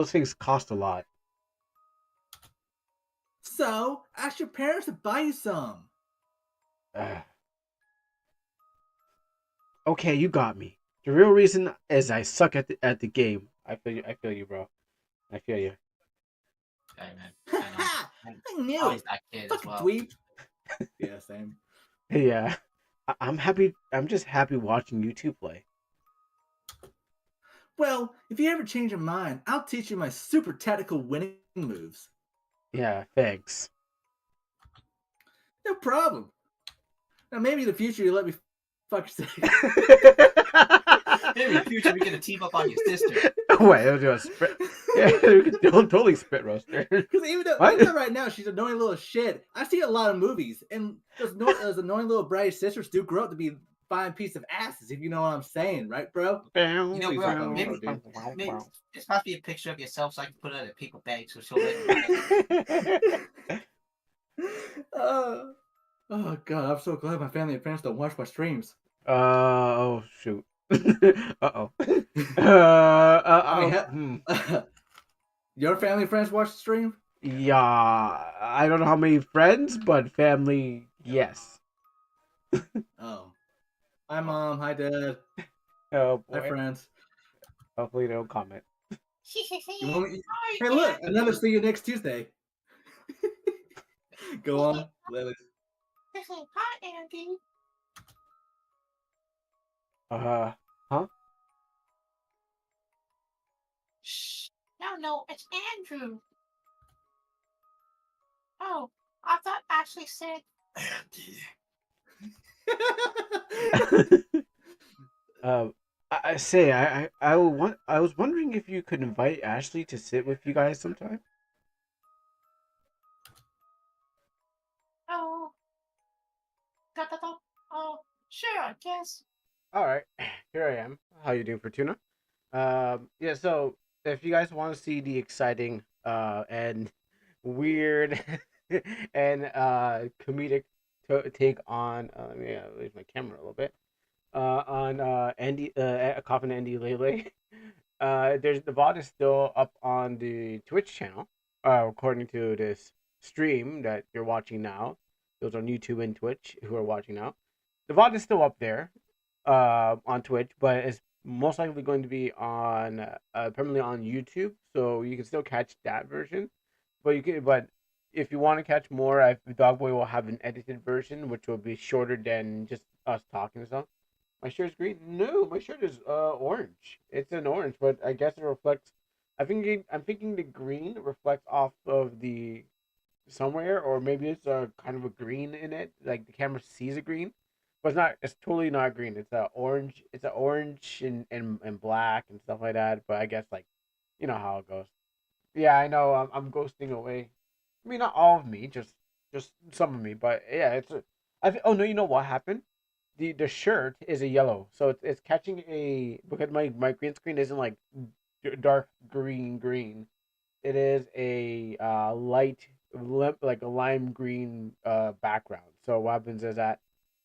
those things cost a lot. So, ask your parents to buy you some. Ugh. Okay, you got me. The real reason is I suck at the game. I feel you. I feel you, bro. I feel you. Okay, man. Ha I know. ha! I'm I knew always it. that kid as Fucking well. dweeb. Yeah, same. Yeah, I'm happy. I'm just happy watching you two play. Well, if you ever change your mind, I'll teach you my super tactical winning moves. Yeah, thanks. No problem. Now, maybe in the future you let me fuck your sister. Maybe in the future we get a team up on your sister. Wait, it'll do a spit. Yeah, we could totally spit roaster. Because even though What? right now she's an annoying little shit, I see a lot of movies, and those annoying little bratty sisters do grow up to be fine piece of asses, if you know what I'm saying, right, bro? You know, Please bro, don't call me bro, maybe, dude. maybe this must be a picture of yourself so I can put it in a paper bag so she'll let you buy it. uh, oh god, I'm so glad my family and friends don't watch my streams. Oh shoot. Uh-oh. I mean, Hmm. your family and friends watch the stream? Yeah, I don't know how many friends, but family, yes. Oh, hi mom, hi dad, Oh hi boy. friends. Hopefully they don't comment. You want me? Hi, Hey, look, Dad. another see you next Tuesday. Go on, Lily. Hi, Andy. Uh, huh? Shh. No, it's Andrew. Oh, I thought Ashley said Andy. um, I was wondering if you could invite Ashley to sit with you guys sometime. Oh, da. Oh, sure, I guess. All right, here I am. How you doing, Fortuna? Yeah. So if you guys want to see the exciting, and weird, and comedic take on, let me leave my camera a little bit. On Andy, Coffin Andy Lele. There's the VOD is still up on the Twitch channel, according to this stream that you're watching now. Those on YouTube and Twitch who are watching now. The VOD is still up there, on Twitch, but it's most likely going to be on permanently on YouTube, so you can still catch that version. But if you want to catch more, Dogboy will have an edited version, which will be shorter than just us talking and stuff. My shirt is green. No, my shirt is orange. It's an orange, but I guess it reflects. I'm thinking the green reflects off of the somewhere, or maybe it's a kind of a green in it. Like the camera sees a green, but it's not. It's totally not green. It's a orange. It's a orange and black and stuff like that. But I guess like, you know how it goes. Yeah, I know. I'm ghosting away. I mean, not all of me, just some of me. But yeah, it's. Oh no, you know what happened? The shirt is a yellow, so it's catching a because my green screen isn't like dark green. It is a light like a lime green background. So what happens is that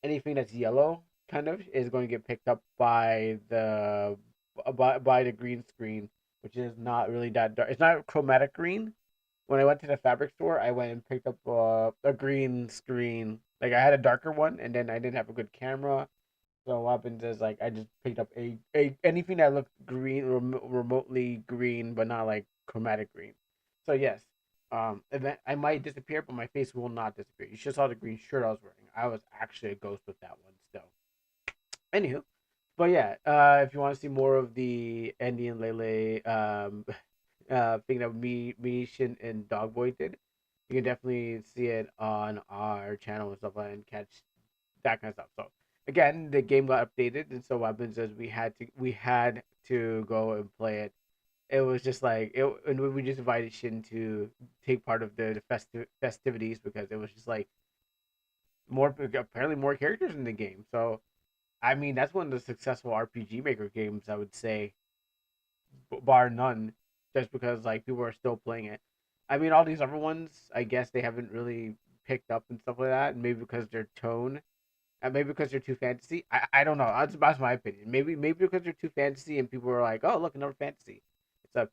anything that's yellow kind of is going to get picked up by by the green screen, which is not really that dark. It's not chromatic green. When I went to the fabric store, I went and picked up a green screen. Like I had a darker one, and then I didn't have a good camera. So what happens is like I just picked up a anything that looked green, remotely green, but not like chromatic green. So yes, event I might disappear, but my face will not disappear. You just saw the green shirt I was wearing. I was actually a ghost with that one still. Anywho, but yeah, if you want to see more of the Andy and Lele thing that me, Shin, and Dogboy did, you can definitely see it on our channel and stuff like that and catch that kind of stuff. So again, the game got updated, and so what happens is we had to go and play it. It was just like it, and we just invited Shin to take part of the festivities because it was just like more apparently more characters in the game. So I mean that's one of the successful RPG Maker games I would say, bar none, just because like people are still playing it. I mean all these other ones, I guess they haven't really picked up and stuff like that, and maybe because their tone. Maybe because they're too fantasy. I don't know. That's my opinion. Maybe because they're too fantasy and people are like, oh look, another fantasy.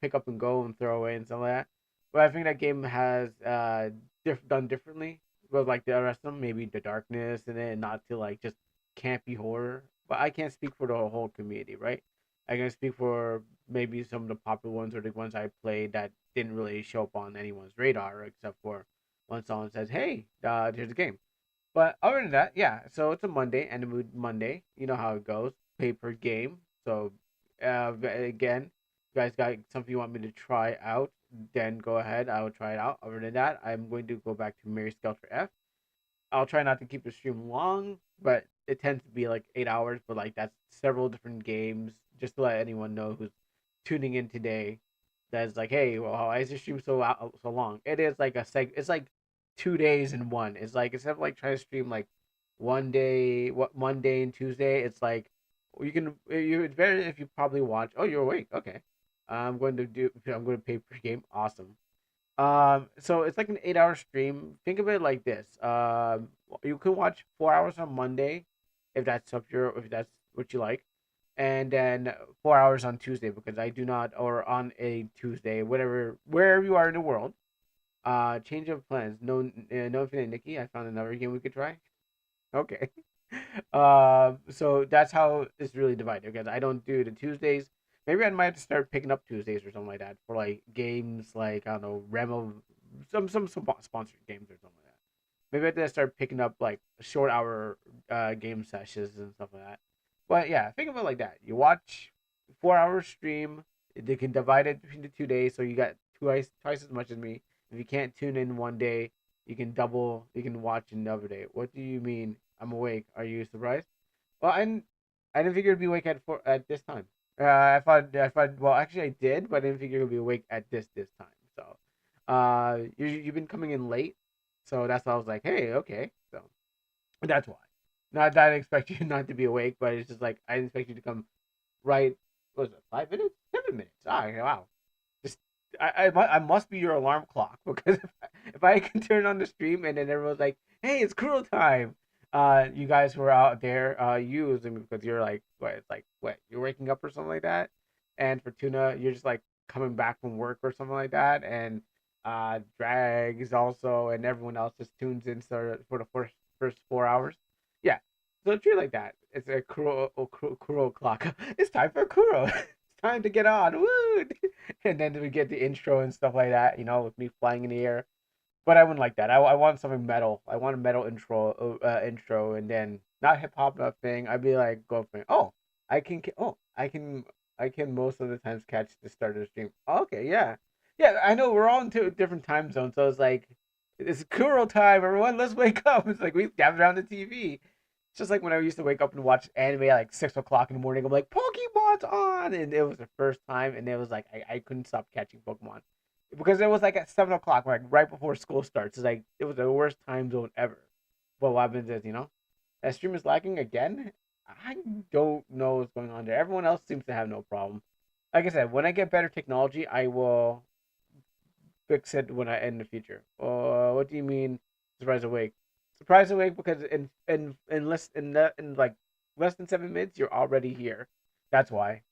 pick up and go and throw away and stuff like that. But I think that game has done differently with like the rest of them, maybe the darkness and then not to like just campy horror. But I can't speak for the whole community, right? I can speak for maybe some of the popular ones or the ones I played that didn't really show up on anyone's radar except for when someone says, "Hey, there's a game." But other than that, yeah. So it's a Monday, Animood Monday. You know how it goes. Pay per game. So, again, you guys got something you want me to try out, then go ahead. I will try it out. Other than that, I'm going to go back to Mary Skelter F. I'll try not to keep the stream long, but it tends to be like 8 hours. But like that's several different games, just to let anyone know who's tuning in today. That's like, hey, well, why is your stream so long? It is like It's like 2 days in one. It's like instead of like trying to stream like one day, what Monday and Tuesday, it's like you can. It's better if you probably watch. Oh, you're awake. Okay, I'm going to do. I'm going to pay per game. Awesome. So it's like an 8 hour stream. Think of it like this. You can watch 4 hours on Monday, if that's what you like, and then 4 hours on Tuesday because I do not, or on a Tuesday, whatever, wherever you are in the world. Change of plans. No, no Infinite Nikki. I found another game we could try. Okay. So that's how it's really divided because I don't do the Tuesdays. Maybe I might have to start picking up Tuesdays or something like that for like games like I don't know Remo, some sponsored games or something like that. Maybe I have to start picking up like short hour game sessions and stuff like that. But yeah, think of it like that. You watch 4 hour stream. They can divide it between the 2 days, so you got twice as much as me. If you can't tune in one day, you can double. You can watch another day. What do you mean? I'm awake. Are you surprised? Well, I didn't figure it'd be awake at this time. I thought. Well, actually, I did, but I didn't figure it'd be awake at this time. So, you've been coming in late, so that's why I was like, hey, okay. So that's why. Not that I expect you not to be awake, but it's just like I didn't expect you to come right. What was it 5 minutes? 7 minutes. Ah, wow. Just I must be your alarm clock because if I can turn on the stream and then everyone's like, "Hey, it's cruel time," you guys who are out there, using because you're like, what? It's like what? You're waking up or something like that, and for Tuna, you're just like coming back from work or something like that, and Drags also, and everyone else just tunes in for the first 4 hours. Yeah, so treat it like that. It's a cruel clock. It's time for Kuro. It's time to get on. Woo! And then we get the intro and stuff like that. With me flying in the air. But I wouldn't like that. I want something metal. I want a metal intro, and then not hip hop thing. I'd be like, go for it. Oh, I can. Oh, I can most of the times catch the start of the stream. Okay, yeah, yeah. I know we're all in two different time zones, so it's like it's Kuro time. Everyone, let's wake up. It's like we gather around the TV. It's just like when I used to wake up and watch anime at like 6 o'clock in the morning. I'm like, Pokemon's on, and it was the first time, and it was like I couldn't stop catching Pokemon because it was like at 7 o'clock, like right before school starts. It's like it was the worst time zone ever. But what happens is, that stream is lagging again. I don't know what's going on there. Everyone else seems to have no problem. Like I said, when I get better technology, I will fix it when I in the future. What do you mean, surprise awake? Surprise awake because in like less than 7 minutes, you're already here. That's why.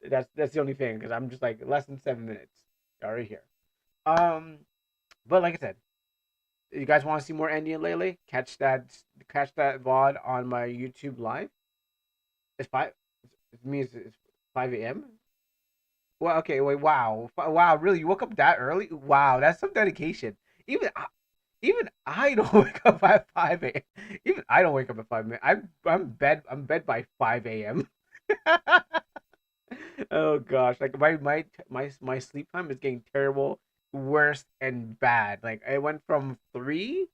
That's the only thing because I'm just like less than 7 minutes, you're already here. Um, but like I said, you guys want to see more Andy and Lele? Catch that VOD on my YouTube live. It's five. It means it's 5 a.m. Well, okay, wait, wow, wow, really? You woke up that early? Wow, that's some dedication. Even even I don't wake up at 5 a.m. Even I don't wake up at 5 a.m. I'm bed by 5 a.m. Oh gosh, like my sleep time is getting terrible, worse and bad. Like I went from 3,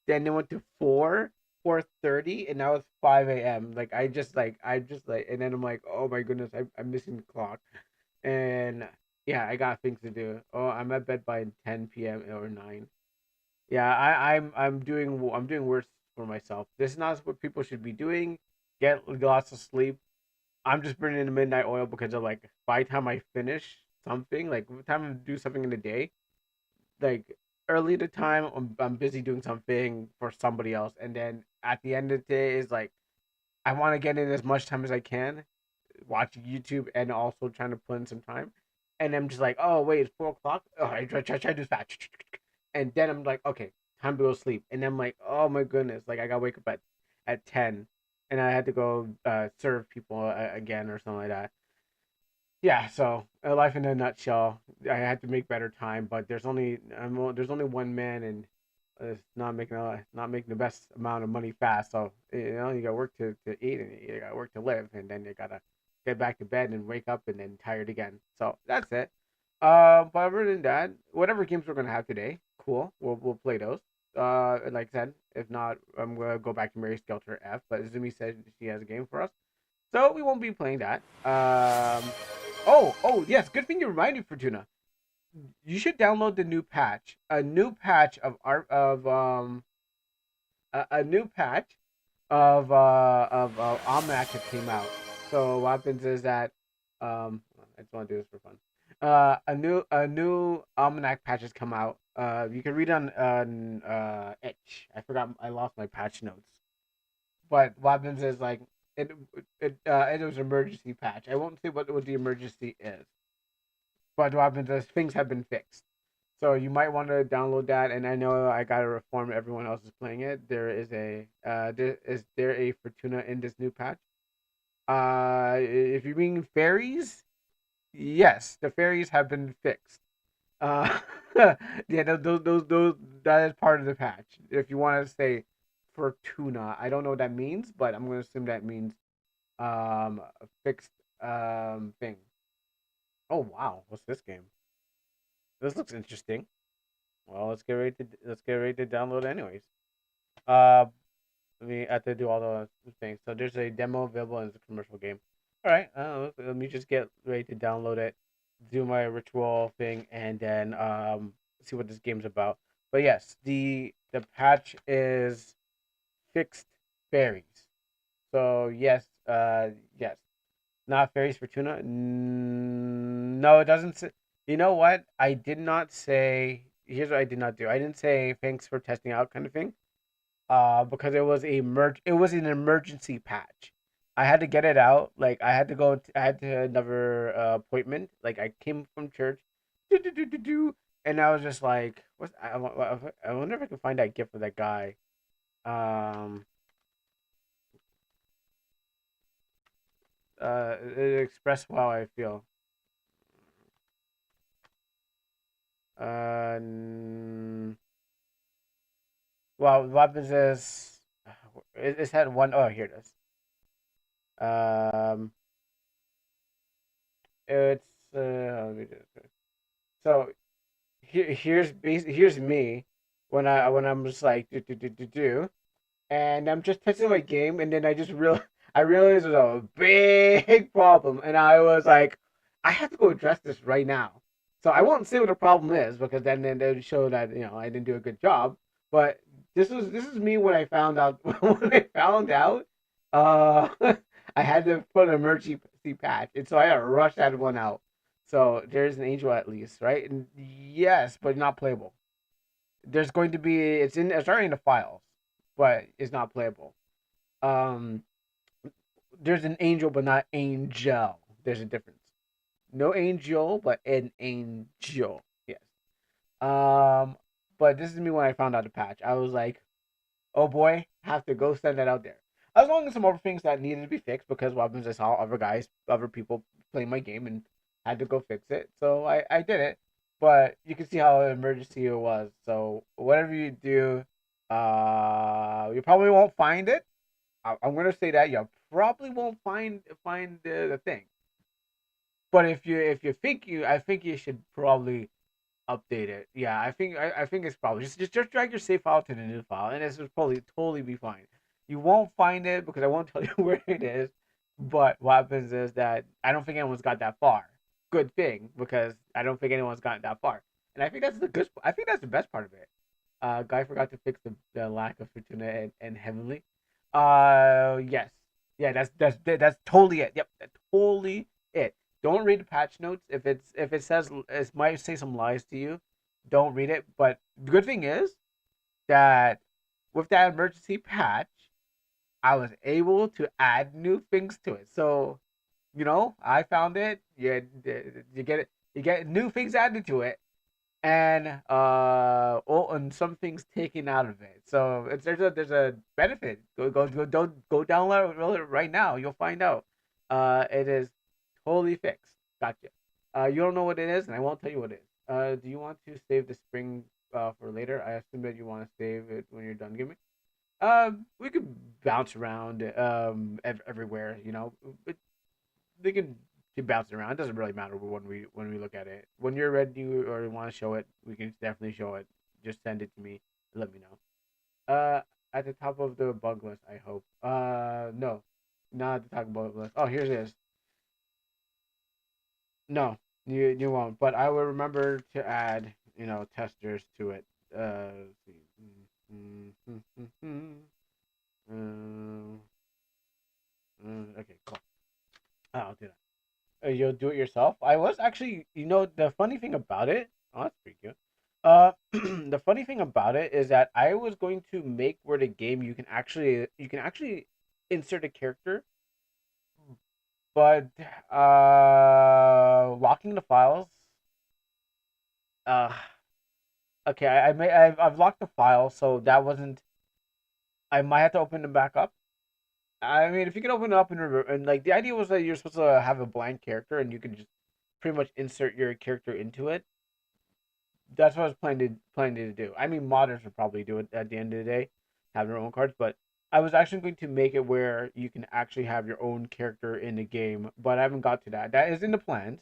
then it went to 4, 4:30, and now it's 5 a.m. Like I just like, and then I'm like, oh my goodness, I'm missing the clock, and yeah, I got things to do. Oh, I'm at bed by 10 p.m. or 9. Yeah, I'm doing worse for myself. This is not what people should be doing. Get lots of sleep. I'm just burning the midnight oil because of like by the time I finish something, like by the time I do something in the day, like early the time I'm busy doing something for somebody else, and then at the end of the day is like I want to get in as much time as I can, watching YouTube and also trying to put in some time, and I'm just like, oh wait, it's 4 o'clock. Oh, I try to do fast, and then I'm like, okay, time to go sleep. And I'm like, oh my goodness, like I gotta wake up at 10, and I had to go serve people again or something like that. Yeah, so life in a nutshell. I had to make better time, but there's only one man, and it's not making the best amount of money fast. So you got work to eat, and you got work to live, and then you gotta get back to bed and wake up and then tired again. So that's it. But other than that, whatever games we're gonna have today, cool. We'll play those. Like I said, if not, I'm gonna go back to Mary Skelter F. But Zumi said she has a game for us, so we won't be playing that. Oh, yes. Good thing you reminded me, Fortuna. You should download the new patch. A new patch of art of a new patch of Almanac that came out. So what happens is that I just want to do this for fun. A new Almanac patch has come out. You can read on itch. I forgot. I lost my patch notes. But what happens is like it it was an emergency patch. I won't say what the emergency is, but what happens is things have been fixed. So you might want to download that. And I know I gotta reform everyone else is playing it. Is there a Fortuna in this new patch? If you mean fairies, yes, the fairies have been fixed. Uh, yeah, those that is part of the patch. If you want to say Fortuna, I don't know what that means, but I'm gonna assume that means a fixed thing. Oh wow, what's this game? This looks interesting. Well, let's get ready to download anyways. Uh, I have to do all the things. So there's a demo available and it's a commercial game. All right, let me just get ready to download it, do my ritual thing, and then see what this game's about. But yes, the patch is fixed fairies. So yes, not fairies for tuna. No, it doesn't say. You know what? I did not say. Here's what I did not do. I didn't say thanks for testing out kind of thing. Because it was an emergency patch. I had to get it out. Like I had to another appointment. Like I came from church, do, do, do, do, do, and I was just like, I wonder if I can find that gift of that guy. Um, it expressed how I feel. Uh, well, what happens is it's had one. Oh, here it is. Um, it's let me just, so here's me when I'm just like do, and I'm just testing my game, and then I realized it was a big problem, and I was like, I have to go address this right now. So I won't say what the problem is because then they would show that I didn't do a good job. But this is me when I found out when I found out. Uh, I had to put an emergency patch, and so I had to rush that one out. So there's an angel at least, right? And yes, but not playable. There's going to be it's already in the files, but it's not playable. Um, there's an angel, but not angel. There's a difference. No angel, but an angel. Yes. Um, but this is me when I found out the patch. I was like, oh boy, have to go send that out there. As long as some other things that needed to be fixed because what happens I saw other people playing my game and had to go fix it. So I did it. But you can see how emergency it was. So whatever you do, you probably won't find it. I'm gonna say that you probably won't find the thing. But if you think I think you should probably update it. Yeah, I think it's probably just drag your save file to the new file, and this will probably totally be fine. You won't find it because I won't tell you where it is. But what happens is that I don't think anyone's got that far. Good thing because I don't think anyone's gotten that far, and I think that's the good. I think that's the best part of it. Guy forgot to fix the lack of Fortuna and Heavenly. Yes, yeah, that's totally it. Yep, that's totally it. Don't read the patch notes if it says it might say some lies to you. Don't read it. But the good thing is that with that emergency patch, I was able to add new things to it. So I found it. You get it. You get new things added to it, and and some things taken out of it. So there's a benefit. Go download it right now. You'll find out. It is totally fixed. Gotcha. You don't know what it is, and I won't tell you what it is. Do you want to save the spring for later? I assume that you want to save it when you're done gaming. We could bounce around everywhere. They can keep bouncing around. It doesn't really matter when we look at it. When you're ready or want to show it, we can definitely show it. Just send it to me. Let me know. At the top of the bug list, I hope. No, not at the top of the bug list. Oh, here it is. No, you won't. But I will remember to add testers to it. Let's see. Okay, cool. I'll do that. You'll do it yourself. I was actually, the funny thing about it. Oh, that's pretty cute. The funny thing about it is that I was going to make where the game you can actually insert a character, but locking the files. Uh, okay, I've locked the file, so that wasn't. I might have to open them back up. I mean, if you can open it up and like the idea was that you're supposed to have a blank character and you can just pretty much insert your character into it. That's what I was planning to do. I mean, modders would probably do it at the end of the day, have their own cards. But I was actually going to make it where you can actually have your own character in the game, but I haven't got to that. That is in the plans.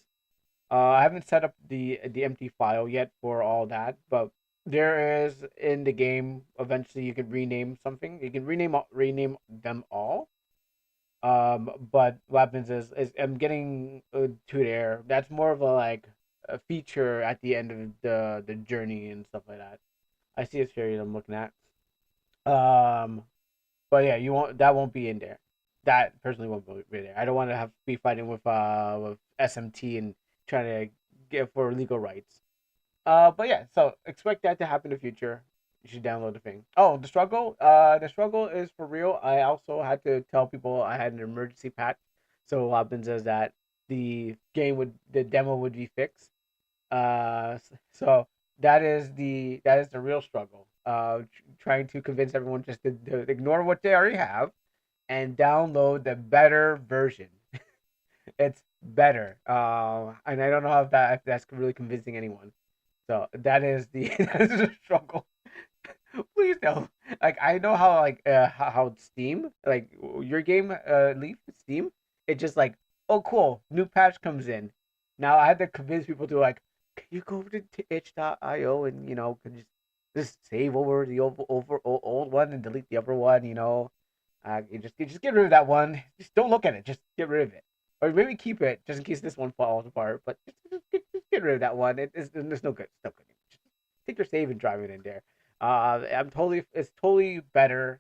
I haven't set up the empty file yet for all that, but there is in the game. Eventually, you can rename something. You can rename them all. But what happens is I'm getting to there. That's more of a like a feature at the end of the journey and stuff like that. I see a series I'm looking at. Um, but yeah, you won't. That won't be in there. That personally won't be there. I don't want to have be fighting with SMT and trying to get for legal rights. But yeah, so expect that to happen in the future. You should download the thing. Oh, the struggle. The struggle is for real. I also had to tell people I had an emergency patch. So what happens is that the demo would be fixed. So that is the real struggle. Trying to convince everyone just to ignore what they already have and download the better version. It's better. And I don't know if that's really convincing anyone. So that is the that is the struggle. Please don't. Like I know how how Steam your game Leaf Steam it just like oh cool new patch comes in. Now I had to convince people to like can you go to itch.io and can just save over the old one and delete the other one. You just get rid of that one. Just don't look at it. Just get rid of it. Or maybe keep it just in case this one falls apart. But just get rid of that one. It's no good. It's no good. Just take your save and drive it in there. It's totally better.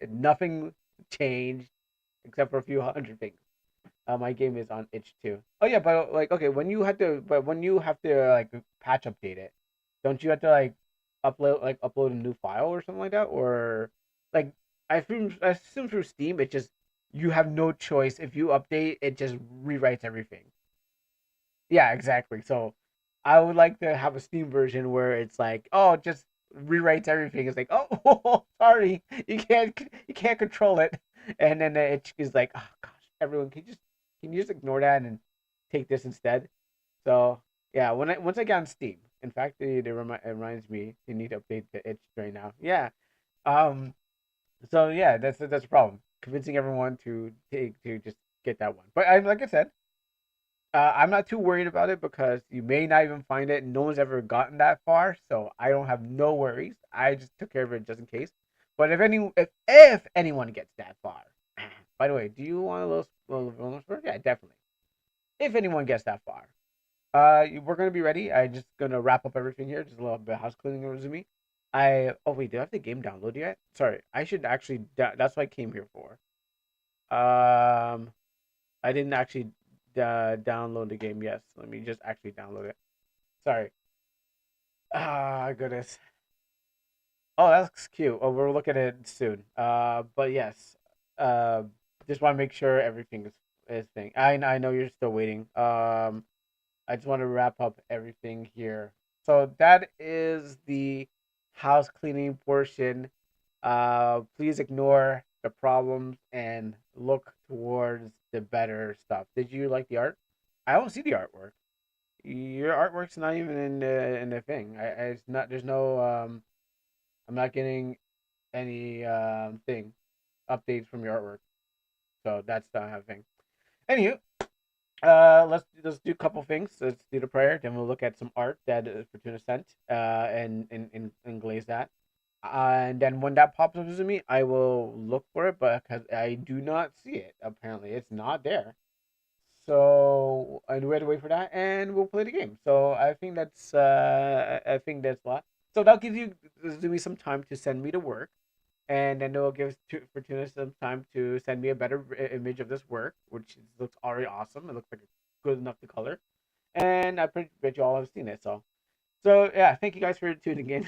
Nothing changed except for a few hundred things. My game is on itch too. Oh yeah, but like okay, when you have to like patch update it, don't you have to like upload a new file or something like that, or like I assume through Steam it just you have no choice if you update it just rewrites everything. Yeah, exactly. So I would like to have a Steam version where it's like, oh, just rewrites everything. It's like, oh, sorry, you can't control it, and then it is like, oh gosh, everyone can you just ignore that and take this instead? So yeah, once I get on Steam, in fact, it reminds me you need to update the itch right now. Yeah. Um. So yeah, that's a problem. Convincing everyone to just get that one. But like I said, I'm not too worried about it because you may not even find it. No one's ever gotten that far, so I don't have no worries. I just took care of it just in case. But if anyone gets that far, by the way, do you want a little bonus for? Yeah, definitely. If anyone gets that far, we're gonna be ready. I just gonna wrap up everything here. Just a little bit of house cleaning resume. Oh wait, do I have the game download yet? Sorry, I should actually. That's what I came here for. I didn't actually download the game. Yes, let me just actually download it. Sorry. Ah, goodness. Oh, that's cute. Oh, we'll look at it soon. But yes. Uh, just want to make sure everything is thing. I know you're still waiting. I just want to wrap up everything here. So that is the house cleaning portion. Please ignore the problems and look towards the better stuff. Did you like the art? I don't see the artwork. Your artwork's not even in the thing. I it's not. There's no. I'm not getting any thing updates from your artwork. So that's not happening. Anywho, let's do a couple things. Let's do the prayer, then we'll look at some art that Fortuna sent, and glaze that. And then when that pops up to me, I will look for it, but because I do not see it, apparently it's not there. So and we have to wait for that, and we'll play the game. So I think that's a lot. So that'll give me some time to send me to work, and then it'll give Fortuna some time to send me a better image of this work, which looks already awesome. It looks like it's good enough to color, and I pretty bet you all have seen it. So yeah, thank you guys for tuning in.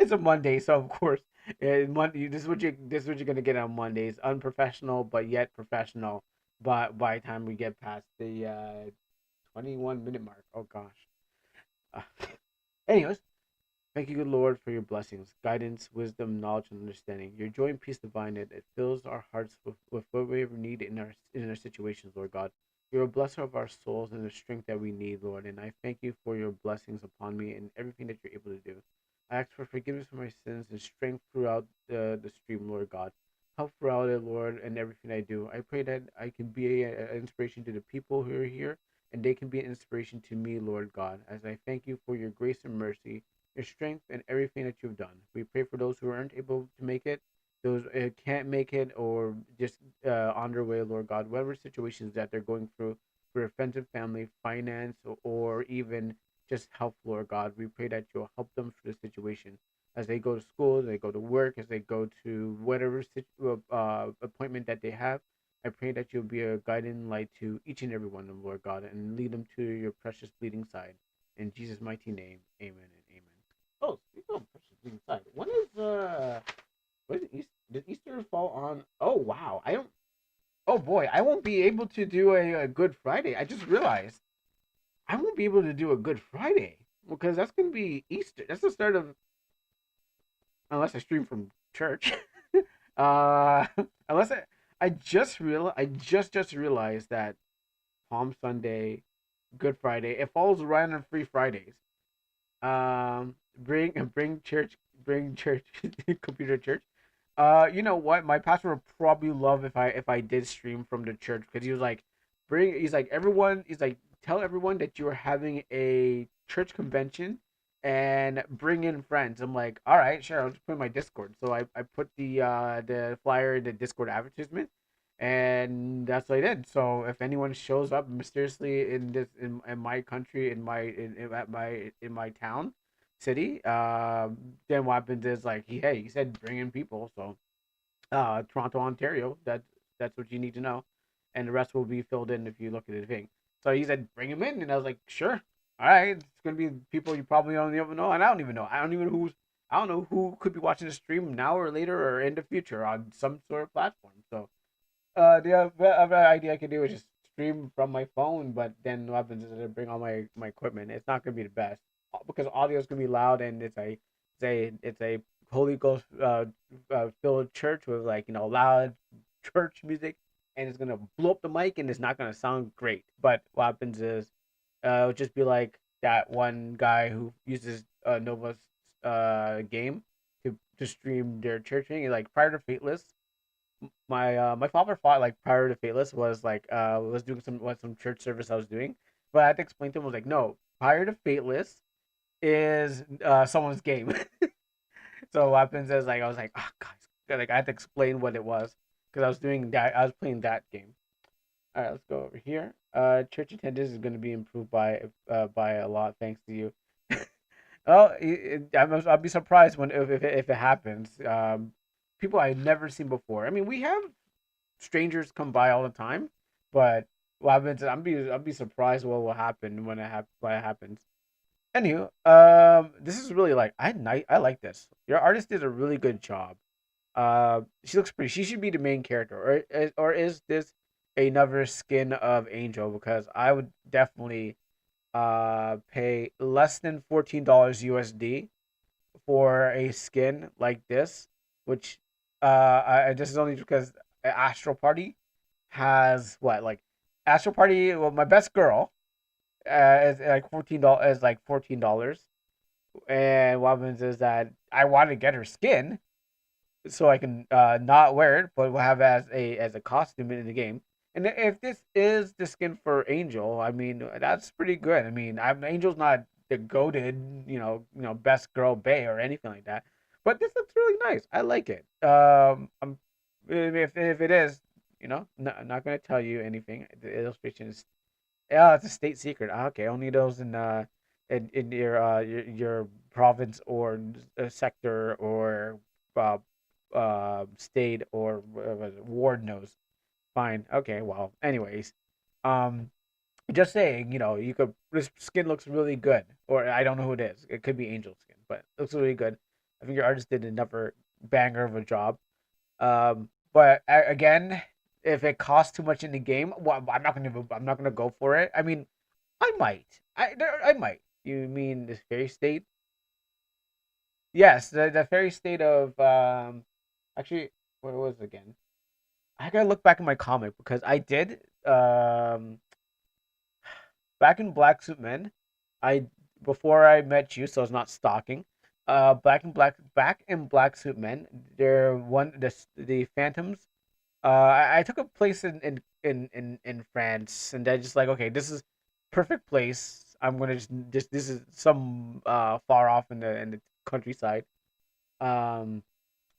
It's a Monday, so of course, Monday. This is what you're gonna get on Mondays. Unprofessional, but yet professional. But by the time we get past the 21-minute mark, oh gosh. Uh, anyways, thank you, good Lord, for your blessings, guidance, wisdom, knowledge, and understanding. Your joy and peace divine it fills our hearts with what we ever need in our situations, Lord God. You're a blesser of our souls and the strength that we need, Lord. And I thank you for your blessings upon me and everything that you're able to do. I ask for forgiveness for my sins and strength throughout the stream, Lord God. Help throughout it, Lord, and everything I do. I pray that I can be an inspiration to the people who are here, and they can be an inspiration to me, Lord God, as I thank you for your grace and mercy, your strength, and everything that you've done. We pray for those who aren't able to make it, those can't make it, or just on their way, Lord God, whatever situations that they're going through for their friends and family, finance, or even just help, Lord God. We pray that you'll help them through the situation as they go to school, as they go to work, as they go to whatever appointment that they have. I pray that you'll be a guiding light to each and every one of them, Lord God, and lead them to your precious bleeding side. In Jesus' mighty name, amen and amen. Oh, speaking of precious bleeding side, when is what is Easter? Did Easter fall on? Oh wow, I don't. Oh boy, I won't be able to do a Good Friday. I just realized I won't be able to do a Good Friday because that's gonna be Easter. That's the start of unless I stream from church. uh, unless I just realized that Palm Sunday, Good Friday, it falls right on free Fridays. Bring church, computer church. You know what? My pastor would probably love if I did stream from the church because he was like, he's like, tell everyone that you're having a church convention and bring in friends. I'm like, all right, sure, I'll just put in my Discord. So I put the flyer in the Discord advertisement, and that's what I did. So if anyone shows up mysteriously in my country in my town city, then what happens is like he said bring in people. So Toronto, Ontario. That's what you need to know, and the rest will be filled in if you look at the thing. So he said, "Bring him in," and I was like, "Sure, all right." It's gonna be people you probably don't even know, and I don't even know. I don't know who could be watching the stream now or later or in the future on some sort of platform. So the other idea I could do is just stream from my phone, but then what happens is I bring all my equipment. It's not gonna be the best because audio is gonna be loud and it's a Holy Ghost filled church with like loud church music, and it's gonna blow up the mic and it's not gonna sound great. But what happens is it'll just be like that one guy who uses Nova's game to stream their church thing. Like prior to Fateless, my father thought like prior to Fateless was doing some church service I was doing, but I had to explain to him. I was like, no, prior to Fateless is someone's game. So what happens is like I was like, oh guys, like I had to explain what it was because I was playing that game. All right, let's go over here. Church attendance is going to be improved by a lot thanks to you. Oh, I'll be surprised when if it happens. People I've never seen before. I mean, we have strangers come by all the time, but what happens? I'll be surprised what will happen when it happens. Anywho, this is really like I like this. Your artist did a really good job. She looks pretty. She should be the main character, or is this another skin of Angel? Because I would definitely pay less than $14 USD for a skin like this, which this is only because Astral Party has what like Astral Party. Well, my best girl is like $14 is like $14, and what happens is that I want to get her skin so I can not wear it, but we'll have it as a costume in the game. And if this is the skin for Angel, I mean that's pretty good. I mean, Angel's not the goaded, best girl Bay or anything like that, but this looks really nice. I like it. If it is, I'm not gonna tell you anything. The illustration is, yeah, it's a state secret. Okay, only those in your province or sector or uh, state or ward knows. Fine. Okay. Well. Anyways, um, just saying. You could. This skin looks really good, or I don't know who it is. It could be Angel skin, but it looks really good. I think your artist did another banger of a job. But again, if it costs too much in the game, well, I'm not gonna go for it. I mean, I might. I might. You mean this fairy state? Yes, the fairy state of actually, what was it again? I gotta look back in my comic because I did back in Black Suit Men. I Before I met you, so I was not stalking. Back in Black Suit Men, there one the Phantoms. I took a place in France, and I just like, okay, this is perfect place. I'm gonna just this is some far off in the countryside. Um,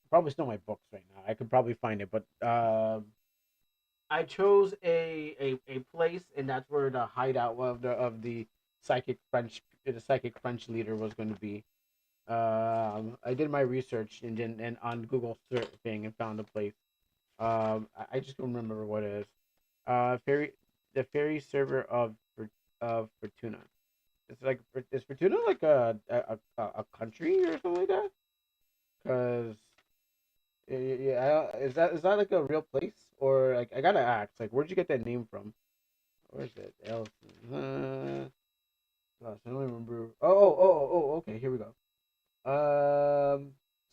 Probably still my books right now. I could probably find it, but I chose a place, and that's where the hideout of the psychic French leader was going to be. I did my research and on Google surfing and found a place. I just don't remember what it is. Fairy the fairy server of Fortuna. It's like is Fortuna like a country or something like that? Cause yeah, is that like a real place or like I gotta ask like where'd you get that name from? Where's it? Else? Gosh, I don't remember. Okay, here we go.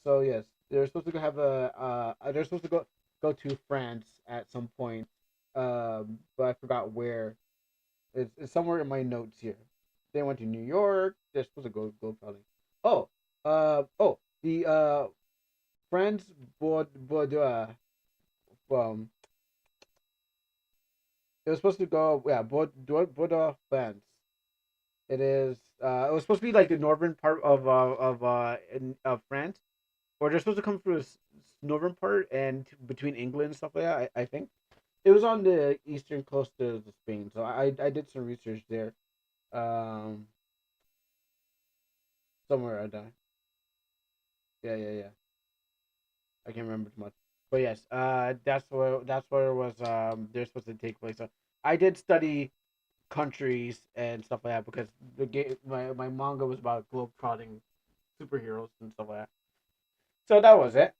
So yes, they're supposed to go have they're supposed to go to France at some point. But I forgot where. It's somewhere in my notes here. They went to New York. They're supposed to go probably. Oh, the France Bordeaux. Um, it was supposed to go, yeah, Bordeaux, France. It was supposed to be like the northern part of France, or they're supposed to come through the northern part and between England and stuff like that. I think it was on the eastern coast of Spain, so I did some research there. Um, Somewhere I die. Yeah, yeah, yeah. I can't remember too much, but yes, that's where it was. They're supposed to take place. So I did study countries and stuff like that because my manga was about globetrotting superheroes and stuff like that. So that was it.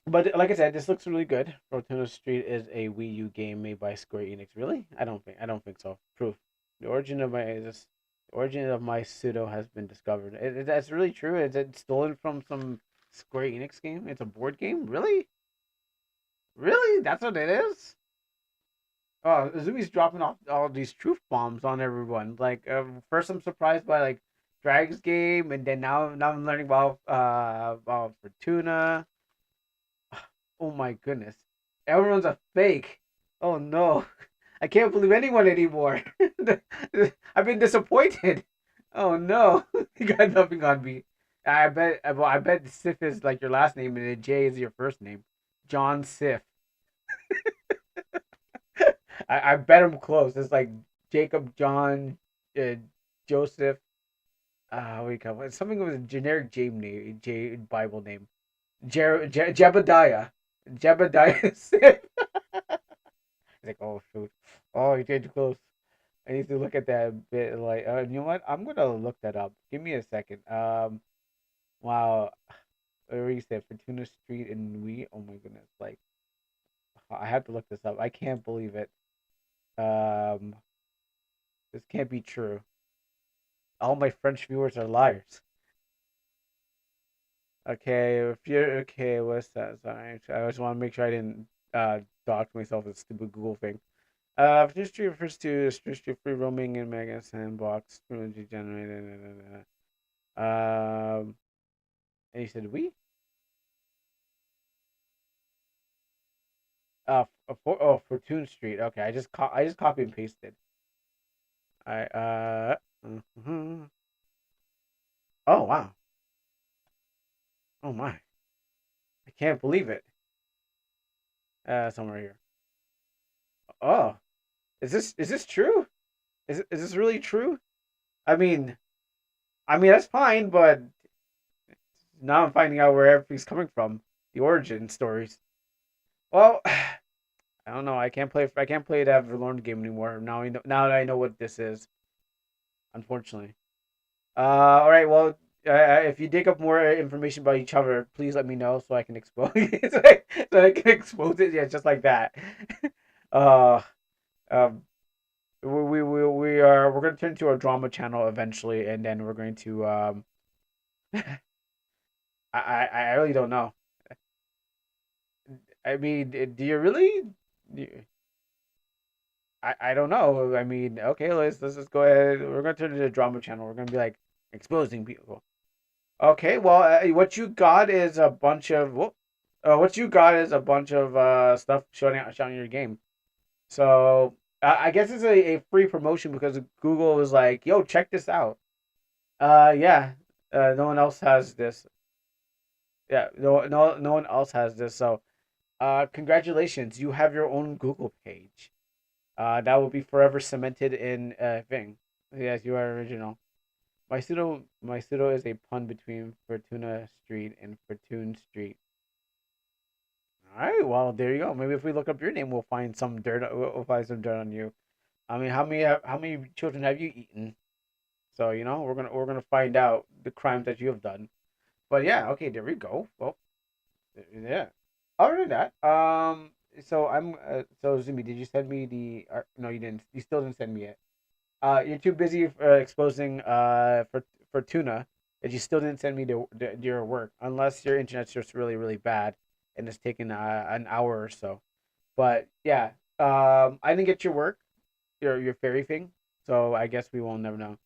But like I said, this looks really good. Fortuna Street is a Wii U game made by Square Enix. Really? I don't think so. Proof. The origin of my this the origin of my pseudo has been discovered. That's really true. Is it stolen from some Square Enix game? It's a board game. Really? Really? That's what it is. Oh, Zumi's dropping off all these truth bombs on everyone. Like, first I'm surprised by like Drag's game, and then now I'm learning about Fortuna. Oh my goodness, everyone's a fake. Oh no, I can't believe anyone anymore. I've been disappointed. Oh no, you got nothing on me. I bet Sif is like your last name, and then J is your first name. John Sif. I bet I'm close. It's like Jacob, John, uh, Joseph. We come something with a generic J Bible name. Jebediah. Jebediah Sith. It's like, oh shoot, oh you did close. I need to look at that bit. Like, you know what? I'm gonna look that up. Give me a second. Wow. Where you said Fortuna Street in we? Oh my goodness! Like, I have to look this up. I can't believe it. Um, this can't be true. All my French viewers are liars. Okay, if you're okay, what's that? Sorry, I just want to make sure I didn't dox myself with a stupid Google thing. History refers to history of free roaming in Mega Sandbox, fluently generated. And you said we? Fortune Street. Okay, I just copy and pasted. I mhm. Oh wow. Oh my. I can't believe it. Somewhere here. Oh, is this true? Is this really true? I mean, that's fine, but now I'm finding out where everything's coming from. The origin stories. Well, I don't know. I can't play that Verlorn game anymore. Now that I know what this is. Unfortunately. All right. Well, if you dig up more information about each other, please let me know so I can expose so I can expose it. Yeah, just like that. uh, um, we're gonna turn into a drama channel eventually, and then we're going to I really don't know. I mean, do you really? I don't know. I mean, okay, let's just go ahead. We're gonna turn it into a drama channel. We're gonna be like exposing people. Okay, well, what you got is a bunch of what you got is a bunch of stuff showing your game. So I guess it's a free promotion because Google was like, "Yo, check this out." Yeah, no one else has this. Yeah, no one else has this. So, congratulations, you have your own Google page. That will be forever cemented in thing. Yes, you are original. My pseudo is a pun between Fortuna Street and Fortune Street. All right, well there you go. Maybe if we look up your name, we'll find some dirt. We'll find some dirt on you. I mean, how many children have you eaten? So we're gonna find out the crimes that you have done. But yeah, okay, there we go. Well, yeah. Other than that, so Zumi, did you send me the? No, you didn't. You still didn't send me it. You're too busy exposing for tuna that you still didn't send me your work unless your internet's just really bad and it's taken an hour or so. But yeah, I didn't get your work, your fairy thing, so I guess we will never know.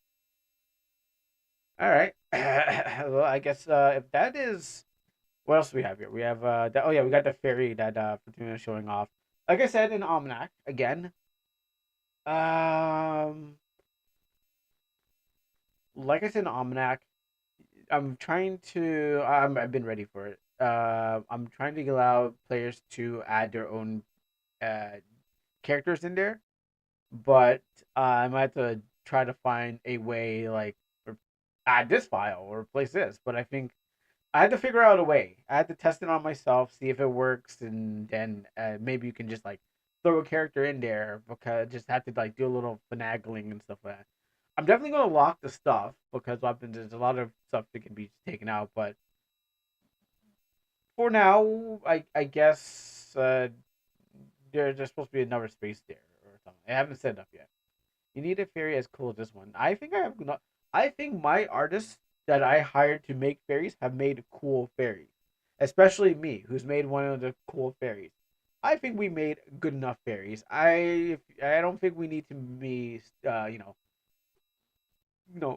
All right. Well, I guess if that is what else do we have here? We have oh yeah, we got the fairy that Fortuna is showing off. Like I said in Almanac again. Um, like I said in Almanac, I've been ready for it. I'm trying to allow players to add their own uh, characters in there, but I might have to try to find a way like add this file or replace this. But I think I had to figure out a way. I had to test it on myself, see if it works, and then maybe you can just like throw a character in there because just have to like do a little finagling and stuff like that. I'm definitely gonna lock the stuff because there's a lot of stuff that can be taken out, but for now, I guess there's supposed to be another space there or something. I haven't set it up yet. You need a fairy as cool as this one. I think I have not. I think my artists that I hired to make fairies have made cool fairies, especially me, who's made one of the cool fairies. I think we made good enough fairies. I don't think we need to be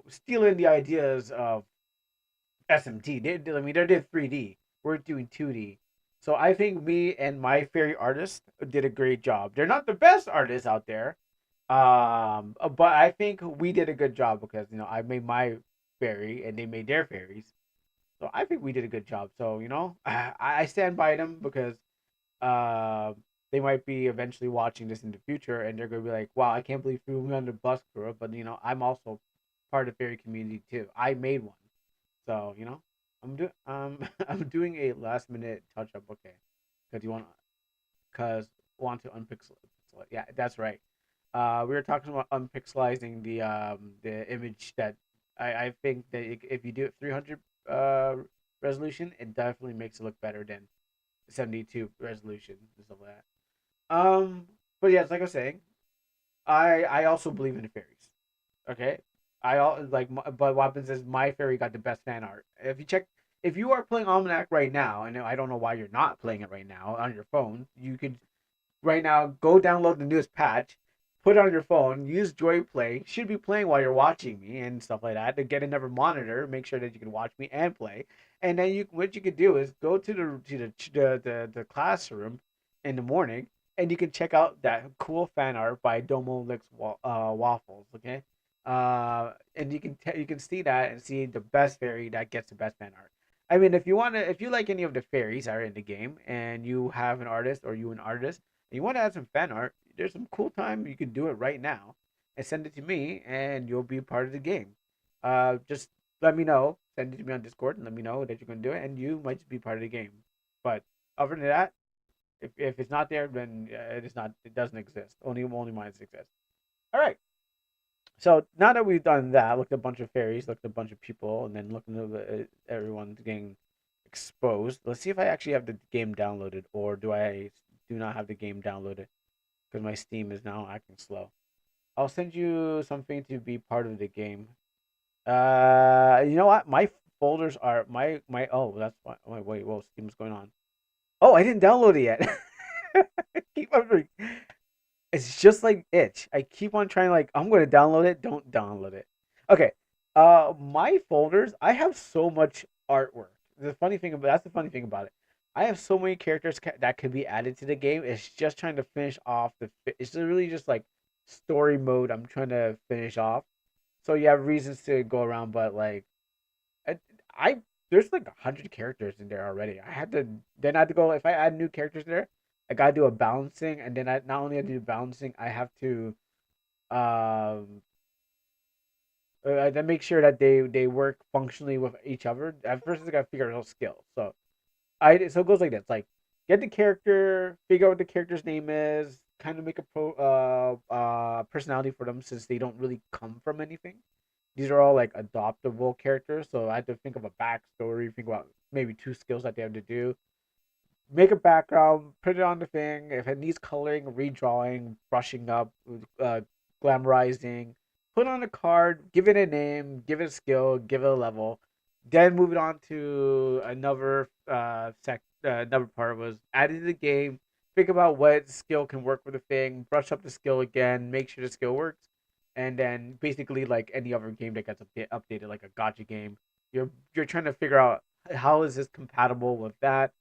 stealing the ideas of SMT. I mean, they did 3D. We're doing 2D. So I think me and my fairy artist did a great job. They're not the best artists out there, but I think we did a good job because I made my fairy and they made their fairies. So I think we did a good job. So I stand by them because uh, they might be eventually watching this in the future and they're gonna be like, "Wow, I can't believe we went on the bus crew." But I'm also part of the fairy community too. I made one. So I'm doing a last minute touch up. Okay, because want to unpixel it. Yeah, that's right. We were talking about unpixelizing the image that I think that if you do it 300 resolution, it definitely makes it look better than 72 resolution and stuff like that. But yeah, it's like I was saying, I also believe in the fairies. Okay, but what happens is my fairy got the best fan art. If you are playing Almanac right now, and I don't know why you're not playing it right now on your phone, you could right now go download the newest patch, put it on your phone, use Joy Play. Should be playing while you're watching me and stuff like that. To get another monitor, make sure that you can watch me and play. And then what you could do is go to the classroom in the morning, and you can check out that cool fan art by Domo Licks Waffles. Okay, and you can see that and see the best fairy that gets the best fan art. I mean, if you like any of the fairies that are in the game, and you have an artist or you an artist and you want to add some fan art, there's some cool time you can do it right now and send it to me, and you'll be part of the game. Just let me know. Send it to me on Discord and let me know that you're gonna do it, and you might just be part of the game. But other than that, if it's not there, then it is not. It doesn't exist. Only mine exists. All right. So now that we've done that, looked at a bunch of fairies, looked at a bunch of people, and then looking at everyone getting exposed. Let's see if I actually have the game downloaded, or do not have the game downloaded because my Steam is now acting slow. I'll send you something to be part of the game. You know what? My folders are my. Oh, that's why. Wait, whoa, Steam's going on. Oh, I didn't download it yet. Keep on. It's just like itch. I keep on trying like I'm gonna download it. Don't download it. Okay. My folders. I have so much artwork. That's the funny thing about it. I have so many characters that can be added to the game. It's just trying to finish off It's really just like story mode. I'm trying to finish off. So you have reasons to go around, but like I, I there's like 100 characters in there already. I had to go if I add new characters there. I gotta do a balancing, and then I not only have to do balancing, I have to um then make sure that they work functionally with each other. At first, I gotta figure out skills. So it goes like this: like get the character, figure out what the character's name is, kind of make a personality for them since they don't really come from anything. These are all like adoptable characters, so I had to think of a backstory, think about maybe two skills that they have to do, make a background, put it on the thing. If it needs coloring, redrawing, brushing up, uh, glamorizing, put on a card, give it a name, give it a skill, give it a level. Then move it on to another part was added to the game. Think about what skill can work with the thing. Brush up the skill again. Make sure the skill works, and then basically like any other game that gets updated, like a gotcha game, you're trying to figure out how is this compatible with that,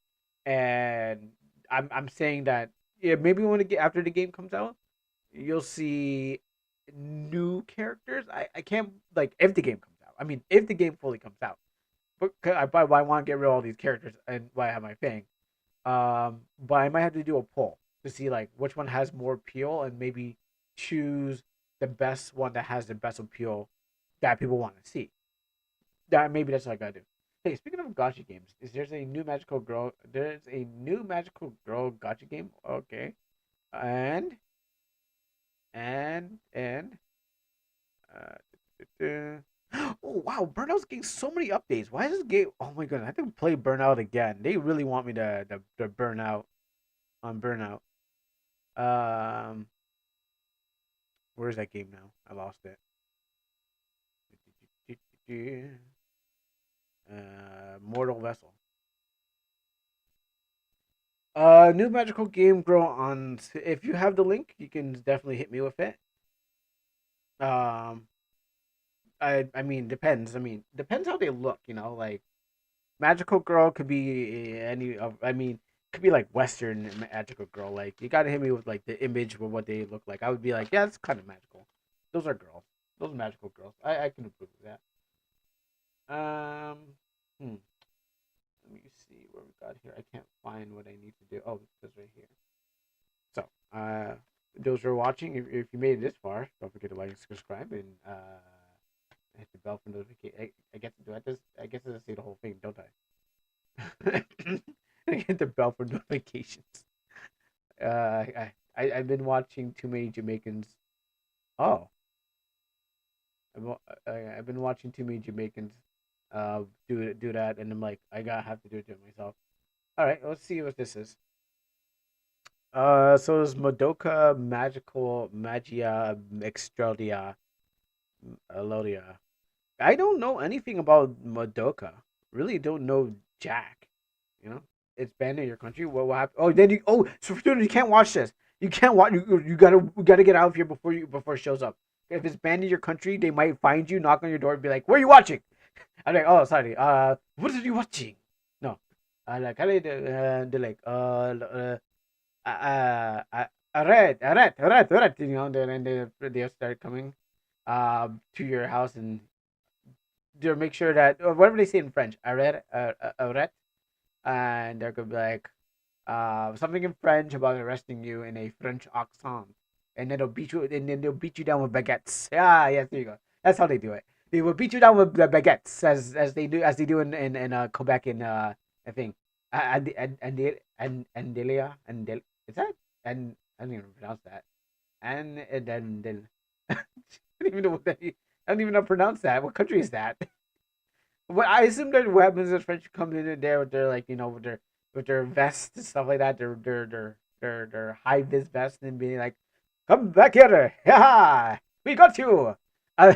and I'm saying that yeah, maybe when after the game comes out, you'll see new characters. I can't like if the game comes out. I mean, if the game fully comes out, but I want to get rid of all these characters and why am I paying? But I might have to do a poll to see like which one has more appeal and maybe choose the best one that has the best appeal that people want to see. That maybe that's what I gotta do. Hey, speaking of gotcha games, there's a new magical girl gotcha game. Okay. And and uh oh wow, Burnout's getting so many updates. Why is this game oh my god, I have to play Burnout again. They really want me to burn out on Burnout. Um where's that game now? I lost it. Mortal Vessel. New magical game grow on. If you have the link, you can definitely hit me with it. Um, I mean depends. I mean depends how they look. You know, like magical girl could be any of. I mean could be like Western magical girl. Like you gotta hit me with like the image of what they look like. I would be like, yeah, it's kind of magical. Those are girls. Those are magical girls. I can approve of that. Um, hmm. Let me see where we got here. I can't find what I need to do. Oh, it's right here. So, those who are watching, if you made it this far, don't forget to like and subscribe and hit the bell for notification. I guess do I just I guess I just say the whole thing, don't I? I hit the bell for notifications. I've been watching too many Jamaicans. Oh, I've been watching too many Jamaicans do that, and I'm like I gotta have to do it to myself. All right, let's see what this is. So it's Madoka Magical Magia Extradia. Elodia. I don't know anything about Madoka. Really don't know Jack. You know, it's banned in your country. What happened? Oh, then you. Oh, so you can't watch this. You can't watch. You gotta get out of here before it shows up. If it's banned in your country, they might find you, knock on your door, and be like, "Where are you watching?" I'm like, "Oh, sorry. What are you watching?" No, like, they're like, red. You know, then they start coming, to your house and to make sure that whatever they say in French, arrête, and they're gonna be like, something in French about arresting you in a French accent, and then they'll beat you down with baguettes. Yeah, yes, there you go. That's how they do it. They will beat you down with the baguettes as they do in Quebec in I think and Delia and is that and I don't even pronounce that and then I don't even know I don't even know how to pronounce that. What country is that? Well, I assume that what happens is French come in there with their like with their vests and stuff like that, their high vis vests and being like, "Come back here, yeah, we got you." Uh,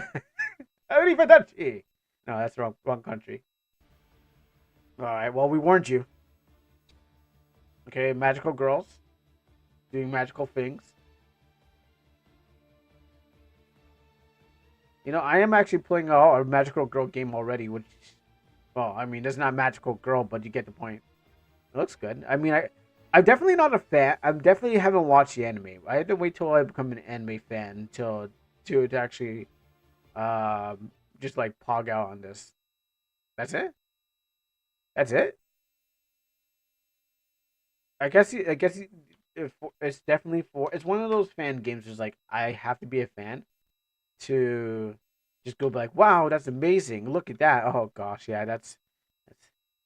Arrivederci. No, that's wrong country. All right, well we warned you. Okay, magical girls doing magical things. You know, I am actually playing a magical girl game already, which, well, I mean, it's not magical girl, but you get the point. It looks good. I mean, I'm definitely not a fan. I definitely haven't watched the anime. I had to wait till I become an anime fan to actually just like pog out on this. That's it. That's it. I guess it's definitely for. It's one of those fan games. Where it's like I have to be a fan to just go be like, wow, that's amazing. Look at that. Oh gosh, yeah, that's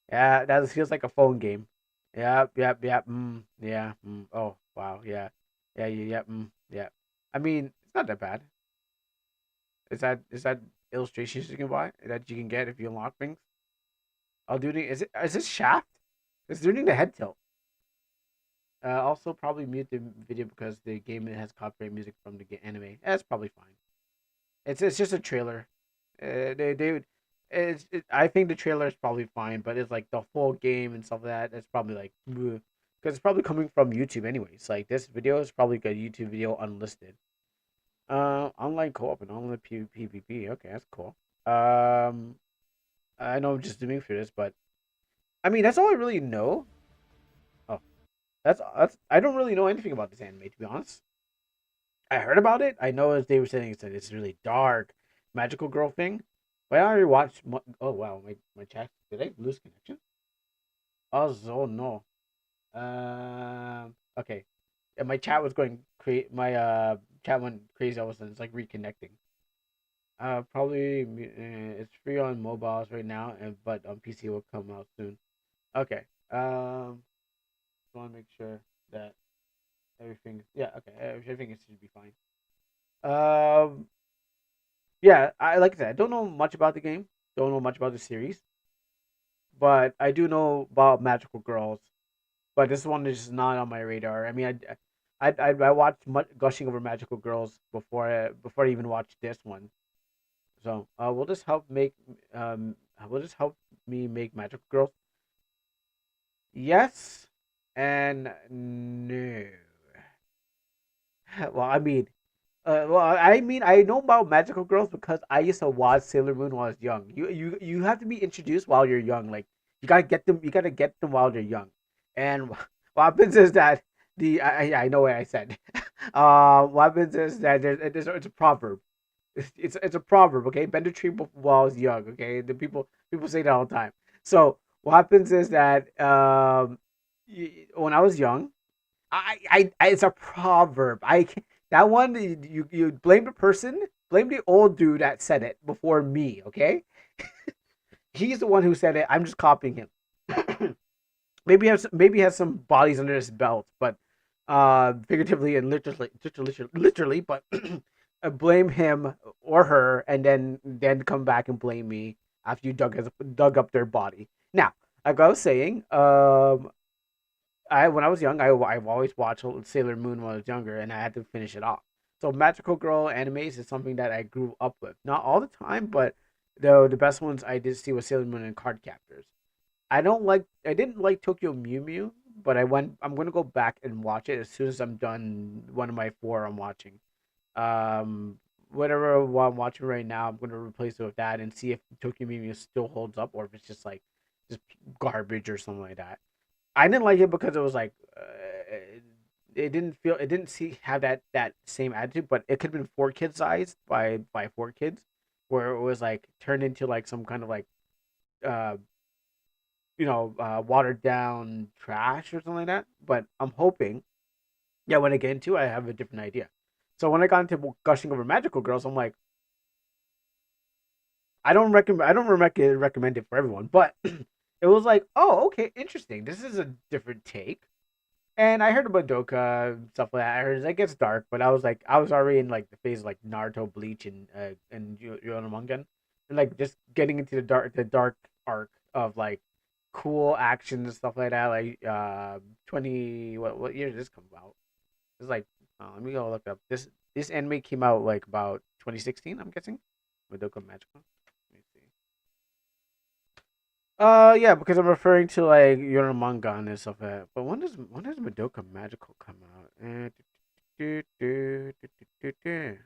yeah, that feels like a phone game. Yep. Yeah. Oh wow, yeah, yeah. Yeah. I mean, it's not that bad. Is that illustrations you can buy that you can get if you unlock things? Oh, dude, is this Shaft? It's doing the head tilt. Also, probably mute the video because the game has copyright music from the anime. That's probably fine. It's just a trailer. They would. I think the trailer is probably fine, but it's like the full game and stuff like that. It's probably like because it's probably coming from YouTube anyways. Like this video is probably a YouTube video unlisted. Online co-op and online PvP. Okay, that's cool. Um, I know I'm just doing for this, but I mean that's all I really know. Oh, that's I don't really know anything about this anime to be honest. I heard about it. I know as they were saying it's really dark, magical girl thing. But I already watched. Oh wow, my chat. Did I lose connection? Oh so no. Okay. Yeah, my chat was going create. My chat went crazy all of a sudden. It's like reconnecting. Probably it's free on mobiles right now, and but on PC will come out soon. Okay. Just want to make sure that everything. Yeah. Okay. Everything should be fine. Um. Yeah, I like I said, I don't know much about the game. Don't know much about the series, but I do know about magical girls. But this one is just not on my radar. I mean, I watched much gushing over magical girls before I even watched this one. So will this help make will this help me make magical girls? Yes and no. Well, I mean, I know about magical girls because I used to watch Sailor Moon when I was young. You have to be introduced while you're young. Like you gotta get them. You gotta get them while they're young. And what happens is that I know what I said. What happens is that it's a proverb. It's a proverb. Okay, bend a tree while it's young. Okay, the people say that all the time. So what happens is that when I was young, it's a proverb. That one you blame the person, blame the old dude that said it before me. Okay, he's the one who said it. I'm just copying him. Maybe he has some bodies under his belt, but figuratively and literally, but blame him or her, and then come back and blame me after you dug up their body. Now, like I was saying, I when I was young, I've always watched Sailor Moon when I was younger, and I had to finish it off. So magical girl animes is something that I grew up with. Not all the time, but the best ones I did see was Sailor Moon and Card Captors. I didn't like Tokyo Mew Mew, but I'm gonna go back and watch it as soon as I'm done one of my four I'm watching. Um Whatever what I'm watching right now, I'm gonna replace it with that and see if Tokyo Mew Mew still holds up or if it's just like just garbage or something like that. I didn't like it because it was like it didn't see have that same attitude, but it could have been four kids sized by four kids, where it was like turned into like some kind of like uh watered down trash or something like that. But I'm hoping, yeah, when I get into it, I have a different idea. So when I got into gushing over magical girls, I'm like, I don't recommend it for everyone, but it was like, oh, okay, interesting. This is a different take. And I heard about Doka and stuff like that. I heard it gets dark, but I was like, I was already in like the phase of like Naruto, Bleach, and Yonamongan, and like just getting into the dark arc of like cool action and stuff like that. Like 20 what year did this come out? It's like let me go look up this anime came out like about 2016. I'm guessing. Madoka Magical. Let me see. Yeah, because I'm referring to like Yonamongan and stuff like that. But when does Madoka Magical come out? Do, do, do, do, do, do.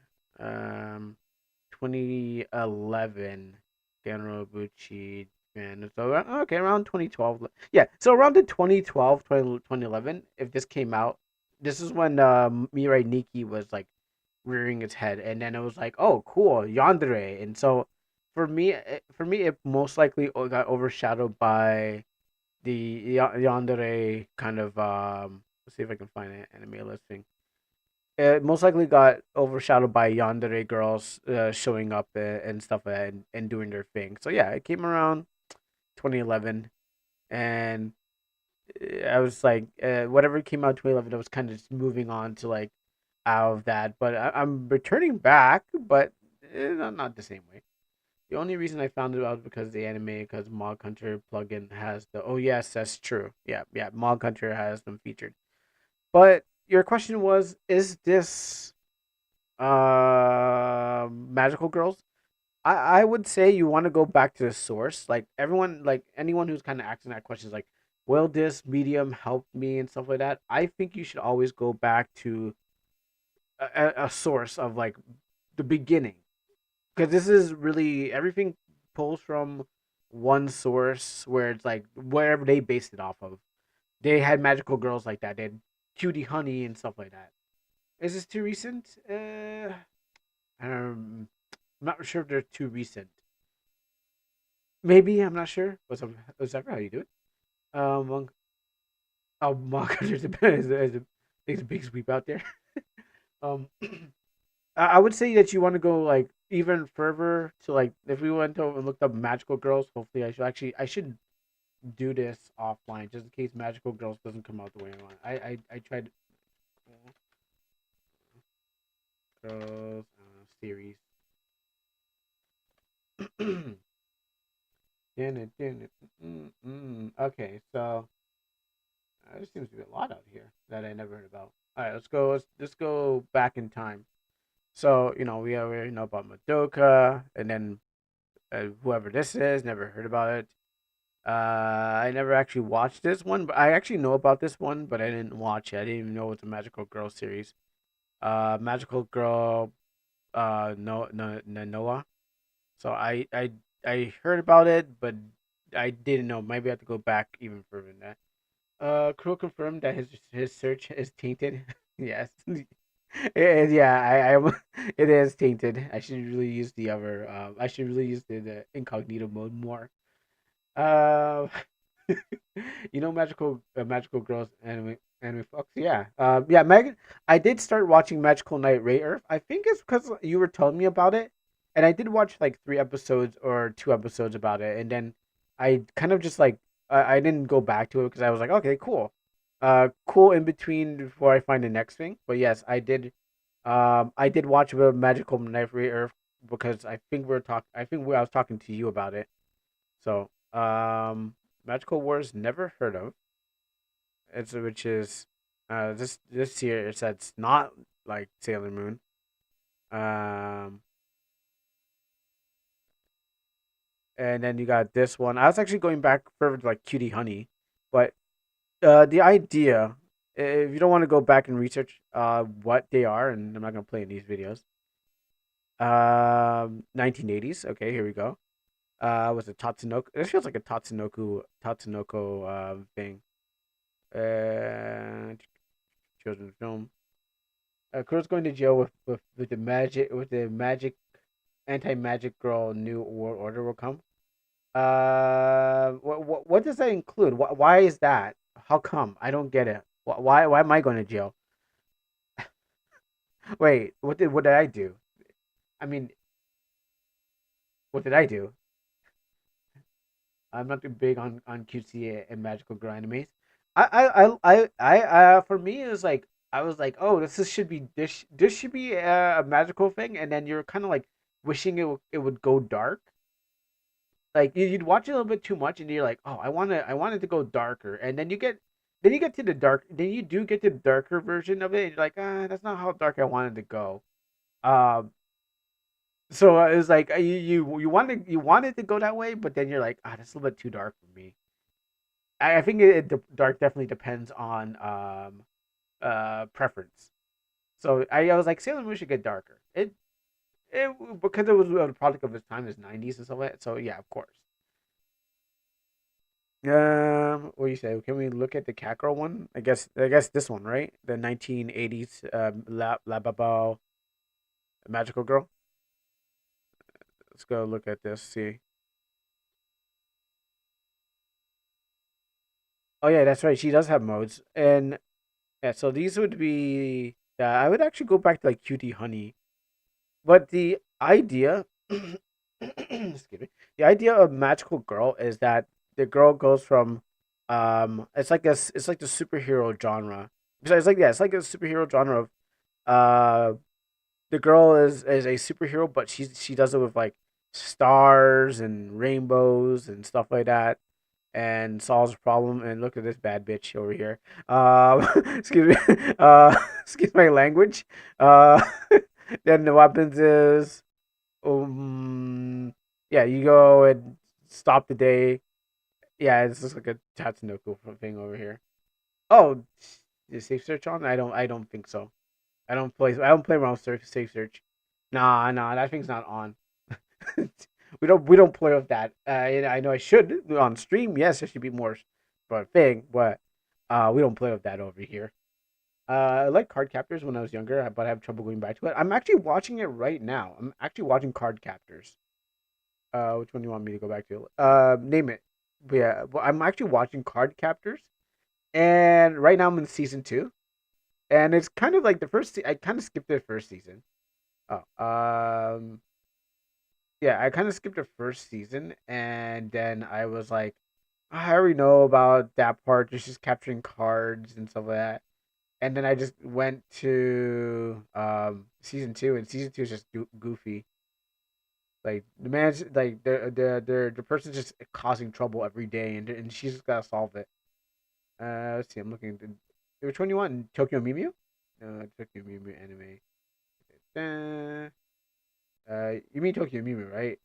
2011. Genrobuchi. And so okay, around 2012. Yeah, so around the 2012, 2011, if this came out, this is when Mirai Nikki was like rearing its head, and then it was like, oh, cool, Yandere, and so it most likely got overshadowed by the Yandere kind of let's see if I can find an anime listing. It most likely got overshadowed by Yandere girls showing up and stuff and doing their thing. So yeah, it came around 2011, and I was like, whatever came out in 2011, I was kind of just moving on to like out of that. But I'm returning back, but not the same way. The only reason I found it out was because the anime, because Mog Hunter plugin has the. Oh yes, that's true. Yeah, yeah. Mog Hunter has them featured. But your question was, is this magical girls? I would say you want to go back to the source. Like everyone, like anyone who's kind of asking that question is like, will this medium help me and stuff like that? I think you should always go back to a source of like the beginning, because this is really everything pulls from one source where it's like wherever they based it off of. They had magical girls like that. They had cutie honey and stuff like that. Is this too recent? I'm not sure if they're too recent. Maybe I'm not sure. Was that how you do it? Monk. Oh, Monk there's a big sweep out there. Um, I would say that you want to go like even further to like if we went over and looked up magical girls. Hopefully, I should do this offline just in case magical girls doesn't come out the way I want. I tried girls series. Okay, so there seems to be a lot out here that I never heard about. All right, let's go back in time. So we already know about Madoka, and then whoever this is, never heard about it. I never actually watched this one, but I actually know about this one, but I didn't watch it. I didn't even know it's a Magical Girl series. Magical Girl, no Noah. So I heard about it, but I didn't know. Maybe I have to go back even further than that. Crow confirmed that his search is tainted. Yes. Yeah, it is tainted. I should really use the other. I should really use the incognito mode more. Uh, magical girls anime fucks. Yeah. Yeah. Megan, I did start watching Magical Knight Ray Earth. I think it's because you were telling me about it, and I did watch like 3 episodes or 2 episodes about it, and then I kind of just like I didn't go back to it because I was like, okay, cool, cool in between before I find the next thing. But yes, I did. I did watch a bit of Magical Knight Ray Earth because I think we're talking. I was talking to you about it. So, Magical Wars never heard of. It's which is this year it said it's not like Sailor Moon. Um, and then you got this one. I was actually going back further to like Cutie Honey, but the idea, if you don't want to go back and research what they are, and I'm not gonna play in these videos. 1980s. Okay, here we go. Was it Tatsunoko? This feels like a Tatsunoko thing. Children's film. Kurt's going to jail with the magic anti magic girl. New world order will come. What does that include? Why is that? How come? I don't get it. Why am I going to jail? Wait, what did I do? I mean, what did I do? I'm not too big on cutesy and magical girl animes. For me it was like I was like, oh, should be this should be a magical thing, and then you're kind of like wishing it would go dark. Like you'd watch it a little bit too much, and you're like, oh, I want it to go darker, and then you get to the dark, then you do get to the darker version of it, and you're like, that's not how dark I wanted to go. Um, so it was like you wanted to go that way, but then you're like, that's a little bit too dark for me. I think dark definitely depends on preference. So I was like, Sailor Moon should get darker. It because it was a product of its time, as '90s and stuff like that. So yeah, of course. What do you say? Can we look at the cat girl one? I guess this one, right? The 1980s Lababo magical girl. Let's go look at this. See. Oh yeah, that's right. She does have modes, and yeah. So these would be. Yeah, I would actually go back to like Cutie Honey, but the idea, excuse me, the idea of magical girl is that the girl goes from, it's like the superhero genre. It's like, yeah, it's like a superhero genre of, the girl is a superhero, but she does it with like stars and rainbows and stuff like that, and solves a problem. And look at this bad bitch over here. Excuse me. Excuse my language. Uh, then the weapons is, yeah, you go and stop the day. Yeah, it's just like a Tatsunoko thing over here. Oh, is safe search on? I don't think so. I don't play around safe search. Nah, that thing's not on. We don't play with that. And I know I should on stream. Yes, there should be more for a thing, but we don't play with that over here. I like card captors when I was younger, but I have trouble going back to it. I'm actually watching it right now. I'm actually watching card captors. Which one do you want me to go back to? Name it. But yeah, well, I'm actually watching card captors, and right now I'm in season two, and it's kind of like I kind of skipped the first season. Oh, yeah, I kind of skipped the first season, and then I was like, I already know about that part. Just capturing cards and stuff like that. And then I just went to season two, and season two is just goofy. Like the man's like the person's just causing trouble every day, and she's just gotta solve it. Let's see. I'm looking. Which one you want? Tokyo Mew Mew? No, Tokyo Mew Mew anime. You mean Tokyo Mew Mew, right?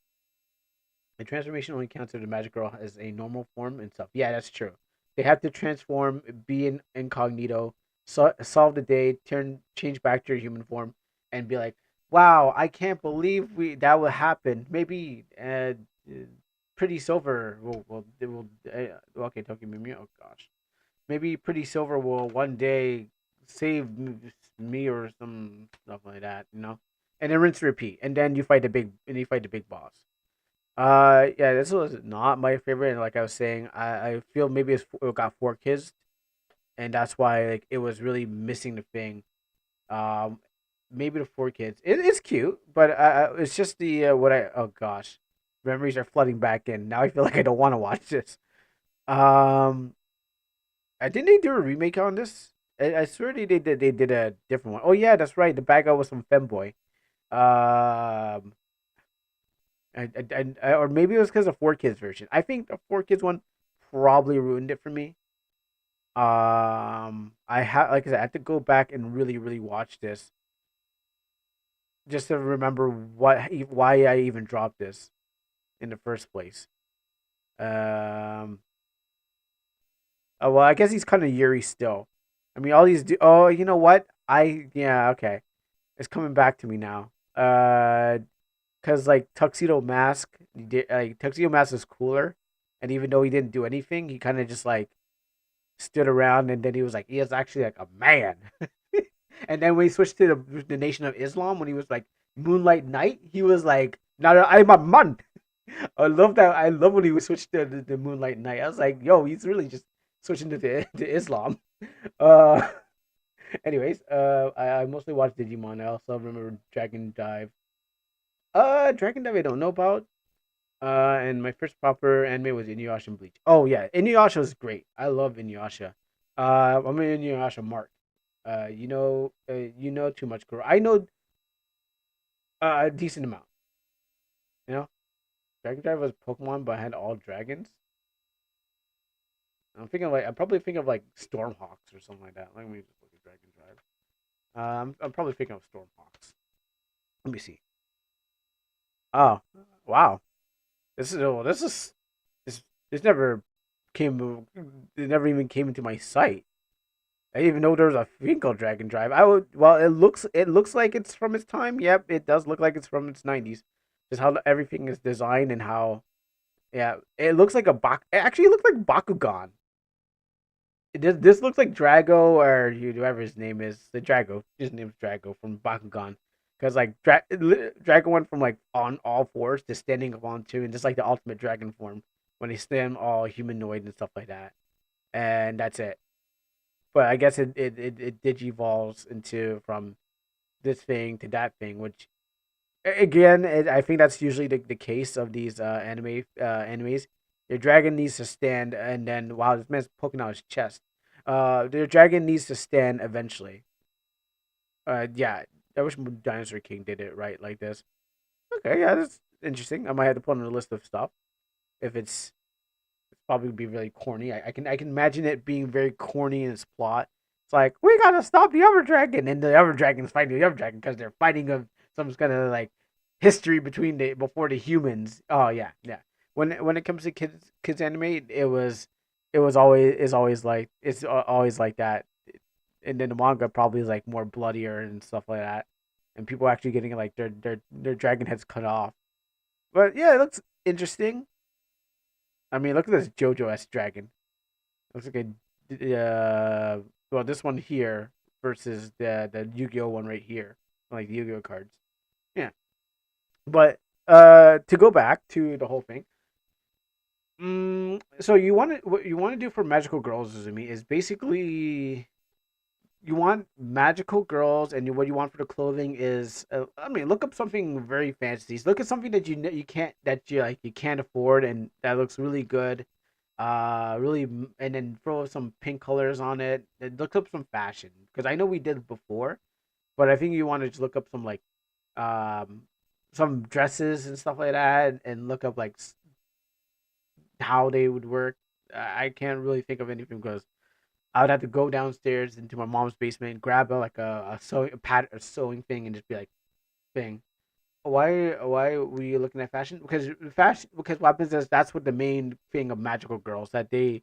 The transformation only counts if the magic girl has a normal form and stuff. Yeah, that's true. They have to transform, be in incognito, solve the day, change back to your human form, and be like, "Wow, I can't believe we that will happen." Maybe Pretty Silver will okay, Tokyo Mew Mew. Oh gosh, maybe Pretty Silver will one day save me or some stuff like that, you know. And then rinse repeat, and then you fight the big boss. Yeah, this was not my favorite, and like I was saying, I feel maybe it got four kids, and that's why like it was really missing the thing. Um, Maybe the four kids. It's cute, but it's just the what I oh gosh, memories are flooding back in. Now I feel like I don't want to watch this. Um, I didn't they do a remake on this? I swear they did a different one. Oh yeah, that's right. The bad guy was some femboy. Um, or maybe it was because of four kids version. I think the four kids one probably ruined it for me. I have like I said, I have to go back and really watch this. just to remember why I even dropped this in the first place. Um, well, I guess he's kind of Yuri still. I mean, all these. Oh, you know what? Yeah, okay. It's coming back to me now. Cause like Tuxedo Mask is cooler, and even though he didn't do anything, he kind of just like stood around, and then he was like, he is actually like a man. And then when he switched to the Nation of Islam, when he was like Moonlight Knight, he was like, "No, no, I'm a man." I love that. I love when he was switched to the Moonlight Knight. I was like, "Yo, he's really just switching to Islam." Uh, anyways, I mostly watched Digimon. I also remember Dragon Dive. Dragon Dive I don't know about. And my first proper anime was Inuyasha and Bleach. Oh yeah, Inuyasha was great. I love Inuyasha. I'm an Inuyasha mark. You know too much, girl. I know a decent amount. You know, Dragon Drive was Pokemon, but I had all dragons. I'm probably thinking of like Stormhawks or something like that. Let me just look at Dragon Drive. I'm probably thinking of Stormhawks. Let me see. Oh, wow. This this never came. It never even came into my sight. I didn't even know there was a thing called Dragon Drive. I would. Well, it looks like it's from its time. Yep, it does look like it's from its 90s. Just how everything is designed and how. Yeah, it looks like It actually looks like Bakugan. This looks like Drago or whoever his name is. The Drago. His name's Drago from Bakugan. Because like Drago went from like on all fours to standing up on two, and just like the ultimate dragon form when they stand all humanoid and stuff like that. And that's it. But I guess it digivolves into from this thing to that thing, which again, I think that's usually the case of these animes. Your dragon needs to stand, and then wow, this man's poking out his chest. Their dragon needs to stand eventually. Yeah, I wish Dinosaur King did it right like this. Okay, yeah, that's interesting. I might have to put on a list of stuff if it's probably be really corny. I can imagine it being very corny in its plot. It's like we gotta stop the other dragon, and the other dragon's fighting the other dragon because they're fighting of some kind of like history between the before the humans. Oh yeah, yeah. When it comes to kids anime, it's always like that, and then the manga probably is like more bloodier and stuff like that, and people actually getting like their dragon heads cut off. But yeah, it looks interesting. I mean, look at this JoJo S dragon. Looks like well, this one here versus the Yu-Gi-Oh one right here, like the Yu-Gi-Oh cards. Yeah, but to go back to the whole thing. So what you want to do for magical girls, Izumi, is basically you want magical girls, and what you want for the clothing is, I mean, look up something very fancy. Look at something that you can't that you can't afford, and that looks really good. Really, and then throw some pink colors on it. And look up some fashion because I know we did before, but I think you want to just look up some like um some dresses and stuff like that, and look up like how they would work. I can't really think of anything because I would have to go downstairs into my mom's basement, grab a sewing thing, and just be like, "Thing, why were you looking at fashion? Because what happens is that's what the main thing of magical girls that they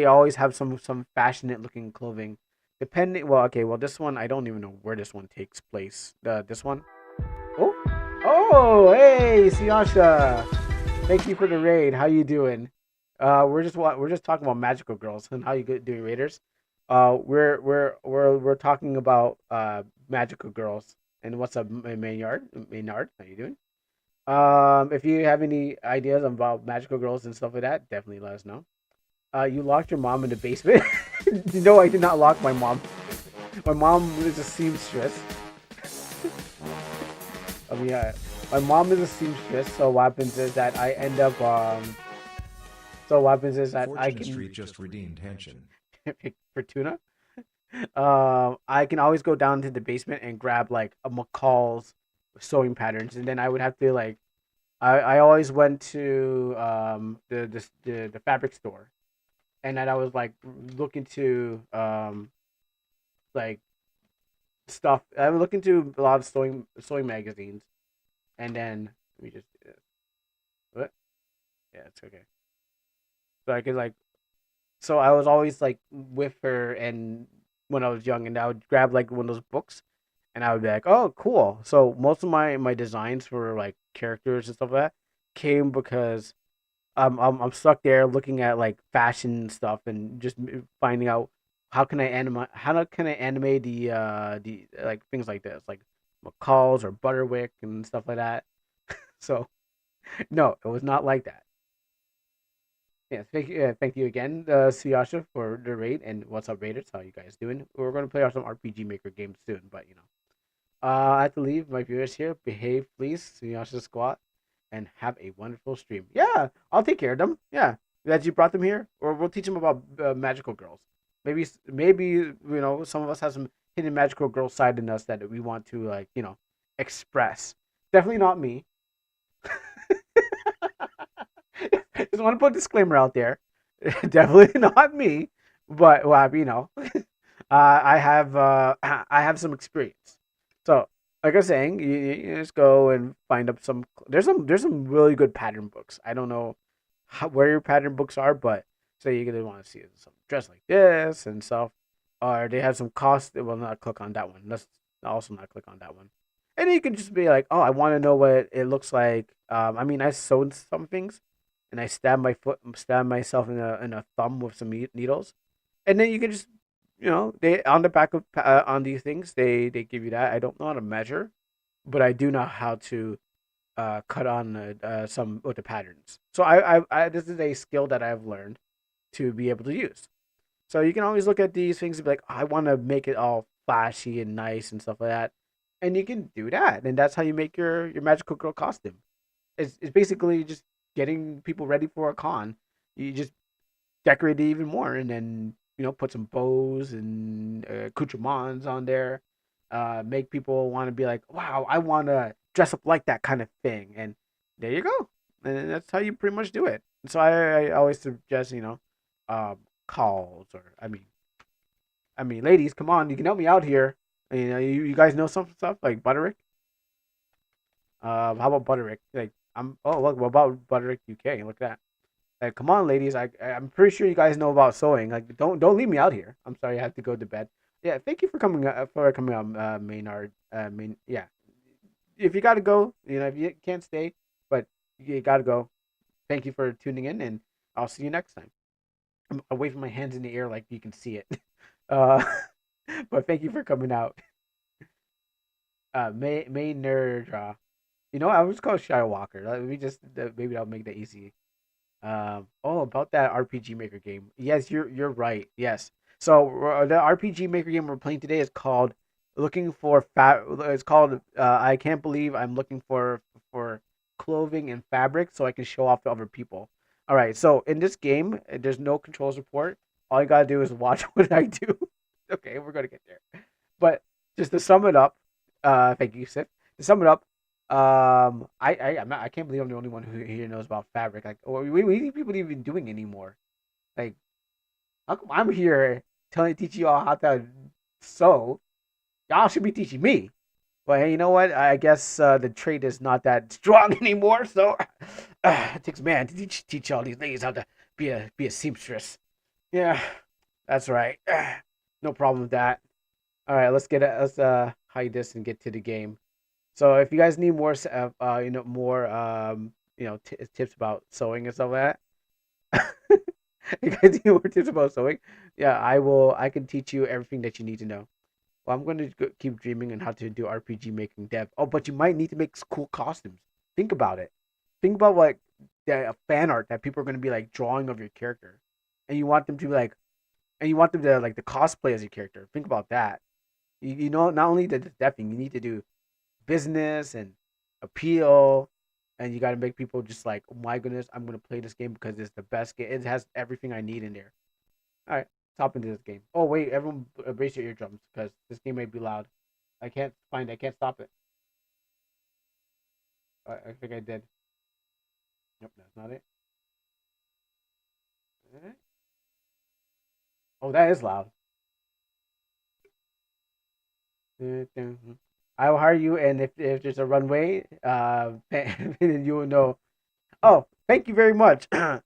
always have some fashionate looking clothing. Depending, well, okay, well this one I don't even know where this one takes place. This one, oh, oh, hey, Siyasha, thank you for the raid. How you doing? We're just talking about magical girls and how you doing, Raiders. We're talking about magical girls and what's up, Maynard? Maynard, how you doing? If you have any ideas about magical girls and stuff like that, definitely let us know. You locked your mom in the basement. No, I did not lock my mom. My mom is a seamstress. I mean, my mom is a seamstress. So what happens is that I end up. So what happens is that I Fortunate can Street just redeemed Henshin. for tuna. I can always go down to the basement and grab like a McCall's sewing patterns, and then I would have to like. I always went to the fabric store, and then I was like looking to like stuff. I would look into a lot of sewing magazines, and then let me just what? Yeah, it's okay. So I could like so I was always like with her, and when I was young, and I would grab like one of those books, and I would be like, "Oh, cool!" So most of my designs for like characters and stuff like that came because I'm stuck there looking at like fashion stuff and just finding out how can I animate the like things like this like McCall's or Butterwick and stuff like that. So no, it was not like that. Yeah, thank you again, Siyasha, for the raid. And what's up, Raiders? How you guys doing? We're gonna play some RPG Maker games soon, but you know, I have to leave. My viewers here, behave, please, Siyasha Squad, and have a wonderful stream. Yeah, I'll take care of them. Yeah, that you brought them here, or we'll teach them about magical girls. Maybe some of us have some hidden magical girl side in us that we want to like express. Definitely not me. Just want to put a disclaimer out there. Definitely not me, but well, I have some experience. So, like I was saying, you just go and find up some. There's some really good pattern books. I don't know where your pattern books are, but say you're gonna want to see some dress like this and stuff, or they have some cost. Well, not click on that one. Let's also not click on that one. And then you can just be like, oh, I want to know what it looks like. I mean, I sewed some things, and I stab myself in a thumb with some needles, and then you can just they on the back of on these things they give you that. I don't know how to measure, but I do know how to cut on some with the patterns. So I this is a skill that I've learned to be able to use. So you can always look at these things and be like, oh, I want to make it all flashy and nice and stuff like that, and you can do that, and that's how you make your magical girl costume. It's basically just getting people ready for a con. You just decorate it even more, and then put some bows and accoutrements on there. Make people want to be like, wow, I want to dress up like that kind of thing, and there you go. And that's how you pretty much do it. So I always suggest um, calls or I mean, ladies, come on, you can help me out here. You guys know some stuff like Butterick. How about Butterick? Like look, what about Butterick UK? Look at that. Like, come on, ladies. I'm pretty sure you guys know about sewing. Like, don't leave me out here. I'm sorry, I have to go to bed. Yeah, thank you for coming on, Maynard. Yeah. If you gotta go, if you can't stay, but you gotta go. Thank you for tuning in, and I'll see you next time. I'm waving my hands in the air like you can see it. Uh, but thank you for coming out. Maynard. I was called Shy Walker. Let me just maybe I'll make that easy. About that RPG Maker game. Yes, you're right. Yes. So the RPG Maker game we're playing today is called looking for fat. It's called I can't believe I'm looking for clothing and fabric so I can show off to other people. All right. So in this game, there's no control support. All you gotta do is watch what I do. Okay, we're gonna get there. But just to sum it up, thank you, Sif. To sum it up, I can't believe I'm the only one who here knows about fabric. Like, what people even doing anymore? Like, how come I'm here teach you all how to sew? Y'all should be teaching me. But hey, you know what? I guess the trade is not that strong anymore. So it takes a man to teach all these ladies how to be a seamstress. Yeah, that's right. No problem with that. All right, let's hide this and get to the game. So if you guys need more, more, tips about sewing and stuff like that, you guys need more tips about sewing. Yeah, I will. I can teach you everything that you need to know. Well, I'm going to keep dreaming on how to do RPG making dev. Oh, but you might need to make cool costumes. Think about it. Think about like the fan art that people are going to be like drawing of your character, and you want them to like, and you want them to like the cosplay as your character. Think about that. Not only the dev thing, you need to do business and appeal, and you got to make people just like, oh my goodness, I'm gonna play this game because it's the best game. It has everything I need in there. All right, let's hop into this game. Oh wait, everyone, brace your eardrums because this game might be loud. I can't stop it. I think I did. Nope, that's not it. Eh? Oh, that is loud. I will hire you, and if there's a runway, then you will know. Oh, thank you very much. I'm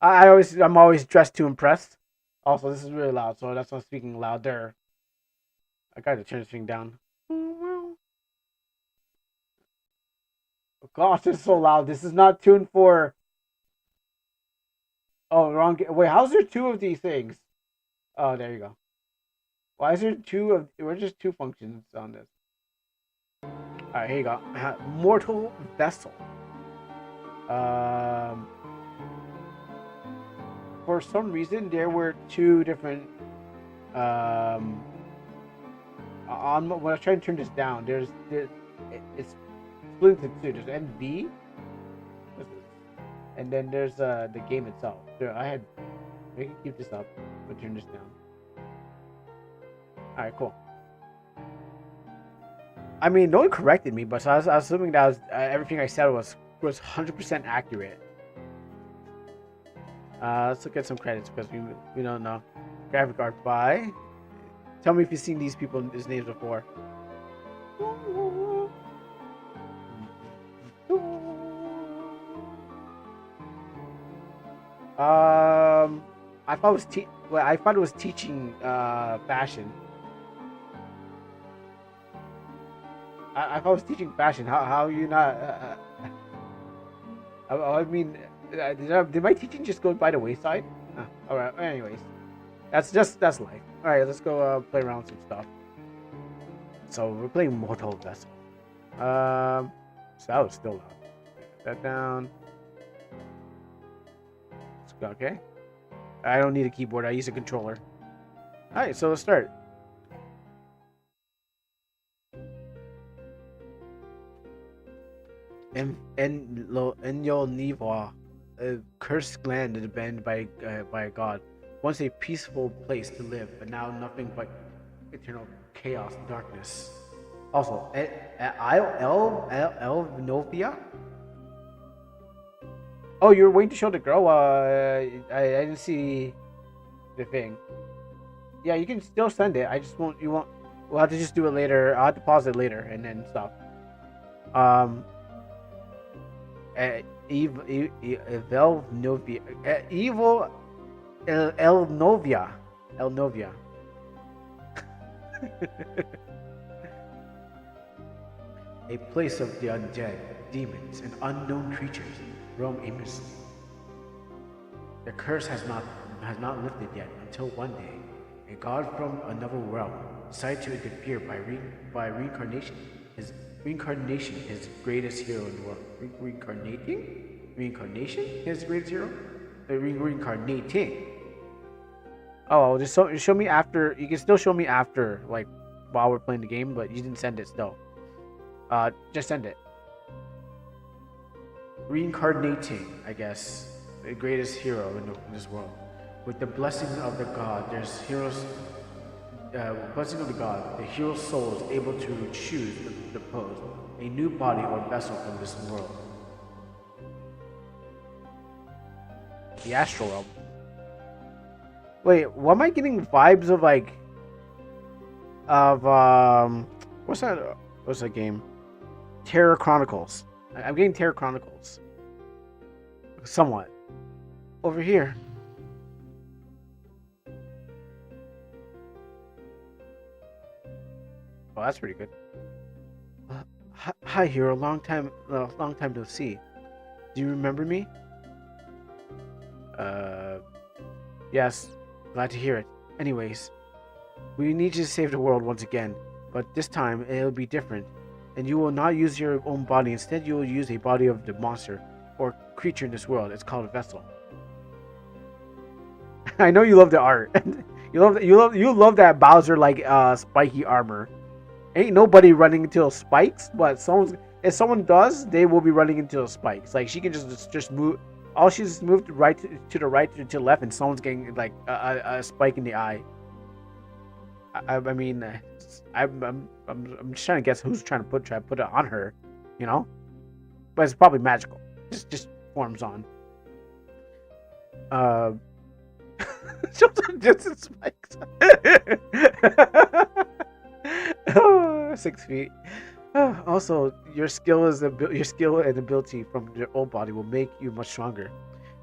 always dressed to impress. Also, this is really loud, so that's why I'm speaking louder. I gotta turn this thing down. Oh gosh, this is so loud. This is not tuned for. Oh, wrong. Wait, how's there two of these things? Oh, there you go. Why is there two of? We're just two functions on this. All right, here you go. Mortal vessel. Um, for some reason, there were two different. On when I try to turn this down, it's split into two. There's NV, and then there's the game itself. There, we can keep this up, but turn this down. All right, cool. I mean, no one corrected me, but so I was assuming that everything I said was 100% accurate. Let's look at some credits because we don't know. Graphic art by. Tell me if you've seen these people's names before. I thought it was teaching fashion. I thought it was teaching fashion. How are you not? I mean, did my teaching just go by the wayside? All right. Anyways, that's life. All right, let's go play around with some stuff. So we're playing Mortal Vessel. So that was still loud. Put that down. Let's go. Okay. I don't need a keyboard. I use a controller. All right, so let's start. Enyo a cursed land abandoned by a god. Once a peaceful place to live, but now nothing but eternal chaos and darkness. Also, Novia? Oh, you were waiting to show the girl? I didn't see the thing. Yeah, you can still send it. I just won't. You won't. We'll have to just do it later. I'll have to pause it later and then stop. Evil Novia. Evil El Novia. El Novia. A place of the undead, demons, and unknown creatures roam aimlessly. The curse has not lifted yet until one day, a god from another realm decided to interfere by reincarnation. His greatest hero in the world. Reincarnation? His greatest hero? Reincarnating. Oh, just show me after. You can still show me after, like, while we're playing the game, but you didn't send it still. Just send it. Reincarnating, I guess. The greatest hero in this world. With the blessing of the god, there's heroes. Blessing of the god, the hero's soul is able to choose the pose, a new body or vessel from this world. The astral realm. Wait, why am I getting vibes of like, what's that game? Terror Chronicles. I'm getting Terror Chronicles. Somewhat. Over here. Oh, that's pretty good. Hi, hero. Long time no see. Do you remember me? Yes. Glad to hear it. Anyways, we need you to save the world once again, but this time it'll be different. And you will not use your own body. Instead, you will use a body of the monster or creature in this world. It's called a vessel. I know you love the art. you love that Bowser like spiky armor. Ain't nobody running into those spikes, but if someone does, they will be running into those spikes. Like she can just move. All she's moved right to the right to the left, and someone's getting like a spike in the eye. I mean, I'm just trying to guess who's trying to put it on her, you know. But it's probably magical. Just forms on. Just spikes. 6 feet. Also, your skill and ability from your old body will make you much stronger.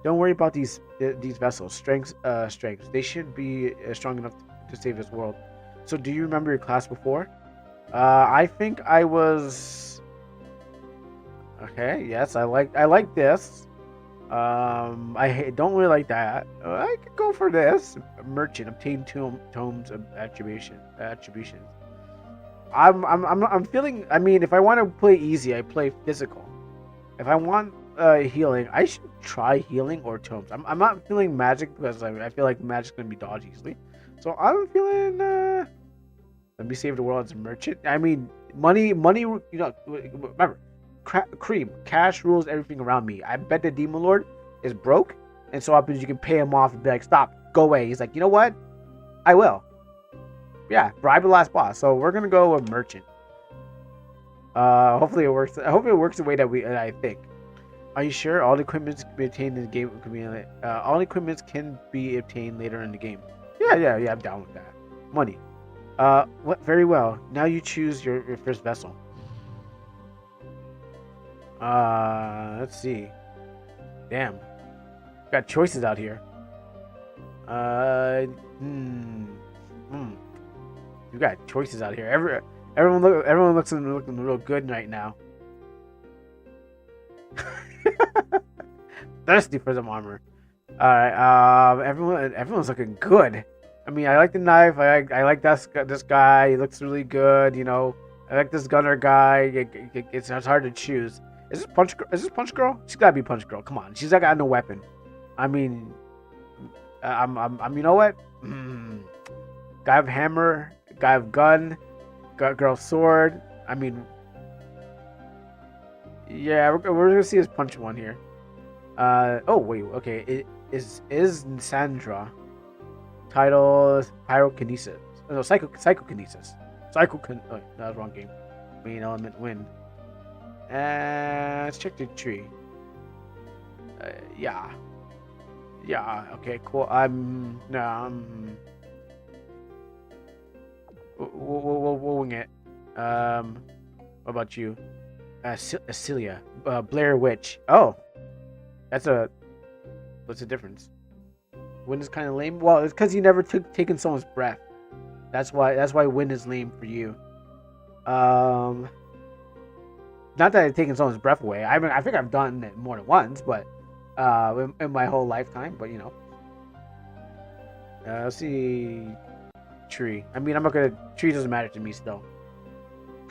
Don't worry about these vessels. Strengths. They should be strong enough to save this world. So, do you remember your class before? I think I was. Okay. Yes, I like this. Don't really like that. I could go for this. Merchant obtain tomes of attributions. I'm feeling. I mean, if I want to play easy, I play physical. If I want healing, I should try healing or tomes. I'm not feeling magic because I feel like magic's gonna be dodged easily. So I'm feeling. Let me save the world as a merchant. I mean, money. You know, remember, cream, cash rules everything around me. I bet the demon lord is broke, and so happens you can pay him off and be like, stop, go away. He's like, you know what? I will. Yeah, bribe the last boss. So we're gonna go with merchant. Hopefully it works. I hope it works the way that I think. Are you sure all the equipment can be obtained in the game? All equipment can be obtained later in the game. Yeah. I'm down with that. Money. What? Very well. Now you choose your first vessel. Let's see. Damn. Got choices out here. You got choices out here. Everyone looking real good right now. Thirsty for some armor. All right. Everyone's looking good. I mean, I like the knife. I like this guy. He looks really good. You know, I like this gunner guy. It's hard to choose. Is this Punch Girl? She's gotta be Punch Girl. Come on, she's not got no weapon. I mean, I'm. You know what? Guy with hammer, guy with gun, girl sword. I mean, yeah, we're gonna see his punch one here. Oh wait, okay. It is Sandra. Title pyrokinesis. No, psychokinesis. Oh, that was wrong game. Main element wind. Let's check the tree. Yeah. Okay, cool. We'll wing it. What about you? Celia. Blair Witch. Oh, what's the difference? Wind is kind of lame. Well, it's because you never taken someone's breath. That's why wind is lame for you. Not that I've taken someone's breath away. I think I've done it more than once, but in my whole lifetime. But you know, let's see. Tree. I mean, I'm not gonna. Tree doesn't matter to me still.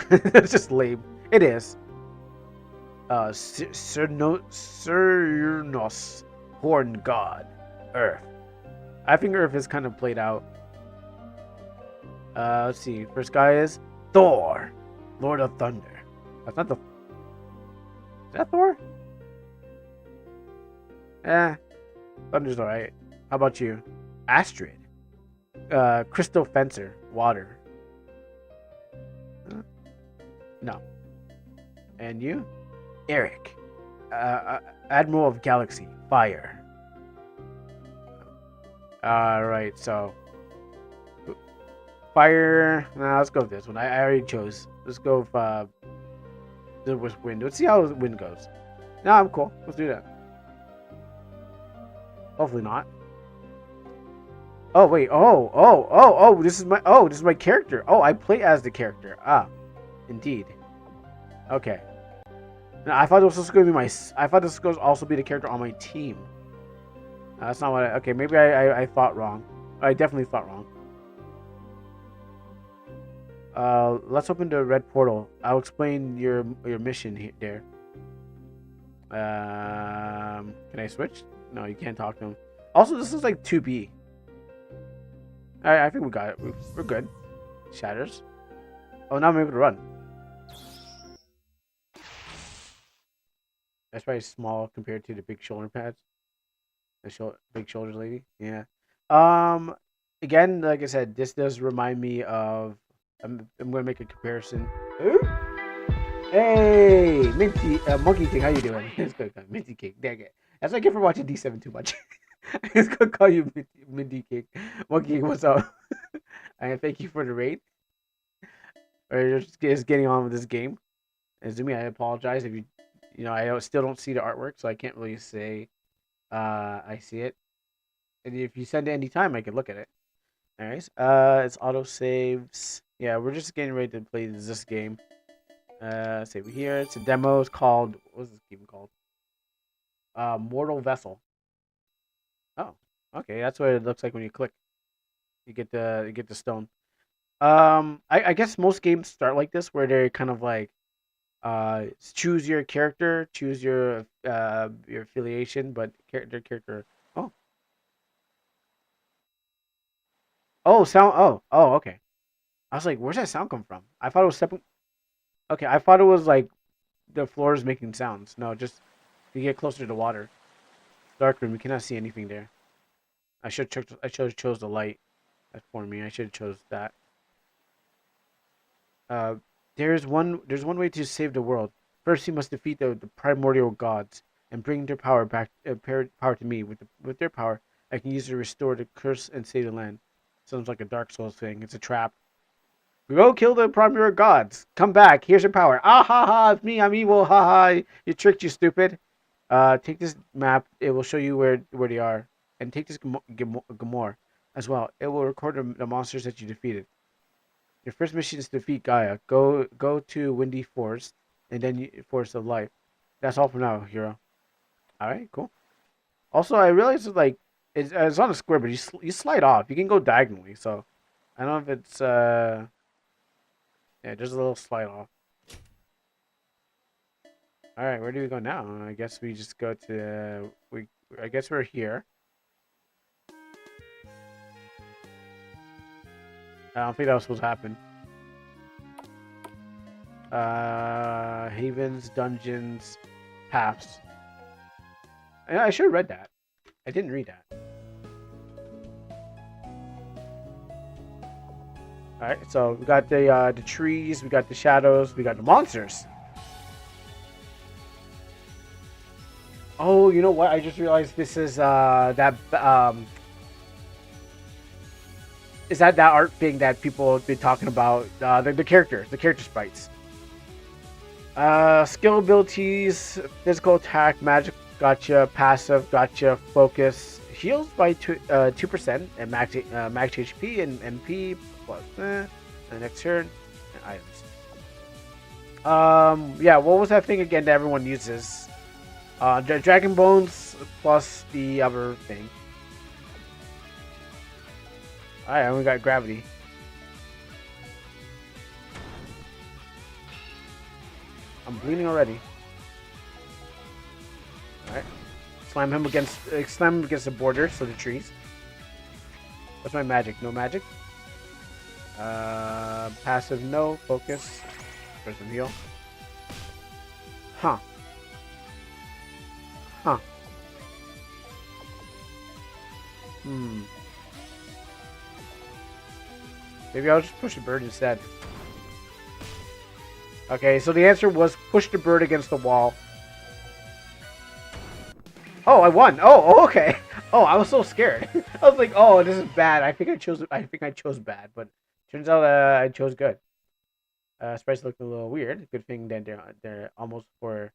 It's just lame. It is. Cernos, Horn God, Earth. I think Earth is kind of played out. Let's see. First guy is Thor, Lord of Thunder. That's not the. Is that Thor? Thunder's alright. How about you? Astrid. Crystal Fencer. Water. No. And you? Eric. Admiral of Galaxy. Fire. Alright, so. Fire. Nah, let's go with this one. I already chose. Let's go with wind. Let's see how the wind goes. No, I'm cool. Let's do that. Hopefully not. Oh wait. Oh. This is my character. Oh, I play as the character. Ah, indeed. Okay. Now, I thought this was going to be I thought this was also be the character on my team. That's not what. Okay, maybe I thought wrong. I definitely thought wrong. Let's open the red portal. I'll explain your mission there. Can I switch? No, you can't talk to him. Also, this is like 2B. I think we got it. We're good. Shatters. Oh, now I'm able to run. That's probably small compared to the big shoulder pads. Big shoulders lady. Yeah. Again, like I said, this does remind me of. I'm gonna make a comparison. Ooh. Hey, Minty, Monkey King, how you doing? It's good, Minty King. Dang it. That's what I get for watching D7 too much. I was gonna call you Minty King. Monkey King, what's up? And thank you for the raid. or you're just getting on with this game. And Zumi, I apologize if I still don't see the artwork, so I can't really say I see it. And if you send it anytime, I can look at it. Alright. It's auto saves. Yeah, we're just getting ready to play this game. Save it here. It's a demo. It's called, what's this game called? Mortal Vessel. Oh, okay. That's what it looks like when you click. You get the stone. I guess most games start like this, where they're kind of like, choose your character, choose your affiliation, but character. Oh, sound. Oh, okay. I was like, where's that sound come from? I thought it was stepping. Okay, I thought it was like the floor is making sounds. No, just you get closer to the water. Dark room. We cannot see anything there. I chose the light. That's for me. I should have chose that. Uh, there's one way to save the world. First, you must defeat the primordial gods and bring their power back. Power to me. With their power, I can use it to restore the curse and save the land. Sounds like a Dark Souls thing. It's a trap. Go kill the primordial gods. Come back. Here's your power. Ah ha ha! It's me. I'm evil. Ha ha! You tricked, you stupid. Take this map. It will show you where they are, and take this Gamor as well. It will record the monsters that you defeated. Your first mission is to defeat Gaia. Go to Windy Forest, and then Forest of Life. That's all for now, hero. All right, cool. Also, I realized it's on a square, but you slide off. You can go diagonally. So I don't know if it's yeah, just a little slide off. All right, where do we go now? I guess we just go to I guess we're here. I don't think that was supposed to happen. Havens, dungeons, paths. I should have read that. I didn't read that. All right, so we got the trees, we got the shadows, we got the monsters. Oh, you know what? I just realized this is is that art thing that people have been talking about? The character sprites. Skill abilities, physical attack, magic gotcha, passive gotcha, focus, heals by 2%, and max HP and MP plus the next turn, and items. Yeah, what was that thing again that everyone uses? Dragon Bones plus the other thing. Alright, and we got gravity. I'm bleeding already. Alright. Slam him against the border, so the trees. What's my magic? No magic? Passive, no. Focus. First some heal. Huh. Maybe I'll just push the bird instead. Okay, so the answer was push the bird against the wall. Oh, I won. Oh, okay. Oh, I was so scared. I was like, oh, this is bad. I think I chose bad, but turns out I chose good. Sprites look a little weird. Good thing that they're almost for.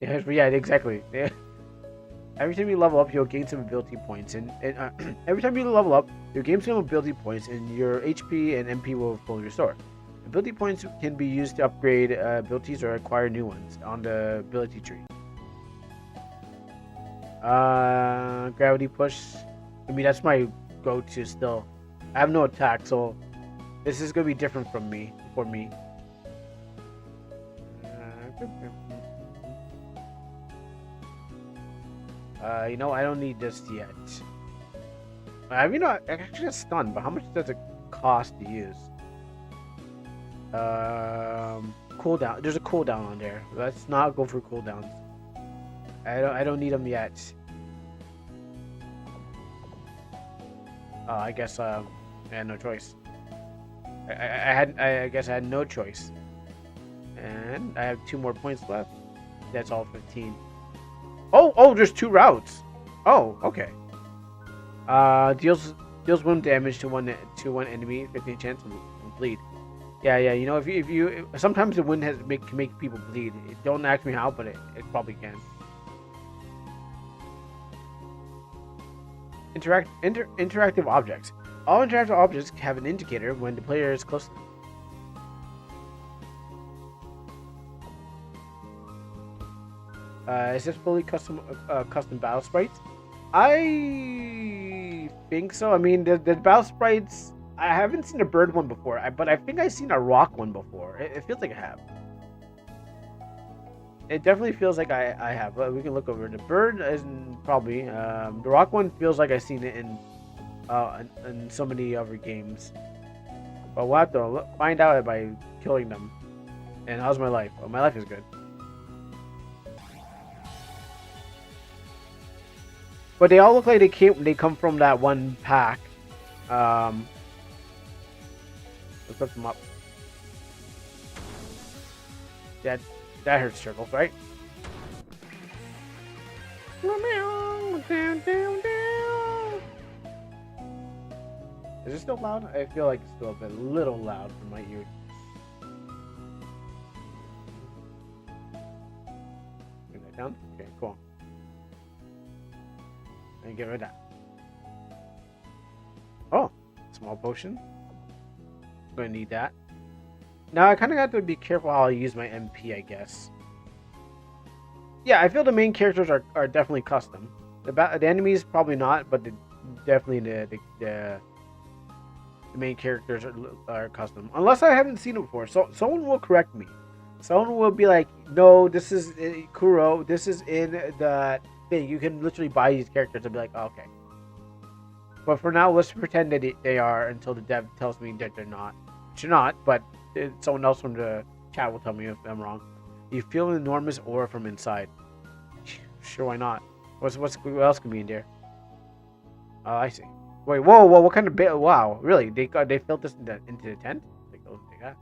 Yeah, exactly. Yeah. Every time you level up, you'll gain some ability points, and every time you level up, you'll gain some ability points, and your HP and MP will fully restore. Ability points can be used to upgrade abilities or acquire new ones on the ability tree. Gravity push. I mean, that's my go-to still. I have no attack, so this is gonna be different for me. I don't need this yet. I mean, I actually got stunned, but how much does it cost to use? Cooldown. There's a cooldown on there. Let's not go for cooldowns. I don't need them yet. I guess I had no choice. I guess I had no choice. And I have 2 more points left. That's all 15. Oh, there's 2 routes. Oh, okay. Deals 1 damage to one enemy, 15 chance to bleed. Yeah, yeah. You know, if you sometimes the wind can make people bleed. Don't ask me how, but it probably can. Interactive objects. All interactive objects have an indicator when the player is close to them. Is this fully custom battle sprites? I think so. I mean, the battle sprites. I haven't seen a bird one before, but I think I've seen a rock one before. It feels like I have. It definitely feels like I have. But we can look over. The bird isn't probably. The rock one feels like I've seen it in so many other games. But we'll have to find out by killing them. And how's my life? Well, my life is good. But they all look like they come from that one pack. Let's look them up. That hurts circles, right? Is it still loud? I feel like it's still a little loud for my ears. Bring that down. Okay, cool. And get rid of that. Oh, small potion. I'm gonna need that. Now I kind of have to be careful how I use my MP, I guess. Yeah, I feel the main characters are definitely custom. The enemies probably not, but definitely the main characters are custom. Unless I haven't seen it before, so someone will correct me. Someone will be like, "No, this is Kuro. This is in the thing. You can literally buy these characters." and be like, oh, "Okay." But for now, let's pretend that they are until the dev tells me that they're not. They're not, but someone else from the chat will tell me if I'm wrong. You feel an enormous aura from inside. Sure, why not? What else can be in there? Oh, I see. Wait, whoa, what kind of bit? Wow, really? They filled this into the tent? Like, oh, they got.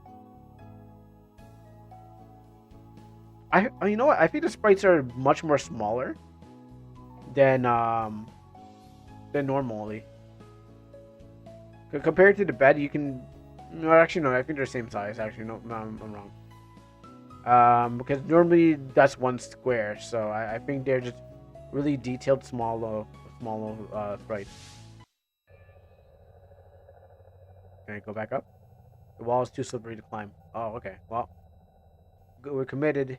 You know what? I think the sprites are much more smaller than normally. Compared to the bed, you can. No, actually, no. I think they're the same size. Actually, no, I'm wrong. Because normally that's one square, so I think they're just really detailed, small sprites. Can I go back up? The wall is too slippery to climb. Oh, okay. Well, we're committed.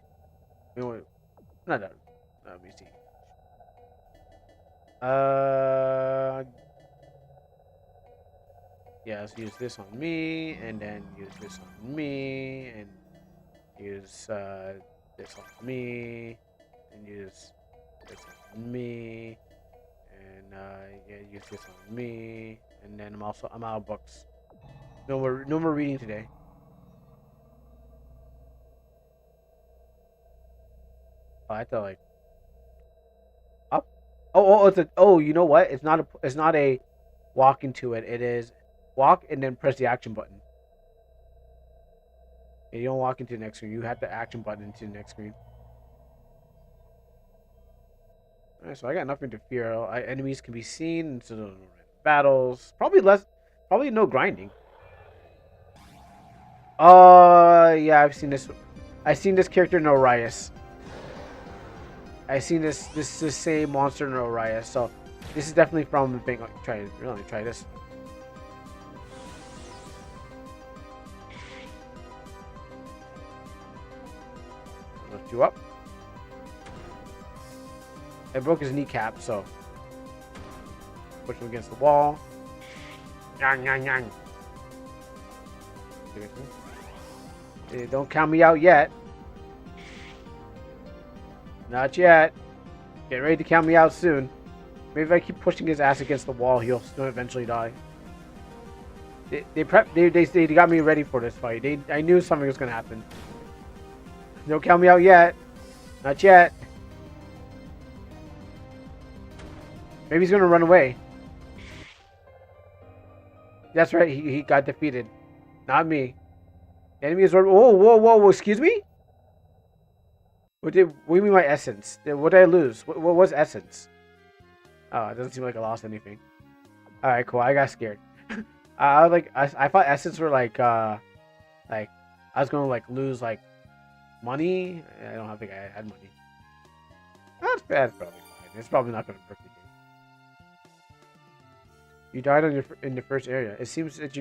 Not that. Let me see. Yeah, let's use this on me, and then use this on me, and use this on me, and use this on me, and yeah, use this on me, and then I'm out of books. No more reading today. Oh, I thought like up. You know what? It's not a walk into it. It is walk and then press the action button. You don't walk into the next screen. You have the action button into the next screen. Alright, so I got nothing to fear. Enemies can be seen, so battles. Probably no grinding. Yeah, I've seen this. I've seen this character in Orias. I've seen this same monster in Orias. So this is definitely from the thing. Try this. Lift you up. I broke his kneecap, so push him against the wall. Yang, yang, yang. Don't count me out yet. Not yet. Get ready to count me out soon. Maybe if I keep pushing his ass against the wall, he'll eventually die. They got me ready for this fight. I knew something was gonna happen. Don't count me out yet. Not yet. Maybe he's gonna run away. That's right. He got defeated. Not me. The enemy is. Whoa! Excuse me. What do you mean by essence? What did I lose? What was essence? Oh, it doesn't seem like I lost anything. All right, cool. I got scared. I thought essence were like Like, I was gonna like lose like money. I don't think I had money. That's bad. Probably fine. It's probably not gonna break the game. You died on in the first area. It seems that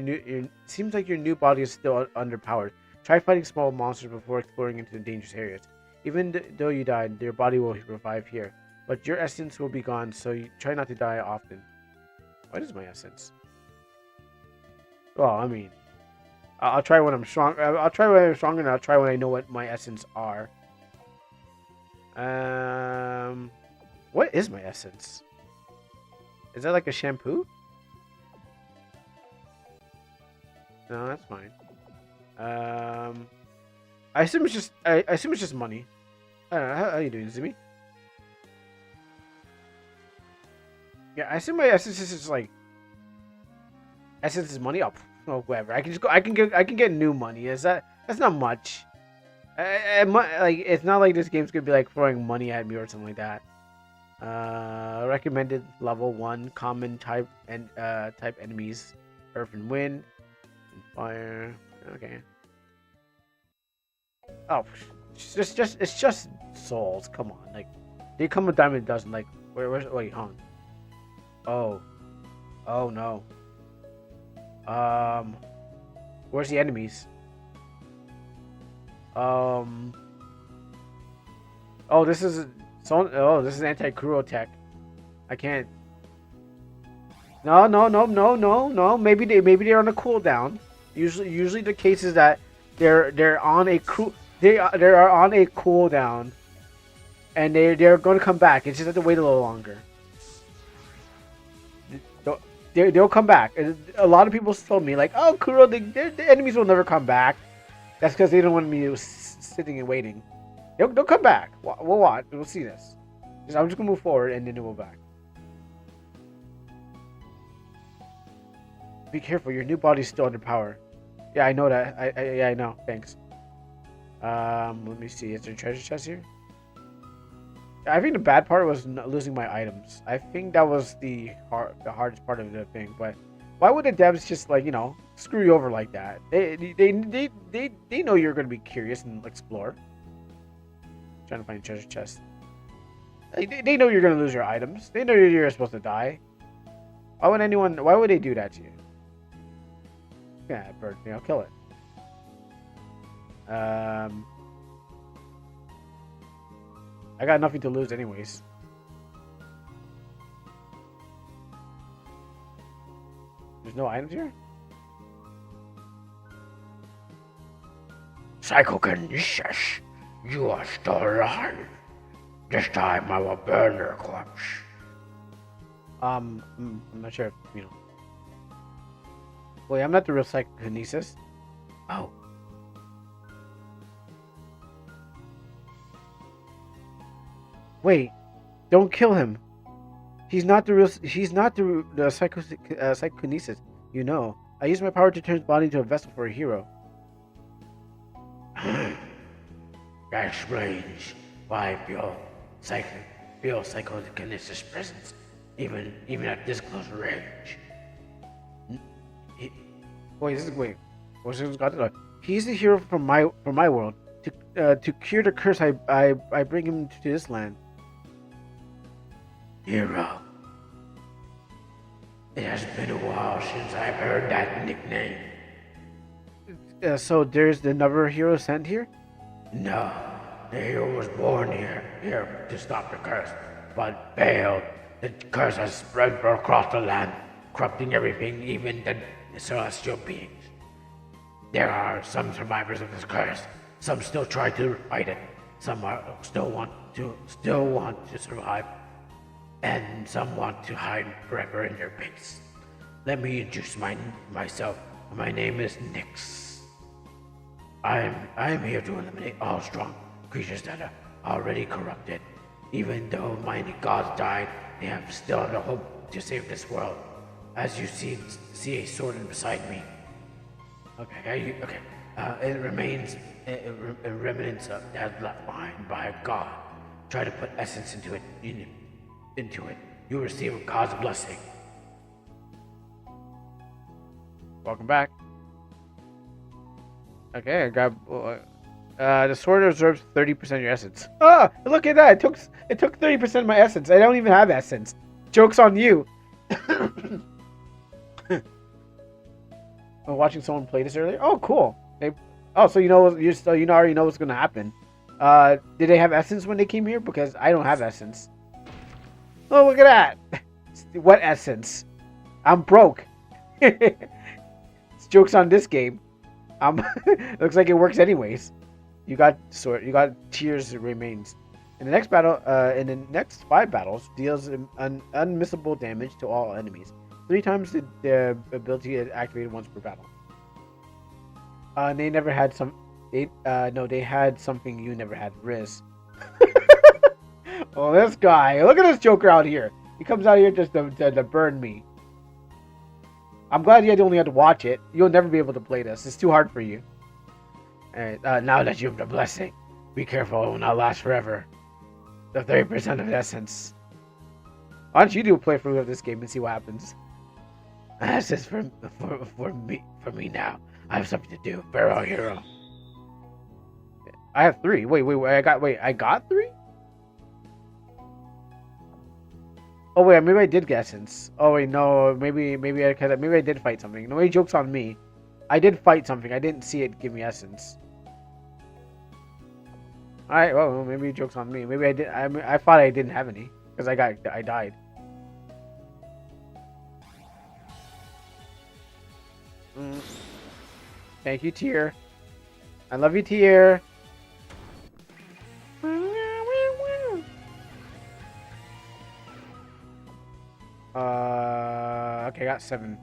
seems like your new body is still underpowered. Try fighting small monsters before exploring into the dangerous areas. Even though you died, your body will revive here. But your essence will be gone, so you try not to die often. What is my essence? Well, I mean, I'll try when I'm strong. I'll try when I'm stronger, and I'll try when I know what my essence are. What is my essence? Is that like a shampoo? No, that's fine. I assume it's just. I assume it's just money. I don't know. How you doing, Zimmy? Yeah, I assume my essence is just like. Essence is money. Oh, whatever. I can just go. I can get new money. Is that? That's not much. Like it's not like this game's gonna be like throwing money at me or something like that. Recommended level 1 common type and type enemies: earth and wind, and fire. Okay. Oh, it's just souls. Come on, like they come a dime a dozen. Like wait, hold on. Oh no. Where's the enemies? Oh, this is this is anti-Kuro tech. I can't. No. Maybe they're on a cooldown. Usually the case is that they're on a they are on a cooldown, and they're going to come back. It's just have to wait a little longer. They'll come back. A lot of people told me like, oh, Kuro, the enemies will never come back. That's because they don't want me sitting and waiting. They'll come back. We'll watch. We'll see this. I'm just gonna move forward and then they'll go back. Be careful. Your new body's still under power. Yeah, I know that. I know. Thanks. Let me see. Is there a treasure chest here? I think the bad part was losing my items. I think that was the hardest part of the thing. But why would the devs just like screw you over like that? They know you're gonna be curious and explore. Trying to find a treasure chest. They know you're gonna lose your items. They know you're supposed to die. Why would they do that to you? Yeah, bird thing. I'll kill it. I got nothing to lose anyways. There's no items here? Psychokinesis, you are still alive. This time I will burn your corpse. I'm not sure if, Wait, I'm not the real psychokinesis. Oh. Wait, don't kill him. He's not the psychokinesis. I use my power to turn his body into a vessel for a hero. That explains why I feel psychokinesis presence, even at this close range. He's the hero from my world. To cure the curse, I bring him to this land. Hero. It has been a while since I've heard that nickname. So there's another hero sent here? No, the hero was born here to stop the curse, but failed. The curse has spread across the land, corrupting everything, even the celestial beings. There are some survivors of this curse. Some still try to fight it. Some still want to survive. And some want to hide forever in their base. Let me introduce myself. My name is Nyx. I am here to eliminate all strong creatures that are already corrupted. Even though many gods died, they have still the hope to save this world. As you see a sword beside me. Okay. It remains remnants of that left behind by a god. Try to put essence into it. You will receive God's blessing. Welcome back. Okay, I got. The sword absorbs 30% of your essence. Ah, look at that! It took 30% of my essence. I don't even have essence. Joke's on you. I'm watching someone play this earlier. Oh, cool. So you already know what's gonna happen. Did they have essence when they came here? Because I don't have essence. Oh, look at that. What essence? I'm broke. It's jokes on this game. Looks like it works anyways. You got tears remains. In the next 5 battles, deals unmissable damage to all enemies. 3 times the ability is activated once per battle. They never had some. They had something you never had. Riz. Oh, this guy! Look at this Joker out here. He comes out here just to burn me. I'm glad you only had to watch it. You'll never be able to play this. It's too hard for you. Alright, now that you have the blessing, be careful, it will not last forever. The 30% of essence. Why don't you do a playthrough of this game and see what happens? This is for me now. I have something to do. Farewell, hero. I have 3. I got 3? Oh wait, maybe I did get essence. Oh wait, no, maybe I did fight something. Nobody jokes on me. I did fight something. I didn't see it give me essence. Alright, well, maybe joke's on me. Maybe I did. I thought I didn't have any because I died. Thank you, Tier. I love you, Tier. Okay, I got 7.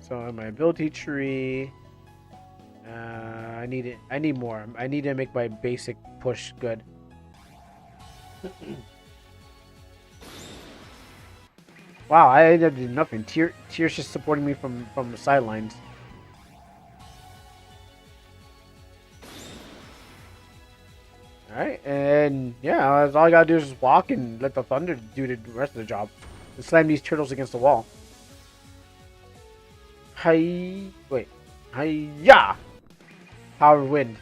So my ability tree. I need it. I need more. I need to make my basic push good. Wow, I ended up doing nothing. Tier's just supporting me from the sidelines. Alright, and yeah, all I gotta do is just walk and let the thunder do the rest of the job. And slam these turtles against the wall. Hi-ya! Power of wind.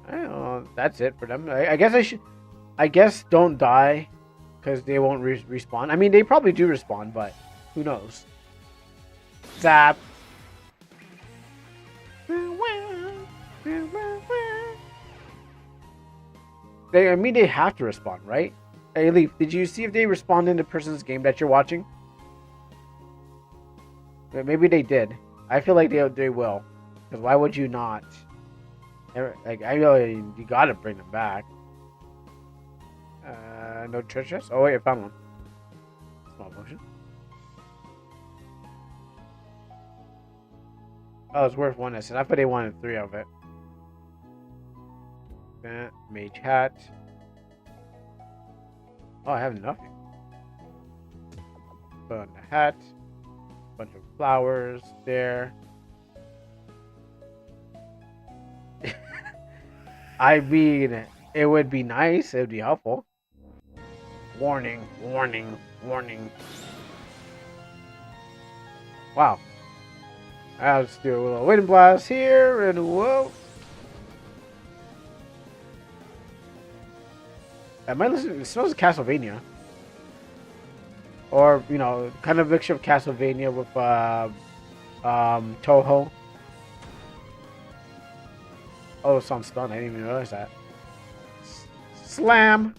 I don't know, that's it for them. I guess don't die, because they won't respawn. I mean, they probably do respawn, but who knows? Zap. They have to respawn, right? Hey, Leaf, did you see if they respawned in the person's game that you're watching? Maybe they did. I feel like they will. Because why would you not? Like, I know you gotta bring them back. No treasure chest? Oh, wait, I found one. Small potion. Oh, it's worth 1 essence. I thought they wanted 3 of it. That mage hat. Oh, I have nothing. Put on the hat. Bunch of flowers there. I mean, it would be nice. It would be helpful. Warning, warning, warning. Wow. Let's do a little wind blast here, and whoa. Am I listening? It smells like Castlevania. Or, you know, kind of mixture of Castlevania with Toho. Oh, it's on stun. I didn't even realize that. Slam!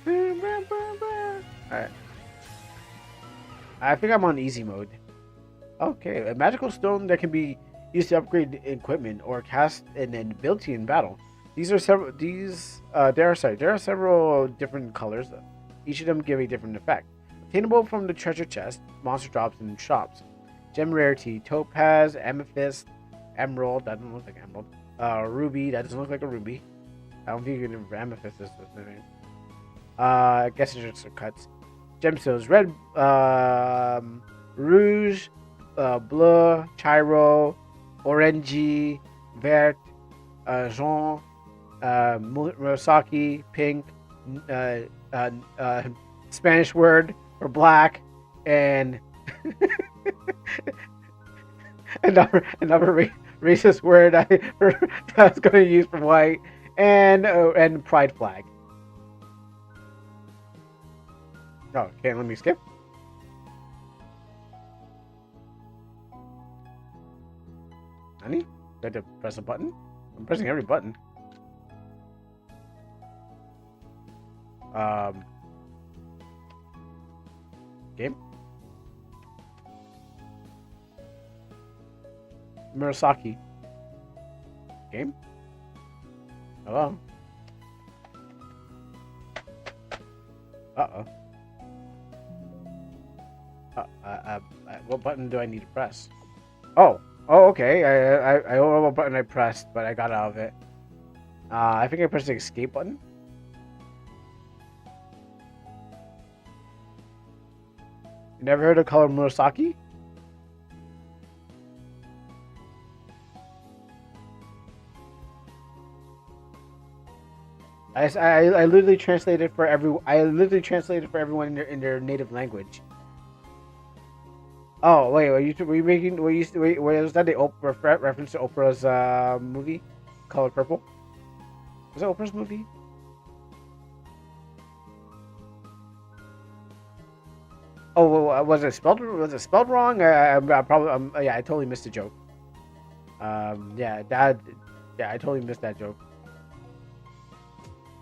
Alright. I think I'm on easy mode. Okay, a magical stone that can be used to upgrade equipment or cast an ability in battle. There are several different colors. Each of them give a different effect. Obtainable from the treasure chest, monster drops, and shops. Gem rarity: topaz, amethyst, emerald. That doesn't look like emerald. Ruby. That doesn't look like a ruby. I don't think you can amethyst is the name. I guess it's just cuts. Gemstones: red, rouge, bleu, chiro, orangey, vert, jaune, Murasaki, pink, Spanish word for black, and another racist word I was going to use for white, and pride flag. Oh, okay, let me skip. Honey, do I have to press a button? I'm pressing every button. Game. Murasaki. Game. Hello. Uh-oh. What button do I need to press? Oh, okay. I don't know what button I pressed, but I got out of it. I think I pressed the escape button. You never heard of color Murasaki? I literally translated for everyone in their native language. Oh wait, were you making was that the reference to Oprah's movie, Color Purple? Was that Oprah's movie? Oh, was it spelled wrong? I probably yeah, I totally missed the joke. Yeah, I totally missed that joke.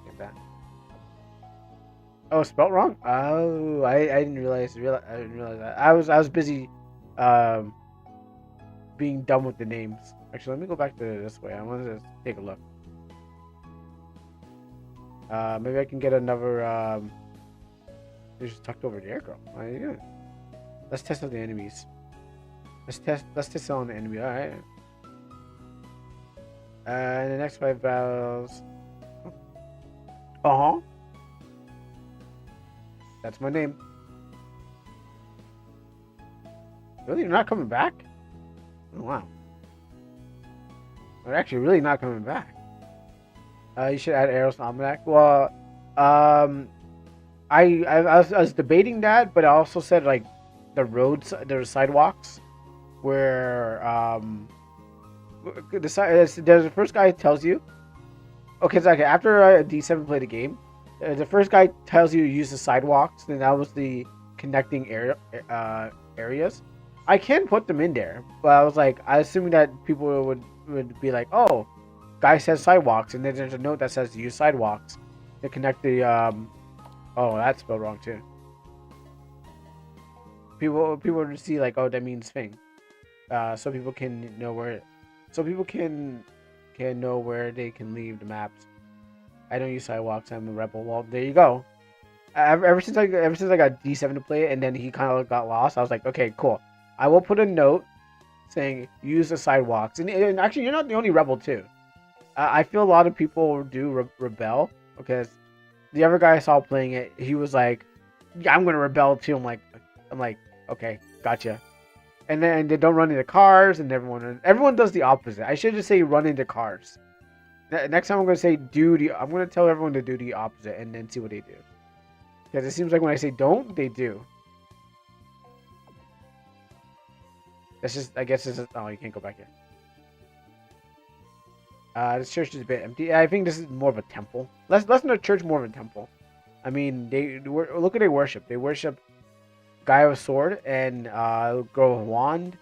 Like that. Oh, spelled wrong? Oh, I didn't realize that. I was busy being dumb with the names. Actually, let me go back to this way. I wanted to take a look. Maybe I can get another they just tucked over there, girl. Yeah. Let's test out the enemies. Let's test on the enemy. Alright. The next 5 battles. Uh-huh. That's my name. Really? You're not coming back? Oh, wow. They're actually really not coming back. You should add Arrows to Almanac. Well, I was debating that, but I also said, like, the roads, there's sidewalks where, there's the first guy tells you, okay, it's okay, after D7 played the game, the first guy tells you to use the sidewalks, and that was the connecting areas. I can put them in there, but I was like, I assuming that people would be like, oh, guy says sidewalks, and then there's a note that says use sidewalks to connect the oh, that's spelled wrong too. People would see like, oh, that means thing, so people can know where, know where they can leave the maps. I don't use sidewalks. I'm a rebel. Well, there you go. Ever since I got D7 to play it, and then he kind of got lost, I was like, okay, cool. I will put a note saying use the sidewalks. And actually, you're not the only rebel too. I feel a lot of people do rebel because the other guy I saw playing it, he was like, yeah, I'm gonna rebel too. I'm like, okay, gotcha. And then they don't run into cars, and everyone does the opposite. I should just say run into cars. Next time I'm gonna say I'm gonna tell everyone to do the opposite, and then see what they do. Because it seems like when I say don't, they do. That's just, I guess this is, oh, you can't go back here. This church is a bit empty. I think this is more of a temple. Less than a church, more of a temple. I mean, look at their worship. They worship guy with sword and girl with wand.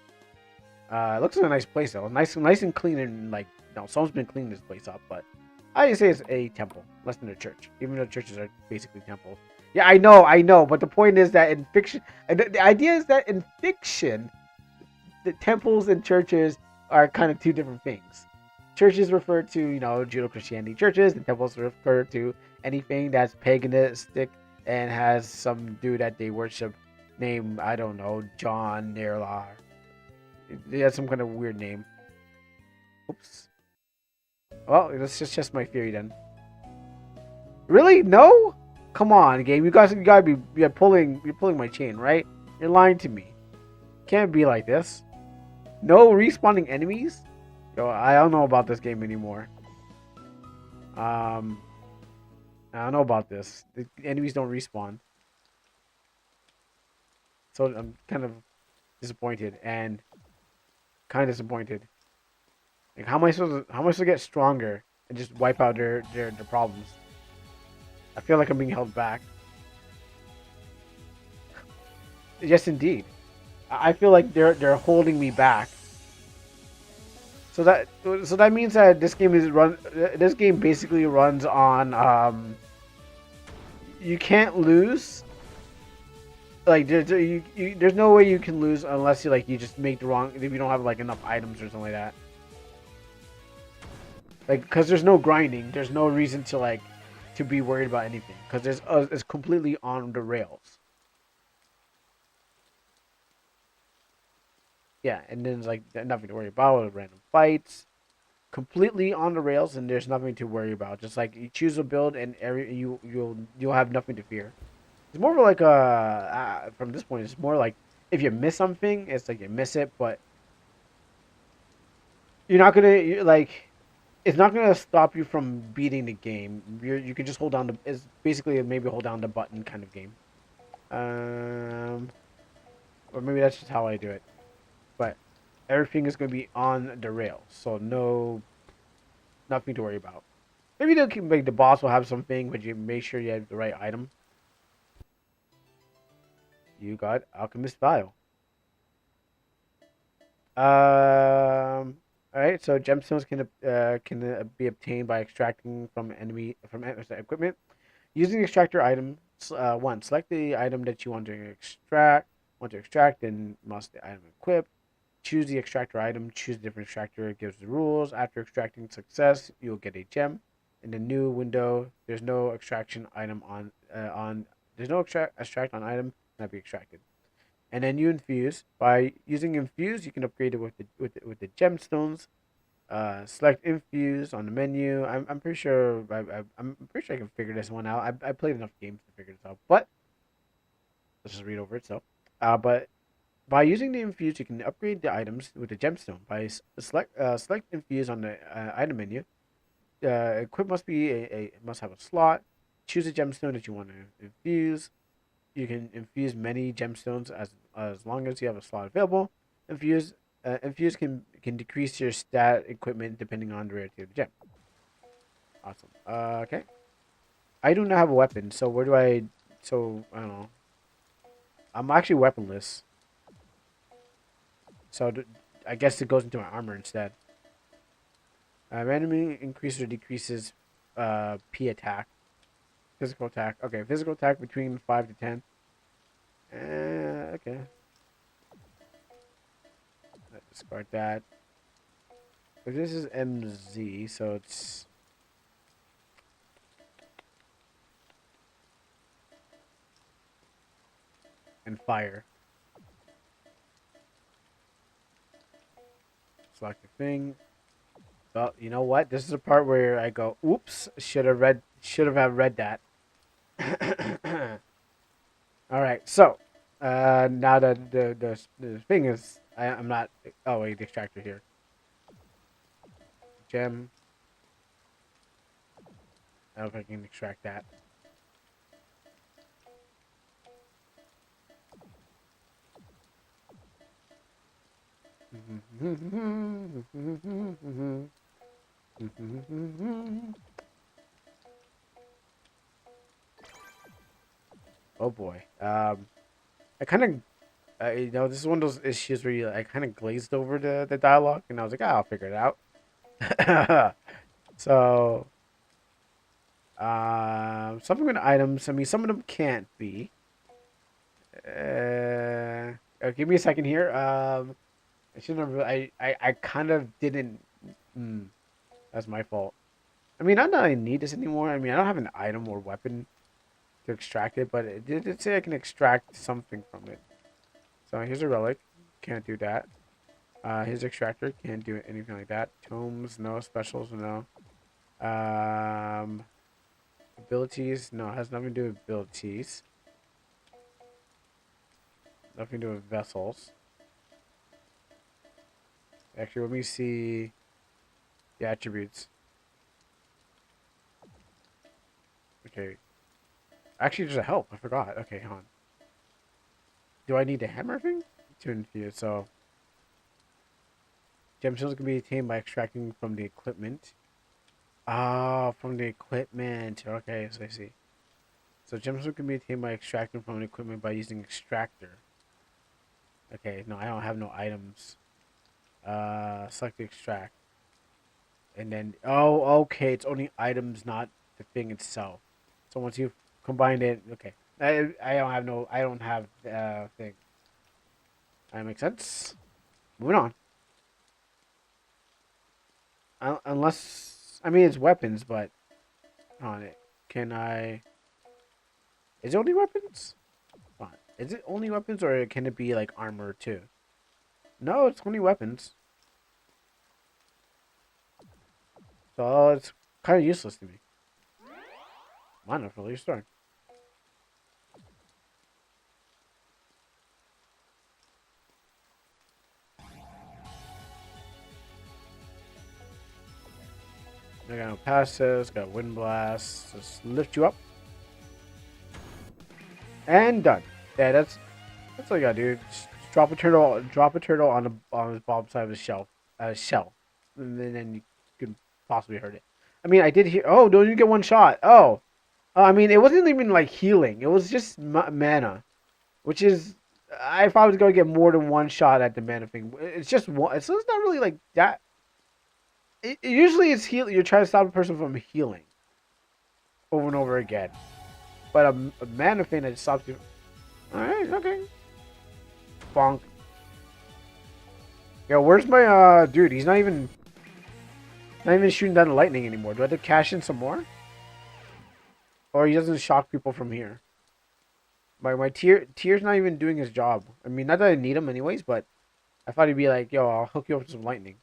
It looks like a nice place though. Nice and clean, and like, no, someone's been cleaning this place up. But I just say it's a temple, less than a church. Even though churches are basically temples. Yeah, I know. But the point is that in fiction, the idea is that in fiction, the temples and churches are kind of two different things. Churches refer to, Judeo-Christianity churches, and temples refer to anything that's paganistic and has some dude that they worship named, I don't know, John Nerlar. He has some kind of weird name. Oops. Well, that's just my theory then. Really? No? Come on, game. You gotta be, you're pulling my chain, right? You're lying to me. Can't be like this. No respawning enemies? Yo, I don't know about this game anymore. I don't know about this. The enemies don't respawn. So I'm kind of disappointed and kind of disappointed. Like, how am I supposed to get stronger and just wipe out their problems? I feel like I'm being held back. Yes, indeed. I feel like they're holding me back. So that means that this game basically runs on you can't lose. Like there's no way you can lose unless you just make the wrong, if you don't have like enough items or something like that. Like, because there's no grinding, there's no reason to be worried about anything because it's completely on the rails. Yeah, and then it's like nothing to worry about. Random fights, completely on the rails, and there's nothing to worry about. Just like you choose a build, and you'll have nothing to fear. It's more like from this point, it's more like if you miss something, it's like you miss it, but you're not gonna like. It's not gonna stop you from beating the game. You can just hold down the. It's basically maybe hold down the button kind of game. Um, or maybe that's just how I do it. But everything is gonna be on the rails, so nothing to worry about. Maybe like the boss will have something, but you make sure you have the right item. You got Alchemist Vial. All right. So gemstones can be obtained by extracting equipment. Using extractor item, one, select the item that you want to extract, then must the item equip. Choose the extractor item. Choose a different extractor. It gives the rules. After extracting success, you'll get a gem. In the new window, there's no extraction item on. There's no extract on item cannot be extracted. And then you infuse. By using infuse, you can upgrade it with the gemstones. Select infuse on the menu. I'm pretty sure I'm pretty sure I can figure this one out. I played enough games to figure this out, but let's just read over itself. But by using the infuse, you can upgrade the items with the gemstone. By select infuse on the item menu. Equip must have a slot. Choose a gemstone that you want to infuse. You can infuse many gemstones as long as you have a slot available. Infuse can decrease your stat equipment depending on the rarity of the gem. Awesome. Okay. I do not have a weapon, so where do I? So I don't know. I'm actually weaponless, so I guess it goes into my armor instead. Randomly increases or decreases P attack, physical attack. Okay, physical attack between 5 to 10. Okay. Let's discard that. If this is MZ, so it's and fire. Select the thing. Well, you know what? This is the part where I go, "Oops! Should have read that." All right. So, now that the thing is, I'm not. Oh wait, the extractor here. Gem. I don't know if I can extract that. Oh boy. I kind of, this is one of those issues where I kind of glazed over the dialogue, and I was like, I'll figure it out. So, something with items. I mean, some of them can't be. Give me a second here. I shouldn't have. I kind of didn't. Mm, that's my fault. I mean, not that I need this anymore. I mean, I don't have an item or weapon to extract it, but it did say I can extract something from it. So here's a relic. Can't do that. Here's extractor. Can't do anything like that. Tomes, no. Specials, no. Um, abilities, no. It has nothing to do with abilities. Nothing to do with vessels. Actually, let me see the attributes. Okay. Actually, there's a help. I forgot. Okay, hang on. Do I need the hammer thing? Tune here. So gemstones can be attained by extracting from the equipment. Ah, from the equipment. Okay, so I see. So gemstones can be attained by extracting from the equipment by using extractor. Okay, no, I don't have no items. Select the extract. And then okay, it's only items, not the thing itself. So once you've combined it, okay. I don't have thing. That makes sense. Moving on. Unless I mean it's weapons, but on it. Can I is it only weapons? Fine. Is it only weapons or can it be like armor too? No, it's only weapons. So it's kind of useless to me. Mana for restore. I got no passes, got wind blast, just lift you up. And done. Yeah, that's all you gotta do. Just drop a turtle on the bottom side of the shell. And then you can possibly hurt it. I mean I did hear don't you get one shot? I mean it wasn't even like healing. It was just mana. Which is I thought I was gonna get more than one shot at the mana thing. It's just one so it's not really like that. Usually it's heal. You're trying to stop a person from healing over and over again. But a mana thing that stops you. All right, okay. Bonk. Yo, where's my dude? He's not even shooting down the lightning anymore. Do I have to cash in some more? Or he doesn't shock people from here. My tier's not even doing his job. I mean, not that I need him anyways, but I thought he'd be like, yo, I'll hook you up with some lightning.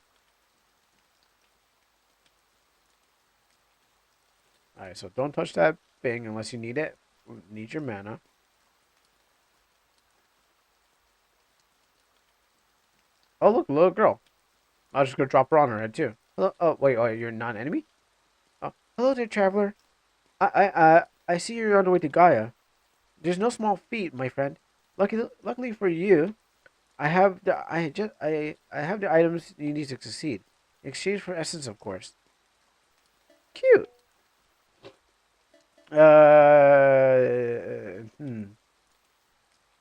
Alright, so don't touch that thing unless you need it. Need your mana. Oh, look, little girl. I was just gonna drop her on her head too. Hello. Oh, wait. Oh, you're not an enemy. Oh, hello there, traveler. I see you're on the way to Gaia. There's no small feat, my friend. Luckily for you, I have I have the items you need to succeed. In exchange for essence, of course. Cute.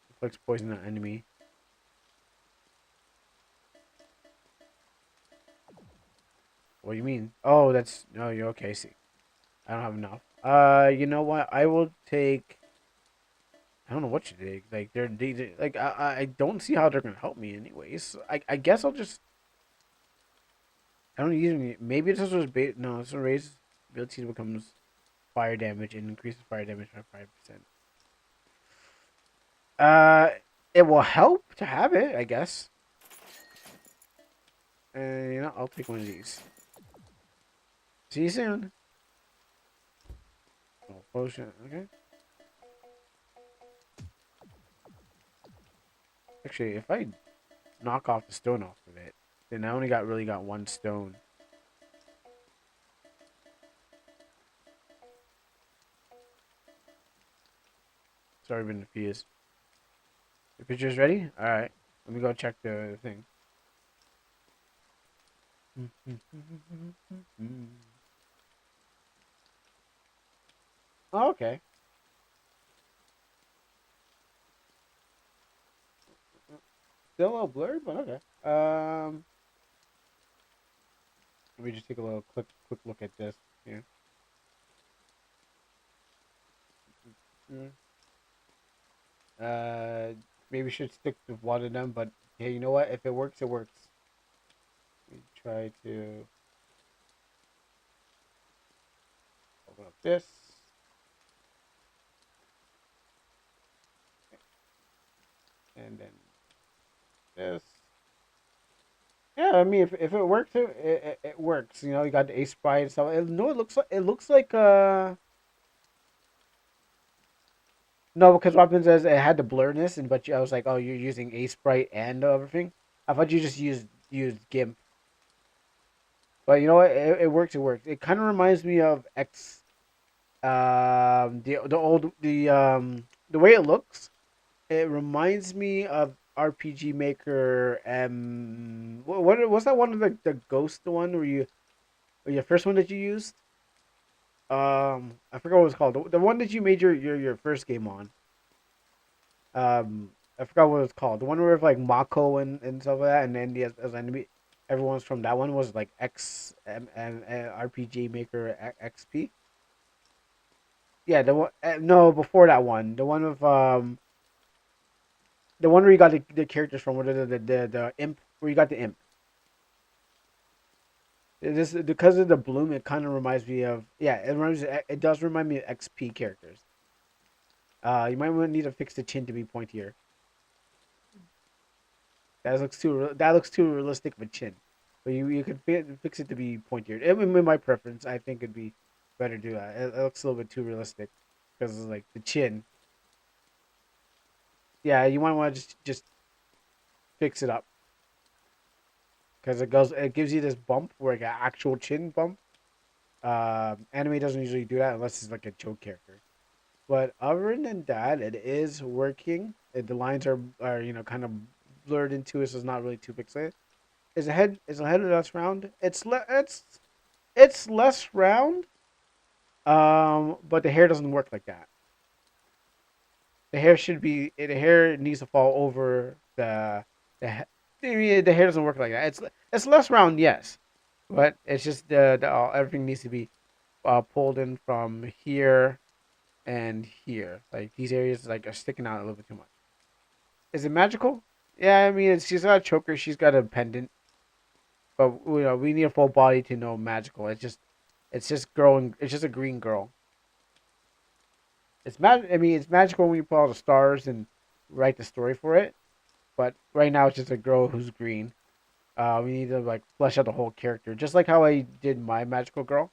Inflicts poison on enemy. What do you mean? Oh, that's no. You're okay. See, I don't have enough. You know what? I will take. I don't know what you take. Like like I don't see how they're gonna help me anyways. I guess I'll just. I don't use maybe it's just no. This will raise ability to becomes fire damage and increases fire damage by 5%. It will help to have it, I guess. And you know, I'll take one of these. See you soon. Oh, potion. Okay. Actually, if I knock off the stone off of it, then I only really got one stone. It's already been defused. The picture's ready? Alright. Let me go check the thing. Oh, okay. Still a little blurry, but okay. Let me just take a little quick look at this here. Maybe should stick to one of them, but hey, you know what? If it works, it works. Let me try to open up this. And then this. Yeah, I mean, if it works, it works. You know, you got the ace sprite and stuff. No, it looks like no, because what happens is it had the blurriness, and I was like, oh, you're using ace sprite and everything. I thought you just used GIMP, but you know what? It works. It works. It kind of reminds me of X. The way it looks. It reminds me of RPG Maker. What was that one of the ghost one where you or your first one that you used? I forgot what it was called. The one that you made your first game on. I forgot what it was called. The one where like Mako and stuff like that, and then as enemy, everyone's from that one was like RPG Maker XP. Yeah, the one no before that one, the one with the one where you got the characters from, what the imp where you got the imp. This because of the bloom, it kind of reminds me of it does remind me of XP characters. You might need to fix the chin to be pointier. That looks too realistic of a chin, but you could fix it to be pointier. In my preference, I think it'd be better to do that. It looks a little bit too realistic because of, like the chin. Yeah, you might want to just fix it up because it gives you this bump where like an actual chin bump. Anime doesn't usually do that unless it's like a joke character. But other than that, it is working. The lines are kind of blurred into it, so it's not really too pixelated. Is the head less round? It's less round. But the hair doesn't work like that. The hair needs to fall over I mean, the hair doesn't work like that. It's less round, yes, but it's just everything needs to be pulled in from here and here. Like these areas like are sticking out a little bit too much. Is it magical? Yeah, I mean, she's got a choker, she's got a pendant, but we need a full body to know magical. It's just growing. It's just a green girl. I mean, it's magical when you put all the stars and write the story for it. But right now, it's just a girl who's green. We need to like flesh out the whole character, just like how I did my magical girl,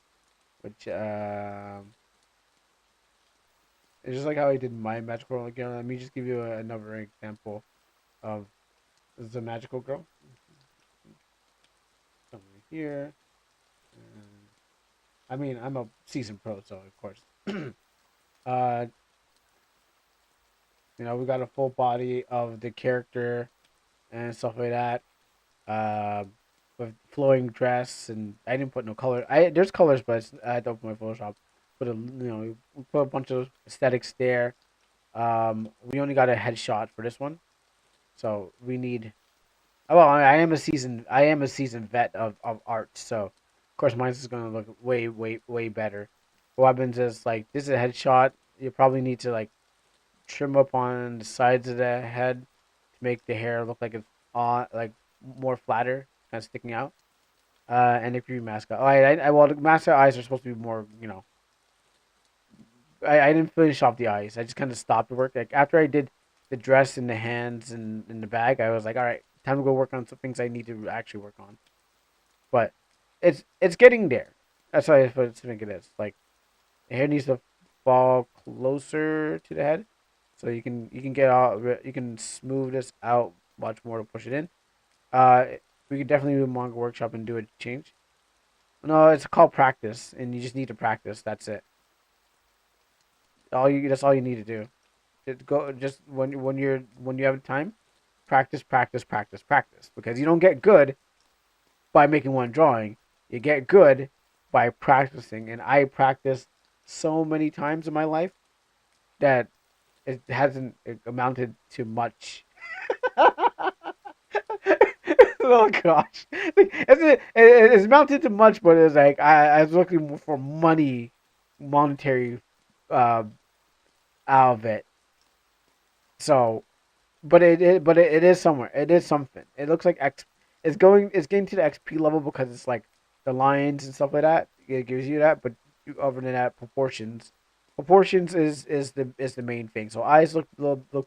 which it's just like how I did my magical girl. Again, let me just give you another example of the magical girl. Come over here. I mean, I'm a seasoned pro, so of course. uh, we got a full body of the character and stuff like that. Uh, with flowing dress, and I didn't put no color. There's colors, but I had to open my Photoshop. We put a bunch of aesthetics there. We only got a headshot for this one, so we need. Oh, well, I am a seasoned vet of art, so of course mine's is gonna look way way better. What happens is like this is a headshot. You probably need to like trim up on the sides of the head to make the hair look like it's on like more flatter, kind of sticking out. And if you mascot, well, the mascot eyes are supposed to be more. I didn't finish off the eyes. I just kind of stopped the work. Like after I did the dress and the hands and the bag, I was like, all right, time to go work on some things I need to actually work on. But it's getting there. That's what I think it is. Like the hair needs to fall closer to the head, so you can get all you can smooth this out much more to push it in. Uh, we could definitely do a manga workshop and do a change. No, it's called practice, and you just need to practice. That's it. That's all you need to do. Just when you have time, practice, practice, practice, practice. Because you don't get good by making one drawing. You get good by practicing. And I practiced so many times in my life that it hasn't amounted to much. Oh gosh, it's amounted to much, but it's like I was looking for monetary, uh, out of it. So, but it is somewhere. It is something. It looks like X. It's getting to the XP level because it's like the lines and stuff like that. It gives you that, but other than that, proportions is the main thing. So eyes look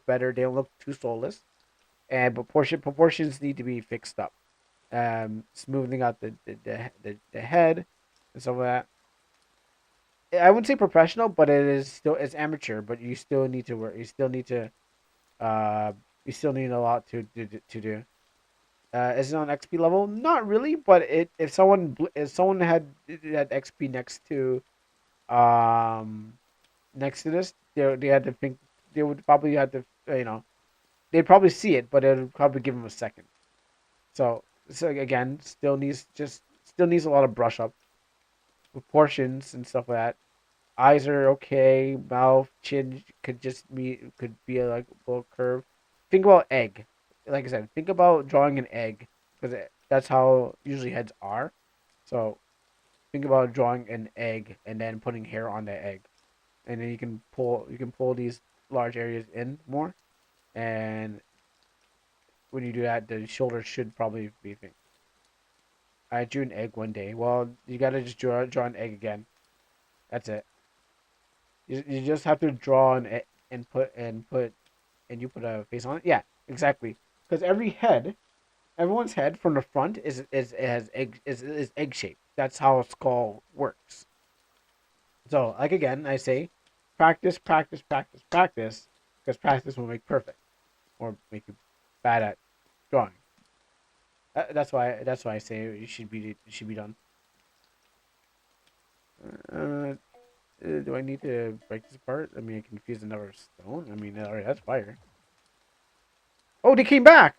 better. They don't look too soulless, and proportions need to be fixed up. Smoothing out the head and stuff like that. I wouldn't say professional, but it's amateur. But you still need to work. Uh, you still need a lot to do. Is it on XP level? Not really, but if someone had XP next to this, they had to think they would probably have to they'd probably see it, but it would probably give them a second. So again, still needs a lot of brush up, proportions and stuff like that. Eyes are okay. Mouth, chin could be like a little curve. Think about egg. Like I said, think about drawing an egg because that's how usually heads are. So think about drawing an egg and then putting hair on that egg, and then you can pull these large areas in more, and when you do that, the shoulder should probably be thing. I drew an egg one day. Well, you gotta just draw an egg again. That's it. You just have to draw an egg and you put a face on it. Yeah, exactly. Because everyone's head from the front is has egg is egg shaped. That's how a skull works. So, like again, I say, practice, practice, practice, practice, because practice will make perfect, or make you bad at drawing. That's why I say it should be done. Uh, do I need to break this apart? I mean, I can fuse another stone. I mean, alright, that's fire. Oh, they came back.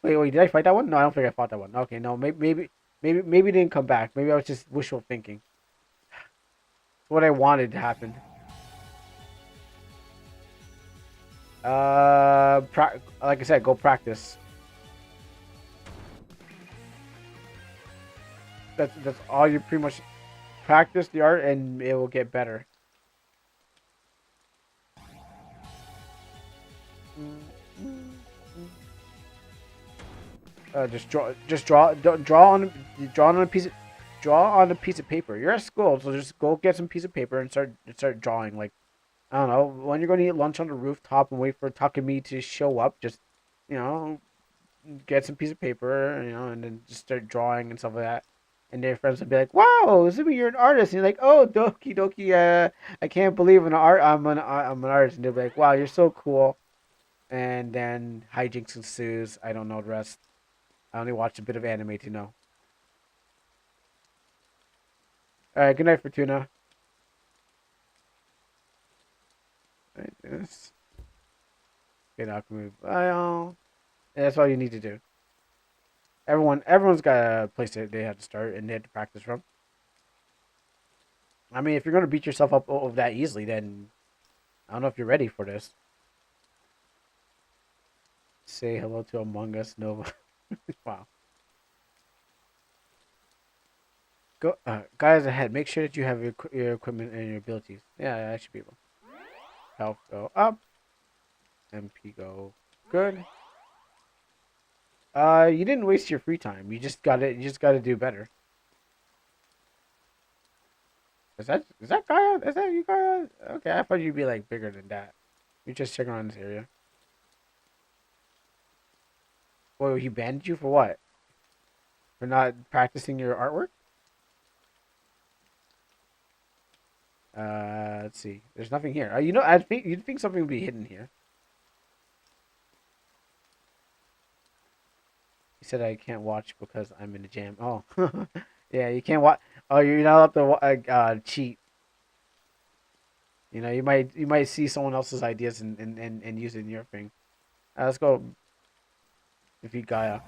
Wait, did I fight that one? No, I don't think I fought that one. Okay, no, maybe they didn't come back. Maybe I was just wishful thinking. It's what I wanted to happen. Like I said, go practice. That's all you pretty much practice the art, and it will get better. Draw on a piece of paper. You're at school, so just go get some piece of paper and start drawing. Like I don't know, when you're going to eat lunch on the rooftop and wait for Takumi to show up, just you know, get some piece of paper, and then just start drawing and stuff like that. And their friends would be like, "Wow, Zumi, you're an artist." And you're like, "Oh, doki doki, I can't believe I'm an artist." And they'll be like, "Wow, you're so cool." And then hijinks ensues. I don't know the rest. I only watched a bit of anime to know. All right, good night, Fortuna. All right, this. Okay, now I can move. And that's all you need to do. Everyone's got a place that they have to start and they have to practice from. I mean, if you're gonna beat yourself up over that easily, then I don't know if you're ready for this. Say hello to Among Us Nova. Wow. Go, guys ahead. Make sure that you have your equipment and your abilities. Yeah, I should be able. Health go up. MP go good. You didn't waste your free time. You just gotta do better. Is that Gaia? Is that you, Gaia? Okay, I thought you'd be like bigger than that. You just checking around this area. Well, he banned you for what? For not practicing your artwork? Let's see. There's nothing here. I think you'd think something would be hidden here. He said I can't watch because I'm in a jam. Oh, yeah, you can't watch. Oh, you're not allowed to cheat. You might see someone else's ideas and use it in your thing. Let's go defeat Gaia.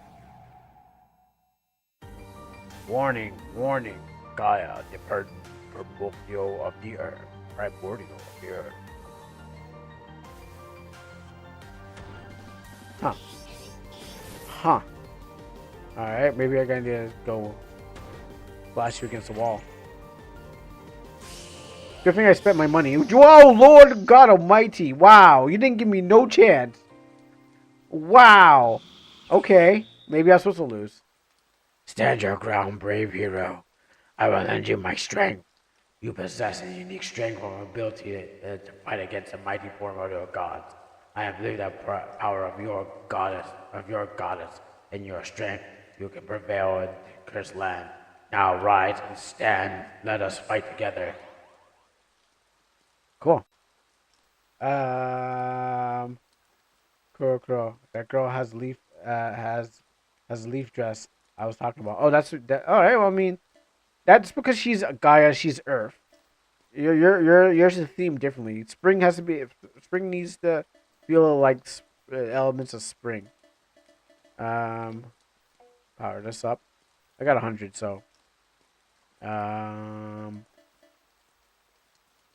Warning, warning, Gaia, the primordial of the earth. Primordial of the earth. Huh. Huh. Alright, maybe I gotta go blast you against the wall. Good thing I spent my money. Whoa, Lord God Almighty. Wow, you didn't give me no chance. Wow. Okay, maybe I'm supposed to lose. Stand your ground, brave hero. I will lend you my strength. You possess a unique strength or ability to fight against the mighty primordial gods. I have lived that power of your goddess, in your strength. You can prevail in the cursed land. Now rise and stand. Let us fight together. Cool. Um, Crow. That girl has has a leaf dress. I was talking about. Oh, all right. Well, I mean, that's because she's Gaia. She's Earth. Yours is themed differently. Spring needs to. feel like elements of spring. Power this up. I got 100, so um,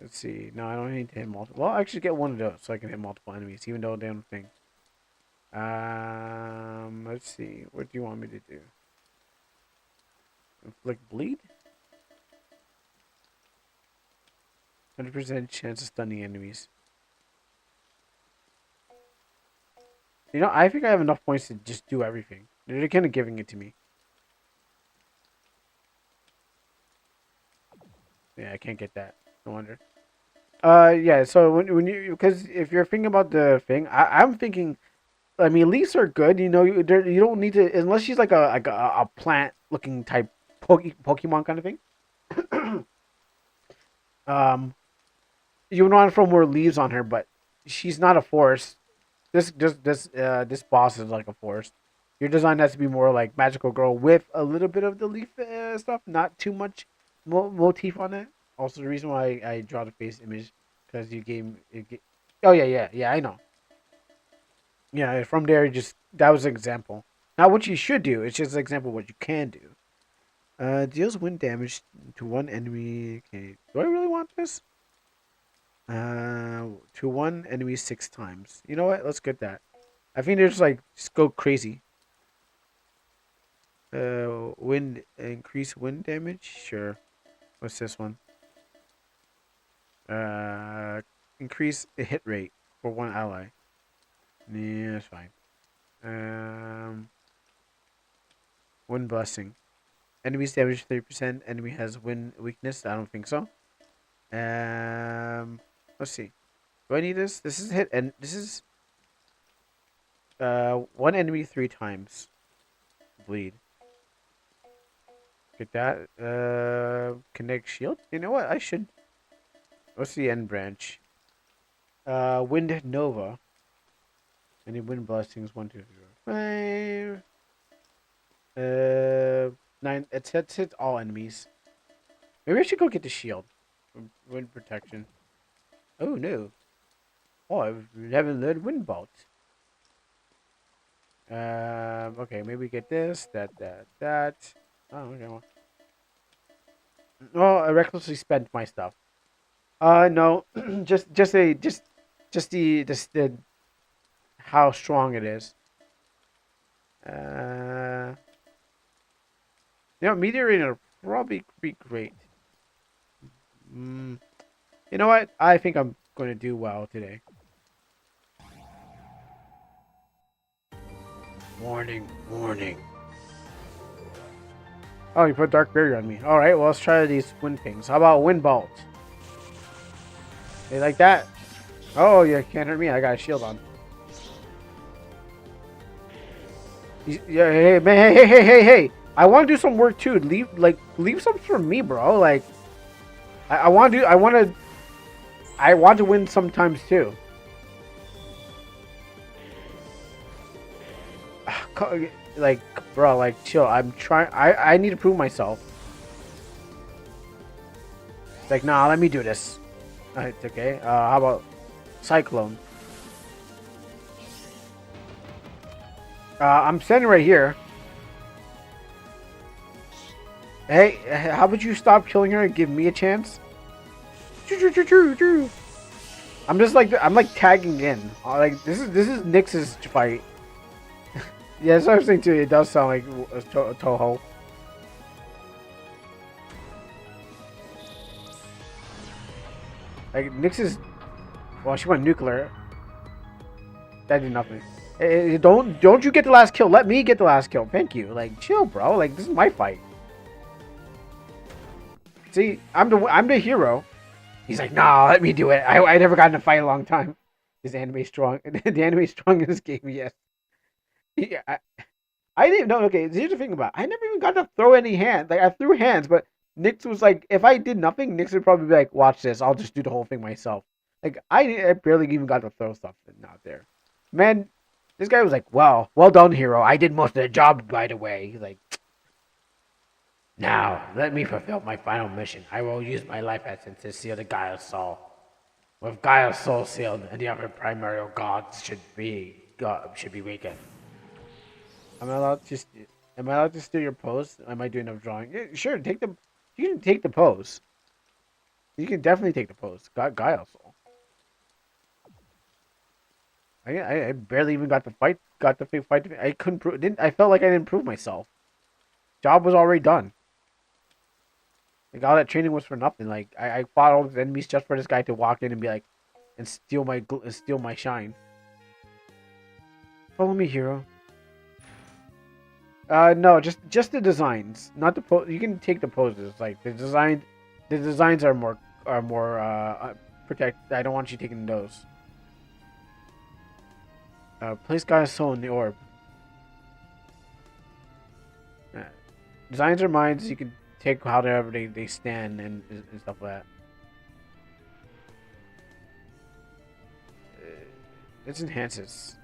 let's see. No, I don't need to hit multiple. Well, I actually get one of those, so I can hit multiple enemies, even though they don't thing. Let's see. What do you want me to do? Inflict bleed. 100% chance of stunning enemies. You know, I think I have enough points to just do everything. They're kind of giving it to me. Yeah, I can't get that. No wonder. Yeah. So when you because if you're thinking about the thing, I'm thinking. I mean, leaves are good. You know, you don't need to unless she's like a plant looking type Pokemon kind of thing. um, you want to throw more leaves on her, but she's not a forest. This boss is like a forest. Your design has to be more like magical girl with a little bit of the leaf stuff, not too much motif on it. Also, the reason why I draw the face image because you gave it. Oh yeah. I know. Yeah, from there, just that was an example. Not what you should do. It's just an example of what you can do. Deals wind damage to one enemy. Okay, do I really want this? To one enemy 6 times. You know what? Let's get that. I think they're just go crazy. Wind increase wind damage. Sure. What's this one? Increase the hit rate for one ally. Yeah, that's fine. Wind blessing. Enemies damage 30%. Enemy has wind weakness. I don't think so. Let's see. Do I need this? This is hit, and this is one enemy 3 times. Bleed. Get that. Connect shield. You know what? I should. What's the end branch? Wind Nova. Any wind blessings? 1, 2, 3, 4, 5. 9. It hits all enemies. Maybe I should go get the shield. Wind protection. Oh no. Oh, I've never learned wind bolt. Okay, maybe get this, that. Oh, okay. Well, I recklessly spent my stuff. No, just the how strong it is. Meteorite will probably be great. You know what? I think I'm going to do well today. Warning, warning. Oh, you put Dark Barrier on me. Alright, well, let's try these wind things. How about Wind Bolt? They like that? Oh, you can't hurt me. I got a shield on. Yeah, hey, man, hey. I want to do some work too. Leave some for me, bro. Like, I want to win sometimes too. Like, bro, like, chill. I'm trying. I need to prove myself. It's like, nah, let me do this. It's okay. How about Cyclone? I'm standing right here. Hey, how about you stop killing her and give me a chance? I'm just like tagging in. Like this is Nyx's fight. Yeah, that's what I was saying too. It does sound like Toho. Like Nyx is, well, she went nuclear. That did nothing. Hey, don't you get the last kill? Let me get the last kill. Thank you. Like, chill, bro. Like, this is my fight. See, I'm the hero. He's like, nah, let me do it. I never got in a fight in a long time. Is anime strong? The anime strong in this game, yes. Yeah, I didn't know. Okay, here's the thing about it. I never even got to throw any hands. Like, I threw hands, but Nyx was like, if I did nothing, Nyx would probably be like, watch this. I'll just do the whole thing myself. Like, I barely even got to throw stuff out there. Man, this guy was like, well done, hero. I did most of the job right away. He's like, now, let me fulfill my final mission. I will use my life essence to seal the Gaia soul. With Gaia's soul sealed, and the other primary gods should be weakened. Am I allowed to? Am I allowed to steal your pose? Am I doing enough drawing? Yeah, sure, take the. You can take the pose. You can definitely take the pose. Gaia's soul. I barely even got the fight. Got the fight. I couldn't prove. Didn't I felt like I didn't prove myself. Job was already done. Like all that training was for nothing. Like I fought all the enemies just for this guy to walk in and be like, and steal my shine. Follow me, hero. No, just the designs, not the pose. You can take the poses. Like the designs are more protect. I don't want you taking those. Place Gaia's soul in the orb. Uh, Designs are mine. You can take however they stand and stuff like that. It enhances.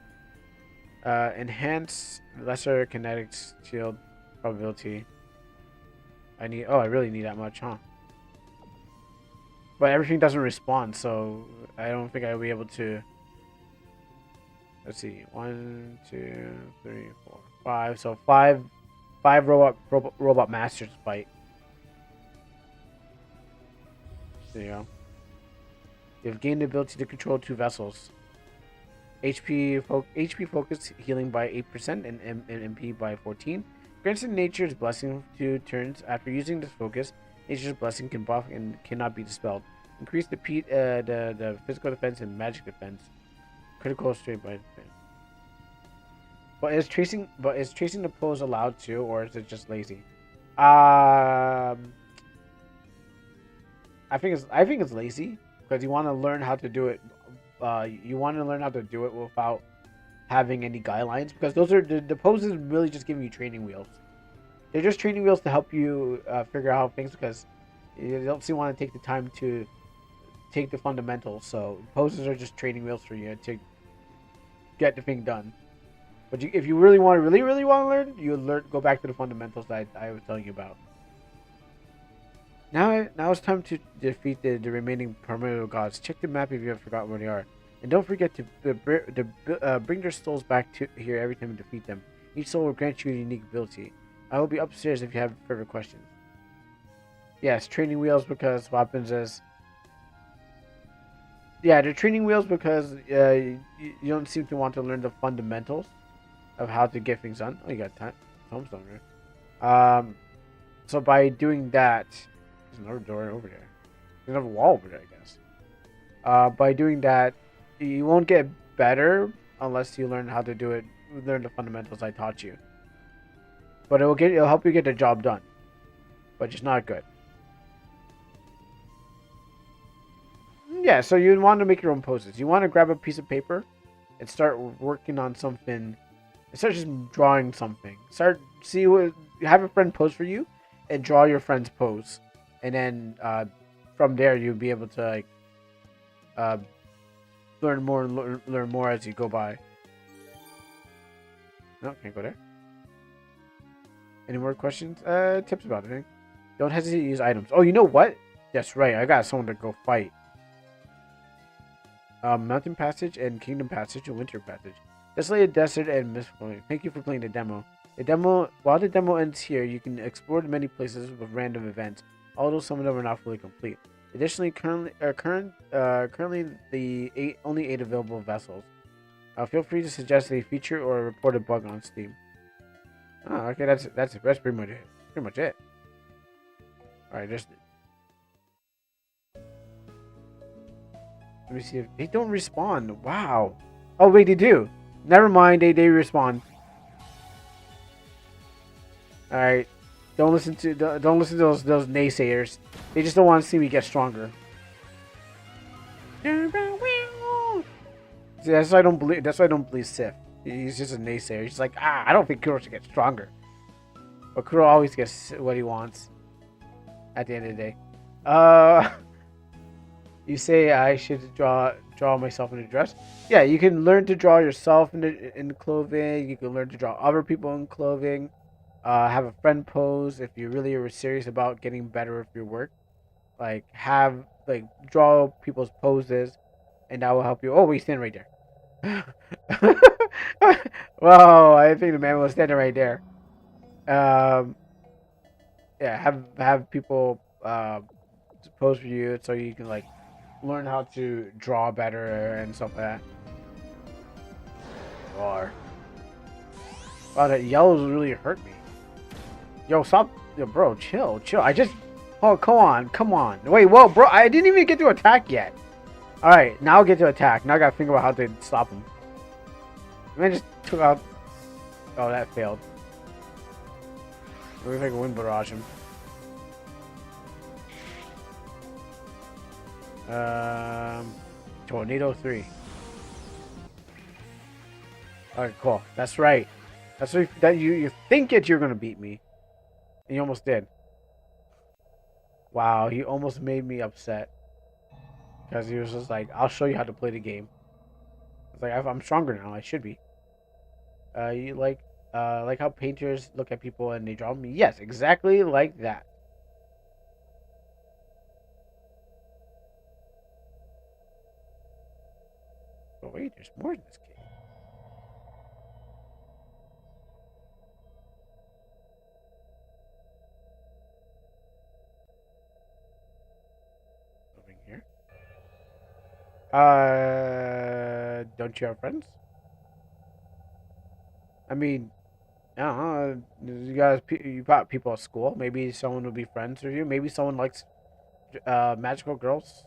Enhance lesser kinetic shield probability. I need. Oh, I really need that much, huh? But everything doesn't respond, so I don't think I'll be able to. Let's see. 1, 2, 3, 4, 5. So five robot masters fight. There you go. You've gained the ability to control 2 vessels. HP focus healing by 8% and MP by 14. Grants nature's blessing 2 turns. After using this focus, nature's blessing can buff and cannot be dispelled. Increase the physical defense and magic defense. Critical straight by defense. But is tracing the pose allowed too, or is it just lazy? I think it's lazy because you want to learn how to do it. You want to learn how to do it without having any guidelines, because those are the poses really just giving you training wheels. They're just training wheels to help you figure out things, because you don't seem want to take the time to take the fundamentals. So poses are just training wheels for you to get the thing done. But if you really want to learn, go back to the fundamentals that I was telling you about. Now it's time to defeat the remaining primordial gods. Check the map if you have forgotten where they are. And don't forget to bring their souls back to here every time you defeat them. Each soul will grant you a unique ability. I will be upstairs if you have further questions. Yes, training wheels, because what happens is... Yeah, they're training wheels because you don't seem to want to learn the fundamentals of how to get things done. Oh, you got tombstone there. So by doing that... There's another door over there. There's another wall over there, I guess. By doing that, you won't get better unless you learn how to do it. Learn the fundamentals I taught you. But it'll help you get the job done. But just not good. Yeah, so you want to make your own poses. You want to grab a piece of paper and start working on something. Start just drawing something. Have a friend pose for you and draw your friend's pose. And then from there, you'll be able to learn more as you go by. No, can't go there. Any more questions? Tips about anything? Don't hesitate to use items. Oh, you know what? That's right. I got someone to go fight. Mountain Passage and Kingdom Passage and Winter Passage. Desolated Desert and Mistpoint. Thank you for playing the demo. While the demo ends here, you can explore many places with random events, although some of them are not fully complete. Additionally, currently only 8 available vessels. Feel free to suggest a feature or a reported bug on Steam. Oh, okay, that's pretty much it. All right, just let me see if they don't respond. Wow. Oh wait, they do. Never mind, they respond. All right. Don't listen to those naysayers. They just don't want to see me get stronger. See, that's why I don't believe Sif. He's just a naysayer. He's like, I don't think Kuro should get stronger. But Kuro always gets what he wants. At the end of the day. You say I should draw myself in a dress. Yeah, you can learn to draw yourself in clothing. You can learn to draw other people in clothing. Have a friend pose if you really are serious about getting better with your work. Draw people's poses. and I will help you. Oh, we stand right there. Whoa, I think the man was standing right there. Um, yeah, have people pose for you so you can like learn how to draw better and stuff like that. Or wow, that yellows really hurt me. Yo, stop, yo, bro, chill. I just, oh, come on. Wait, whoa, bro, I didn't even get to attack yet. All right, now I'll get to attack. Now I gotta think about how to stop him. Man just took out. Oh, that failed. Looks like a wind barrage him. Tornado 3. Alright, cool. That's right. That's what that you think that you're gonna beat me. And you almost did. Wow, he almost made me upset. Because he was just like, I'll show you how to play the game. It's like I'm stronger now, I should be. You like how painters look at people and they draw me? Yes, exactly like that. But wait, there's more in this game. Moving here. Don't you have friends? I mean, I don't know. You guys, you got people at school. Maybe someone will be friends with you. Maybe someone likes magical girls.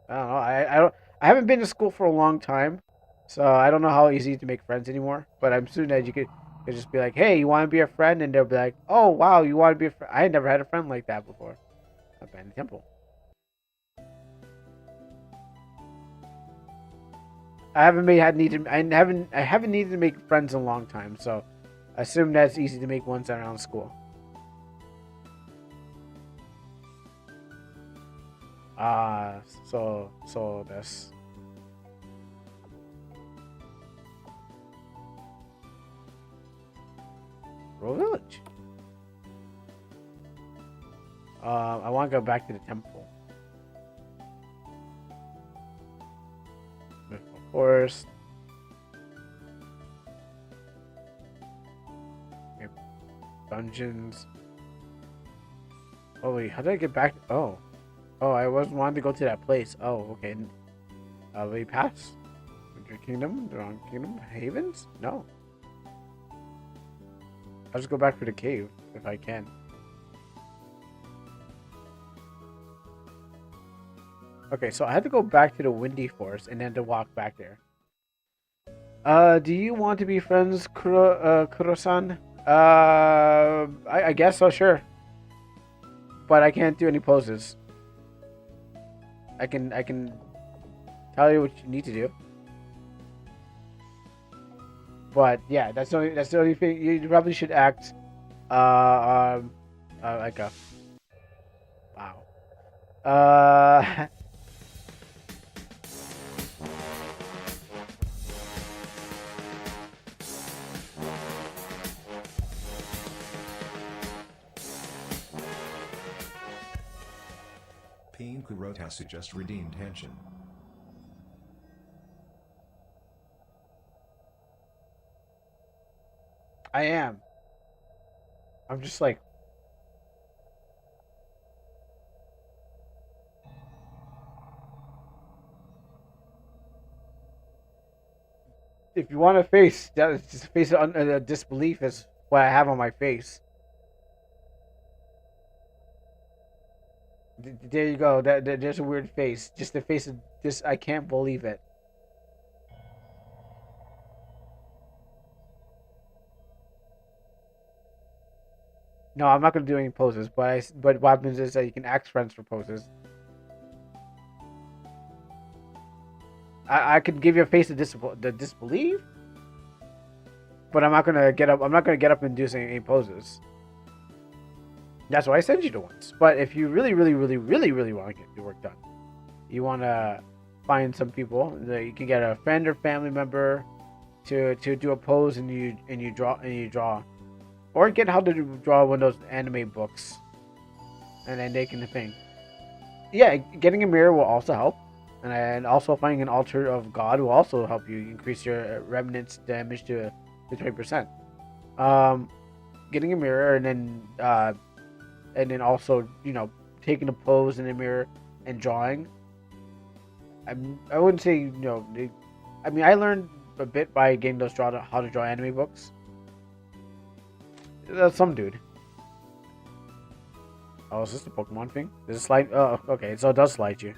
I don't know. I haven't been to school for a long time, so I don't know how easy to make friends anymore. But I'm assuming that you could just be like, "Hey, you want to be a friend?" And they'll be like, "Oh, wow, you want to be a friend?" I had never had a friend like that before. Abandoned temple. I haven't needed to make friends in a long time, so I assume that's easy to make ones around school. So that's Royal Village. I want to go back to the temple. Of course. Dungeons. Oh wait, how did I get back? Oh, I was wanting to go to that place. Oh, okay. We pass. Winter Kingdom, the wrong kingdom, Havens? No. I'll just go back for the cave if I can. Okay, so I had to go back to the Windy Forest and then to walk back there. Do you want to be friends, Kuro-san? I guess so, sure. But I can't do any poses. I can tell you what you need to do. But yeah, that's the only thing. You probably should act like a wow. Pain Kurota suggest redeemed Henshin. I am. I'm just like. If you want to face that, just face it. Disbelief is what I have on my face. There you go. There's a weird face. Just the face of this. I can't believe it. No, I'm not gonna do any poses. But what happens is that you can ask friends for poses. I could give you a face of disbelief, but I'm not gonna get up. I'm not gonna get up and do any poses. That's why I sent you the ones. But if you really want to get your work done, you want to find some people that you can get a friend or family member to do a pose and you draw, or get how to draw one of those anime books, and then they can think. Yeah, getting a mirror will also help. And also finding an altar of God will also help you increase your remnants damage to 20%. Getting a mirror and then also taking a pose in the mirror and drawing. I wouldn't say I mean I learned a bit by getting those how to draw anime books. That's some dude. Oh, is this the Pokemon thing? Does it slide? Oh, okay, so it does slide you.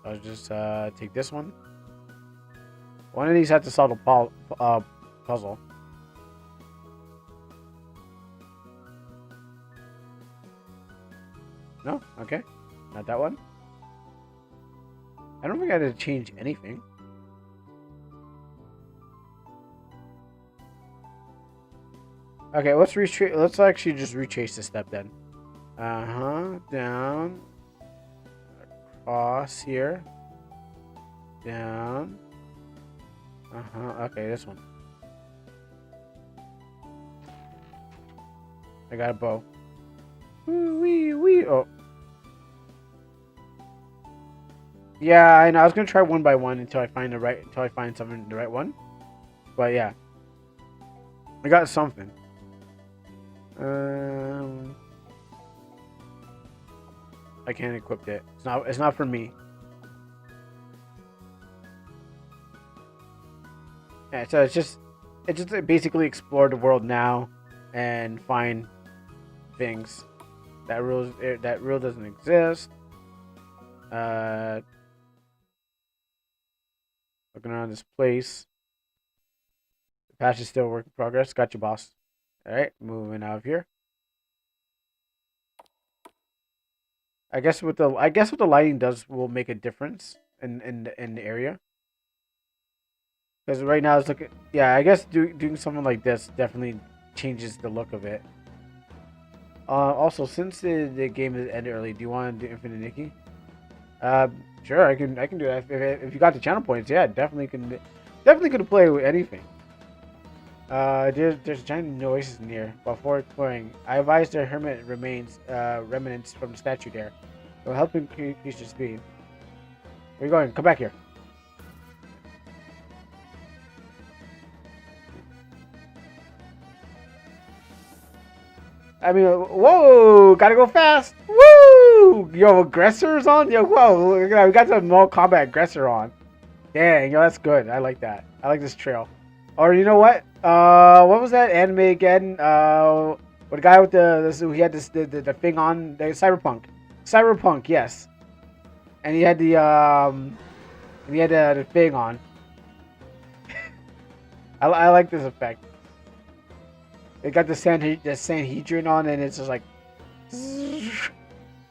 I'll just take this one. One of these had to solve a puzzle. No? Okay. Not that one. I don't think I had to change anything. Okay, let's actually just retrace this step then. Down. Across here. Down. Okay, this one. I got a bow. Wee. Oh. Yeah, I know. I was gonna try one by one until I find the right one. But yeah, I got something. I can't equip it. It's not for me. Yeah, so it's just basically explore the world now and find things that rule doesn't exist. Looking around this place. The patch is still a work in progress. Got you, boss. All right, moving out of here. I guess what the lighting does will make a difference in the area. Because right now it's looking, yeah. I guess doing something like this definitely changes the look of it. Also, since the game is ended early, do you want to do Infinite Nikki? Sure, I can do that. If you got the channel points, yeah, definitely could play with anything. There's giant oasis near. Before exploring, I advise the hermit remnants from the statue there. It will help increase your speed. Where are you going? Come back here. I mean, whoa! Gotta go fast! Woo! Yo, aggressors on? Yo, whoa! We got some more combat aggressor on. Dang, yo, that's good. I like that. I like this trail. Or you know what? What was that anime again? What the guy with he had the thing on the Cyberpunk, yes. And he had the thing on. I like this effect. It got the Sanhedrin on, and it's just like, and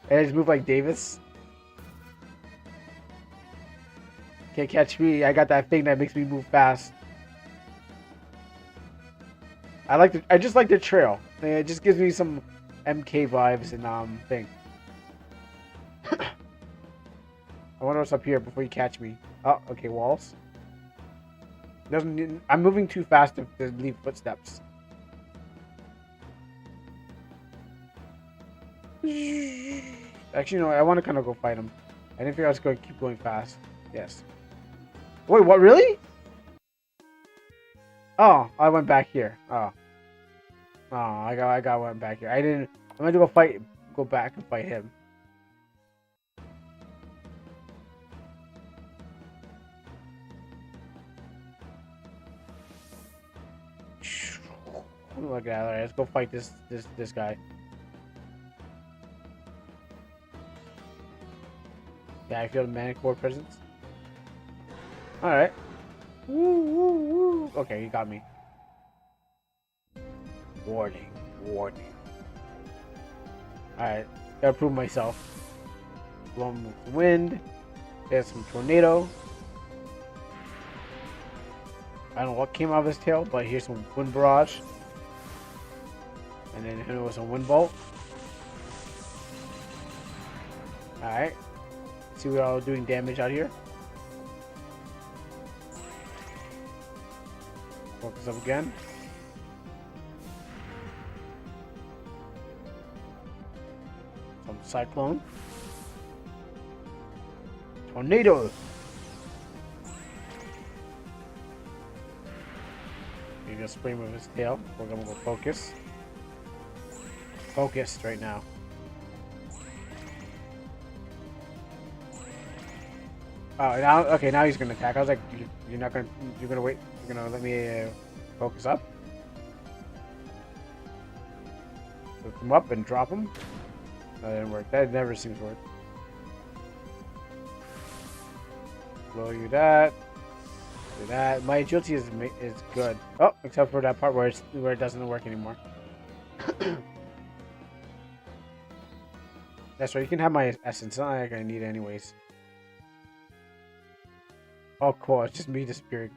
it just moved like Davis. Can't catch me. I got that thing that makes me move fast. I just like the trail. It just gives me some MK vibes and thing. I wonder what's up here before you catch me. Oh, okay, walls. I'm moving too fast to leave footsteps. Actually, no, I want to kind of go fight him. I didn't figure I was going to keep going fast. Yes. Wait, what? Really? Oh, I went back here. Oh, I went back here. I didn't. I'm going to go back and fight him. Look at that. Alright, let's go fight this guy. Yeah, I feel the Manicore presence. Alright. Woo. Okay, you got me. Warning. Alright, gotta prove myself. Blown with the wind. There's some tornado. I don't know what came out of his tail, but here's some wind barrage. And then it was a wind bolt. Alright. See, we're all doing damage out here. Focus up again. Some cyclone. Tornado. He just spring with his tail. We're gonna go focus. Focused right now. Oh, now okay. Now he's gonna attack. I was like, you're not gonna. You're gonna wait. You're gonna let me focus up. Lift him up and drop him. That didn't work. That never seems to work. Blow you that. Do that. My agility is good. Oh, except for that part where it doesn't work anymore. That's right. You can have my essence. It's not like I need it anyways. Oh, cool. It's just me disappearing.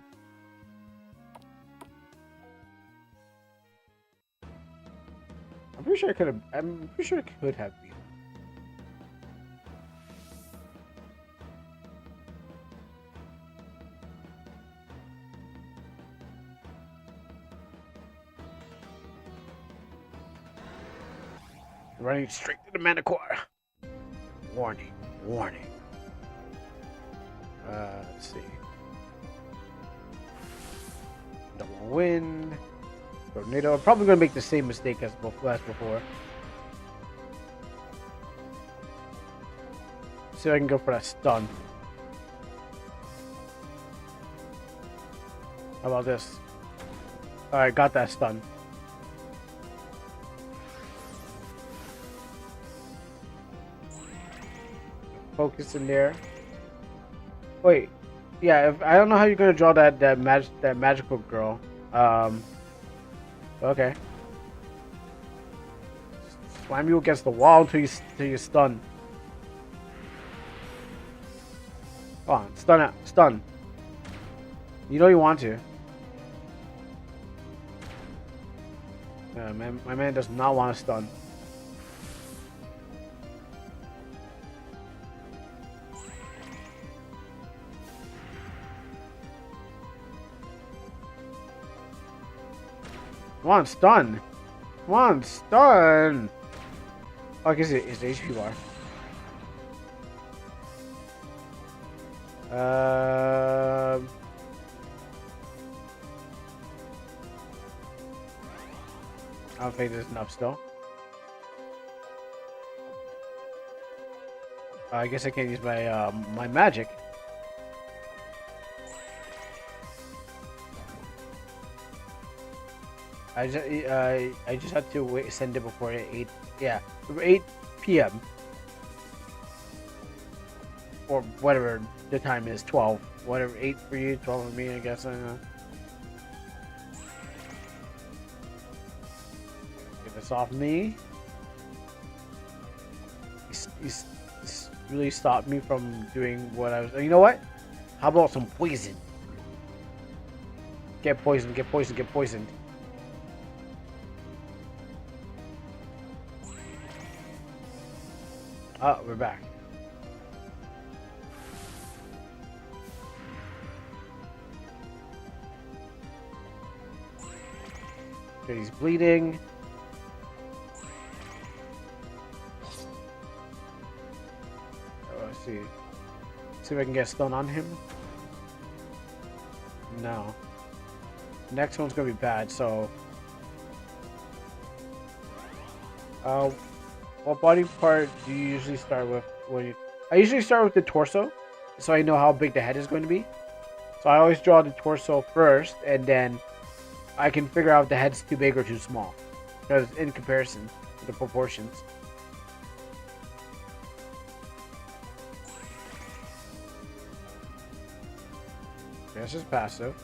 I'm pretty sure I could have. I'm pretty sure I could have been. Running straight to the Manticore. Warning. Warning. Let's see. Double wind. Tornado. I'm probably going to make the same mistake as before. See if I can go for that stun. How about this? Alright, got that stun. Focus in there. Wait, yeah. If I don't know how you're gonna draw that magical girl. Okay. Slam you against the wall until you stun. Come on, stun it, stun. You know you want to. My man does not want to stun. Come on, stun! Come on, stun! Oh, I guess it's the HP bar. I don't think there's enough still. I guess I can't use my my magic. I just had to wait, send it before 8. Yeah, 8 p.m. or whatever the time is. 12, whatever. 8 for you, 12 for me. I guess. I don't know. Get this off me. He's really stopped me from doing what I was. You know what? How about some poison? Get poisoned. Get poisoned. Get poisoned. Oh, we're back. Okay, he's bleeding. Oh, let's see. See if I can get stun on him. No. Next one's gonna be bad, so. What body part do you usually start with? I usually start with the torso, so I know how big the head is going to be. So I always draw the torso first, and then I can figure out if the head's too big or too small, because in comparison to the proportions. This is passive.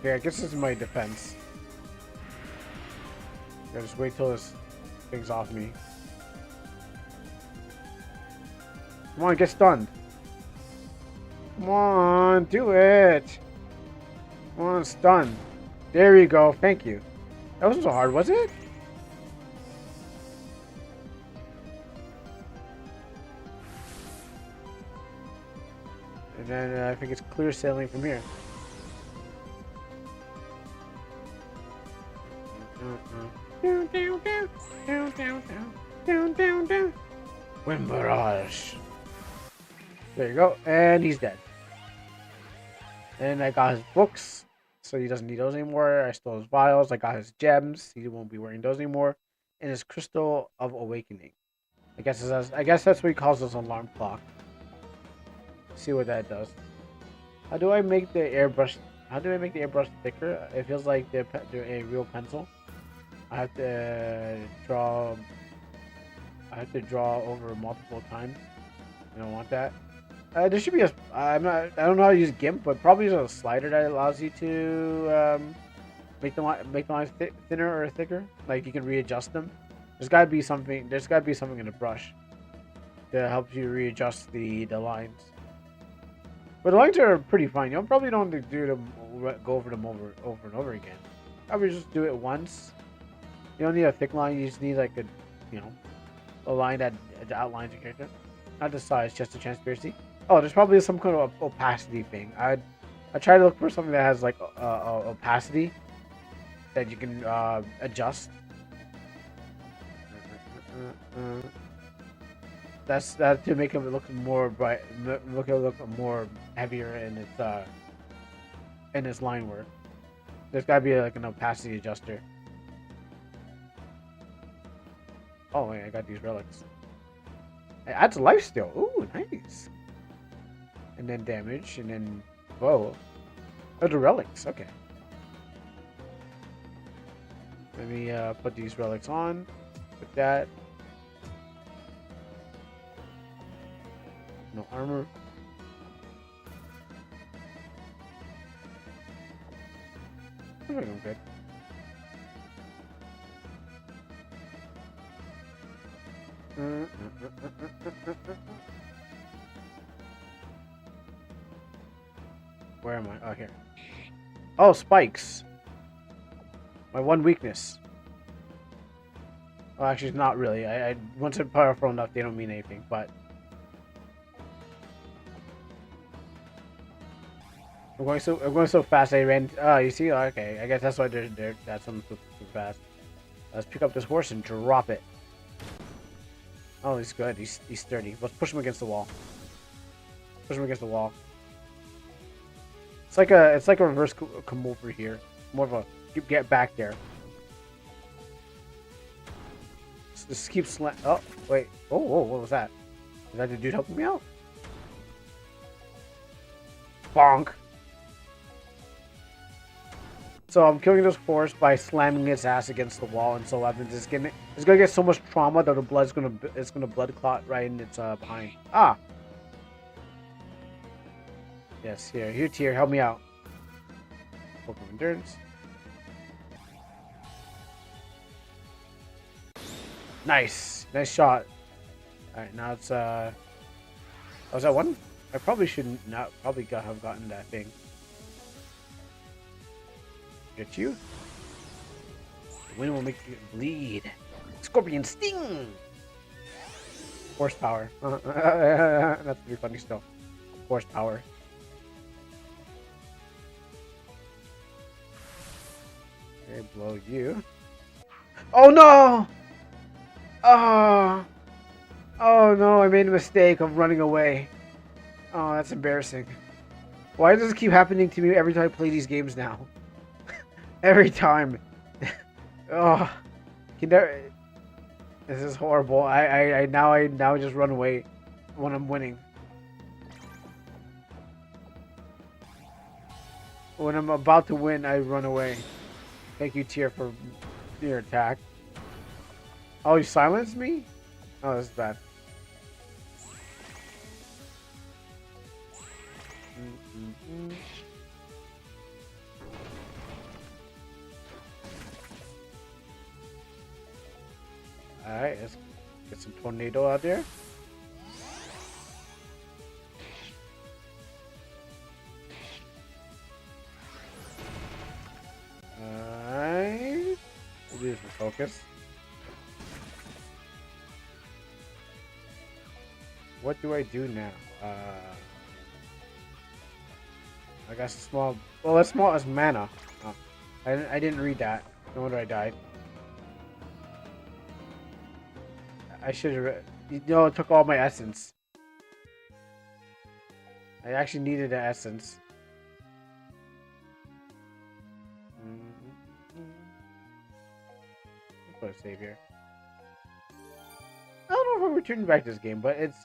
Okay, I guess this is my defense. I just wait till this thing's off me. Come on, get stunned. Come on, do it. Come on, stun. There you go. Thank you. That wasn't so hard, was it? And then I think it's clear sailing from here. Wind barrage. There you go, and he's dead. And I got his books, so he doesn't need those anymore. I stole his vials. I got his gems. He won't be wearing those anymore. And his crystal of awakening. I guess that's what he calls his alarm clock. See what that does. How do I make the airbrush? How do I make the airbrush thicker? It feels like they're a real pencil. I have to draw. I have to draw over multiple times. I don't want that. There should be a. I don't know how to use GIMP, but probably there's a slider that allows you to make the lines thinner or thicker. Like you can readjust them. There's gotta be something. There's gotta be something in the brush to help you readjust the lines. But the lines are pretty fine. You probably don't have to do them, go over them over and over again. Probably just do it once. You don't need a thick line. You just need like a line that outlines your character. Not the size, just the transparency. Oh, there's probably some kind of opacity thing. I try to look for something that has like opacity that you can adjust. That's to make it look more bright, look more heavier in its line work. There's gotta be like an opacity adjuster. Oh wait, I got these relics. It adds life steal. Ooh, nice. And then damage, and then whoa. Oh, the relics. Okay. Let me put these relics on. Put that. No armor. I think I'm good. Where am I? Oh, here. Oh, spikes. My one weakness. Well, actually, not really. I once they're powerful enough, they don't mean anything. But I'm going so fast. I ran. Oh, you see? Okay, I guess that's why that's something so fast. Let's pick up this horse and drop it. Oh, he's good. He's sturdy. Let's push him against the wall. Push him against the wall. It's like a reverse come over here. More of a get back there. Just keep Oh wait. Oh, what was that? Is that the dude helping me out? Bonk. So I'm killing this horse by slamming its ass against the wall, and so it's gonna get so much trauma that the blood's gonna blood clot right in its behind. Ah. Yes, here, Tier, help me out. Book of Endurance. Nice shot. All right, now it's was that one? I probably shouldn't have gotten that thing. Get you. The wind will make you bleed. Scorpion sting. Horsepower. That's pretty funny stuff. Horsepower. Okay, blow you. Oh no! Oh no! I made a mistake of running away. Oh, that's embarrassing. Why does this keep happening to me every time I play these games now? Every time. Oh, this is horrible. I now just run away when I'm winning. When I'm about to win, I run away. Thank you, Tier, for your attack. Oh, you silenced me? Oh, that's bad. Alright, let's get some tornado out there. Alright. We'll do this for focus. What do I do now? I got some small. Well, as small as mana. Oh, I didn't read that. No wonder I died. I should have. You know, it took all my essence. I actually needed the essence. Let's put a save here. I don't know if I'm returning back to this game, but it's.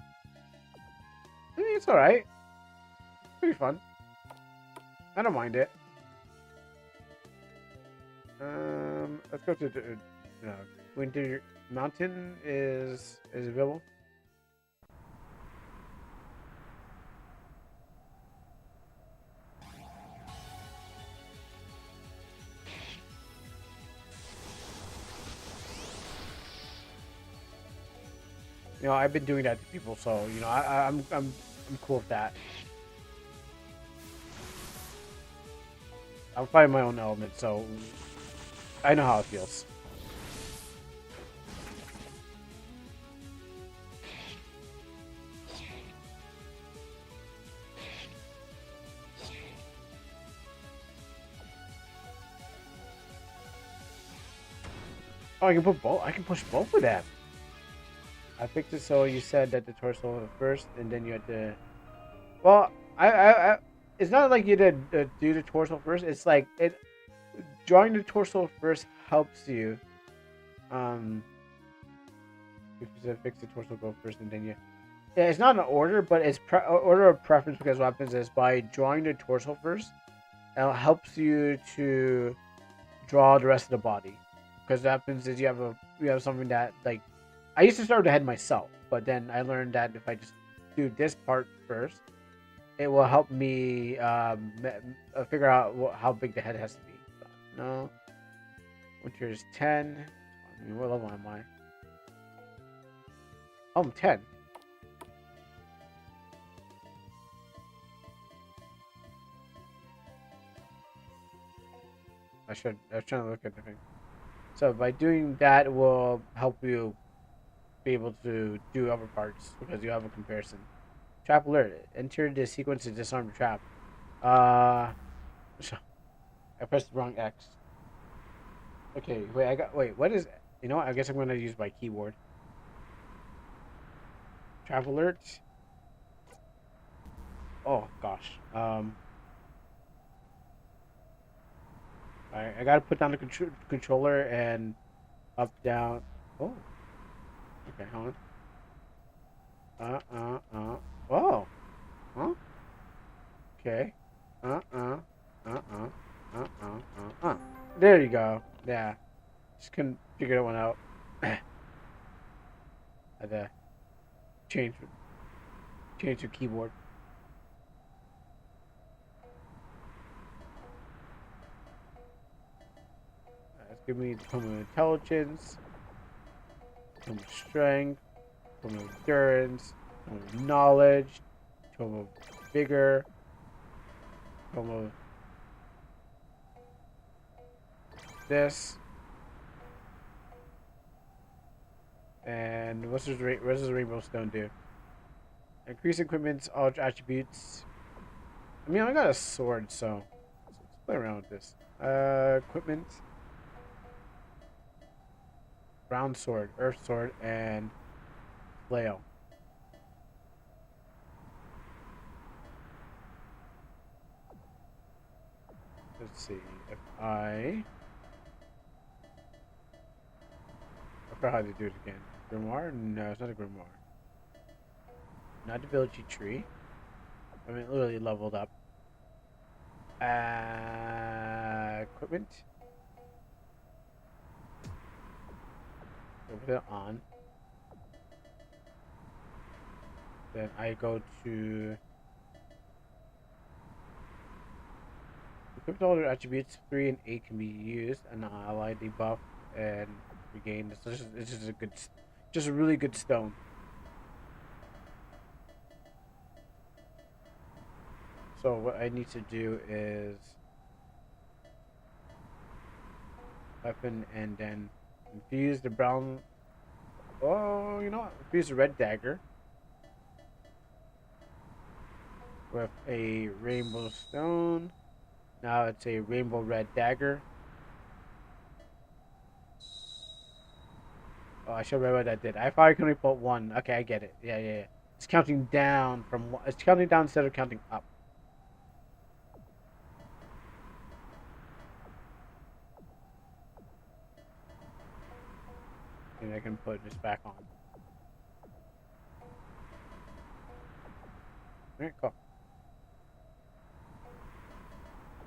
I think it's alright. Pretty fun. I don't mind it. Let's go to the Winter Mountain is available. You know, I've been doing that to people, so you know, I'm cool with that. I'm finding my own element, so I know how it feels. Oh, I can put both. I can push both of them. I fixed it so you said that the torso first, and then you had to. Well, it's not like you did do the torso first. It's like drawing the torso first helps you. If you fix the torso go first, and then you. Yeah, it's not an order, but it's order of preference because what happens is by drawing the torso first, it helps you to draw the rest of the body. Because what happens is you have something that like I used to start with the head myself, but then I learned that if I just do this part first, it will help me figure out how big the head has to be. No, winter is 10. I mean, what level am I? Oh, I'm 10. I was trying to look at the thing. So by doing that, it will help you be able to do other parts because you have a comparison. Trap alert. Enter the sequence to disarm the trap. I pressed the wrong X. Okay, wait, what is you know what? I guess I'm gonna use my keyboard. Trap alert. Oh gosh. I gotta put down the controller and up down. Oh. Okay, hold on. Oh. Huh? Okay. There you go. Yeah. Just couldn't figure that one out. Had to change the keyboard. Let's give me the tome of intelligence, tome of strength, tome of endurance, tome of knowledge, tome of vigor, tome of this. And what does the rainbow stone do? Increase equipment's all attributes. I mean, I got a sword, so let's play around with this. Equipment. Brown sword, earth sword, and flail. Let's see if I forgot how to do it again. Grimoire? No, it's not a grimoire. Not the ability tree. I mean, literally leveled up. Equipment. So put it on. Then I go to equip all their attributes. 3 and 8 can be used, and ally debuff and regain. This is a good, just a really good stone. So what I need to do is weapon and then infuse the brown. Oh, you know what? Infuse the red dagger. with a rainbow stone. Now it's a rainbow red dagger. Oh, I should read what that did. I probably can only put one. Okay, I get it. Yeah. It's counting down from one. It's counting down instead of counting up. And I can put this back on. Alright, cool.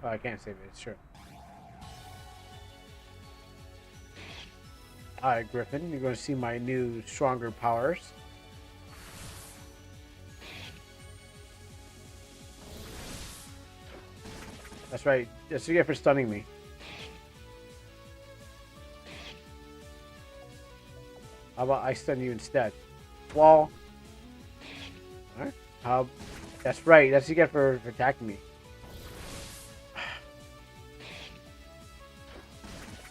Oh, I can't save it. Sure. Alright, Griffin. You're going to see my new, stronger powers. That's right. That's what you get for stunning me. How about I stun you instead? Wall. Alright. That's right. That's what you get for attacking me.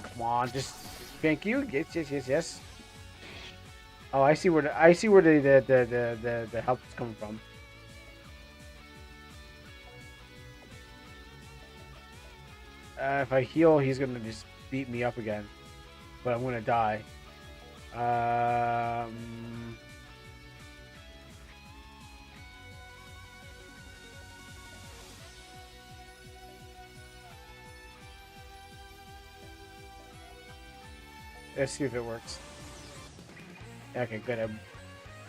Come on, just thank you. Yes. Oh, I see where the help is coming from. If I heal, he's gonna just beat me up again, but I'm gonna die. Let's see if it works. Okay, good.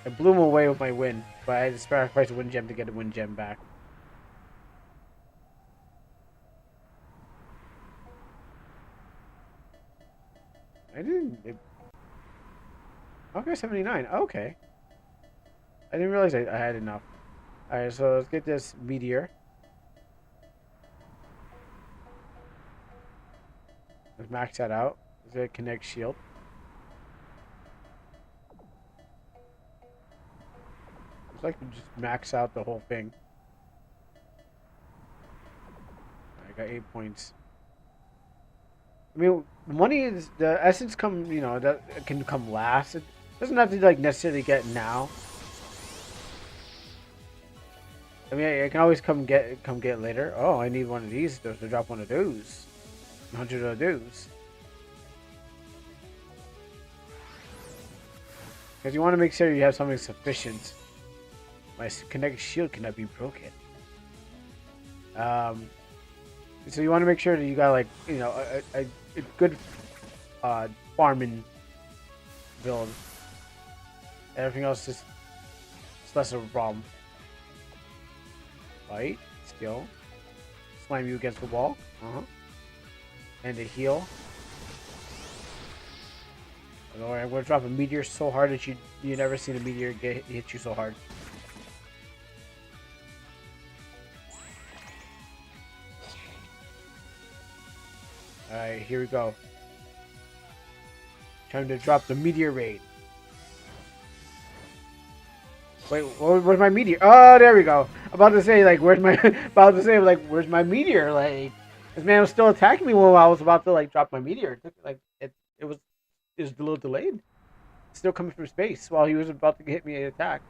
I blew him away with my win, but I had to sacrifice a win gem to get a win gem back. I didn't. Okay, 79. Okay. I didn't realize I had enough. Alright, so let's get this meteor. Let's max that out. Let's get connect shield. It's like we just max out the whole thing. I got 8 points. I mean, money is the essence. That can come last. It doesn't have to like necessarily get now. I mean, I can always come get later. Oh, I need one of these to drop one of those. 100 of those. Because you want to make sure you have something sufficient. My kinetic shield cannot be broken. So you want to make sure that you got like a good farming build. Everything else is less of a problem. Fight, skill, slam you against the wall, and a heal. Alright, I'm gonna drop a meteor so hard that you never seen a meteor hit you so hard. Alright, here we go. Time to drop the meteor raid. Wait, where's my meteor? Oh, there we go. About to say, like, where's my meteor? Like, this man was still attacking me while I was about to, like, drop my meteor. It was a little delayed. Still coming from space while he was about to hit me an attack.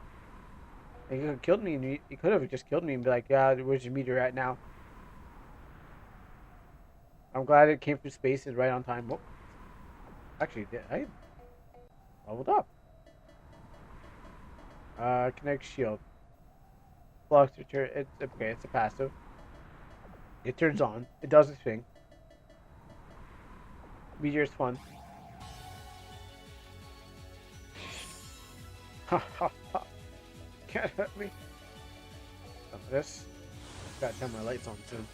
And he could have killed me, and he could have just killed me and be like, yeah, where's your meteor at now? I'm glad it came through space and right on time. Whoa. Actually, I leveled up. Connect shield. Blocks return. It's okay. It's a passive. It turns on. It does its thing. Meteor's fun. Ha ha ha! Can't hurt me. Some of this. Gotta turn my lights on soon.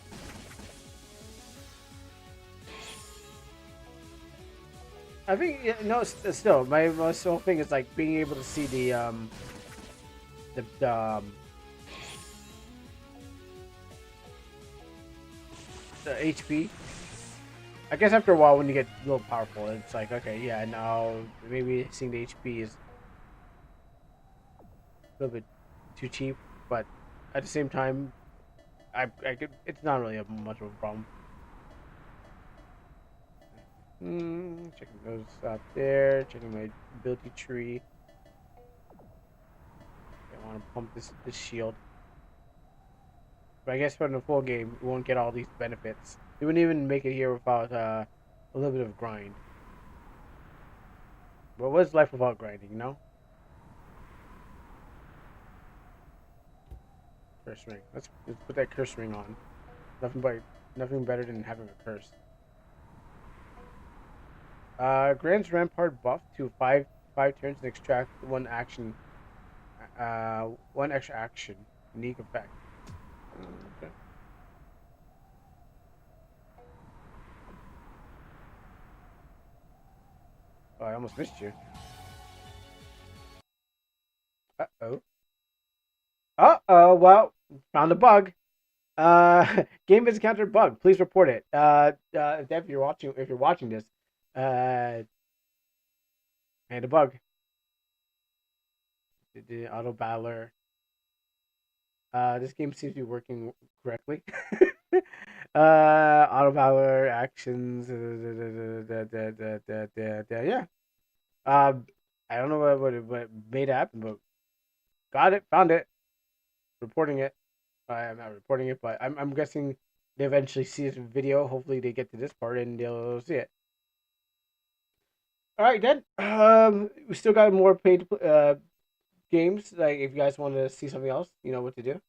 I think still my most whole thing is like being able to see the HP. I guess after a while, when you get real powerful, it's like, okay, yeah, now maybe seeing the HP is a little bit too cheap, but at the same time, I could. It's not really much of a problem. Checking those out there. Checking my ability tree. I want to pump this shield. But I guess for the full game, you won't get all these benefits. You wouldn't even make it here without a little bit of grind. But what's life without grinding, you know? Curse ring. Let's put that curse ring on. Nothing better than having a curse. Grants Rampart buff to five turns and extract one action. One extra action. Unique effect. Okay. Oh, I almost missed you. Uh-oh. Uh-oh, well, found a bug. Game has encountered bug. Please report it. If you're watching this, uh, and a bug. The auto battler. This game seems to be working correctly. Auto battler actions. Yeah. I don't know what made it happen, but got it, found it, reporting it. I'm not reporting it, but I'm guessing they eventually see this video. Hopefully, they get to this part and they'll see it. All right, then. We still got more paid games. Like, if you guys want to see something else, you know what to do.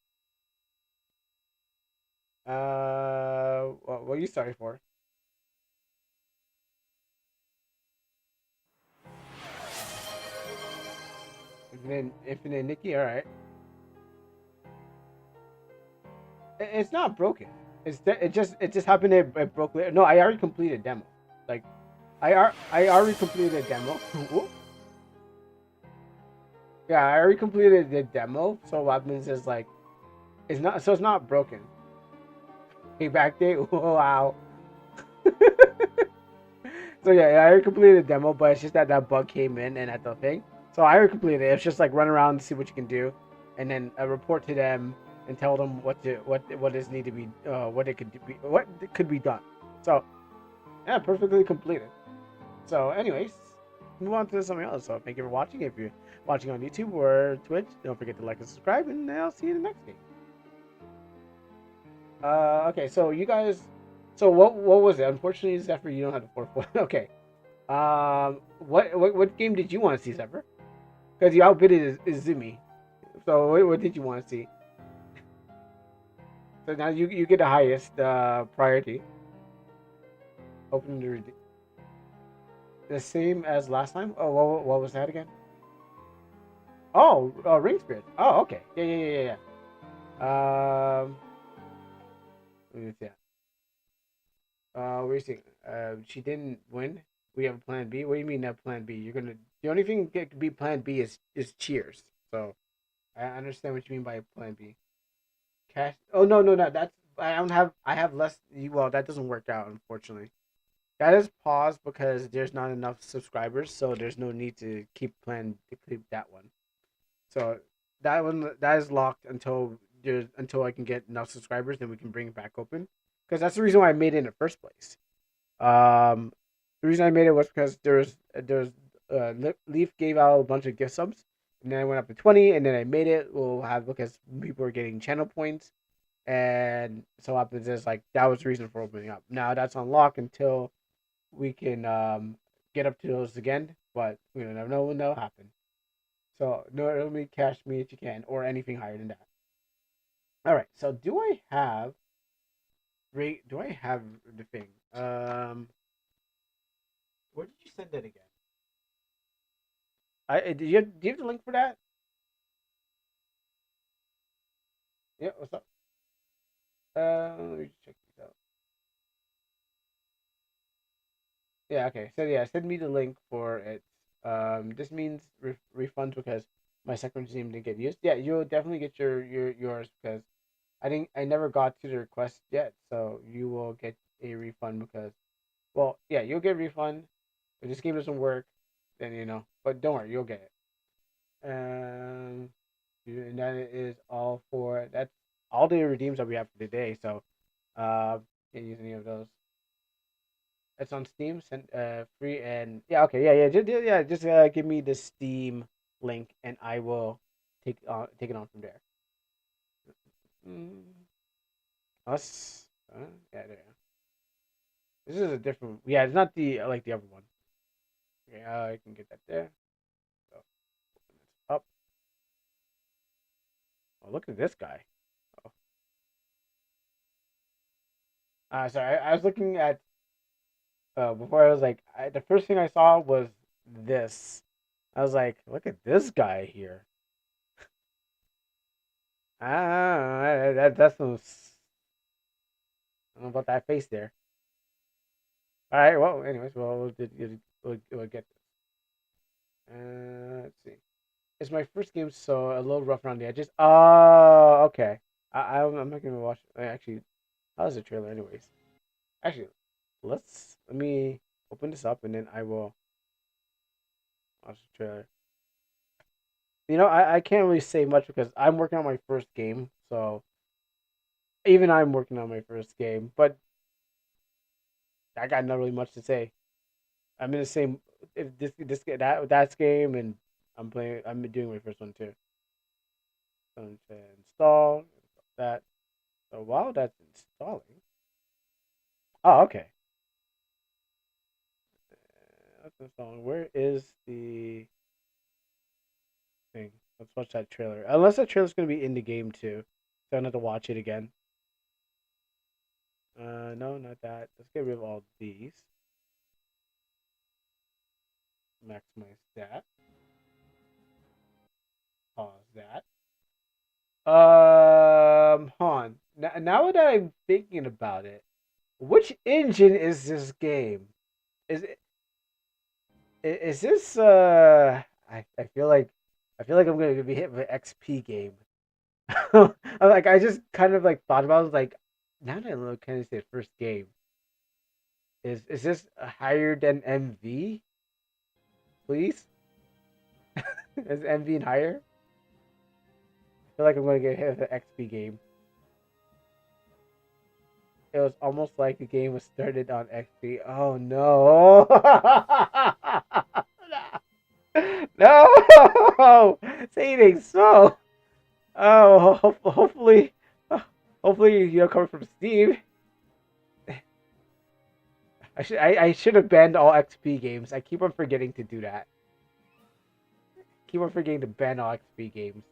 What are you starting for? Infinite Nikki. All right. It's not broken. It just happened. It broke. No, I already completed demo. Like, I already completed a demo. Yeah, I already completed the demo. So what happens is like, it's not broken. Payback day. Wow. So yeah, I already completed the demo, but it's just that bug came in and at the thing. So I already completed it. It's just like run around and see what you can do, and then report to them and tell them what is need to be what could be done. So yeah, perfectly completed. So anyways, move on to something else. So thank you for watching. If you're watching on YouTube or Twitch, don't forget to like and subscribe, and I'll see you in the next game. Okay, so you guys, so what was it? Unfortunately, Zephyr, you don't have the 4-4. Okay. What game did you want to see, Zephyr? Because you outbidded Izumi. So what did you want to see? So now you get the highest priority. Open the same as last time. Oh, what was that again? Oh, Ring Spirit. Oh, okay. Yeah. Let me see. What are you saying? She didn't win. We have a plan B. What do you mean that plan B? The only thing that could be plan B is cheers. So I understand what you mean by plan B. Cash. Oh no. That's I have less. Well, that doesn't work out, unfortunately. That is paused because there's not enough subscribers, so there's no need to keep that one. So that is locked until I can get enough subscribers, then we can bring it back open. Because that's the reason why I made it in the first place. The reason I made it was because there's Leaf gave out a bunch of gift subs, and then I went up to 20, and then I made it. We'll have because people are getting channel points, and so happens is like that was the reason for opening up. Now that's unlocked until we can get up to those again, but we never know when that'll happen. So no, only cash me if you can, or anything higher than that. All right. So do I have the thing? Where did you send that again? Do you have the link for that? Yeah. What's up? Let me check this out. Yeah. Okay. So yeah, send me the link for it. This means refunds because my second name didn't get used. Yeah, you'll definitely get yours because I never got to the request yet, so you will get a refund because, well, yeah, you'll get a refund. If this game doesn't work, then but don't worry, you'll get it. And that is all for that's all the redeems that we have for today. So, can't use any of those. It's on Steam, sent free and yeah, okay, just give me the Steam link and I will take it on from there. Mm. Us. Yeah, there. This is a different. Yeah, it's not the like the other one. Okay, I can get that there. So open this up. Oh, look at this guy. Oh, sorry. I was looking at before. I was like, the first thing I saw was this. I was like, look at this guy here. That's some. I don't know about that face there. All right. Well, anyways, we'll get this. Let's see. It's my first game, so a little rough around the edges. Oh, okay. I'm not gonna watch. Actually, how was the trailer, anyways? Actually, let me open this up and then I will watch the trailer. I can't really say much because I'm working on my first game, so even I'm working on my first game, but I got not really much to say. I'm in the same if that's game, and I'm playing. I'm doing my first one too. Going to install that. So while that's installing, oh okay, that's installing. Where is the thing? Let's watch that trailer. Unless that trailer's gonna be in the game too, so I don't have to watch it again. No, not that. Let's get rid of all these. Maximize that. Pause that. Han. Now that I'm thinking about it, which engine is this game? Is it is this I feel like I'm gonna be hit with an XP game. I just kind of like thought about it, I was like, now that I look kind of say first game. Is this higher than MV? Please? Is MV higher? I feel like I'm gonna get hit with an XP game. It was almost like the game was started on XP. Oh no! No! Say anything so. Oh, hopefully you're coming from Steve. I should have banned all XP games. I keep on forgetting to do that. Keep on forgetting to ban all XP games.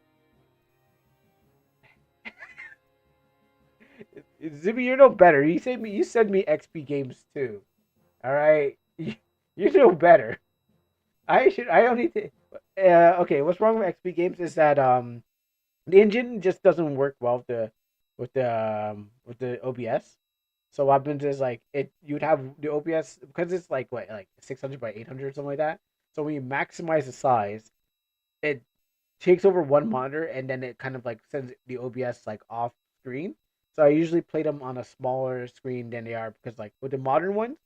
Zuby, you're no better. You send me XP games too. All right, you know better. I don't need to. Okay, what's wrong with XP games is that the engine just doesn't work well with the OBS. So what happens is like you'd have the OBS because it's like 600 by 800 or something like that. So when you maximize the size, it takes over one monitor and then it kind of like sends the OBS like off screen. So I usually play them on a smaller screen than they are because like with the modern ones,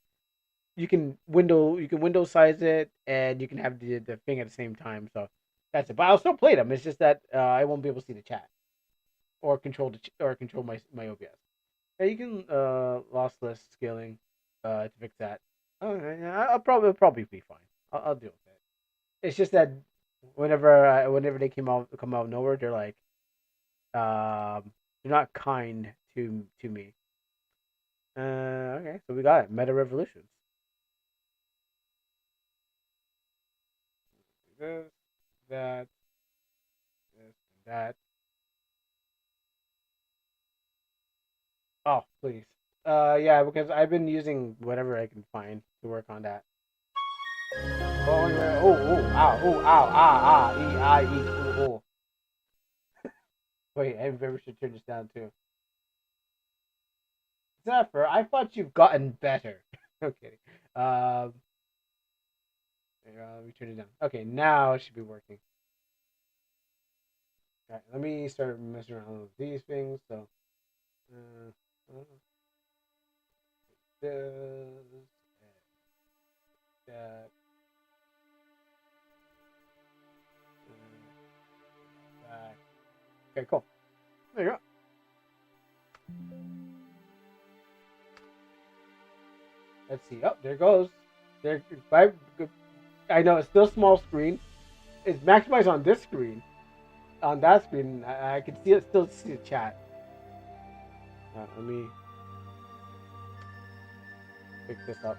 you can window size it and you can have the thing at the same time. So that's it. But I'll still play them. It's just that I won't be able to see the chat or control my OBS. Yeah, you can lossless scaling to fix that. Oh, yeah, I'll probably be fine. I'll deal with it. It's just that whenever they come out of nowhere, they're not kind to me. Okay, so we got it. Meta Revolutions. This, that, this, and that. Oh, please. Yeah, because I've been using whatever I can find to work on that. Oh, yeah. Ow, e, I, e, ooh. Wait, I maybe should turn this down too. Zephyr, I thought you've gotten better. Okay. Let me turn it down. Okay, now it should be working. All right, let me start messing around with these things. So, this, that, that. Okay, cool. There you go. Let's see. Oh, there goes. There. I know it's still small screen. It's maximized on this screen. On that screen, I can still see the chat. Let me pick this up.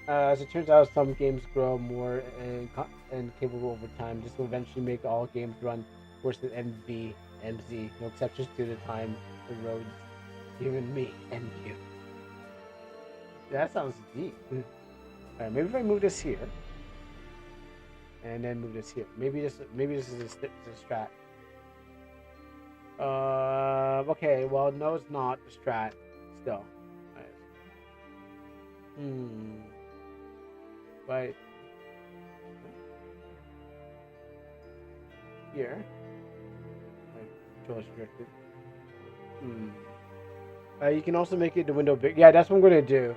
As it turns out, some games grow more and capable over time. This will eventually make all games run worse than MZ. No exceptions to the time erodes even me and you. That sounds deep. Alright, maybe if I move this here, and then move this here. Maybe this is a strat. Okay. Well, no, it's not a strat. Still. Right. Here. Control restricted. You can also make it the window big. Yeah, that's what I'm gonna do.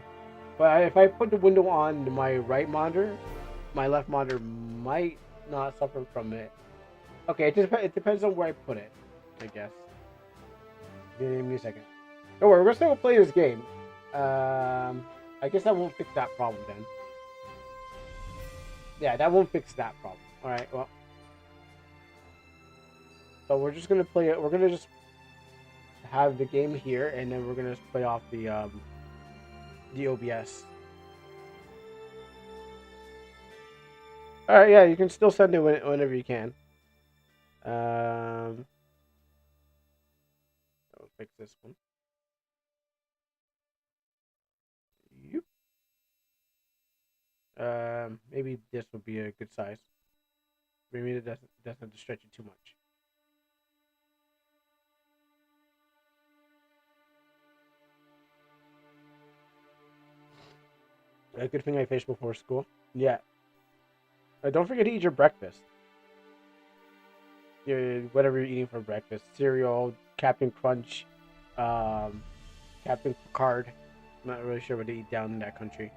But if I put the window on my right monitor, my left monitor might not suffer from it. Okay, it depends on where I put it, I guess. Give me a second. Don't worry, we're still gonna play this game. I guess that won't fix that problem then. Yeah, that won't fix that problem. Alright, well. So we're just gonna play it. We're gonna just have the game here, and then we're gonna play off the OBS. Alright, yeah, you can still send it whenever you can. I'll fix this one. Maybe this would be a good size. Maybe it doesn't have to stretch it too much. A good thing I finished before school. Yeah. Don't forget to eat your breakfast. Whatever you're eating for breakfast. Cereal, Captain Crunch, Captain Picard. I'm not really sure what they eat down in that country.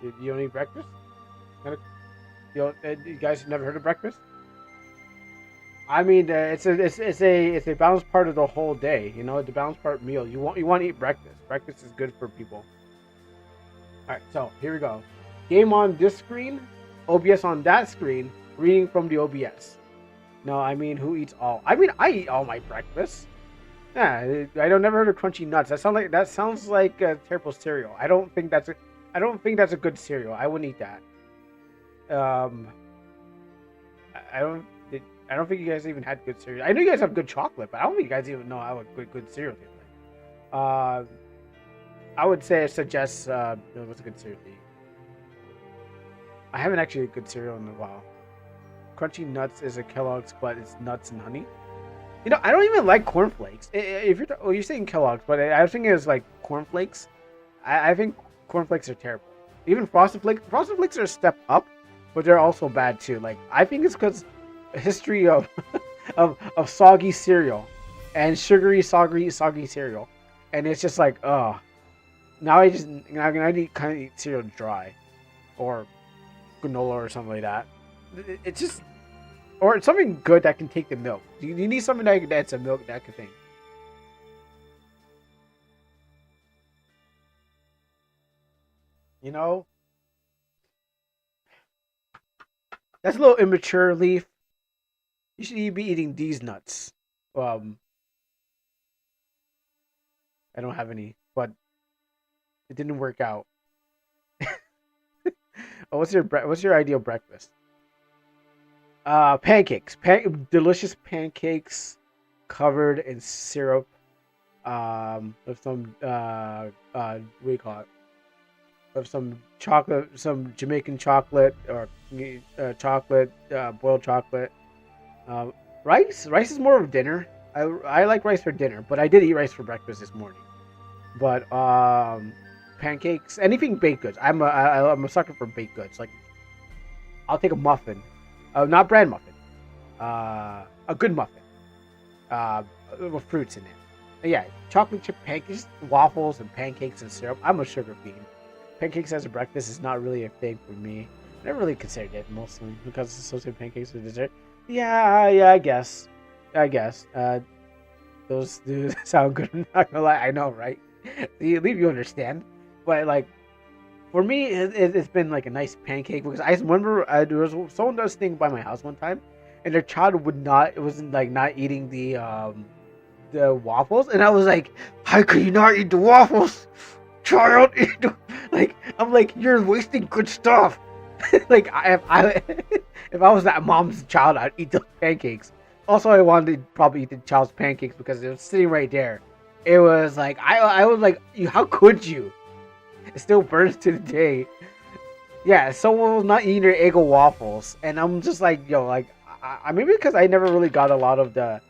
You don't eat breakfast? You guys have never heard of breakfast? I mean, it's a balanced part of the whole day. You know, the balanced part meal. You want to eat breakfast. Breakfast is good for people. All right, so here we go. Game on this screen, OBS on that screen. Reading from the OBS. No, I mean, who eats all? I mean, I eat all my breakfast. Yeah, I don't never heard of crunchy nuts. That sounds like a terrible cereal. I don't think that's a good cereal. I wouldn't eat that. I don't think you guys even had good cereal. I know you guys have good chocolate, but I don't think you guys even know how a good cereal tastes like. I would suggest what's a good cereal to eat. I haven't actually had good cereal in a while. Crunchy Nuts is a Kellogg's, but it's nuts and honey. You know, I don't even like cornflakes. If you're saying Kellogg's, but I was thinking it was like cornflakes. I think cornflakes are terrible. Even Frosted Flakes. Frosted Flakes are a step up, but they're also bad too. Like, I think it's because history of of soggy cereal and sugary soggy cereal, and it's just like, now I need kind of eat cereal dry, or granola or something like that. It's just, or it's something good that can take the milk. You need something that's a milk that can thing. You know, that's a little immature, Leaf. You should be eating these nuts. I don't have any, but it didn't work out. Oh, what's your ideal breakfast? Pancakes. Delicious pancakes covered in syrup. With some what do you call it? With some chocolate, some Jamaican chocolate or chocolate, boiled chocolate. Rice is more of dinner. I like rice for dinner, but I did eat rice for breakfast this morning. But pancakes, anything baked goods. I'm a sucker for baked goods. Like, I'll take a muffin, not bran muffin, a good muffin, with fruits in it. Yeah, chocolate chip pancakes, waffles, and pancakes and syrup. I'm a sugar fiend. Pancakes as a breakfast is not really a thing for me. I never really considered it, mostly because it's associated with pancakes with dessert. Yeah, I guess. Those do sound good. I'm not gonna lie. I know, right? You understand. But like, for me, it's been like a nice pancake because I remember there was someone does thing by my house one time, and their child would not. It wasn't like not eating the waffles, and I was like, how could you not eat the waffles, child? Like I'm like, you're wasting good stuff. Like if I was that mom's child, I'd eat those pancakes. Also, I wanted to probably eat the child's pancakes because it was sitting right there. It was like I was like, how could you? It still burns to the day. Yeah, someone was not eating their Eggo waffles, and I'm just like, yo, like, maybe because I never really got a lot of the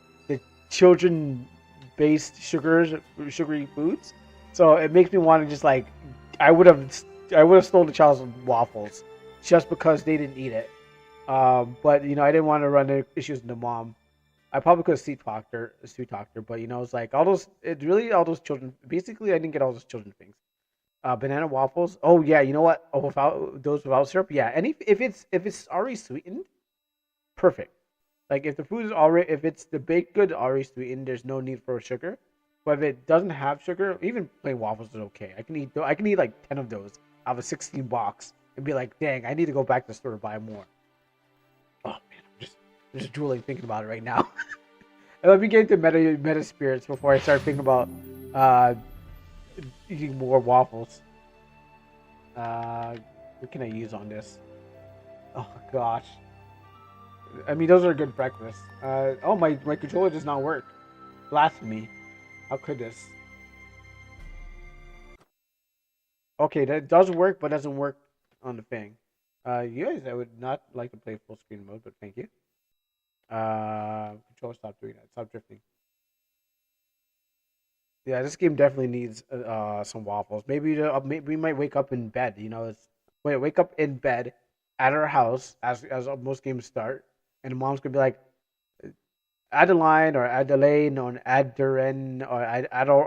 children-based sugary foods, so it makes me want to just like, I would have stolen the child's waffles just because they didn't eat it. But I didn't want to run into issues with the mom. I probably could have sweet talked her, but it's like it's really all those children. Basically, I didn't get all those children things. Banana waffles. Oh yeah, you know what? Oh, without syrup. Yeah, and if it's already sweetened, perfect. Like if it's the baked good already sweetened, there's no need for sugar. But if it doesn't have sugar, even plain waffles is okay. I can eat like 10 of those out of a 16 box and be like, dang, I need to go back to the store to buy more. Oh man, I'm just drooling thinking about it right now. And let me get into meta spirits before I start thinking about uh eating more waffles. What can I use on this? Oh gosh. I mean, those are good breakfasts. Oh, my controller does not work. Blasphemy. How could this? Okay, that does work, but doesn't work on the thing. You guys, I would not like to play full screen mode, but thank you. Controller, stop doing that. Stop drifting. Yeah, this game definitely needs some waffles. Maybe we might wake up in bed. Wake up in bed at our house as most games start, and the mom's gonna be like, Adeline or Adelaine or Aderen or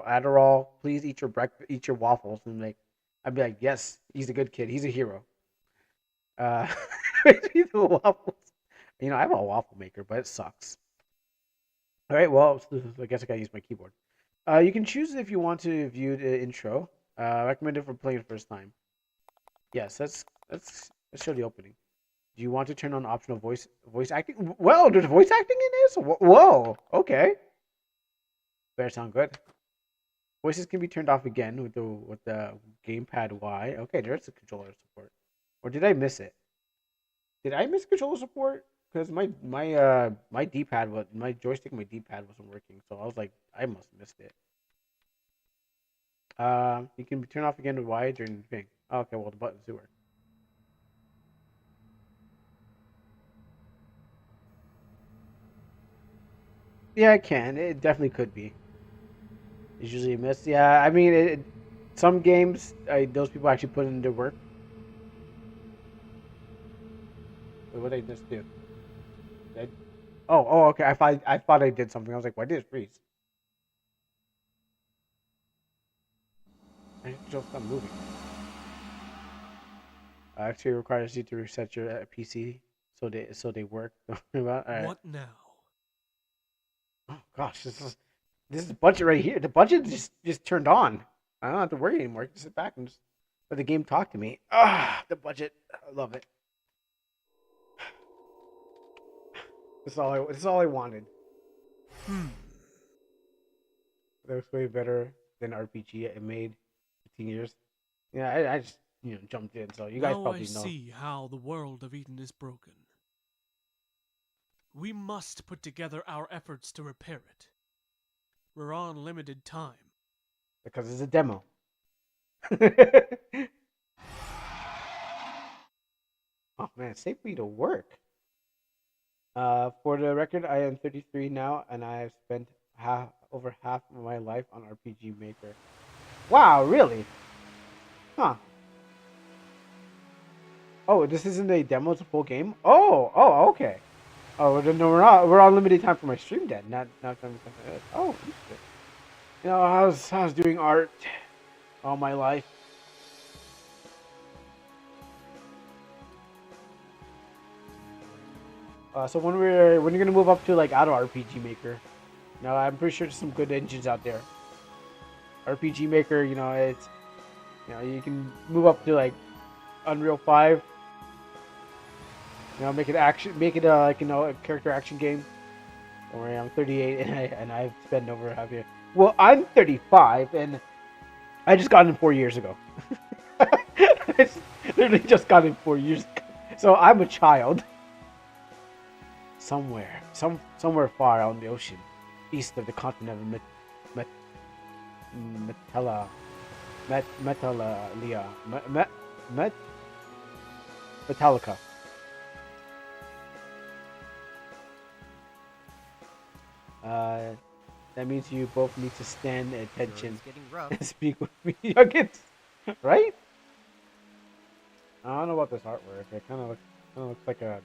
Adderall, please eat your waffles. And like, I'd be like, yes, he's a good kid. He's a hero. Uh, eat the waffles. I have a waffle maker, but it sucks. All right, well, I guess I gotta use my keyboard. You can choose if you want to view the intro. Recommended for playing first time. Yes, let's show the opening. Do you want to turn on optional voice acting? Well, there's voice acting in this. Whoa, okay. Better sound good. Voices can be turned off again with the gamepad Y. Okay, there's the controller support. Or did I miss it? Did I miss controller support? Because my D-pad my joystick, my D-pad wasn't working, so I was like, I must have missed it. You can turn off again with Y during the thing. Oh, okay, well the buttons do work. Yeah, I can. It definitely could be. It's usually a miss. Yeah, I mean, some games those people actually put in their work. Wait, what did I just do? Okay. I thought I did something. I was like, why did it freeze? I just stop moving. Actually, it requires you to reset your PC so they work. Don't worry about it. All right. What now? Oh gosh, this is the budget right here. The budget just turned on. I don't have to worry anymore. I can sit back and just let the game talk to me. The budget. I love it. This is all I wanted. That was way better than RPG I made 15 years. Yeah, I just jumped in, so you guys now probably I know. see how the world of Eden is broken. We must put together our efforts to repair it. We're on limited time. Because it's a demo. Oh man, save me to work. For the record, I am 33 now, and I have spent over half of my life on RPG Maker. Wow, really? Huh. Oh, this isn't a demo; it's a full game. Oh, okay. Oh, no, we're not. We're on limited time for my stream then. Not time. Oh, interesting. I was doing art all my life. So when you're gonna move up to like auto RPG Maker, I'm pretty sure there's some good engines out there. RPG Maker, it's you can move up to like Unreal 5. Make it action, make it like a character action game. Don't worry, I'm 38 and I've spent over half a year. Well, I'm 35 and I just got in 4 years ago. I literally just got in 4 years ago. So I'm a child. Somewhere far out in the ocean, east of the continent of Met, Metala, Metalia, Metallica. Uh, that means you both need to stand at attention It's getting rough. and speak with me, youngins. Right? I don't know about this artwork. It kind of looks like a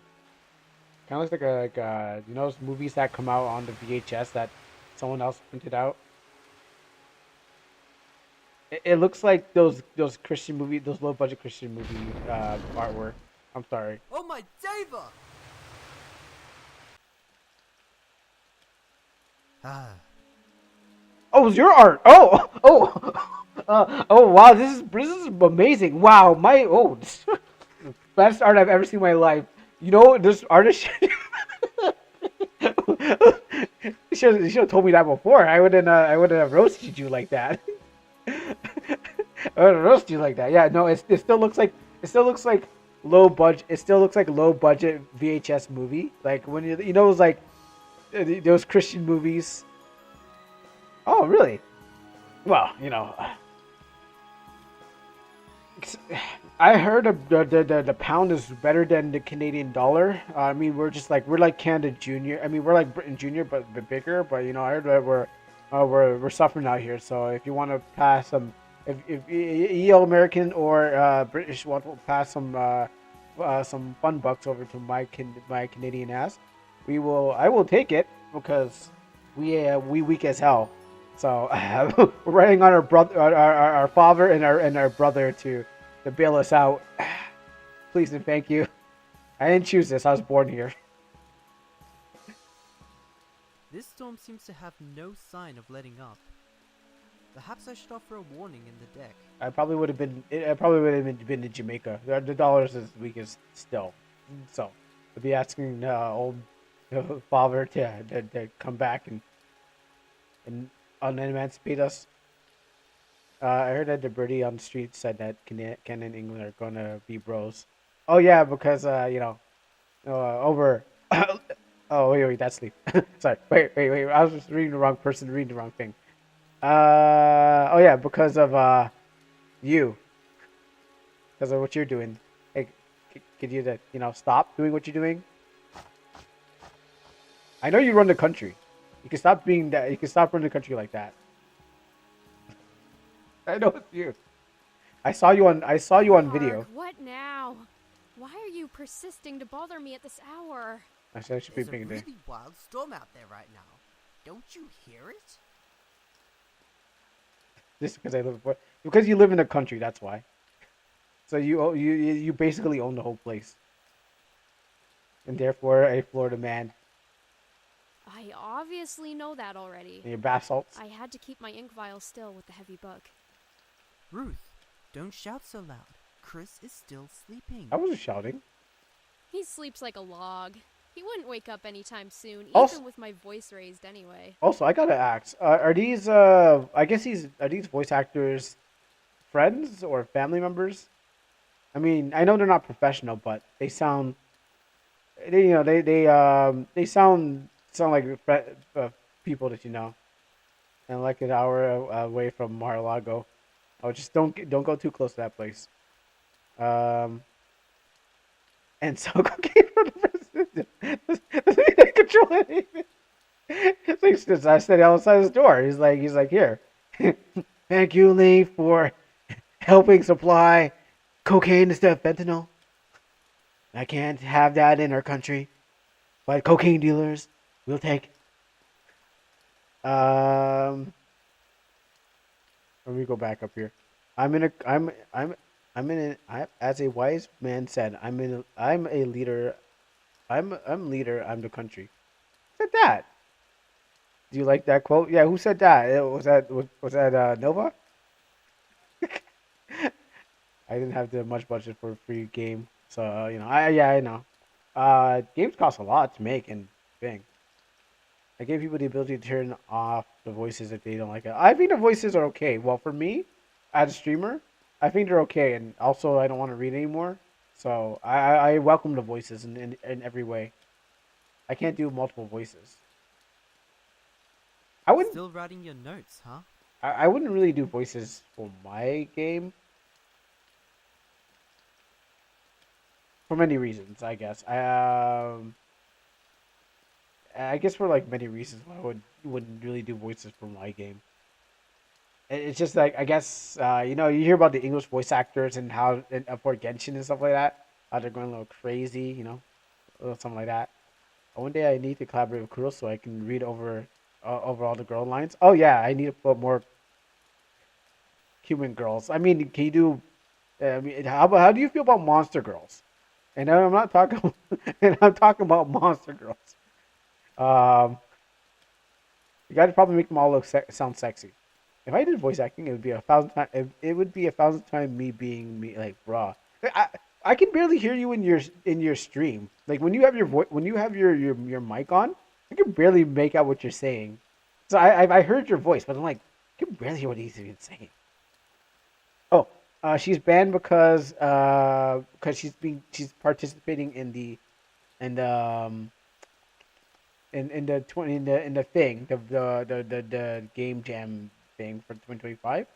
those movies that come out on the VHS that someone else printed out. It looks like those Christian movie, those low budget Christian movie artwork. I'm sorry. Oh my Deva! Ah, Oh, it was your art. Oh, wow. This is amazing. Wow, best art I've ever seen in my life. This artist. You should have told me that before. I wouldn't have roasted you like that. I would have roasted you like that. Yeah, no, it still looks like low budget. It still looks like low budget VHS movie. Like when it was like those Christian movies. Oh, really? Well, I heard the pound is better than the Canadian dollar. I mean, we're like Canada Junior. I mean, we're like Britain Junior, but bigger. But I heard that we're suffering out here. So if you want to pass some, if EO American or British want to pass some fun bucks over to my Canadian ass, I will take it because we weak as hell. So we're writing on our father and our brother to bail us out. Please and thank you. I didn't choose this. I was born here. this storm seems to have no sign of letting up. Perhaps I should offer a warning in the deck. I probably would have been. I probably would have been to Jamaica. The dollar's as weak as still. So I'd be asking old father to come back and unemancipate us. I heard that the British on the street said that Canada and England are gonna be bros. Oh yeah, because over. Oh wait, that's sleep. Sorry, wait. I was just reading the wrong person, reading the wrong thing. Oh yeah, because of you, because of what you're doing. Hey, could you stop doing what you're doing? I know you run the country. You can stop being that. You can stop running the country like that. I know it's you. I saw you on video. Mark, what now? Why are you persisting to bother me at this hour? I said I should be There's a picking really wild storm out there right now. Don't you hear it? Just because you live in the country. That's why. So you basically own the whole place, and therefore a Florida man. I obviously know that already. And your bath salts. I had to keep my ink vial still with the heavy book. Ruth, don't shout so loud. Chris is still sleeping. I wasn't shouting. He sleeps like a log. He wouldn't wake up anytime soon, Also- even with my voice raised anyway. Also, I gotta ask: are these? I guess are these voice actors friends or family members? I mean, I know they're not professional, but they sound. They sound like people that you know, and like an hour away from Mar-a-Lago. Oh, just don't go too close to that place. And so cocaine for the president doesn't mean they control anything. It's like I said outside his door. He's like here. Thank you, Lee, for helping supply cocaine instead of fentanyl. I can't have that in our country, but cocaine dealers will take. Let me go back up here. As a wise man said, I'm a leader. I'm leader. I'm the country. Who said that? Do you like that quote? Yeah, who said that? Was that Nova? I didn't have much budget for a free game, so I know. Games cost a lot to make and thing. I gave people the ability to turn off the voices if they don't like it. I think the voices are okay. Well, for me, as a streamer, I think they're okay, and also I don't want to read anymore. So I welcome the voices in every way. I can't do multiple voices. I wouldn't Still writing your notes, huh? I wouldn't really do voices for my game for many reasons. I guess for like many reasons why wouldn't really do voices for my game. It's just like I guess you hear about the English voice actors and how for Genshin and stuff like that, how they're going a little crazy, a little something like that. One day I need to collaborate with Kuro so I can read over all the girl lines. Oh yeah, I need to put more human girls. I mean, can you do? How do you feel about monster girls? And I'm not talking, and I'm talking about monster girls. Um, you got to probably make them all sound sexy. If I did voice acting, it would be a thousand times. It would be a thousand times me being me, like raw. I can barely hear you in your stream. Like when you have your voice, when you have your mic on, I can barely make out what you're saying. So I heard your voice, but I'm like, I can barely hear what he's even saying. Oh, she's banned because she's participating in the in the 20 in the thing the game jam thing for 2025,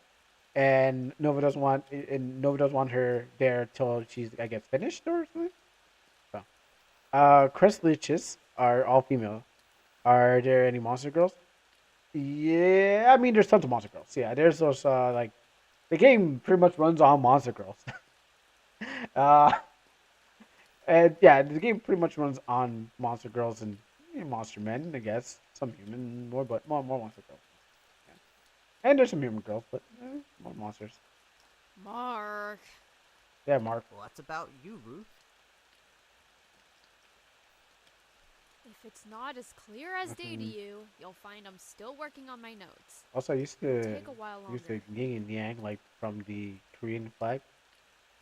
and Nova doesn't want her there till she's I guess finished or something. So, crest liches are all female. Are there any monster girls? Yeah, I mean there's tons of monster girls. Yeah, there's those like the game pretty much runs on monster girls. uh, and yeah, the game pretty much runs on monster girls and monster men, I guess. Some human, but more monster girls. Yeah. And there's some human girls, but more monsters. Mark. Yeah, Mark. What about you, Ruth? If it's not as clear as day to you, you'll find I'm still working on my notes. Also, I used to Take a while use the longer. yin and yang like from the Korean flag,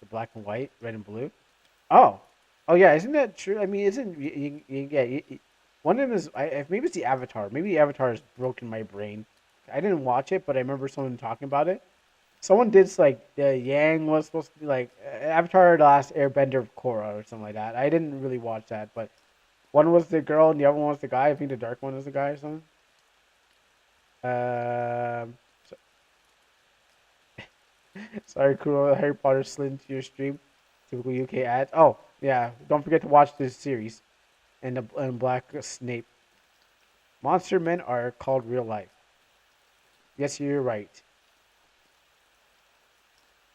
the black and white, red and blue. Oh, oh yeah, isn't that true? I mean, isn't one of them is maybe it's the Avatar. Maybe the Avatar has broken my brain. I didn't watch it, but I remember someone talking about it. Someone did like the Yang was supposed to be like Avatar: The Last Airbender of Korra or something like that. I didn't really watch that, but one was the girl and the other one was the guy. I think the dark one was the guy or something. So, sorry, cool. Harry Potter slid into your stream. Typical UK ads. Oh yeah, don't forget to watch this series. And Black Snape. Monster men are called real life. Yes, you're right.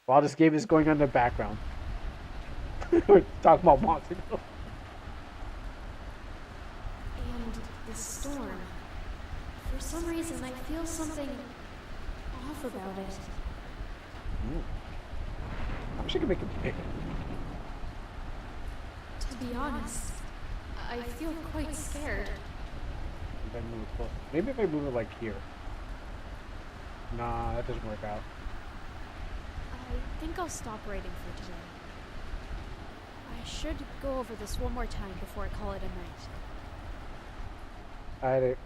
While this game is going on in the background, we're talking about monster girls. And the storm. For some reason, I feel something off about it. I wish I could make it bigger. To be honest, I feel quite scared. If I move it close. Maybe if I move it like here. Nah, that doesn't work out. I think I'll stop writing for today. I should go over this one more time before I call it a night. I had a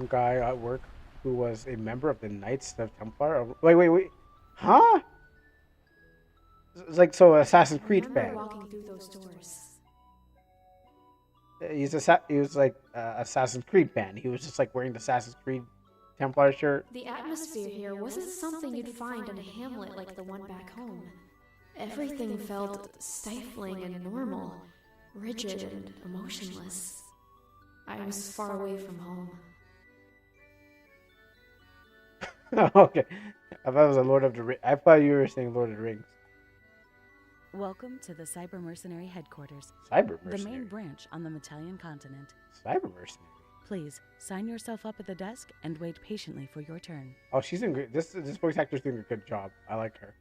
guy at work who was a member of the Knights of Templar. Wait. Huh? It's like so Assassin's I Creed remember fan. walking through those doors. He was like Assassin's Creed fan. He was just like wearing the Assassin's Creed Templar shirt. The atmosphere here wasn't something you'd find in a hamlet like the one back home. Everything felt stifling and normal, rigid and emotionless. I was far away from home. Okay, I thought it was a Lord of the Rings. I thought you were saying Lord of the Rings. Welcome to the Cyber Mercenary Headquarters, Cyber the mercenary. main branch on the Metallian continent. Cyber mercenary. Please sign yourself up at the desk and wait patiently for your turn. Oh, she's doing great. This voice actor's doing a good job. I like her.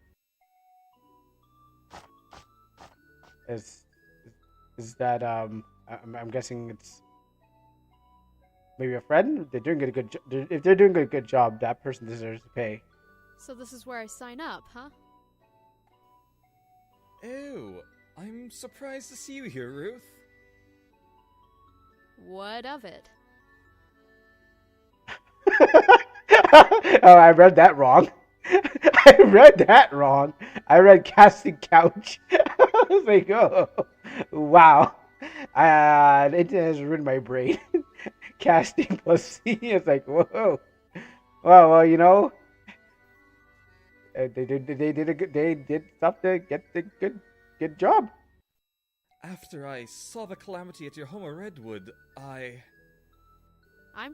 Is that I'm guessing it's maybe a friend. They're doing a good job. If they're doing a good job, that person deserves to pay. So this is where I sign up, huh? Ew, I'm surprised to see you here, Ruth. What of it? Oh, I read that wrong. I read that wrong. I read casting couch. I was like, oh, wow. The internet has ruined my brain. Casting plus C. It's like, whoa. Well, they did stuff to get the good job. After I saw the calamity at your home of Redwood, I'm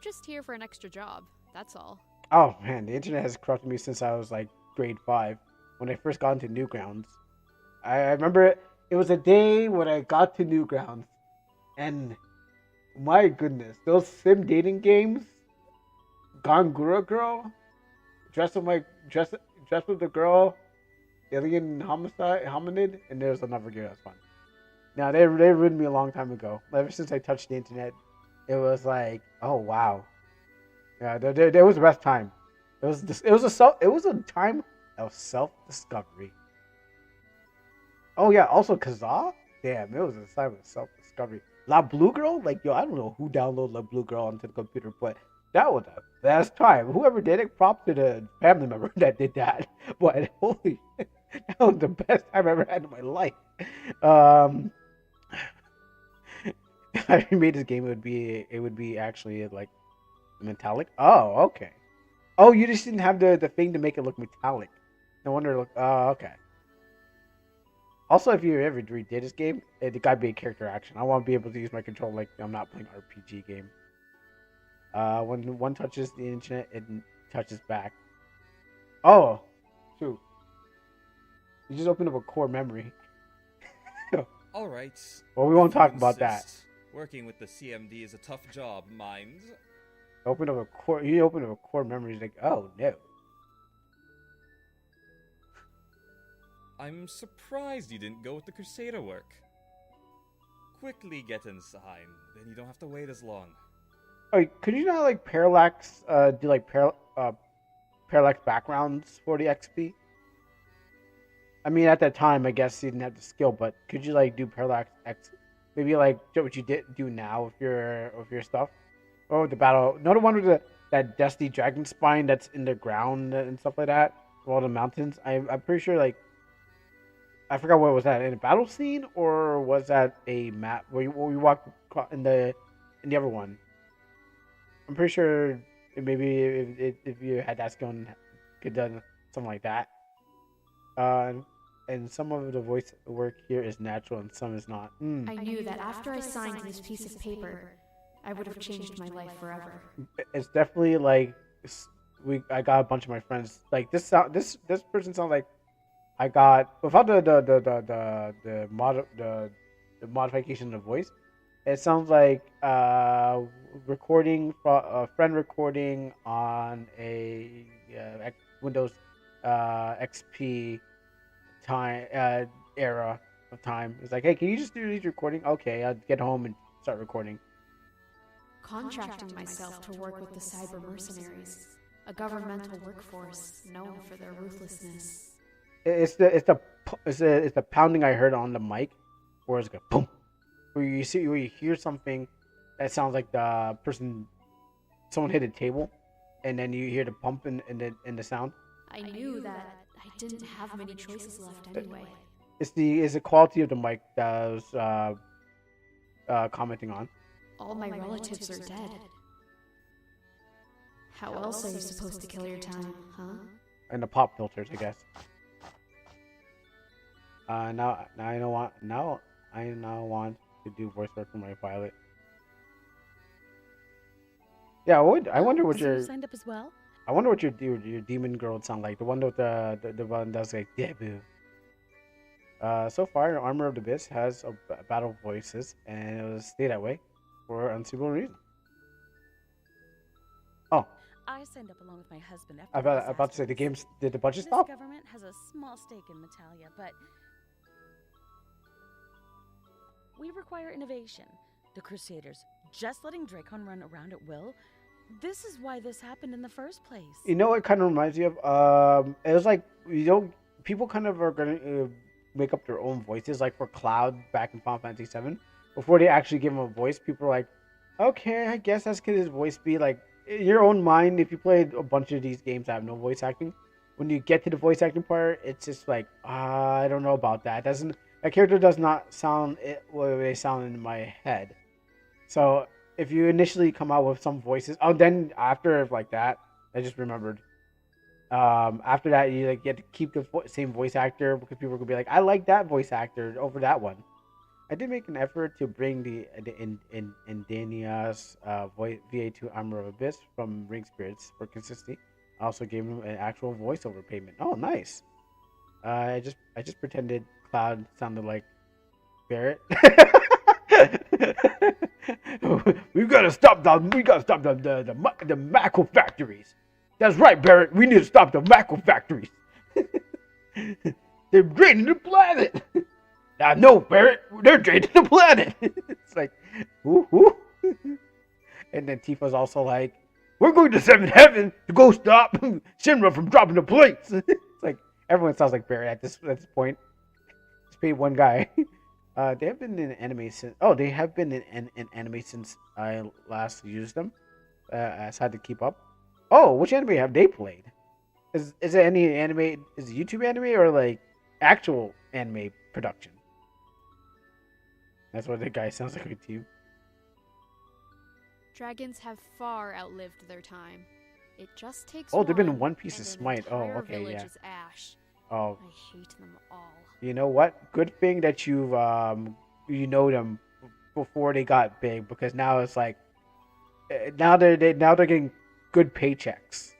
just here for an extra job, that's all. Oh man, the internet has corrupted me since I was like grade 5 when I first got into Newgrounds. I remember it was a day when I got to Newgrounds, and my goodness, those sim dating games, Gongura Girl, dress with the girl, Alien Hominid, and there's another game that's fun. Now they ruined me a long time ago. Ever since I touched the internet, it was like, oh wow, yeah, there was the best time. It was a time of self discovery. Oh yeah, also Kazaa. Damn, it was a time of self discovery. La Blue Girl, like yo, I don't know who downloaded La Blue Girl onto the computer, but that was the best time. Whoever did it, props to the family member that did that. But holy, that was the best time I ever had in my life. If I remade this game, it would be actually like metallic. Oh, okay. Oh, you just didn't have the thing to make it look metallic. No wonder. Oh, okay. Also, if you ever redid this game, it gotta be a character action. I want to be able to use my controller like I'm not playing an RPG game. When one touches the internet, it touches back. Oh, shoot. You just opened up a core memory. alright. Well, we won't If you talk about that. insist. Working with the CMD is a tough job, mind. You open up a core memory. It's like, oh no. I'm surprised you didn't go with the Crusader work. Quickly get inside, then you don't have to wait as long. Oh, could you not like parallax? Do like parallax backgrounds for the XP? I mean, at that time, I guess you didn't have the skill, but could you like do parallax X? Maybe like what you did do now with your stuff. Oh, the battle. No, the one with that dusty dragon spine that's in the ground and stuff like that. All the mountains. I'm pretty sure like. I forgot what was that in a battle scene or was that a map where you walked in the other one. I'm pretty sure maybe if you had that skill and could done something like that. And some of the voice work here is natural and some is not. I knew that after I signed this piece of paper, I would have changed my life forever. It's definitely like I got a bunch of my friends like this person sounds like I got without the modification of voice. It sounds like recording a friend recording on a Windows XP time era of time. It's like, hey, can you just do these recording? Okay, I'll get home and start recording. Contracting myself to work with the cyber mercenaries, a governmental workforce known for their ruthlessness. It's the pounding I heard on the mic, where it's like boom, where you hear something that sounds like someone hit a table, and then you hear the pump in the sound. I knew that I didn't have many choices left anyway. It's the quality of the mic that I was commenting on. All my relatives are dead. How else are you supposed to kill your time, huh? And the pop filters, I guess. Now I now want to do voice work for my pilot. Yeah, I wonder what you signed up as well? I wonder what your demon girl would sound like. The one with the one that's like debut. So far, Armor of the Abyss has battle voices, and it will stay that way for unsuitable reason. Oh. I signed up along with my husband after about to say the games did the budget stop? This government has a small stake in Metalia, but we require innovation. The Crusaders just letting Dracon run around at will. This is why this happened in the first place. You know what kind of reminds me of? It was like people kind of are gonna make up their own voices. Like for Cloud back in Final Fantasy VII, before they actually give him a voice, people were like, okay, I guess that's because his voice be like in your own mind. If you played a bunch of these games that have no voice acting, when you get to the voice acting part, it's just like I don't know about that. Doesn't that character does not sound it the way they sound in my head. So if you initially come out with some voices, oh, then after like that, I just remembered. After that, you like get to keep the same voice actor because people could be like, I like that voice actor over that one. I did make an effort to bring the Indania's voice VA2 Armor of Abyss from Ring Spirits for consistency. I also gave him an actual voiceover payment. Oh, nice. I just pretended Cloud sounded like Barrett. We gotta stop the macro factories. That's right, Barrett. We need to stop the macro factories. They're draining the planet. I know, Barrett. They're draining the planet. It's like, whoo. And then Tifa's also like, we're going to Seventh Heaven to go stop Shinra from dropping the plates. It's like everyone sounds like Barrett at this point. Just pay one guy. They have been in anime since. Oh, they have been in anime since I last used them. I had to keep up. Oh, which anime have they played? Is it any anime? Is it YouTube anime or like actual anime production? That's what the guy sounds like to you. Dragons have far outlived their time. It just takes Oh, they've been in one One Piece and of an Smite. Oh, entire okay, village yeah. is ash. Oh, I hate them all. you know what? Good thing that you've you know them before they got big because now it's like now they're getting good paychecks.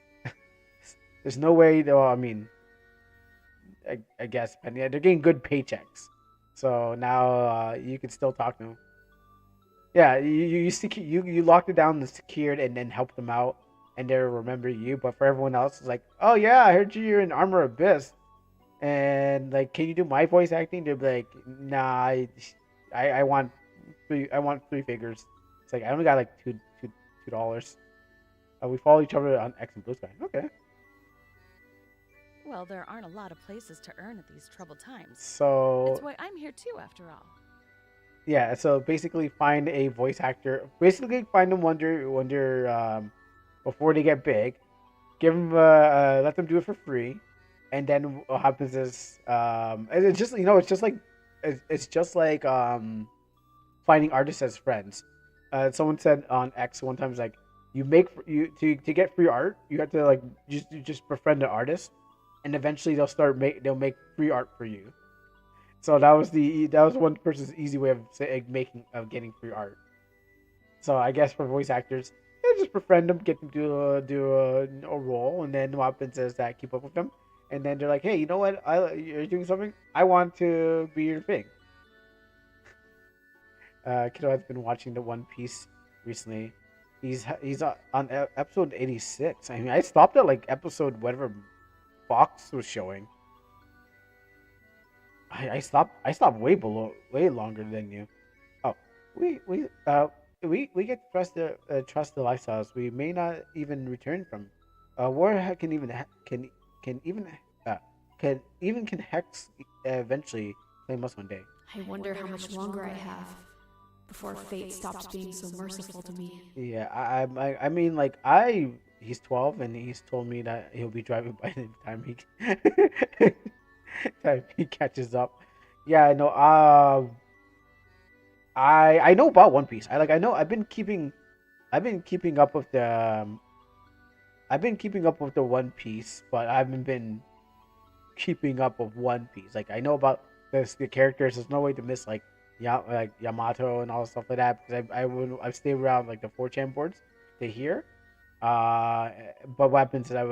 There's no way though. I mean, I guess, but yeah, they're getting good paychecks. So now you can still talk to them. Yeah, you locked it down, the secured, and then help them out, and they'll remember you. But for everyone else, it's like, oh yeah, I heard you're in Armor Abyss, and like, can you do my voice acting? They'll be like, nah, I want three figures. It's like I only got like $2. We follow each other on X and Blue Sky. Okay. Well, there aren't a lot of places to earn at these troubled times. So That's why I'm here too, after all. yeah, so basically find a voice actor. Basically find them before they get big. Give them let them do it for free, and then what happens is it's just it's just like finding artists as friends. Someone said on X one time, like you make you to get free art, you have to like just befriend an artist, and eventually they'll make free art for you. So that was one person's easy way of getting free art. So I guess for voice actors, just befriend them, get them to do a role, and then what happens is that keep up with them, and then they're like, hey, you know what? You're doing something. I want to be your thing. Kiddo has been watching the One Piece recently. He's on episode 86. I mean, I stopped at like episode whatever Fox was showing. I stopped way longer than you. Oh, we get to trust the lifestyles we may not even return from. War can Hex eventually claim us one day. I wonder how much longer I have before fate stops being so merciful to me. Yeah, I mean like he's 12 and he's told me that he'll be driving by the time he catches up. Yeah, I know. I know about One Piece. I know. I've been keeping up with the. I've been keeping up with the One Piece, but I haven't been keeping up with One Piece. Like I know about the characters. There's no way to miss like Yamato and all stuff like that because I've stayed around like the 4chan boards to hear. But what happens is I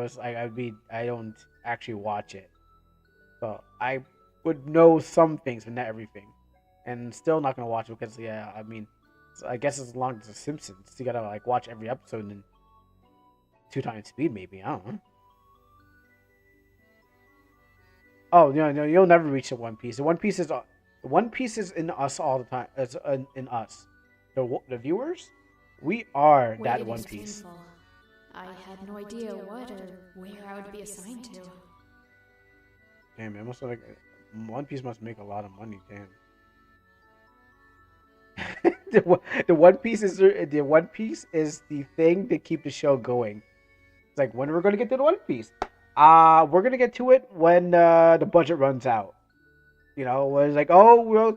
don't actually watch it. So I would know some things, but not everything. And still not gonna watch it because yeah, I mean, I guess as long as The Simpsons, you gotta like watch every episode in 2 times speed, maybe. I don't know. Oh no, you'll never reach the One Piece. The One Piece is in us all the time. It's in us, the viewers. We are that One Piece. Painful. I had no idea what or where I would be assigned to. Damn, it must like One Piece must make a lot of money. Damn. the One Piece is the thing to keep the show going. It's like, when are we going to get to the One Piece? We're gonna get to it when the budget runs out. You know, when it's like, oh, well,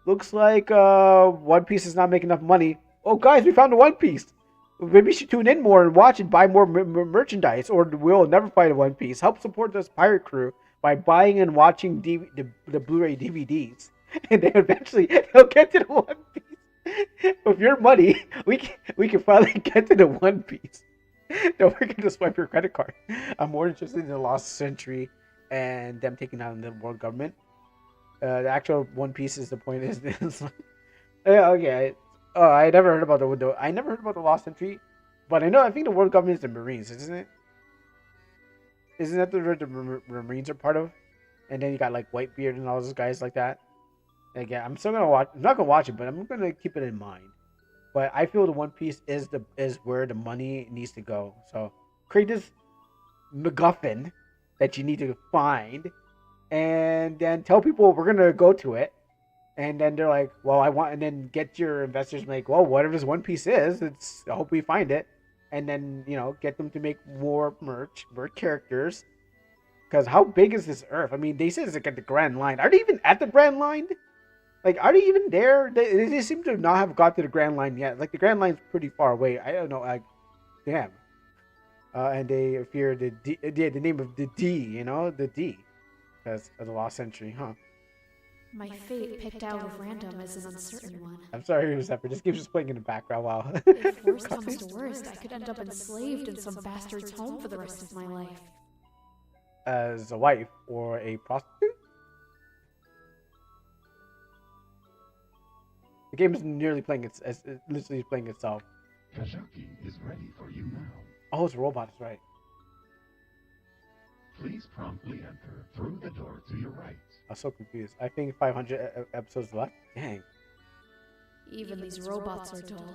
looks like One Piece is not making enough money. Oh, guys, we found the One Piece. Maybe you should tune in more and watch and buy more merchandise, or we'll never find a One Piece. Help support this pirate crew by buying and watching the Blu-ray DVDs, and then eventually they'll get to the One Piece. With your money, we can finally get to the One Piece. Don't forget to swipe your credit card. I'm more interested in the Lost Century and them taking down the world government. The actual One Piece is the point. Is this? Yeah, okay. Oh, I never heard about I never heard about the Lost Century, but I think the world government is the Marines, isn't it? Isn't that the Marines are part of? And then you got like Whitebeard and all those guys like that. Like, yeah, I'm still gonna watch. I'm not gonna watch it, but I'm gonna keep it in mind. But I feel the One Piece is where the money needs to go. So create this MacGuffin that you need to find, and then tell people we're gonna go to it. And then they're like, well, I want, and then get your investors like, well, whatever this One Piece is, I hope we find it, and then get them to make more merch, more characters. Because how big is this Earth? I mean, they said it's like at the Grand Line. Are they even at the Grand Line? Like, are they even there? They seem to not have got to the Grand Line yet. Like, the Grand Line's pretty far away. I don't know. Like, damn. And they fear the name of the D. The D, because of the Lost Century, huh? My fate picked out of random is an uncertain one. I'm sorry, Giuseppe. Just keeps playing in the background while. If worst comes to worst, I could end up enslaved in some bastard's home for the rest of my life. As a wife or a prostitute? The game is nearly playing literally playing itself. Kajaki is ready for you now. Oh, it's a robot, that's right. Please promptly enter through the door to your right. I'm so confused. I think 500 episodes left. Dang. Even these robots are dull.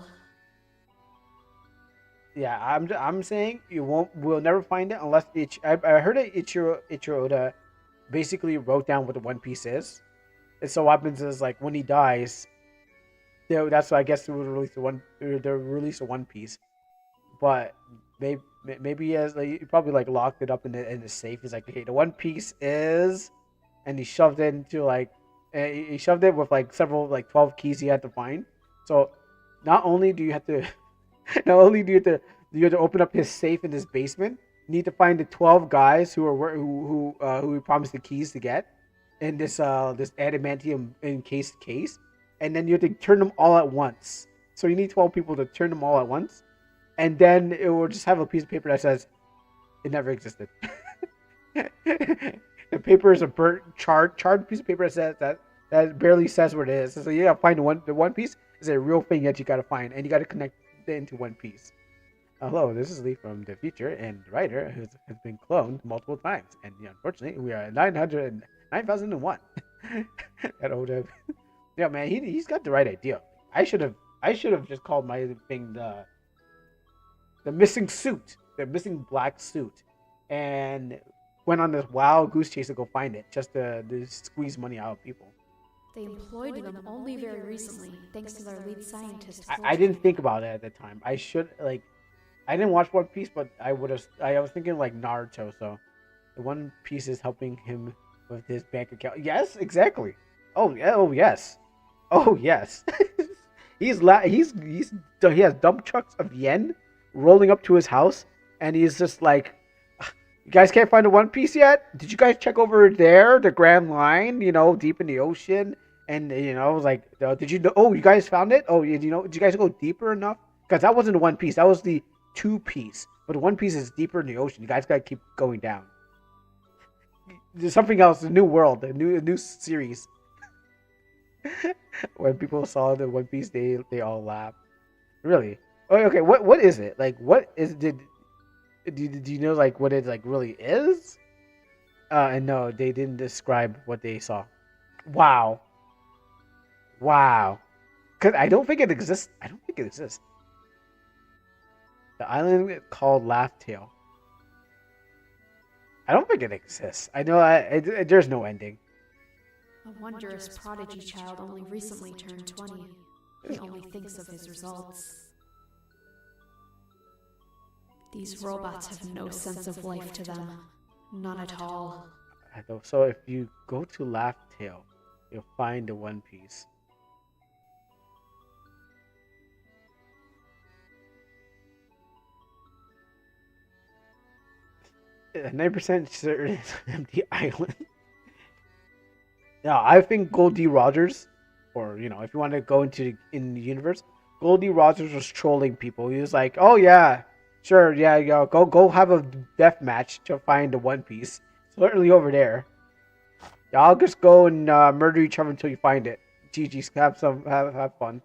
Yeah, I'm saying we'll never find it unless I heard that Ichiro Oda basically wrote down what the One Piece is. And so what happens is, like, when he dies, that's why I guess they would release the One Piece. But maybe he has, like, he probably like locked it up in the safe. He's like, okay, the One Piece is, and he shoved it into he shoved it with like several 12 keys he had to find. So not only do you have to open up his safe in his basement, you need to find the 12 guys who he promised the keys to get in this adamantium encased case, and then you have to turn them all at once. So you need 12 people to turn them all at once, and then it will just have a piece of paper that says it never existed. The paper is a burnt, charred piece of paper that barely says what it is. So you gotta find the One Piece is a real thing that you gotta find, and you gotta connect it into One Piece. Hello, this is Lee from the future, and the writer has been cloned multiple times, and unfortunately we are at 9,001. That old, yeah, man, he's got the right idea. I should have just called my thing the missing suit, the missing black suit, and went on this wild goose chase to go find it, just to squeeze money out of people. They employed them only very recently, thanks to their lead scientist. I didn't think about it at the time. I didn't watch One Piece, but I was thinking like Naruto. So the One Piece is helping him with his bank account. Yes, exactly. Oh yeah. Oh yes. Oh yes. He has dump trucks of yen rolling up to his house, and he's just like, you guys can't find a One Piece yet? Did you guys check over there, the Grand Line, deep in the ocean? And, like, did you know? Oh, you guys found it? Oh, did you guys go deeper enough? Because that wasn't a One Piece. That was the 2-piece. But the One Piece is deeper in the ocean. You guys got to keep going down. There's something else, a new world, a new series. When people saw the One Piece, they all laughed. Really? Oh, okay, what is it? Like, what is do you know like what it like really is? And no, they didn't describe what they saw. Wow. Cause I don't think it exists. The island called Laugh Tale. I don't think it exists. I know there's no ending. A wondrous prodigy child only recently turned 20. He only thinks of his results. These robots have no sense of life to them. None at all. So if you go to Laugh Tale, you'll find the One Piece. 9% certain it's an empty island. Yeah, I think Goldie Rogers, or if you want to go in the universe, Goldie Rogers was trolling people. He was like, "Oh yeah, sure, yeah, go have a death match to find the One Piece. It's literally over there. Yeah, I'll just go and murder each other until you find it. GG's, have fun."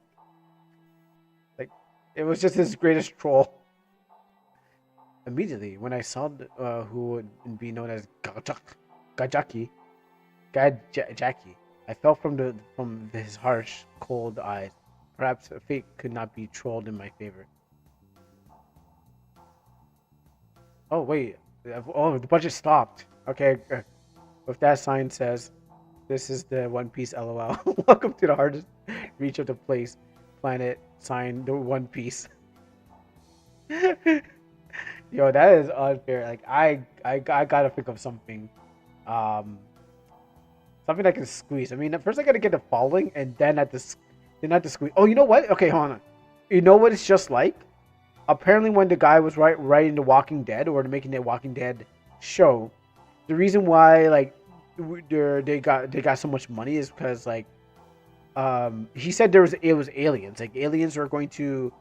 Like, it was just his greatest troll. Immediately, when I saw who would be known as Gajaki, Jackie, I fell from his harsh, cold eyes. Perhaps fate could not be trolled in my favor. Oh wait, the budget stopped. Okay, if that sign says, "This is the One Piece LOL. Welcome to the hardest reach of the planet. Sign the One Piece." Yo, that is unfair. Like I gotta think of something, something I can squeeze. I mean, at first I gotta get the following, and then at the squeeze. Oh, you know what? Okay, hold on. You know what it's just like? Apparently, when the guy was writing The Walking Dead or making the Walking Dead show, the reason why they got so much money is because he said it was aliens. Like aliens were going to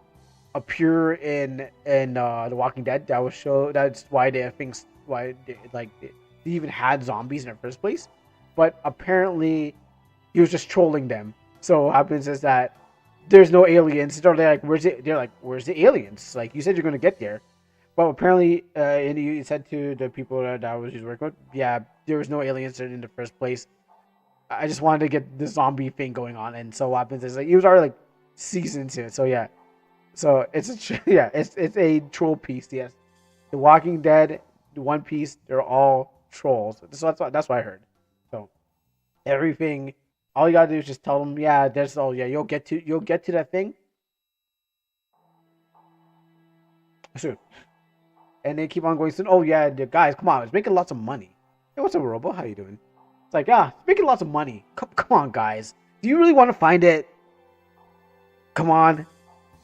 appear in The Walking Dead. That's why they they even had zombies in the first place. But apparently he was just trolling them. So what happens is that there's no aliens. They're like, where's it? They're like, where's the aliens? Like, you said you're gonna get there. Well, apparently, and he said to the people that I was working with, yeah, there was no aliens in the first place. I just wanted to get the zombie thing going on, and so what happens is he was already seasoned to it. So yeah, so it's it's a troll piece. Yes, The Walking Dead, the One Piece, they're all trolls. So that's what I heard. So everything, all you gotta do is just tell them, yeah, you'll get to that thing soon. And they keep on going soon. Oh yeah, the guys, come on, it's making lots of money. Hey, what's up, Robo? How you doing? It's like, yeah, it's making lots of money. Come on, guys. Do you really want to find it? Come on.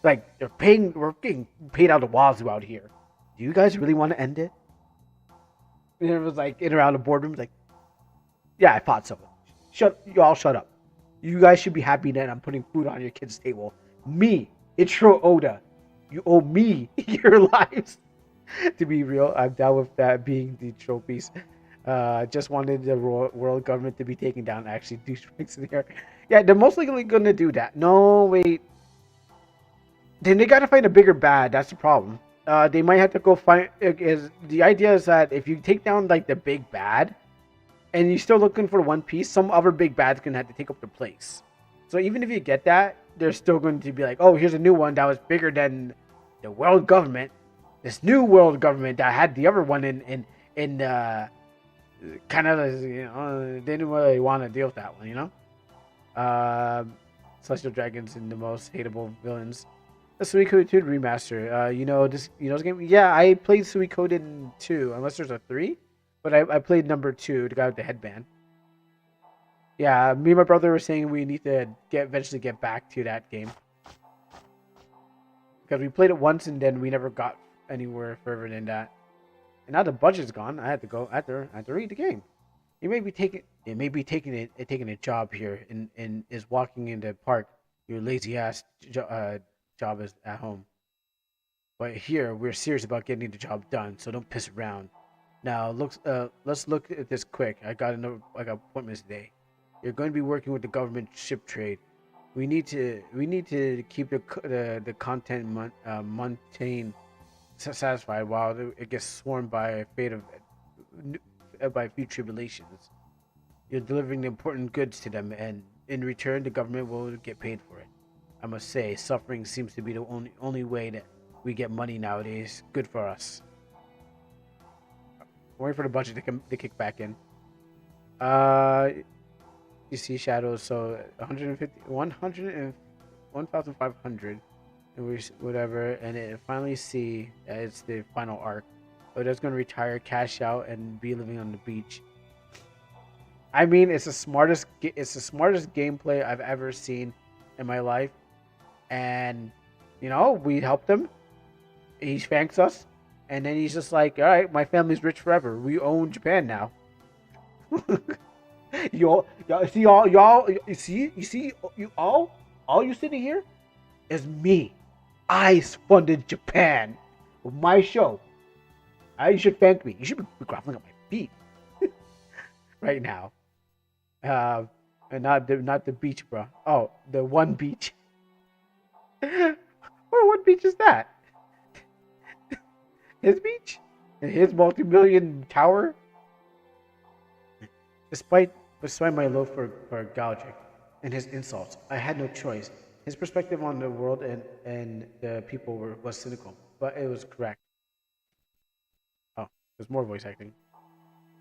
Like, we're getting paid out the wazoo out here. Do you guys really want to end it? And it was like in around the boardroom, like, yeah, I thought so. Y'all shut up. You guys should be happy that I'm putting food on your kids' table. Me, Ichiro Oda, you owe me your lives. To be real, I'm down with that being the trophies. Just wanted the world government to be taken down. Actually, do strikes in here. Yeah, they're most likely gonna do that. No, wait. Then they gotta find a bigger bad. That's the problem. They might have to go find. The idea is that if you take down like the big bad, and you're still looking for One Piece, some other big bad's gonna have to take up the place. So even if you get that, they're still going to be like, oh, here's a new one that was bigger than the world government. This new world government that had the other one in kind of, they didn't really want to deal with that one, Celestial Dragons and the most hateable villains. The Suikoden 2 remaster. This game. Yeah, I played Suikoden 2, unless there's a 3, but I played number 2, the guy with the headband. Yeah, me and my brother were saying we need to eventually get back to that game because we played it once and then we never got anywhere further than that. And now the budget's gone. I had to read the game. It may be taking a job here and is walking in the park. Your lazy ass job is at home. But here we're serious about getting the job done, so don't piss around. Now let's look at this quick. I got appointments today. You're going to be working with the government ship trade. We need to keep the content mundane satisfied while it gets swarmed by future tribulations. You're delivering the important goods to them, and in return, the government will get paid for it. I must say, suffering seems to be the only way that we get money nowadays. Good for us. Waiting for the budget to kick back in. You see shadows, so 150 1,500, and whatever, and it finally see that it's the final arc. Oda's gonna retire, cash out, and be living on the beach. I mean, it's the smartest gameplay I've ever seen in my life, and we helped him. He thanks us, and then he's just like, "All right, my family's rich forever. We own Japan now." y'all see y'all you see you all you sitting here is me. I funded Japan with my show. You should thank me. You should be groveling at my feet right now. And not the beach, bro. Oh, the one beach. What beach is that? His beach? His multi-million tower? Despite my love for Galdric and his insults, I had no choice. His perspective on the world and the people was cynical, but it was correct. Oh, there's more voice acting.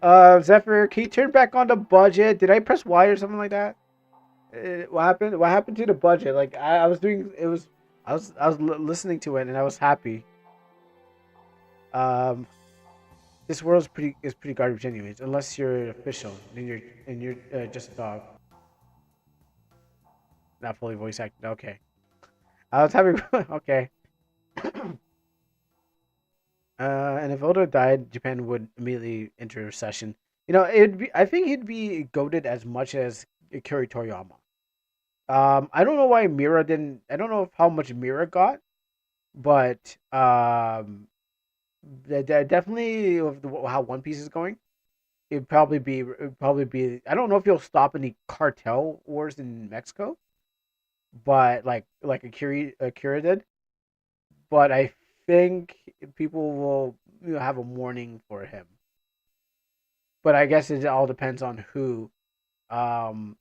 Zephyr, can you turn back on the budget? Did I press Y or something like that? What happened? What happened to the budget? Like I was doing, it was, I was listening to it and I was happy. This world is pretty garbage anyways. Unless you're official, then you're just a dog. Not fully voice acted. Okay. I was having okay. And if Oda died, Japan would immediately enter recession. It'd be. I think he'd be goated as much as Akira Toriyama. I don't know why Mira didn't. I don't know how much Mira got, but definitely of how One Piece is going, it'd probably be. I don't know if he'll stop any cartel wars in Mexico, but like Akira did. But I think people will have a mourning for him. But I guess it all depends on who. Um,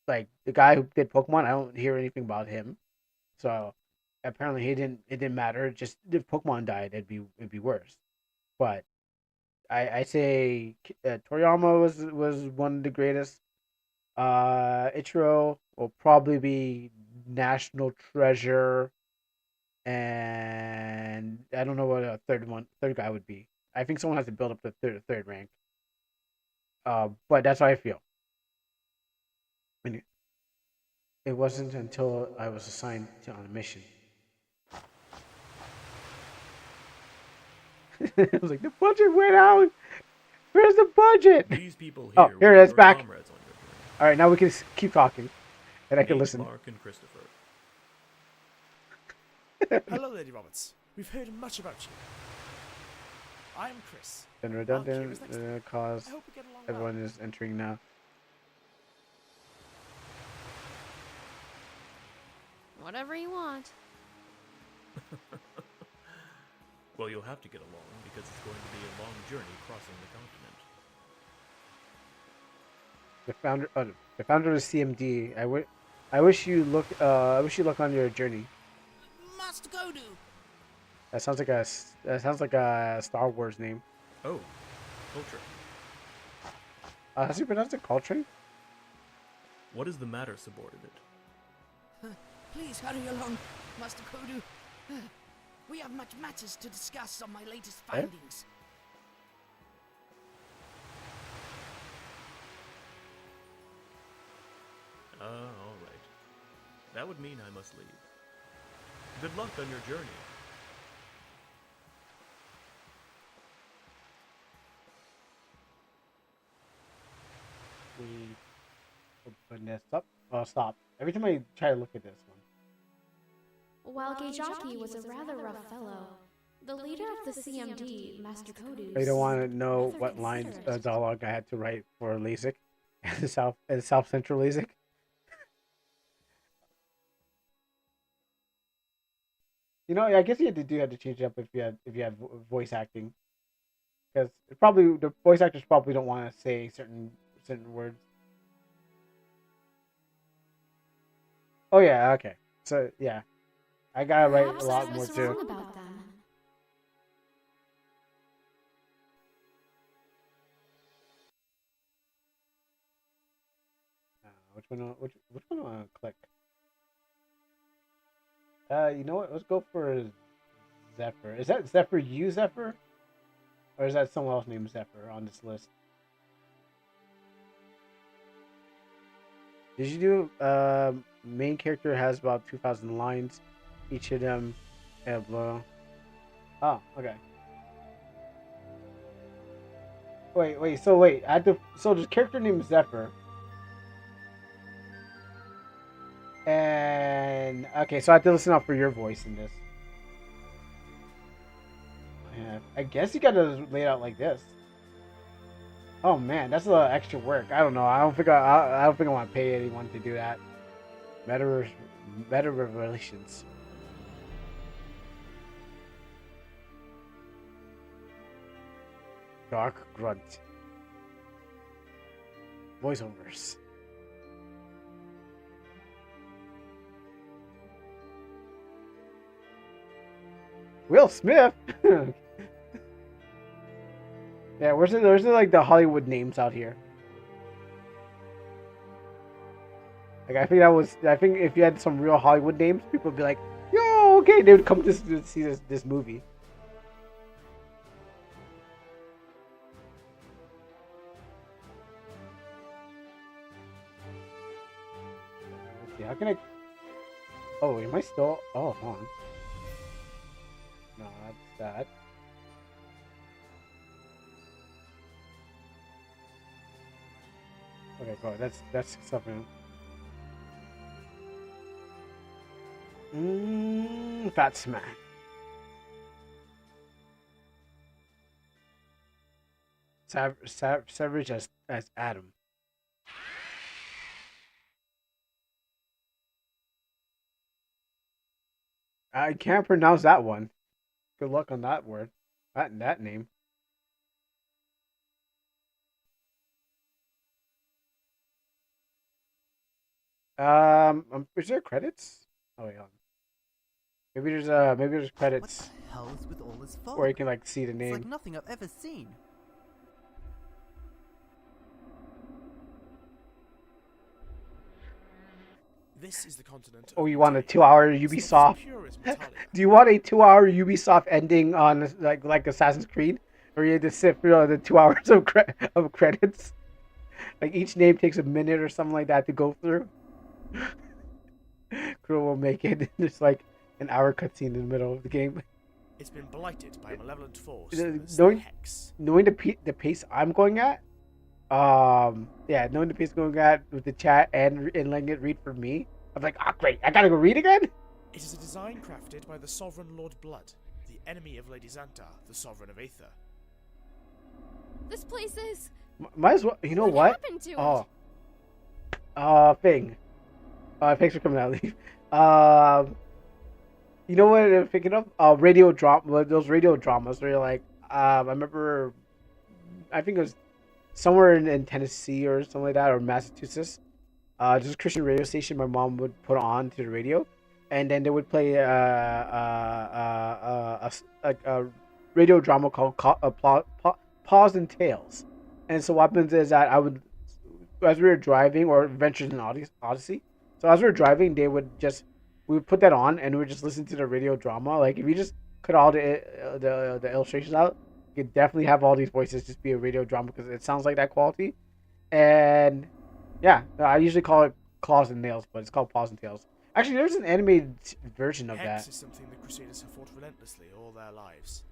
like the guy who did Pokemon, I don't hear anything about him. So apparently he didn't. It didn't matter. Just if Pokemon died, it'd be worse. But I say Toriyama was one of the greatest. Ichiro will probably be national treasure, and I don't know what a third guy would be. I think someone has to build up the third rank. But that's how I feel. And it wasn't until I was assigned on a mission. I was like, the budget went out. Where's the budget? These people Oh, here here will it be is. your Back. comrades on your journey. All right, now we can keep talking, and I can Meet listen. Mark and Christopher. Hello, Lady Roberts. We've heard much about you. I am Chris. Been Mark redundant here is next to me. cause I hope we get along everyone well. is entering now. Whatever you want. Well, you'll have to get along because it's going to be a long journey crossing the continent. The founder of CMD. I wish you luck. I wish you luck on your journey. Master Godu. That sounds like a Star Wars name. Oh, Coltrane. How do you pronounce it? Coltrane? What is the matter, subordinate? Please hurry along, Master Kodu. We have much matters to discuss on my latest findings. All right. That would mean I must leave. Good luck on your journey. We open this up. Oh, stop. Every time I try to look at this one. While Geijaki was a rather rough fellow, the leader of the CMD, Master Kodu. I don't want to know what lines dialogue I had to write for LASIK, South Central LASIK. I guess you have to change it up if you have voice acting, because probably the voice actors probably don't want to say certain words. Oh yeah, okay. So yeah, I gotta write a lot more too. About them. Which one do I click? You know what? Let's go for Zephyr. Is that Zephyr you, Zephyr? Or is that someone else named Zephyr on this list? Did you do main character has about 2,000 lines, each of them have oh, okay. Wait. So there's a character named Zephyr. And okay, so I have to listen out for your voice in this. Yeah, I guess you gotta lay it out like this. Oh man, that's a lot of extra work. I don't know. I don't think I want to pay anyone to do that. Meta revelations. Dark grunt. Voiceovers. Will Smith. Yeah, where's like the Hollywood names out here? Like I think if you had some real Hollywood names, people would be like, "Yo, okay," they would come to see this movie. Let's see, how can I? Oh, am I still? Oh, hold on. No, that's that. Okay, cool. That's something. Fat man. Savage as Adam. I can't pronounce that one. Good luck on that word. That name. Is there credits? Oh wait, hold on. Maybe there's credits. What the hell is with all this fog? Or you can like see the name. It's like nothing I've ever seen. This is the continent. Oh, you want a 2-hour Ubisoft? Do you want a 2-hour Ubisoft ending on like Assassin's Creed, or you had to sit through the 2 hours of credits? Like each name takes a minute or something like that to go through. Crew will make it. There's like an hour cutscene in the middle of the game. It's been blighted by a malevolent force. Knowing the pace I'm going at, knowing the pace going at with the chat and letting it read for me, I'm like, great, I gotta go read again. It is a design crafted by the Sovereign Lord Blood, the enemy of Lady Xantar, the Sovereign of Aether. This place is. Might as well. You know what? Happened to it? Thing. Thanks for coming out, Leaf. You know what I'm thinking of? Radio drama. Those radio dramas where you're like, I remember, I think it was somewhere in Tennessee or something like that, or Massachusetts. Just a Christian radio station my mom would put on to the radio, and then they would play a radio drama called Paws and Tales. And so what happens is that as we were driving, or Adventures in Odyssey. So as we were driving, we would put that on and we would just listen to the radio drama. Like if you just cut all the illustrations out, you could definitely have all these voices just be a radio drama because it sounds like that quality. And yeah, I usually call it Claws and Nails, but it's called Paws and Tails. Actually, there's an animated version of Hex that. Is something the Crusaders have fought relentlessly all their lives.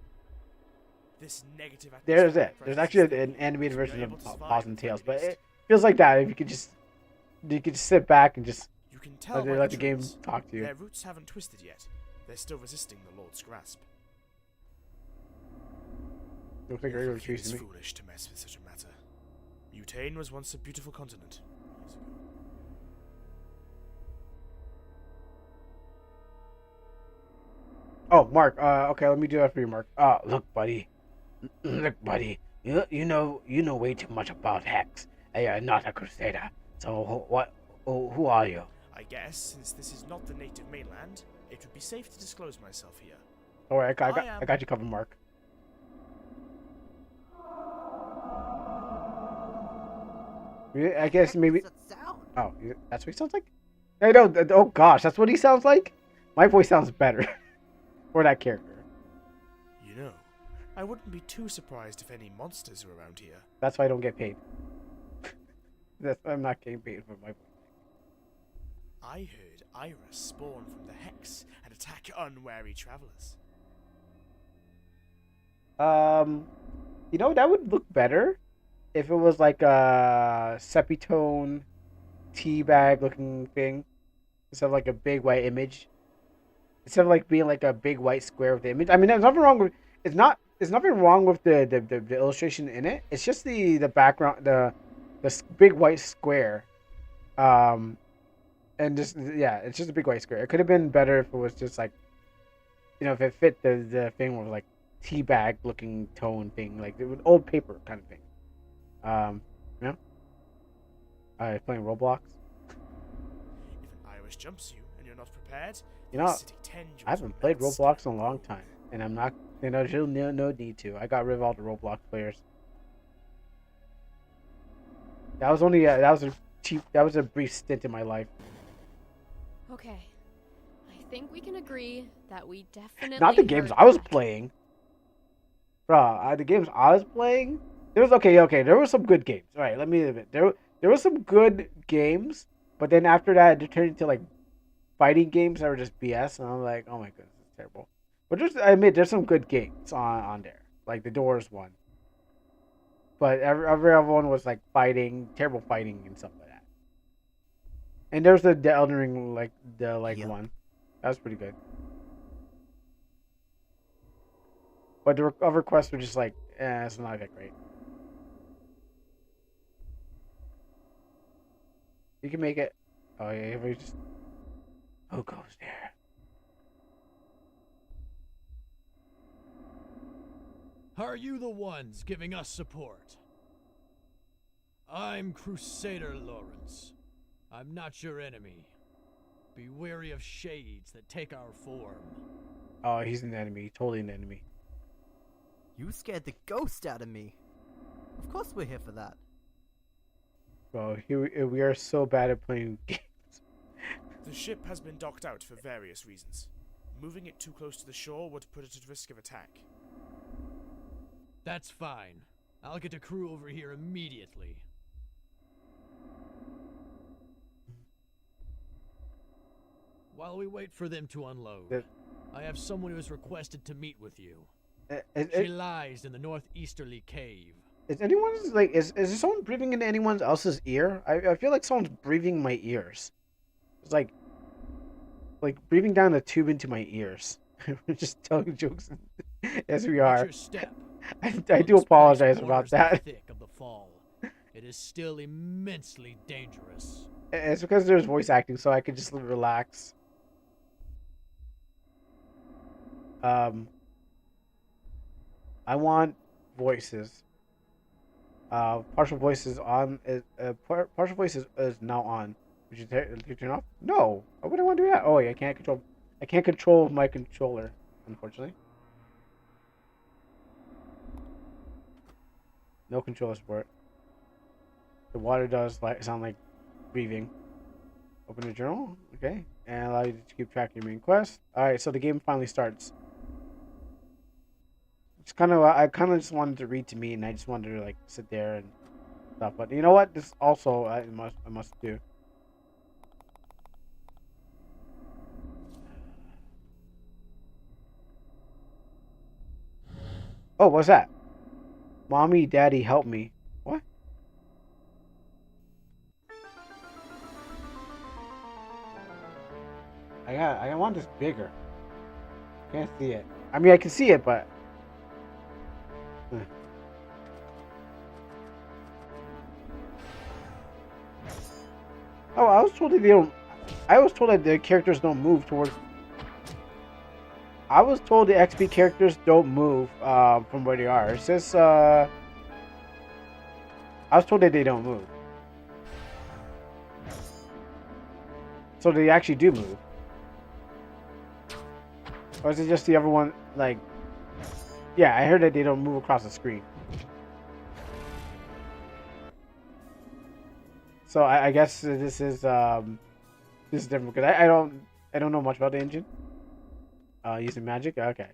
This negative There's it. There's actually an animated version of Paws and Tails, but it feels like that. If you could just sit back and just let the game talk to you. Their roots haven't twisted yet. They're still resisting the Lord's grasp. Looks like you're It's foolish to mess with such a matter. Mutane was once a beautiful continent. Oh, Mark. Okay, let me do that for you, Mark. Look, buddy. Look, buddy. You know way too much about Hex. You're not a Crusader. So who are you? I guess since this is not the native mainland, it would be safe to disclose myself here. Alright, I got you covered, Mark. I guess maybe. Oh, that's what he sounds like. I know. Oh gosh, that's what he sounds like. My voice sounds better for that character. You know, I wouldn't be too surprised if any monsters are around here. That's why I don't get paid. That's why I'm not getting paid for my voice. I heard Iris spawn from the Hex and attack unwary travelers. You know, that would look better if it was like a sepitone teabag looking thing instead of like a big white image. Instead of like being like a big white square with the image. I mean, there's nothing wrong with there's nothing wrong with the illustration in it. It's just the background, the big white square. And just it's just a big white square. It could have been better if it was just like, you know, if it fit the thing with like tea bag looking tone thing, like with old paper kind of thing. You know, playing Roblox. If an Iris jumps you and you're not prepared, You know, I haven't played Roblox in a long time, and I'm not. You know, there's no need to. I got rid of all the Roblox players. That was only that was a brief stint in my life. Okay. I think we can agree that we definitely. Not the games I was playing. Bruh, the games I was playing. There was okay. There were some good games. All right, let me admit there were some good games, but then after that, it turned into like fighting games that were just BS, and I'm like, oh my goodness, it's terrible. But I admit there's some good games on there, like the Doors one. But every other one was like terrible fighting and stuff like that. And there's the Elden Ring one, that was pretty good. But the other quests were just like, it's not that great. You can make it. Oh yeah, we just. Who goes there? Are you the ones giving us support? I'm Crusader Lawrence. I'm not your enemy. Be wary of shades that take our form. Oh, he's an enemy. Totally an enemy. You scared the ghost out of me. Of course we're here for that. Bro, we are so bad at playing games. The ship has been docked out for various reasons. Moving it too close to the shore would put it at risk of attack. That's fine. I'll get a crew over here immediately. While we wait for them to unload, I have someone who has requested to meet with you. She lies in the northeasterly cave. Is anyone's like is there someone breathing into anyone else's ear? I feel like someone's breathing my ears. It's like breathing down the tube into my ears. We're just telling jokes as we are. Your step. I do apologize about that. Thick of the fall. It is still immensely dangerous. It's because there's voice acting, so I could just relax. I want voices. Partial voices on. Partial voices is now on. Would you turn off? No. Why would I want to do that? Oh, yeah, I can't control my controller, unfortunately. No controller support. The water does sound like breathing. Open the journal, okay, and allow you to keep track of your main quest. All right, so the game finally starts. It's I kind of just wanted to read to me, and I just wanted to like sit there and stuff. But you know what? This also I must do. Oh, what's that? Mommy, Daddy, help me. What? I want this bigger. Can't see it. I mean, I can see it, but. Oh, I was told that they don't. I was told that the characters don't move towards. I was told the XP characters don't move from where they are. It says I was told that they don't move. So they actually do move. Or is it just the other one, like... Yeah, I heard that they don't move across the screen. So I guess this is different, because I don't know much about the engine. Using magic? Okay.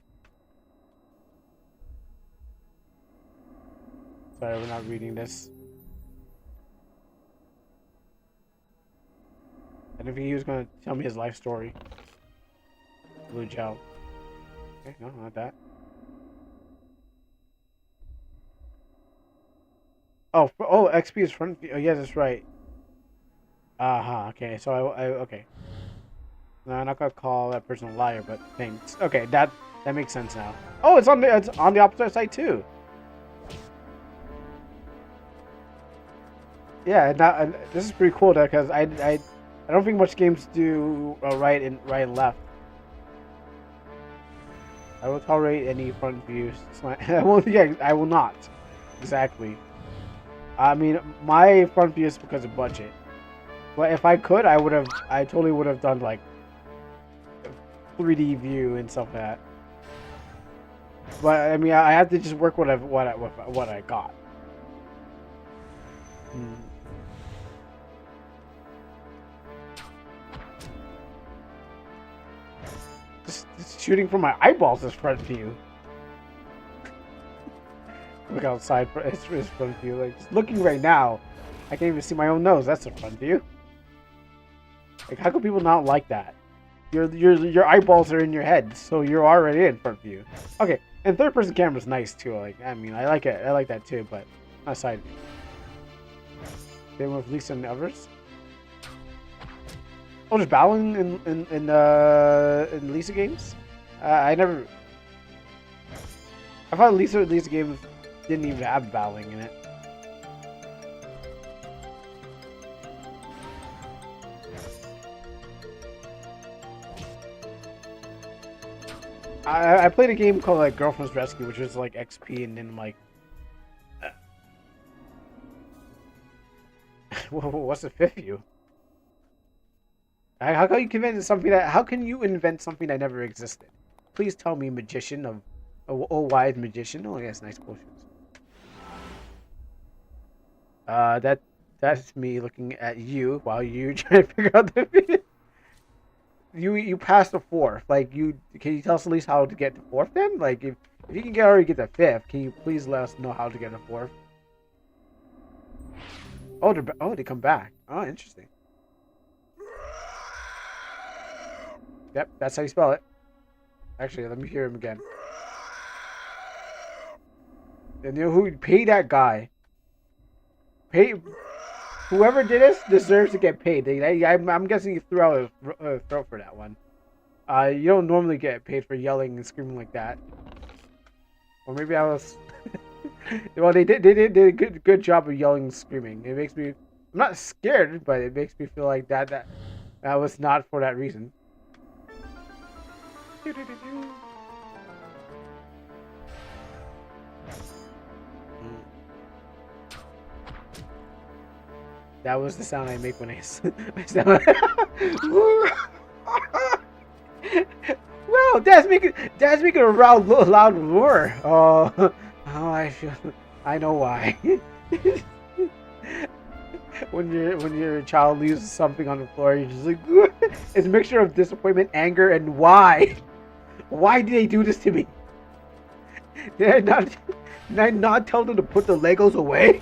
Sorry, we're not reading this. I didn't think he was going to tell me his life story. Blue gel. Okay, no, not that. Oh, XP is front view. Oh, yeah, that's right. Okay, so okay. No, I'm not gonna call that person a liar, but thanks. Okay, that makes sense now. Oh, it's on the opposite side too. Yeah, and this is pretty cool because I don't think much games do right and left. I will tolerate any front views. I won't. Yeah, I will not. Exactly. I mean, my front view is because of budget. But if I could, I totally would have done like 3D view and stuff like that. But I mean, I have to just work what I got. Just shooting from my eyeballs is front view. Look outside, it's front view. Like just looking right now, I can't even see my own nose. That's a front view. Like, how can people not like that? Your eyeballs are in your head, so you're already in front view. Okay, and third person camera is nice too. Like, I mean, I like it. I like that too, but not side view. Same with Lisa and others. Oh, there's battling in Lisa games. I thought Lisa games didn't even have battling in it. I played a game called like Girlfriend's Rescue, which was like XP, and then like, what's the fifth view? How can you invent something that? How can you invent something that never existed? Please tell me, magician of, wise magician. Oh yes, nice potions. That's me looking at you while you trying to figure out the video. You passed the fourth. Like can you tell us at least how to get to fourth then? Like if you can already get the fifth, can you please let us know how to get the fourth? Oh, they come back. Oh, interesting. Yep, that's how you spell it. Actually, let me hear him again. And you know who? Pay that guy. Pay. Whoever did this deserves to get paid. I'm guessing you threw out his throat for that one. You don't normally get paid for yelling and screaming like that. Or maybe I was. Well, they did a good job of yelling and screaming. It makes me. I'm not scared, but it makes me feel like that was not for that reason. That was the sound I make when I sound. Well, Dad's making a loud roar. Oh, I know why. when your child leaves something on the floor, you're just like, it's a mixture of disappointment, anger, and why. Why did they do this to me? Did I not tell them to put the Legos away?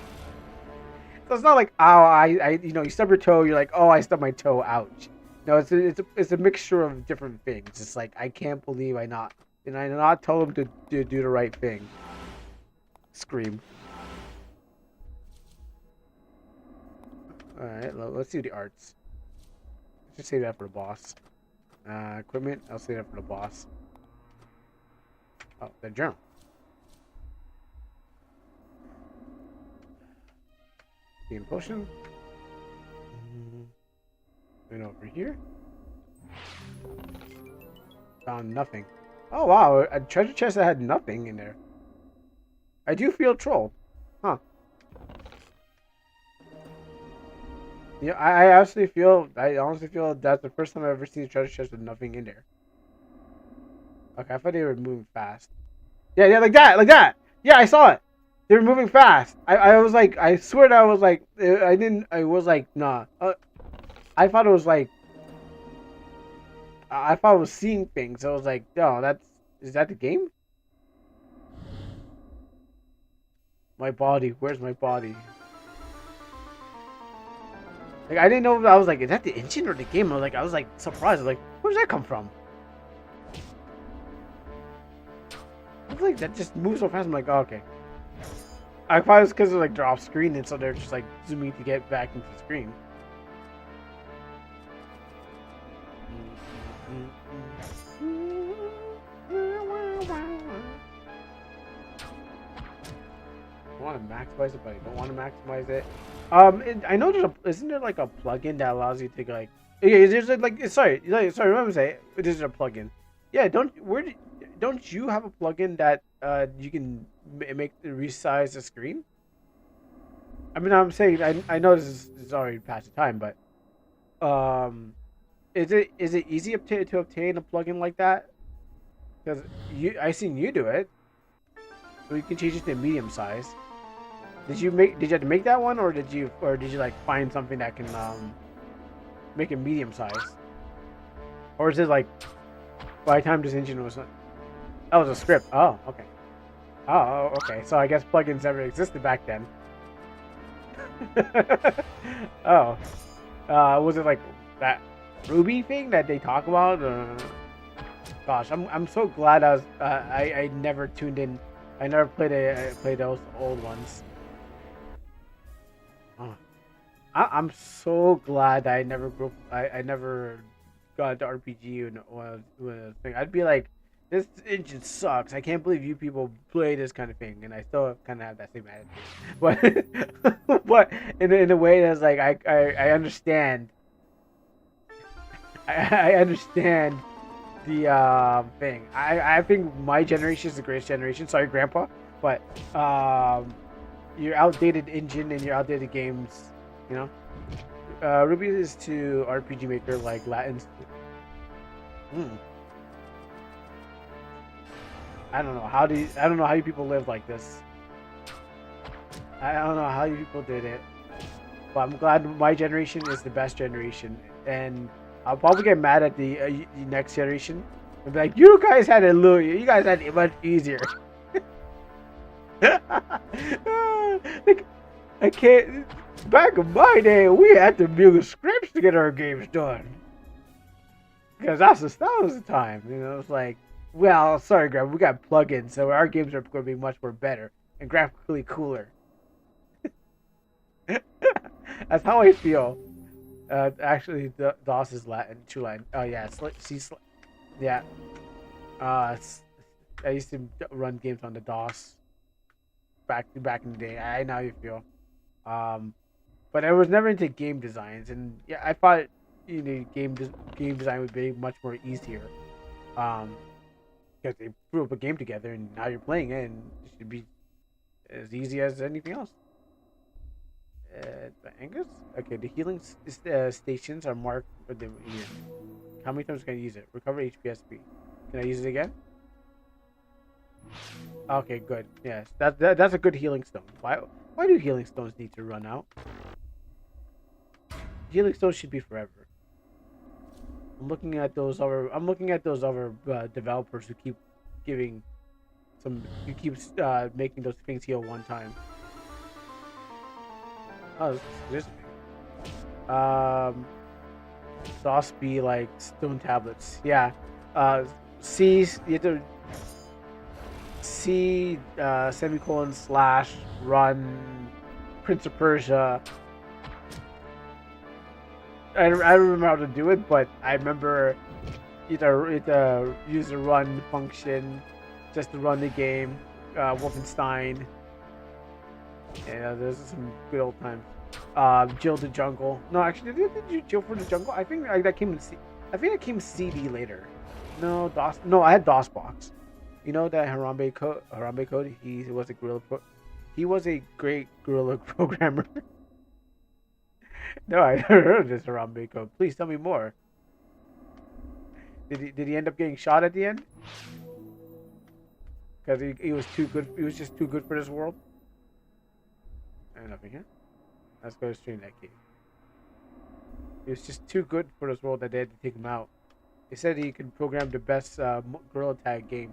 So it's not like, oh, you stub your toe, you're like, oh, I stubbed my toe, ouch. No, it's a mixture of different things. It's like, I can't believe I not tell them to do the right thing. Scream. Alright, let's do the arts. Let's just save that for the boss. Equipment, I'll save that for the boss. Oh, the journal. Game potion. And over here. Found nothing. Oh wow, a treasure chest that had nothing in there. I do feel trolled. Huh. Yeah, I honestly feel that's the first time I've ever seen a treasure chest with nothing in there. Okay, I thought they were moving fast. Yeah, like that. Yeah, I saw it. They were moving fast. I was like, I swear that I was like, I was like, nah. I thought it was like, I thought I was seeing things. I was like, no, is that the game? My body. Where's my body? Like I didn't know. I was like, is that the engine or the game? I was like surprised. I was like, where's that come from? I was like, that just moves so fast. I'm like, oh, okay. I thought it was because like they're off screen, and so they're just like zooming to get back into the screen. I want to maximize it, but I don't want to maximize it. I know isn't there like a plugin that allows you to like, yeah, there's like, sorry, remember to say, there's a plugin. Yeah, don't you have a plugin that you can make resize the screen? I mean, I'm saying I know this is already past the time, but is it easy to obtain a plugin like that? Because I seen you do it, so you can change it to medium size. Did you have to make that one, or did you like find something that can make it medium size? Or is it like by the time this engine was that was a script? Oh, okay. Oh, okay. So I guess plugins never existed back then. Oh, was it like that Ruby thing that they talk about? Gosh, I'm so glad I never tuned in. I never played those old ones. I'm so glad I never grew. I never got into RPG when thing. I'd be like, this engine sucks. I can't believe you people play this kind of thing, and I still kind of have that same attitude. But in a way that's like I understand. I understand the thing. I think my generation is the greatest generation. Sorry, Grandpa, but your outdated engine and your outdated games. You know, Ruby is to RPG Maker like Latin's. I don't know how you people live like this. I don't know how you people did it, but I'm glad my generation is the best generation, and I'll probably get mad at the next generation and be like, you guys had you guys had it much easier. Like, I can't. Back in my day, we had to build scripts to get our games done. Because that was the time. You know, it's like, well, sorry, Grandma, we got plugins, so our games are going to be much more better and graphically cooler. That's how I feel. Actually, DOS is Latin, true Latin. Oh yeah, yeah. I used to run games on the DOS back in the day. I know how you feel. But I was never into game designs, and yeah, I thought game design would be much more easier. Because they threw up a game together, and now you're playing it, and it should be as easy as anything else. Angus? Okay, the healing stations are marked for the year. How many times can I use it? Recover HPSP. Can I use it again? Okay, good. Yes, that's a good healing stone. Why do healing stones need to run out? Healing stones should be forever. I'm looking at those other developers who keep making those things heal one time. Oh, this DOS be like stone tablets. Yeah. You have to C semicolon / run Prince of Persia. I don't remember how to do it, but I remember either use the run function just to run the game. Wolfenstein. Yeah, those are some good old times. Jill the Jungle. No, actually, did you Jill for the Jungle? I think that came in I think it came CD later. No, DOS. No, I had DOSBox. You know that Harambe Code? He was he was a great guerrilla programmer. No, I never heard of this Harambe Code. Please tell me more. Did he end up getting shot at the end? Because he was too good. He was just too good for this world. And nothing here. Let's go straight in that cave. He was just too good for this world that they had to take him out. They said he could program the best gorilla tag game.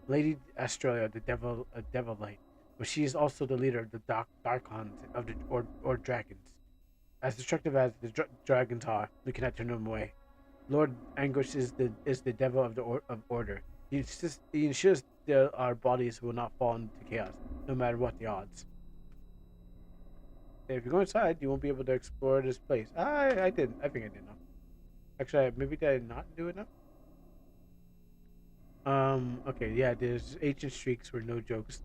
Lady Australia, the devil light, but she is also the leader of the Darkons of the or dragons. As destructive as the dragons are, we cannot turn them away. Lord Anguish is the devil of the of order. He ensures that our bodies will not fall into chaos, no matter what the odds. If you go inside, you won't be able to explore this place. I did. I think I did enough. Actually, maybe did I not do enough? Okay, yeah, there's ancient streaks were no jokes.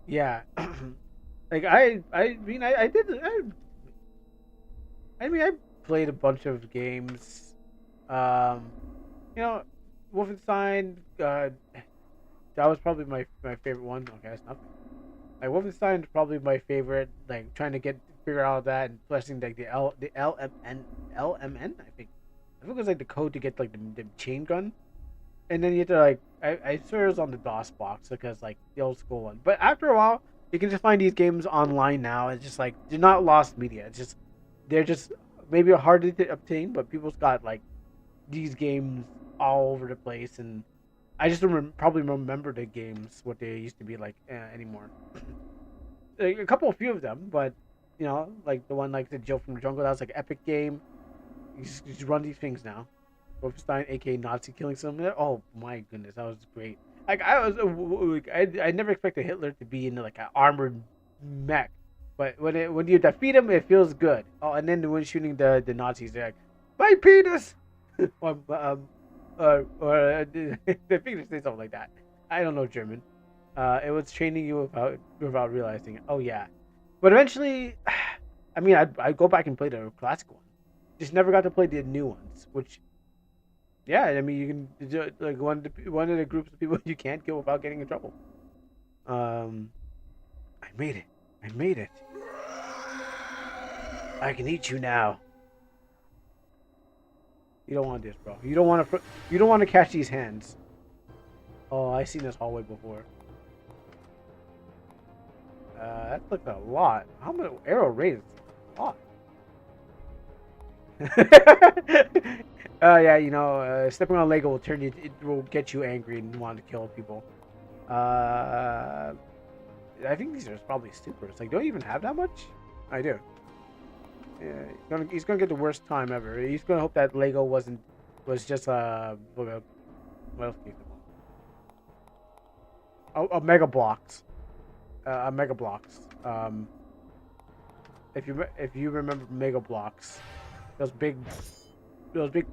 Yeah. Like I played a bunch of games. You know, Wolfenstein, that was probably my favorite one. Okay, that's nothing. Like Wolfenstein is probably my favorite. Like trying to figure out that and pressing like the LMN. I think it was like the code to get like the chain gun. And then you have to like I swear it was on the DOS box because like the old school one. But after a while, you can just find these games online now. It's just like they're not lost media. It's just they're just maybe harder to obtain, but people's got like these games all over the place, and I just probably remember the games what they used to be like anymore. Like, a few of them, but you know, like the one like the Joe from the Jungle, that was like an epic game. You just run these things now. Wolfenstein, aka Nazi killing someone. Oh my goodness, that was great. Like I never expected Hitler to be in like an armored mech, but when you defeat him, it feels good. Oh, and then when shooting the Nazis, they're like, my penis, or the penis say something like that. I don't know German. It was training you without realizing it. Oh yeah, but eventually, I mean, I go back and play the classic one. Just never got to play the new ones, which. Yeah, I mean, you can do like one of the groups of people you can't kill without getting in trouble. I made it. I made it. I can eat you now. You don't want this, bro. You don't want to catch these hands. Oh, I've seen this hallway before. That looks a lot. How many arrow raises? A lot. Yeah, you know, stepping on Lego will it will get you angry and want to kill people. I think these are probably supers. Like, don't you even have that much? I do. Yeah, he's gonna get the worst time ever. He's gonna hope that Lego was just what else can you call? A Mega Blocks. A Mega Blocks. If you remember Mega Blocks, those big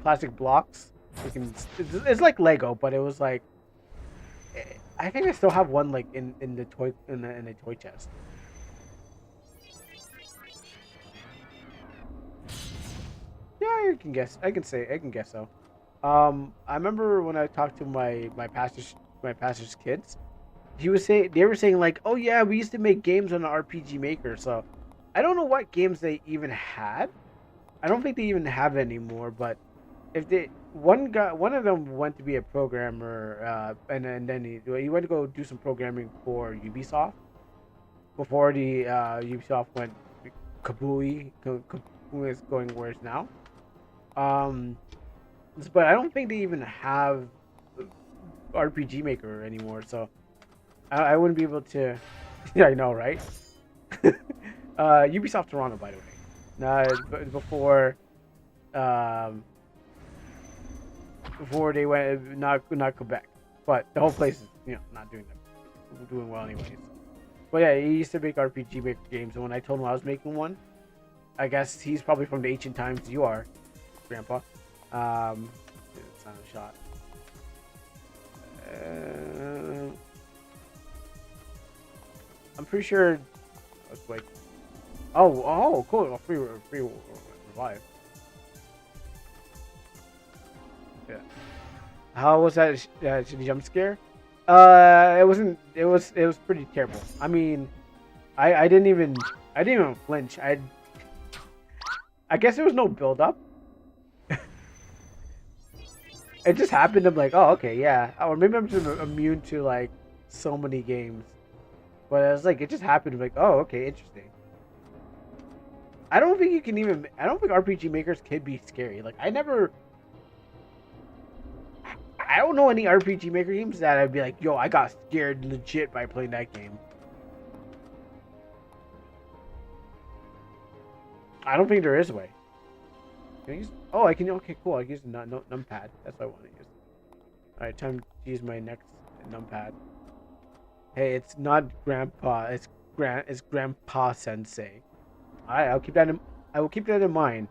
plastic blocks. It's like Lego, but it was like I think I still have one like in the toy chest. Yeah, I can guess so. I remember when I talked to my pastor's kids, they were saying like, oh yeah, we used to make games on the RPG Maker. So I don't know what games they even had. I don't think they even have it anymore, but if one of them went to be a programmer, and then he went to go do some programming for Ubisoft before the Ubisoft went kabooey is going where it's now. But I don't think they even have RPG Maker anymore, so I wouldn't be able to. Yeah, I know, right? Ubisoft Toronto, by the way. Before they went not Quebec, but the whole place is not doing well anyways. But yeah, he used to make RPG Maker games, and when I told him I was making one, I guess he's probably from the ancient times you are, Grandpa. It's not a shot. I'm pretty sure. Let's wait. Oh, cool. A free revive. Yeah. How was that jump scare? It wasn't. It was pretty terrible. I mean, I didn't even flinch. I guess there was no build up. It just happened. I'm like, oh, okay, yeah. Or maybe I'm just immune to like so many games. But I was like, it just happened. I'm like, oh, okay, interesting. I don't think RPG makers can be scary. Like I never I don't know any RPG Maker games that I'd be like, yo, I got scared legit by playing that game. I don't think there is a way. Can I use? Oh, I can. Okay, cool. I can use the numpad. That's what I want to use. All right, time to use my next numpad. Hey, it's not Grandpa. It's Grandpa Sensei. All right, I will keep that in mind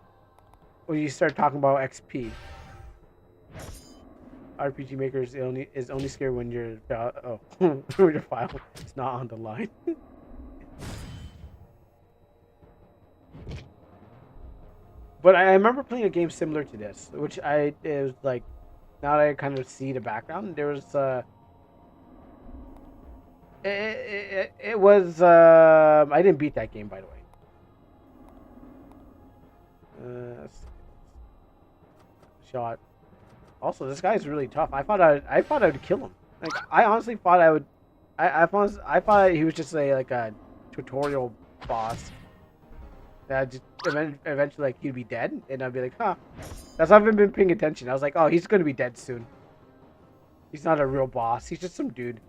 when you start talking about XP. RPG Maker is only scared when your when your file is not on the line. But I remember playing a game similar to this, which it was like, now that I kind of see the background, there was it was I didn't beat that game, by the way. Shot. Also, this guy's really tough. I thought I'd kill him. Like, I honestly thought I would. I thought he was just like a tutorial boss. That just eventually like he'd be dead, and I'd be like, huh. That's why I haven't been paying attention. I was like, oh, he's gonna be dead soon. He's not a real boss. He's just some dude.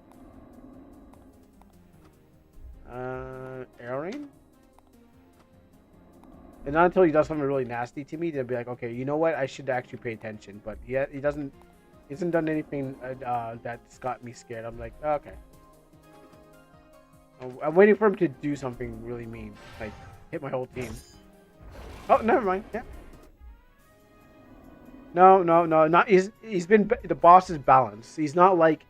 Air rain. And not until he does something really nasty to me, they'll be like, okay, you know what? I should actually pay attention. But he hasn't done anything that's got me scared. I'm like, oh, okay. I'm waiting for him to do something really mean, like hit my whole team. Oh, never mind. Yeah. No, not. He's been the boss is balanced. He's not like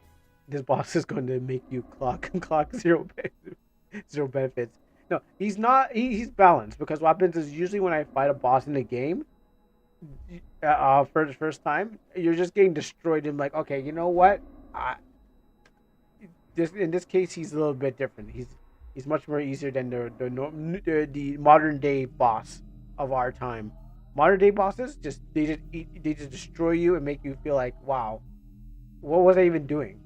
this boss is going to make you clock zero benefits. No, he's not. He's balanced, because what happens is usually when I fight a boss in a game, for the first time, you're just getting destroyed. And like, okay, you know what? In this case, he's a little bit different. He's much more easier than the modern day boss of our time. Modern day bosses they just destroy you and make you feel like, wow, what was I even doing?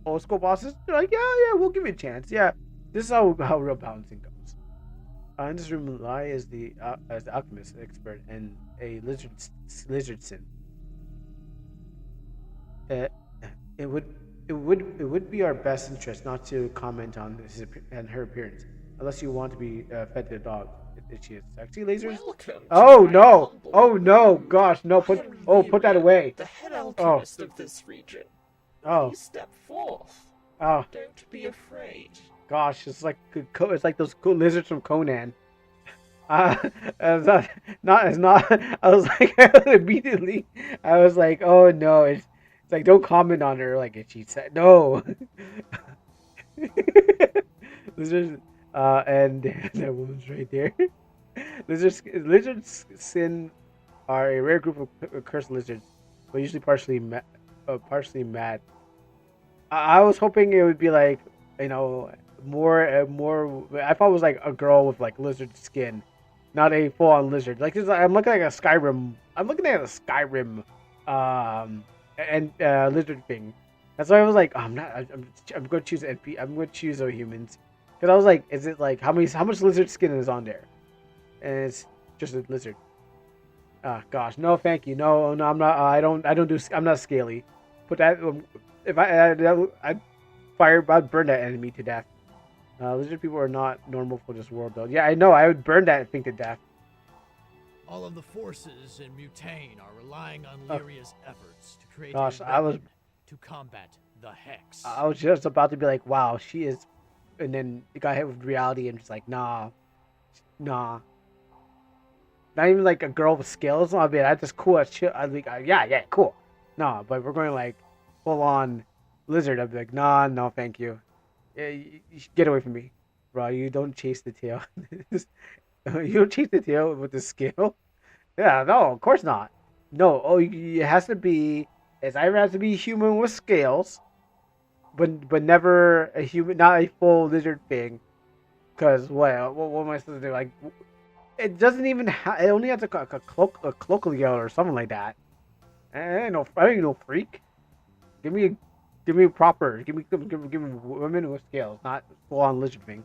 Old school bosses, they're like, yeah, we'll give you a chance. Yeah, this is how real balancing goes. In this room, Lai is as the alchemist expert and a lizard sin. It would be our best interest not to comment on her appearance, unless you want to be fed to the dog. Is she a sexy lasers? Oh no, gosh, no! Put that away. The head alchemist of this region. Please step forth. Oh, don't be afraid. Gosh, it's like those cool lizards from Conan. It's not. I was like, immediately, I was like, oh no, it's like, don't comment on her. Like, if she said no. Lizards, and that woman's right there. Lizards sin are a rare group of cursed lizards, but usually partially mad. I was hoping it would be like, more. I thought it was like a girl with like lizard skin, not a full-on lizard. Like, I'm looking at a Skyrim. I'm looking at a Skyrim, lizard thing. That's why I was like, oh, I'm going to choose NP. I'm going to choose humans, because I was like, is it like how much lizard skin is on there? And it's just a lizard. Gosh, no, thank you. No, I'm not. I'm not scaly. Put that. If I'd burn that enemy to death. Lizard people are not normal for this world, though. Yeah, I know. I would burn that thing to death. All of the forces in Mutane are relying on Lyria's efforts to create to combat the Hex. I was just about to be like, wow, she is, and then it got hit with reality and just like, nah. Not even like a girl with scales. I'd be like, that's just cool as shit. I'd be like, yeah, cool. Nah, but we're going like full on lizard. I'd be like, nah, no, thank you. Yeah, you get away from me, bro. You don't chase the tail. You don't chase the tail with the scale. Yeah, no, of course not. No, it has to be. It either has to be human with scales, but never a human, not a full lizard thing. Cause what am I supposed to do? Like, it doesn't even it only has a cloak or something like that. I ain't no freak. Give me proper. Give me women with scales, not full on lizard thing.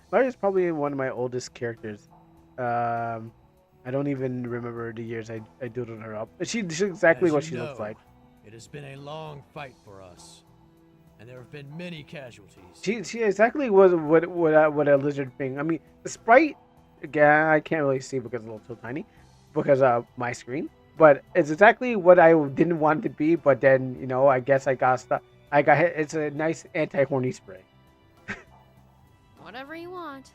Larry is probably one of my oldest characters. I don't even remember the years I doodled her up. She's exactly what she looks like. It has been a long fight for us, and there have been many casualties. She exactly what a lizard thing. I mean, the sprite, again, I can't really see because it's a little too tiny, because of my screen. But it's exactly what I didn't want it to be. But then, you know, I guess I got stuff. I got hit. It's a nice anti-horny spray. Whatever you want.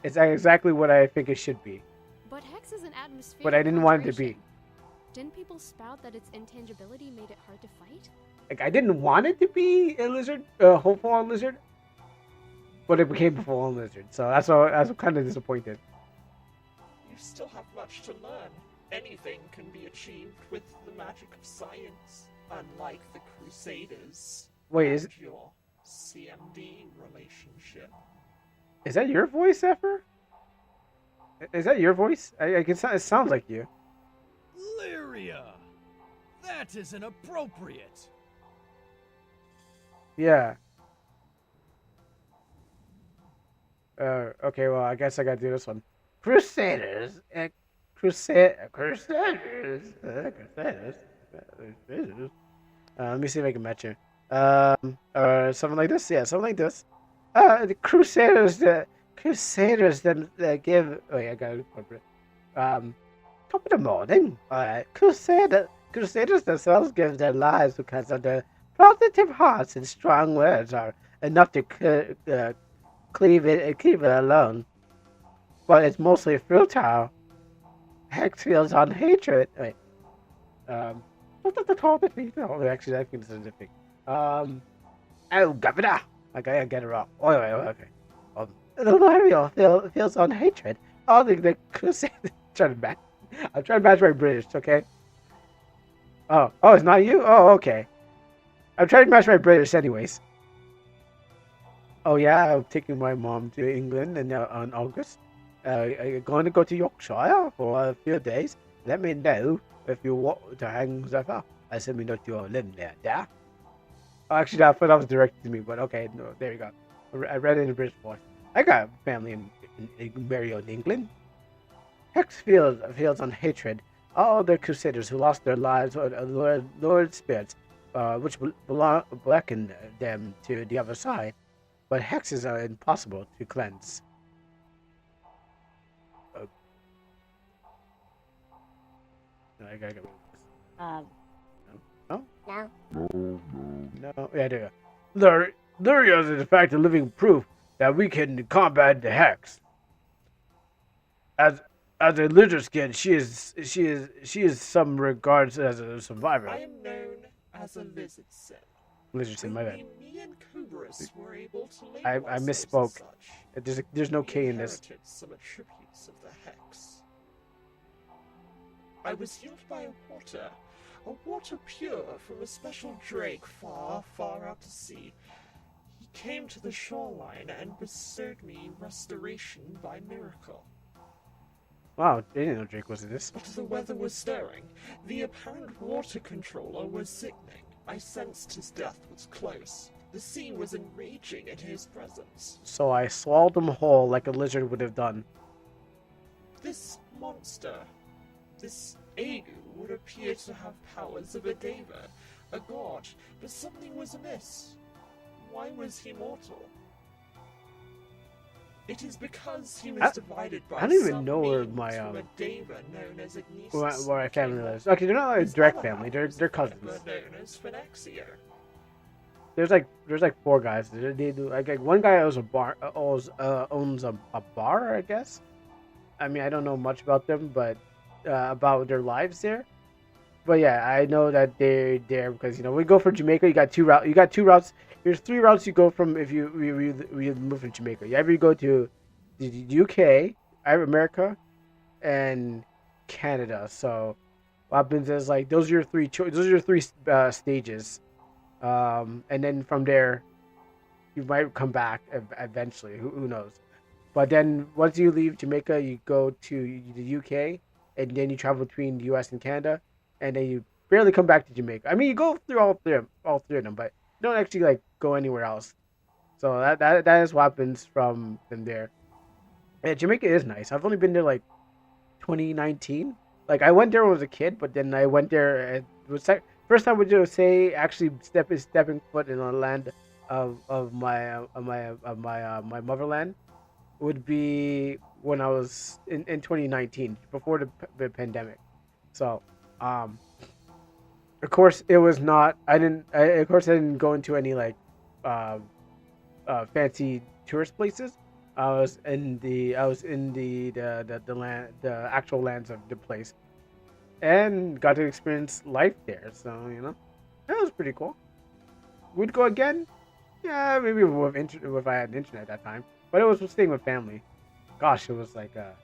It's exactly what I think it should be. But Hex is an atmospheric But I didn't want it to be. Didn't people spout that its intangibility made it hard to fight? Like, I didn't want it to be a lizard, a full-on lizard, but it became a full-on lizard. So that's why I was kind of disappointed. You still have much to learn. Anything can be achieved with the magic of science, unlike the Crusaders. Wait, is your CMD relationship? Is that your voice, Zephyr? Is that your voice? It sounds like you. Lyria! That is inappropriate! Yeah. Okay, well, I guess I gotta do this one. Crusaders. Crusaders. Let me see if I can match you. Something like this? Yeah, something like this. The Crusaders that give... Wait, I gotta incorporate. Top of the morning. Crusaders themselves give their lives because of their positive hearts and strong words are enough to keep it alone. But it's mostly futile. Hex feels on hatred. Wait. Actually, that's specific. Oh, governor. Okay, I get it wrong. Oh, okay. Lyria feels on hatred. All the Crusaders. I'm trying to match my British, okay? Oh, it's not you? Oh, okay. I'm trying to match my British anyways. Oh, yeah, I'm taking my mom to England on August. I'm going to go to Yorkshire for a few days. Let me know if you want to hang Zephyr. I said me know you're living there, yeah? Oh, actually, I thought that was directed to me, but okay, no, there you go. I read it in a British voice. I got family in England. Hex feels on hatred. All the Crusaders who lost their lives are Lord spirits, which blacken them to the other side. But hexes are impossible to cleanse. I gotta get rid of this. No? No. Yeah, there you go. Lyria is in fact a living proof that we can combat the hex. As a lizard skin, she is some regards as a survivor. I am known as a lizard sin. Lizard sin, my bad. Me and Kubris were able to label I misspoke. There's no K in this. Some attributes of the hex. I was healed by a water pure from a special drake far, far out to sea. He came to the shoreline and bestowed me restoration by miracle. Wow, I didn't know Drake was in this. But the weather was stirring. The apparent water controller was sickening. I sensed his death was close. The sea was enraging in his presence. So I swallowed him whole like a lizard would have done. This monster, this Agu, would appear to have powers of a deva, a god, but something was amiss. Why was he mortal? It is because he was divided by I don't even know where my a deva known as Ignisus, where my family lives. Okay, they're not like a direct family. They're cousins. known as Phoenixia. There's like 4 guys. They do like one guy owns a bar. Owns a bar, I guess. I mean, I don't know much about them, but about their lives there. But yeah, I know that they're there because we go from Jamaica. You got 2 routes. You got 2 routes. There's 3 routes you go from if you move from Jamaica. You either go to the UK, America, and Canada. So what happens is like those are your 3 stages, and then from there you might come back eventually. Who knows? But then once you leave Jamaica, you go to the UK, and then you travel between the US and Canada, and then you barely come back to Jamaica. I mean, you go through all three of them, but you don't actually like go anywhere else. So that is what happens from there. Yeah, Jamaica is nice. I've only been there like 2019. Like I went there when I was a kid, but then I went there. It was first time would you say actually stepping foot in the land of my motherland would be when I was in 2019 before the pandemic. So, of course it was not. Of course I didn't go into any like uh, fancy tourist places. I was in the land, the actual lands of the place, and got to experience life there. So that was pretty cool. Would go again? Yeah, maybe if I had internet at that time. But it was staying with family. Gosh, it was like it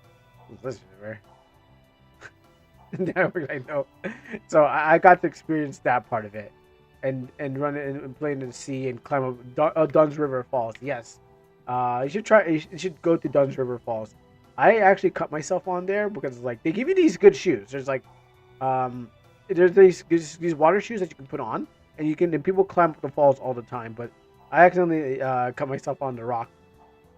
was listening to I know. So I got to experience that part of it, and run it and play in the sea and climb up Dunn's River Falls. Yes, you should try. You should go to Dunn's River Falls. I actually cut myself on there because like they give you these good shoes. There's like there's these water shoes that you can put on, and people climb up the falls all the time. But I accidentally cut myself on the rock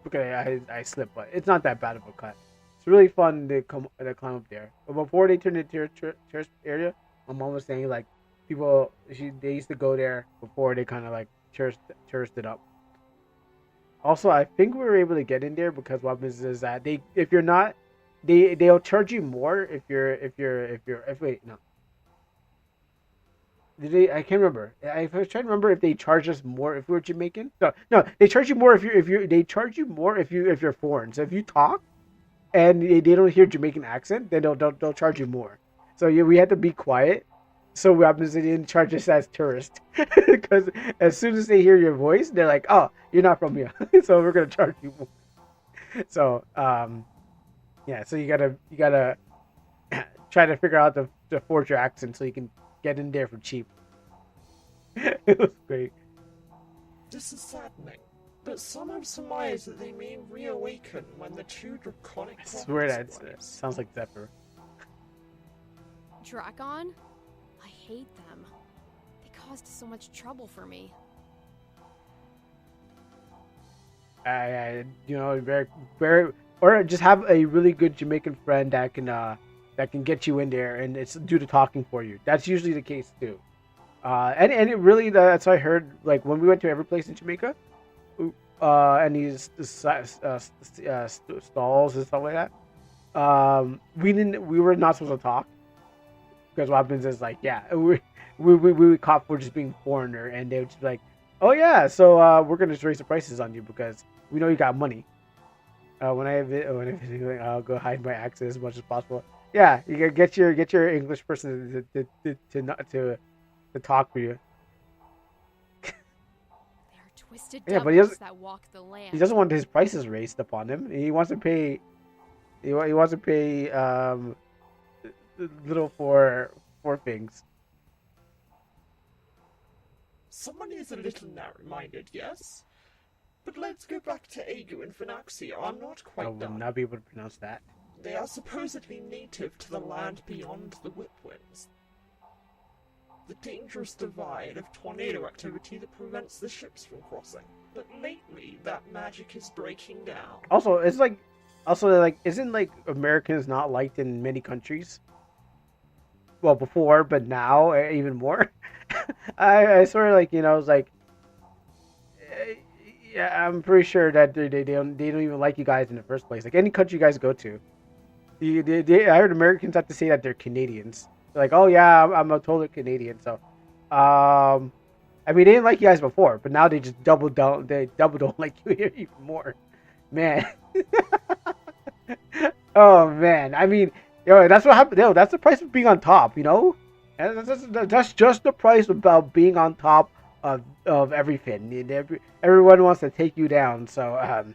because I slipped, but it's not that bad of a cut. It's really fun to climb up there. But before they turned it into a tourist area, my mom was saying like they used to go there before they kind of like touristed up. Also, I think we were able to get in there because what happens is that if you're not, they'll charge you more if wait no. I can't remember. I was trying to remember if they charge us more if we're Jamaican. No, they charge you more they charge you more if you're foreign. So if you talk and they don't hear Jamaican accent, then they'll charge you more. So we had to be quiet. So what happens is they didn't charge us as tourists because as soon as they hear your voice, they're like, "Oh, you're not from here," so we're gonna charge you more. So yeah. So you gotta try to figure out the forge your accent so you can get in there for cheap. It was great. This is saddening, but some have surmised that they may reawaken when the two draconic. I swear that sounds like Zephyr. Dracon? I hate them. They caused so much trouble for me. I very or just have a really good Jamaican friend that can get you in there and it's do the talking for you. That's usually the case too. And it really that's what I heard like when we went to every place in Jamaica, and these stalls and stuff like that. We were not supposed to talk because what happens is like we caught for just being foreigner and they would just be like, oh yeah, so we're gonna just raise the prices on you because we know you got money. When I visit, I'll go hide my accent as much as possible. Yeah, you can get your English person to talk for you. They're twisted Yeah, but he doesn't. that walk the land. He doesn't want his prices raised upon him. He wants to pay. He wants to pay little for things. Someone is a little narrow-minded, yes? But let's go back to Agu and Phonaxia. I'm not quite I will done. not be able to pronounce that. They are supposedly native to the land beyond the Whipwinds. The dangerous divide of tornado activity that prevents the ships from crossing. But lately, that magic is breaking down. Also, isn't like Americans not liked in many countries? Well, before, but now even more. I sort of like it's like, yeah, I'm pretty sure that they don't even like you guys in the first place. Like any country you guys go to, I heard Americans have to say that they're Canadians. They're like, oh yeah, I'm a total Canadian. So, I mean, they didn't like you guys before, but now they just double down. They double don't like you here even more, man. Oh man, I mean, that's what happened. That's the price of being on top, And that's just the price about being on top of everything. Everyone wants to take you down, so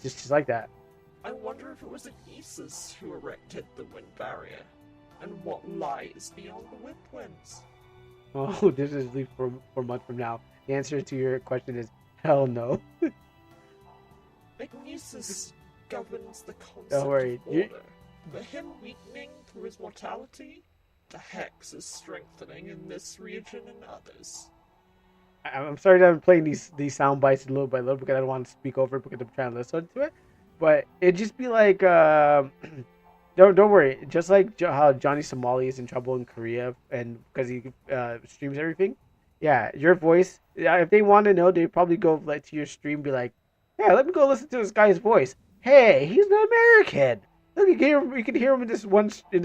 just like that. I wonder if it was Aegis who erected the wind barrier, and what lies beyond the Whipwinds. Oh, this is at least 4 months from now. The answer to your question is hell no. Ignisus governs the concept Don't worry. of order, but him weakening through his mortality, the hex is strengthening in this region and others. I'm sorry that I'm playing these sound bites little by little because I don't want to speak over it because I'm trying to listen to it. But it'd just be like, there'll don't worry. Just like how Johnny Somali is in trouble in Korea, and because he streams everything. Yeah, your voice. Yeah, if they want to know, they probably go like to your stream, be like, "Yeah, let me go listen to this guy's voice. Hey, he's an American. Look, you can hear him in this one stream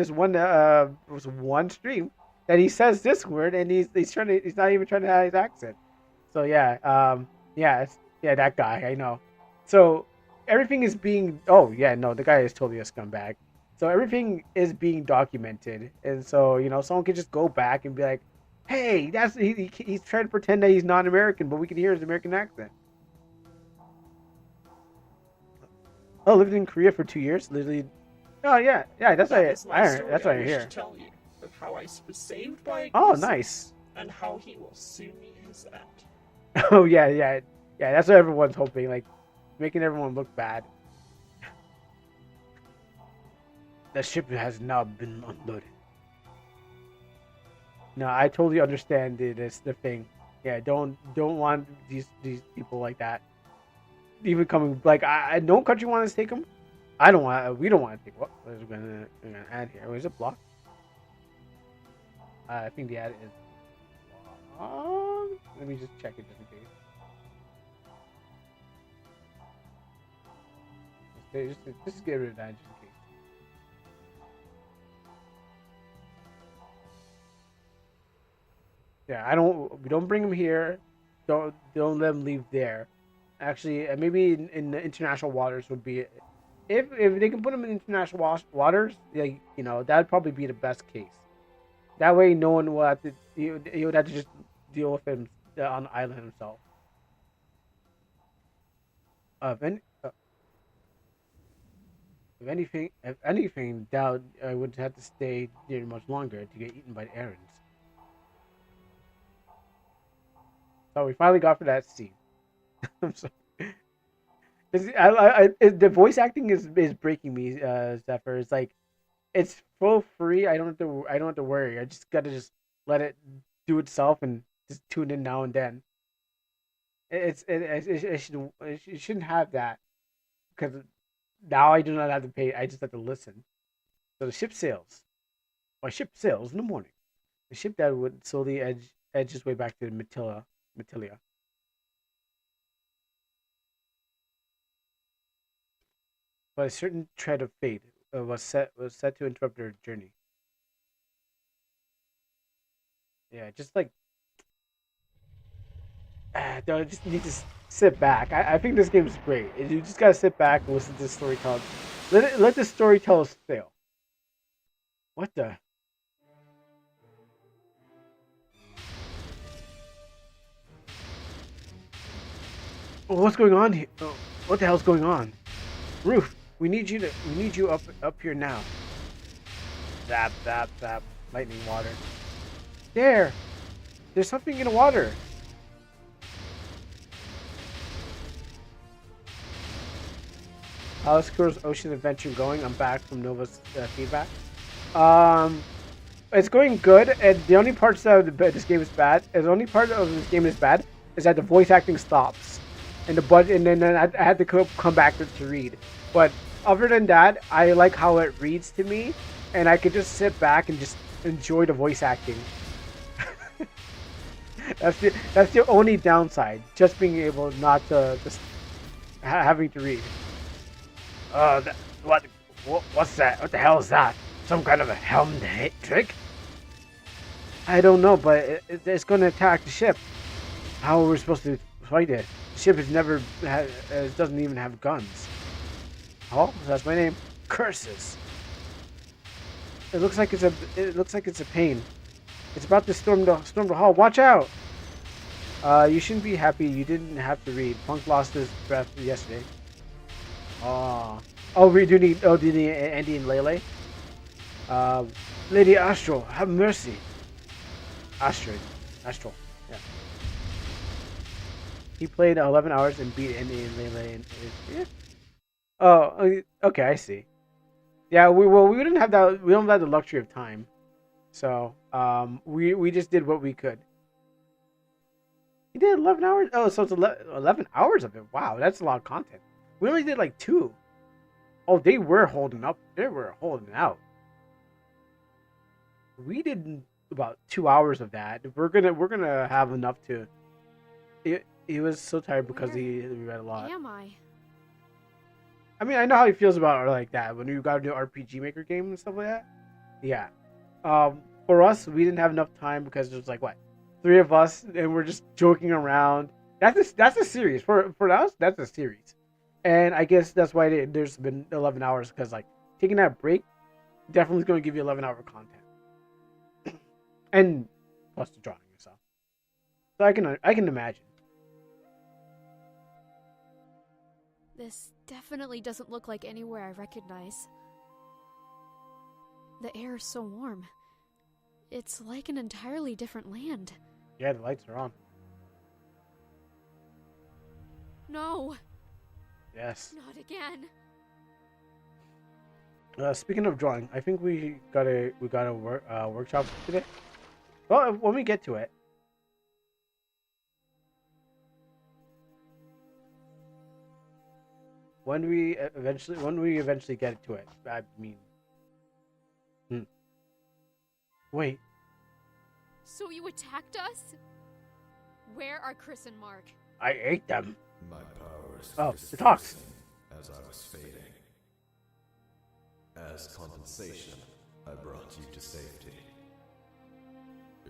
that he says this word, and he's not even trying to hide his accent. So yeah, yeah, that guy I know. So everything is being. Oh yeah, no, the guy is totally a scumbag. So everything is being documented, and so someone can just go back and be like, "Hey, he's trying to pretend that he's not American, but we can hear his American accent." Oh, lived in Korea for 2 years, literally. Oh yeah, that's That why is my story. that's why I I'm wish here. to tell you of how I was saved by a Oh, goose nice. and how he will soon meet his end. Oh yeah. That's what everyone's hoping, like making everyone look bad. The ship has now been unloaded. No, I totally understand the thing. Yeah, don't want these people like that. Even coming like no country wants to take them. I don't want. We don't want to take. What we're gonna add here? Is it blocked? I think the ad is. Let me just check it just in case. Okay, just get rid of that just in case. Yeah, we don't bring them here. Don't let them leave there. Actually, maybe in the international waters would be, if they can put them in international waters, like that'd probably be the best case. That way, no one will have to. He would have to just deal with him on the island himself. If anything, doubt I would have to stay there much longer to get eaten by the errands. So we finally got for that scene. I'm sorry. The voice acting is breaking me, Zephyr. It's like it's for free. I don't have to worry. I just gotta just let it do itself and just tune in now and then. It shouldn't have that because now I do not have to pay. I just have to listen. So the ship sails. My ship sails in the morning. The ship that would slowly edge its way back to Matilia. But a certain tread of fate was set to interrupt their journey. Yeah, just like I just need to sit back. I think this game is great. You just gotta sit back and listen to the storytelling. Let the storytellers fail. What the? Oh, what's going on here? Oh, what the hell's going on? Roof, we need you up here now. Zap, zap, zap. Lightning water. There's something in the water. How's Kuro's ocean adventure going? I'm back from Nova's feedback. It's going good, and the only parts that this game is bad. The only part of this game is bad is that the voice acting stops, and then I had to come back to read. But other than that, I like how it reads to me, and I could just sit back and just enjoy the voice acting. That's the only downside, just being able not to just having to read. What's that? What the hell is that? Some kind of a helmed trick? I don't know, but it's going to attack the ship. How are we supposed to fight it? The ship doesn't even have guns. Oh, that's my name. Curses. It looks like it's a pain. It's about to storm the hall. Watch out! You shouldn't be happy. You didn't have to read. Punk lost his breath yesterday. We do need. Oh, do you need Andy and Lele? Lady Astral, have mercy. Astral. Yeah. He played 11 hours and beat Andy and Lele. Yeah. Oh, okay. I see. Yeah. We didn't have that. We don't have the luxury of time. So we just did what we could. He did 11 hours. Oh, so it's 11 hours of it. Wow, that's a lot of content. We only did like 2. Oh, they were holding up. They were holding out. We did about 2 hours of that. We're gonna have enough to. He was so tired because he read a lot. Am I? I mean, I know how he feels about it like that when you got to do RPG Maker game and stuff like that. Yeah. For us, we didn't have enough time because there's like what, 3 of us, and we're just joking around. That's a series for us. That's a series, and I guess that's why there's been 11 hours because like taking that break definitely is going to give you 11-hour content, and plus the drawing yourself. So I can imagine. This definitely doesn't look like anywhere I recognize. The air is so warm. It's like an entirely different land. Yeah, the lights are on. No. Yes. Not again. Speaking of drawing, I think we got a workshop today. Well, when we get to it. When we eventually get to it, I mean. Wait. So you attacked us? Where are Chris and Mark? I ate them. My powers. Oh, it talks. As I was fading. As compensation, I brought you to safety.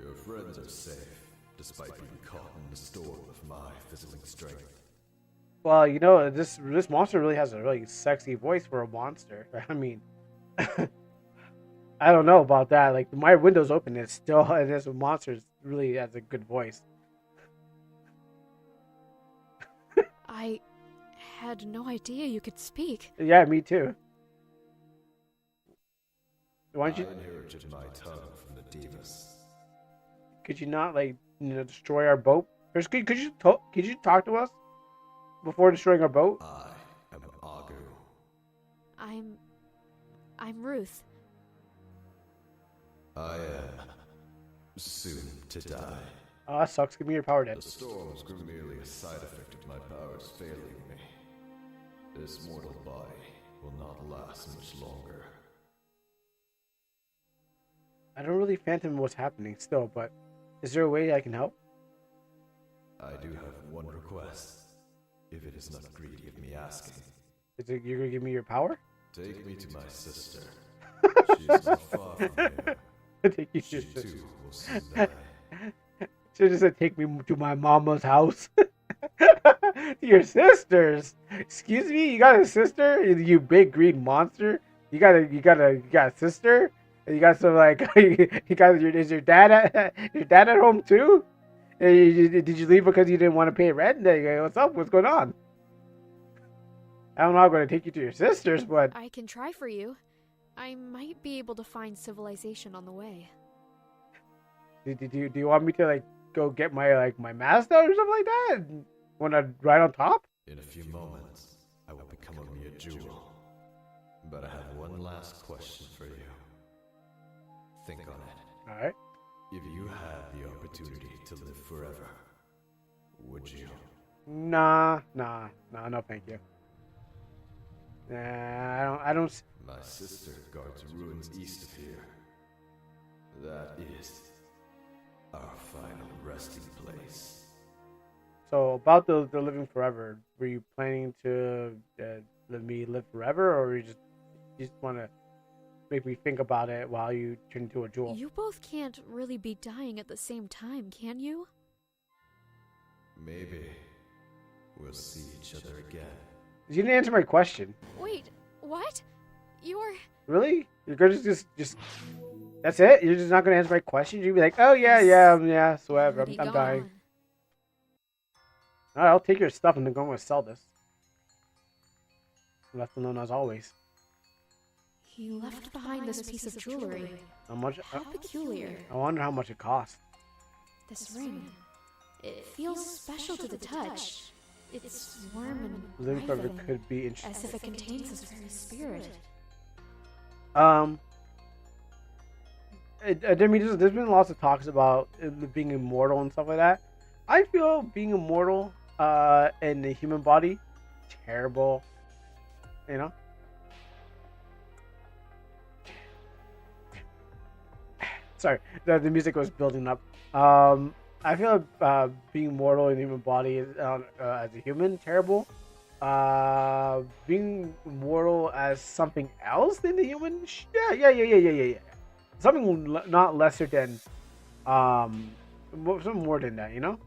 Your friends are safe, despite being caught in the storm of my fizzling strength. Well, you know, this monster really has a really sexy voice for a monster. I mean, I don't know about that. Like, my window's open, and this monster really has a good voice. I had no idea you could speak. Yeah, me too. Why don't you? I inherited my tongue from the Divas. Could you not, like, destroy our boat? First, could you talk to us before destroying our boat? I am Agu. I'm Ruth. I am soon to die. Ah, sucks. Give me your power dead. The storms grew merely a side effect of my powers failing me. This mortal body will not last much longer. I don't really fathom what's happening still, but is there a way I can help? I do have one request, if it is not greedy of me asking. Is it you're gonna give me your power? Take me to my sister. She is not far from here. Take you she to too will soon die. She just said, "Take me to my mama's house." To your sister's. Excuse me, you got a sister? You big green monster. You got a sister. You got some like is your dad at home too? Did you leave because you didn't want to pay rent? What's up? What's going on? I don't know. I'm going to take you to your sister's, but I can try for you. I might be able to find civilization on the way. do you want me to like go get my master or something like that? Want to ride on top? In a few moments, I will become a mere jewel. But I have one last question for you. Think on it. All right. If you had the opportunity to live forever, would you? Nah, no, thank you. Nah, I don't. My sister guards ruins east of here. That is our final resting place. So about the living forever, were you planning to let me live forever, or you just want to make me think about it while you turn into a jewel? You both can't really be dying at the same time, can you? Maybe we'll see each other again. You didn't answer my question. Wait, what? You're... Really? You're gonna just that's it? You're just not gonna answer my question? You'd be like, oh yeah, so whatever, I'm dying. Alright, I'll take your stuff and then go and sell this. Left alone as always. He left behind this piece of jewelry. How much? How peculiar. I wonder how much it costs. This ring. It feels special to the touch. It's warm and Living forever riven, could be interesting. as if it contains his very spirit. I mean, there's been lots of talks about being immortal and stuff like that. I feel being immortal in the human body, terrible. You know, Sorry, the music was building up. I feel being mortal in the human body is, as a human terrible. Being mortal as something else than the human, yeah. Something not lesser than, something more than that, you know.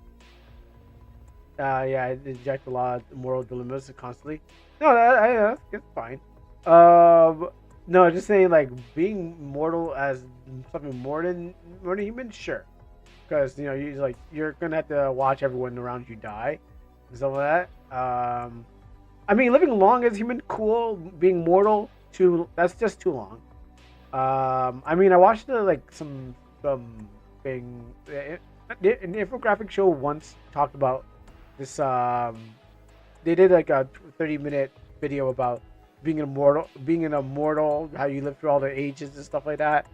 Yeah, I inject a lot of moral dilemmas constantly. No, it's fine. No, just saying like being mortal as something more than human, sure. Because you're gonna have to watch everyone around you die, and stuff like that. I mean, living long as human, cool. Being mortal, that's just too long. I mean, I watched some thing. An infographic show once talked about this. They did like a 30-minute video about being an immortal, how you live through all the ages and stuff like that.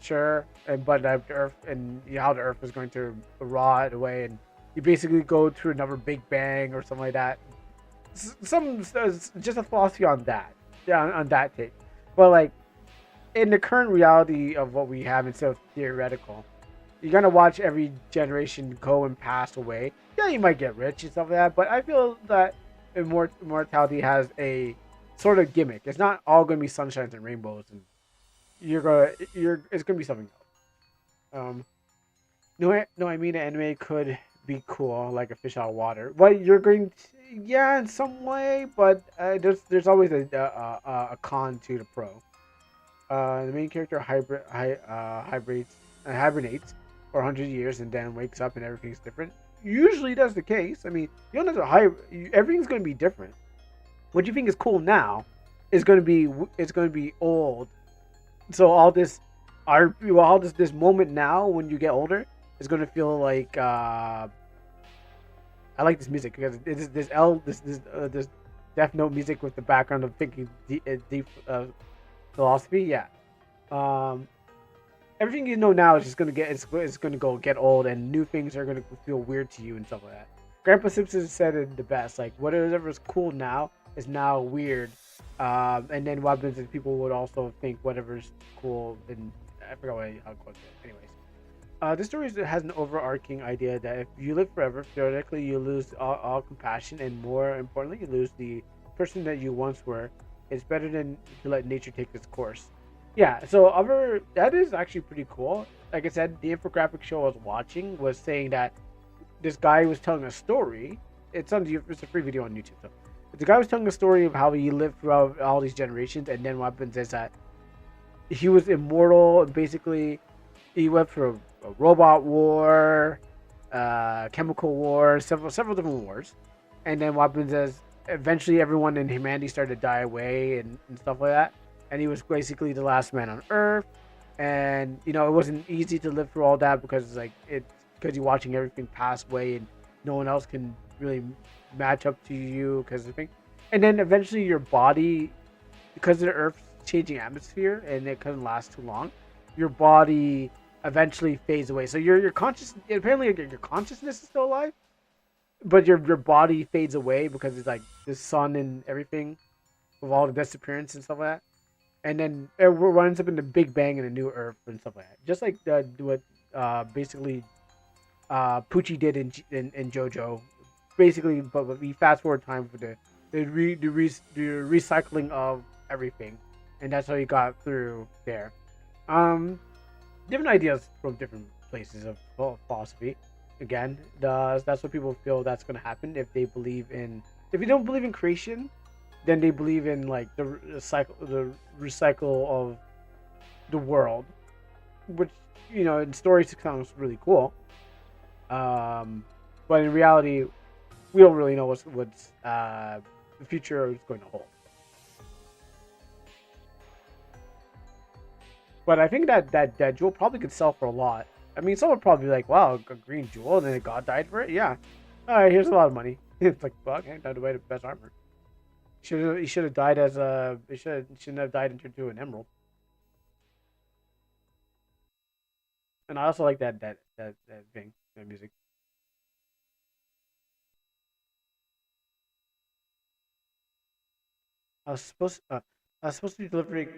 Sure, and but the Earth and how the Earth was going to rot away, and you basically go through another Big Bang or something like that. Some just a philosophy on that, yeah, on that take. But like in the current reality of what we have instead of theoretical, you're gonna watch every generation go and pass away. Yeah, you might get rich and stuff like that, but I feel that immortality has a sort of gimmick. It's not all gonna be sunshines and rainbows, and it's gonna be something else. No, I mean, an anime could be cool, like a fish out of water. But you're going to, yeah, in some way, but there's always a con to the pro. The main character hibernates for 100 years and then wakes up and everything's different. Usually that's the case. I mean, you don't have to everything's going to be different. What you think is cool now is going to be old. So this moment now when you get older is going to feel like I like this music because it's this Death Note music with the background of thinking deep philosophy. Yeah. Everything you know now is just gonna get old, and new things are gonna feel weird to you and stuff like that. Grandpa Simpson said it the best. Like whatever's cool now is now weird, and then what happens is people would also think whatever's cool. And I forgot how to quote it. Anyways, this story has an overarching idea that if you live forever, theoretically you lose all compassion, and more importantly, you lose the person that you once were. It's better than to let nature take its course. Yeah, so that is actually pretty cool. Like I said, the infographic show I was watching was saying that this guy was telling a story. It's a free video on YouTube. So the guy was telling a story of how he lived throughout all these generations, and then what happens is that he was immortal. Basically, he went through a robot war, chemical war, several different wars, and then what happens is eventually everyone in humanity started to die away and stuff like that. And he was basically the last man on Earth, and it wasn't easy to live through all that because because you're watching everything pass away and no one else can really match up to you because of the thing. And then eventually your body, because of the Earth's changing atmosphere and it couldn't last too long, your body eventually fades away. So your apparently your consciousness is still alive, but your body fades away because it's like the sun and everything with all the disappearance and stuff like that. And then it runs up in the Big Bang and a new Earth and stuff like that. Just like what basically Poochie did in JoJo. Basically, but we fast forward time for the recycling of everything, and that's how he got through there. Different ideas from different places of philosophy. Again, that's what people feel that's going to happen if they believe in. If you don't believe in creation, then they believe in like the recycle of the world, which in stories sounds really cool. But in reality, we don't really know what's the future is going to hold. But I think that jewel probably could sell for a lot. I mean, someone would probably be like, "Wow, a green jewel," and then a god died for it. Yeah, all right, here's a lot of money. It's like, fuck, I died away the best armor. He should have died as a. He shouldn't have died into an emerald. And I also like that thing, that music. I was supposed to be delivering.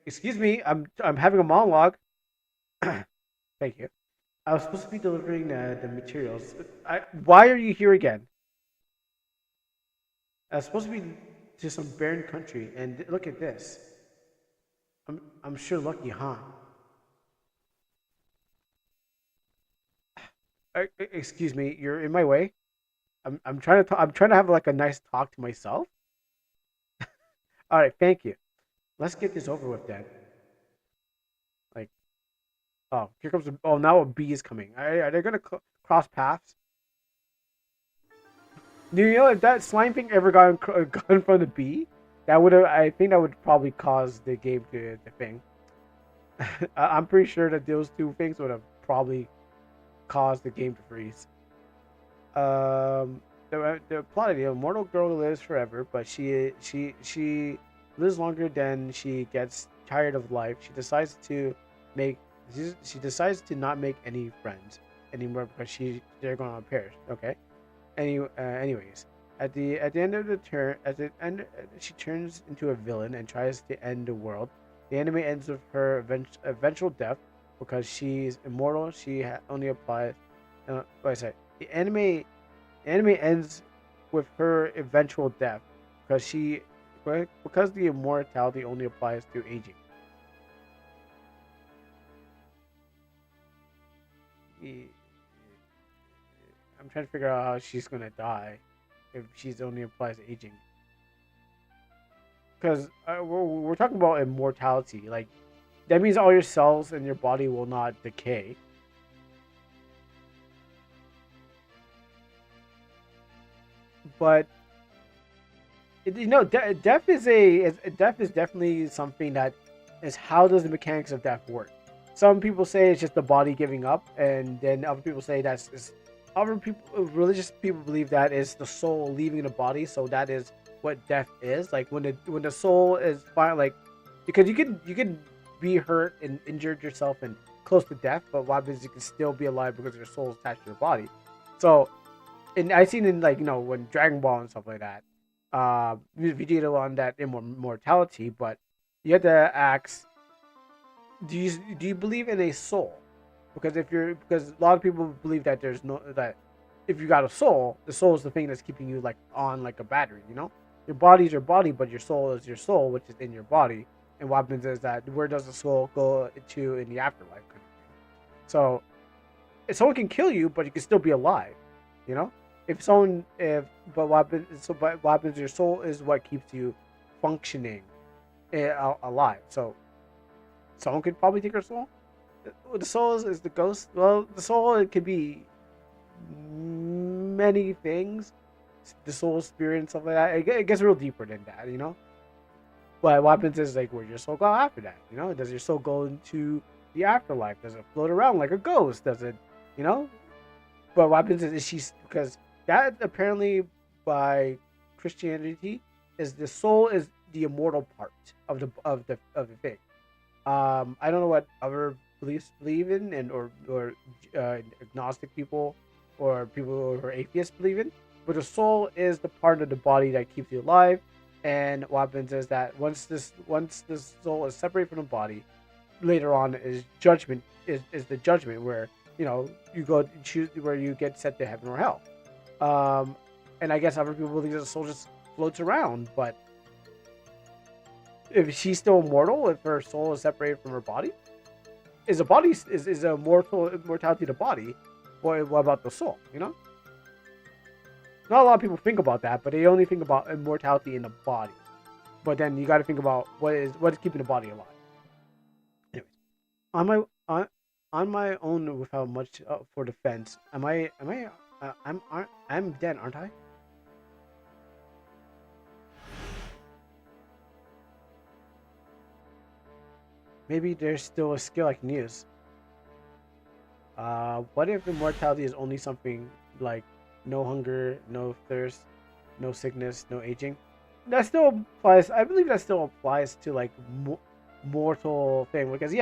Excuse me, I'm having a monologue. Thank you. I was supposed to be delivering the materials. Why are you here again? I was supposed to be to some barren country, and look at this. I'm sure lucky, huh? Excuse me, you're in my way. I'm trying to I'm trying to have like a nice talk to myself. All right, thank you. Let's get this over with then. Like, oh, here comes oh, now a bee is coming. Are they gonna cross paths? Do you know if that slime thing ever got in front of the bee? That would have. I think that would probably cause the game to thing. I'm pretty sure that those two things would have probably caused the game to freeze. The plot of the immortal girl lives forever, but she lives longer than she gets tired of life. Make she decides to not make any friends anymore because they're gonna perish. Okay. Anyways, at the end of the turn, at the end, she turns into a villain and tries to end the world. The anime ends with her eventual death because she's immortal. Only applies. Wait a second. The anime ends with her eventual death because the immortality only applies to aging. I'm trying to figure out how she's gonna die if she's only applies to aging. Because we're talking about immortality. Like that means all your cells in your body will not decay. But death is definitely something that is how does the mechanics of death work. Some people say it's just the body giving up, and then other people say other people, religious people believe that is the soul leaving the body. So that is what death is. Like when the soul is like, because you can be hurt and injured yourself and close to death, but what happens is you can still be alive because your soul is attached to your body. So, and I've seen in like when Dragon Ball and stuff like that, Vegeta on that immortality, but you have to ask, do you believe in a soul? Because because a lot of people believe that that if you got a soul, the soul is the thing that's keeping you like on like a battery. Your body is your body, but your soul is your soul, which is in your body. And what happens is that where does the soul go to in the afterlife? So, if someone can kill you, but you can still be alive. But what happens? Your soul is what keeps you functioning, alive. So, someone could probably take your soul. The soul is the ghost. Well, the soul, it could be many things. The soul, spirit, and stuff like that. It gets real deeper than that, But what happens is like, where your soul go after that? Does your soul go into the afterlife? Does it float around like a ghost? Does it, But what happens is because that apparently by Christianity is the soul is the immortal part of the thing. I don't know what other beliefs believe in, or agnostic people or people who are atheists believe in, but the soul is the part of the body that keeps you alive. And what happens is that once this soul is separated from the body, later on is judgment is the judgment where you go choose where you get sent to heaven or hell. And I guess other people believe that the soul just floats around, but if she's still immortal, if her soul is separated from her body, is a immortality the body? What about the soul? Not a lot of people think about that, but they only think about immortality in the body. But then you got to think about what is keeping the body alive. Anyways, on my own without much for defense, I'm dead, aren't I? Maybe there's still a skill I can use. What if immortality is only something like no hunger, no thirst, no sickness, no aging? That still applies. I believe that still applies to like mortal thing, because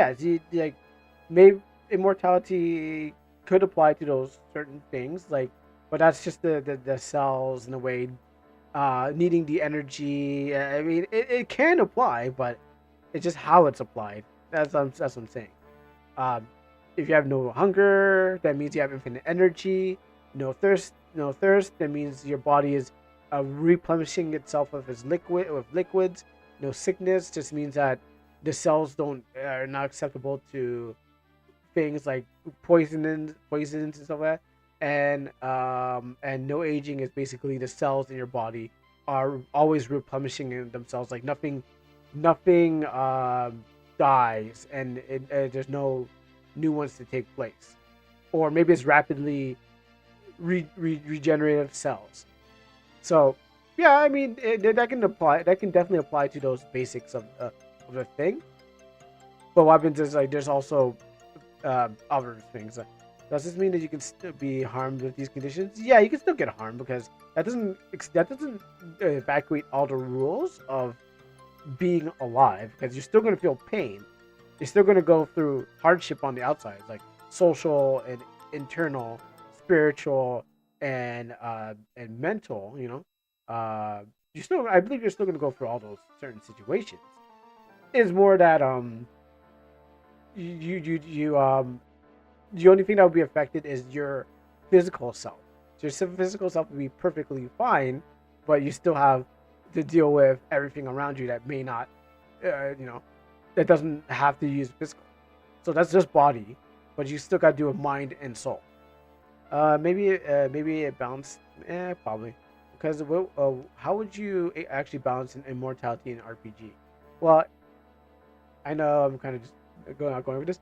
like maybe immortality could apply to those certain things, like, but that's just the cells in a way, needing the energy. I mean, it can apply, but it's just how it's applied. That's what I'm saying. if you have no hunger, that means you have infinite energy. No thirst, that means your body is replenishing itself with liquids. No sickness just means that the cells are not acceptable to things like poisons and stuff like that. And no aging is basically the cells in your body are always replenishing themselves. Like nothing dies, and there's no new ones to take place, or maybe it's rapidly regenerative cells. So yeah, I mean that can apply. That can definitely apply to those basics of the thing. But what happens is like there's also other things. Does this mean that you can still be harmed with these conditions? Yeah, you can still get harmed because that doesn't evacuate all the rules of being alive, because you're still going to feel pain. You're still going to go through hardship on the outside, like social and internal, spiritual and mental. I believe you're still going to go through all those certain situations. It's more that the only thing that would be affected is your physical self. So your physical self would be perfectly fine, but you still have to deal with everything around you that may not, that doesn't have to use physical. So that's just body, but you still got to do a mind and soul. Maybe it balanced, probably, because how would you actually balance immortality in RPG? Well, I know I'm kind of just going over this.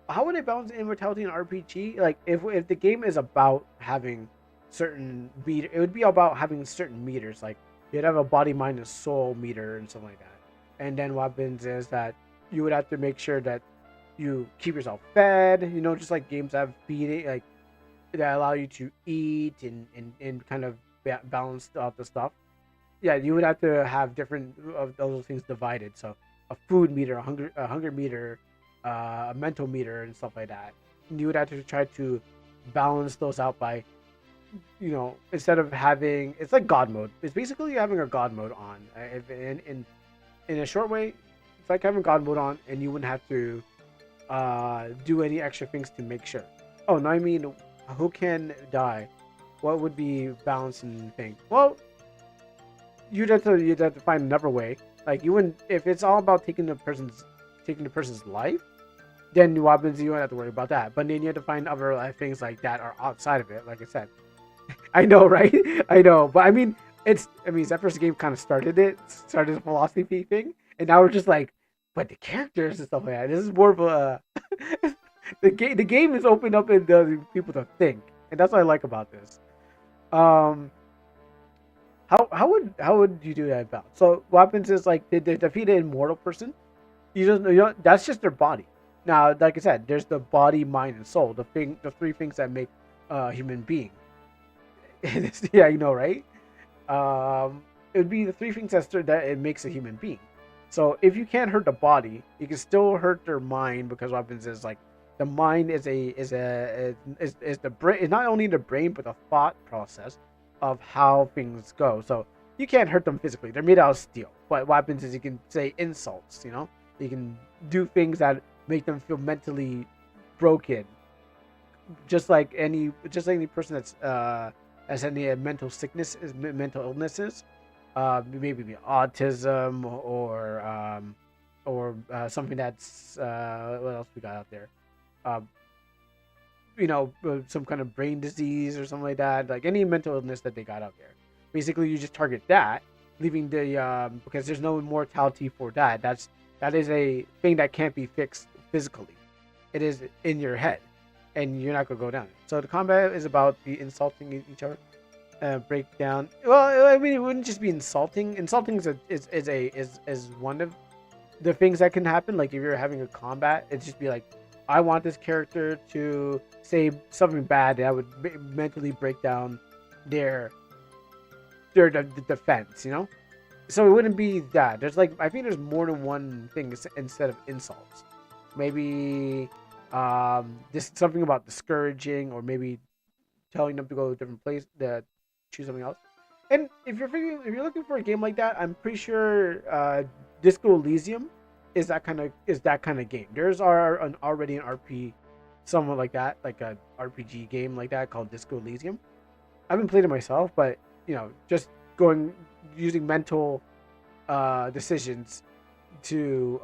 How would I balance immortality in RPG? Like, if the game is about having certain meter, it would be about having certain meters. Like, you'd have a body, mind, and soul meter and something like that. And then what happens is that you would have to make sure that you keep yourself fed. Just like games have feeding, like that allow you to eat and kind of balance out the stuff. Yeah, you would have to have different of those things divided. So a food meter, a hunger meter, a mental meter and stuff like that. And you would have to try to balance those out by, instead of having, it's like God mode. It's basically having a God mode on. In a short way, it's like having God mode on, and you wouldn't have to do any extra things to make sure. Oh no, I mean, who can die? What would be balancing thing? Well, you'd have to find another way. Like, you wouldn't, if it's all about taking the person's life, then what happens? You don't have to worry about that. But then you have to find other things like that are outside of it. Like I said, I know, right? I know, but I mean, Zephyr's game kind of started the philosophy thing, and now we're just like, but the characters and stuff like that. This is more of a the game is open up and does people to think, and that's what I like about this. How would you do that about? So what happens is, like, they defeat an immortal person. That's just their body. Now, like I said, there's the body, mind, and soul. The three things that make a human being. Yeah, right? It would be the three things that it makes a human being. So if you can't hurt the body, you can still hurt their mind, because what happens is, like, the mind is the brain. It's not only the brain, but the thought process of how things go. So you can't hurt them physically. They're made out of steel. But what happens is you can say insults. You can do things that make them feel mentally broken. Just like any person that's has any mental sickness, mental illnesses, maybe autism or something that's what else we got out there, some kind of brain disease or something like that. Like any mental illness that they got out there, basically you just target that, leaving the because there's no immortality for that. That is a thing that can't be fixed physically. It is in your head, and you're not gonna go down. So the combat is about the insulting each other, breakdown. Well, I mean, it wouldn't just be insulting. Insulting is one of the things that can happen. Like if you're having a combat, it'd just be like, I want this character to say something bad that would mentally break down their defense. So it wouldn't be that. I think there's more than one thing instead of insults. Maybe this something about discouraging, or maybe telling them to go to a different place, that choose something else. And if you're looking for a game like that, I'm pretty sure Disco Elysium is that kind of game. There's already an somewhat like that, like a RPG game like that called Disco Elysium. I haven't played it myself, but just using mental decisions to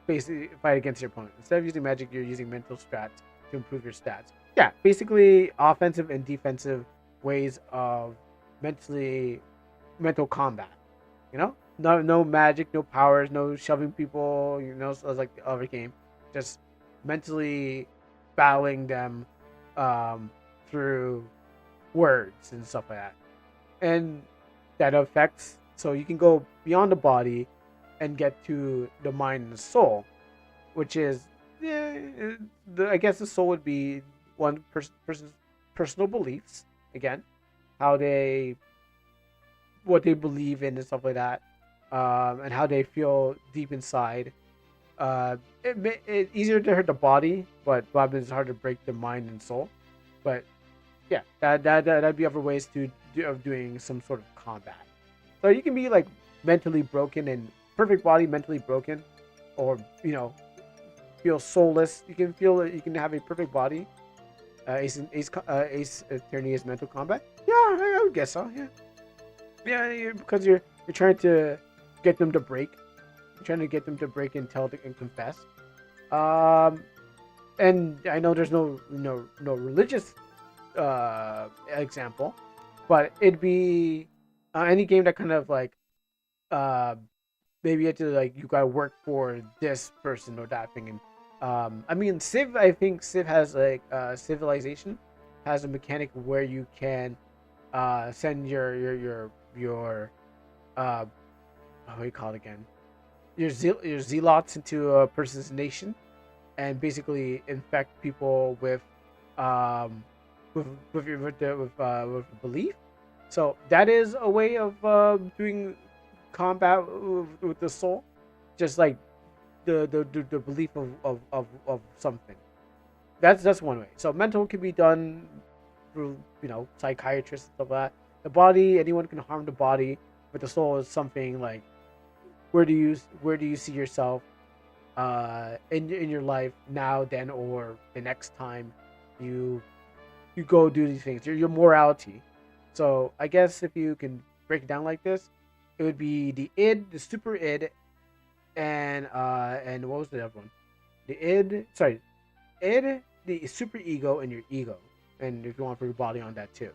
basically fight against your opponent. Instead of using magic, you're using mental strats to improve your stats. Yeah, basically offensive and defensive ways of mental combat. No magic, no powers, no shoving people. So like the other game, just mentally battling them through words and stuff like that, and that affects. So you can go beyond the body and get to the mind and the soul, which is, I guess the soul would be one person's personal beliefs. Again, how what they believe in and stuff like that, and how they feel deep inside. It's easier to hurt the body, but it's hard to break the mind and soul. But yeah, that'd be other ways of doing some sort of combat. So you can be like mentally broken and perfect body, mentally broken, or feel soulless. You can have a perfect body. Ace Attorney is mental combat. Yeah, I would guess so. Yeah, because you're trying to get them to break. You're trying to get them to break and tell and confess. And I know there's no religious example, but it'd be any game that kind of like maybe you have to like you gotta work for this person or that thing. And I mean Civ, I think Civ has like Civilization has a mechanic where you can send your what do you call it again, your zealots into a person's nation and basically infect people with belief. So that is a way of doing combat with the soul, just like the belief of something. That's one way. So mental can be done through psychiatrists and stuff like that. The body, anyone can harm the body, but the soul is something like where do you see yourself in your life now, then, or the next time you go do these things. Your morality. So I guess if you can break it down like this, it would be the id, the super id, and what was the other one? Id, the super ego, and your ego. And if you want to put your body on that too.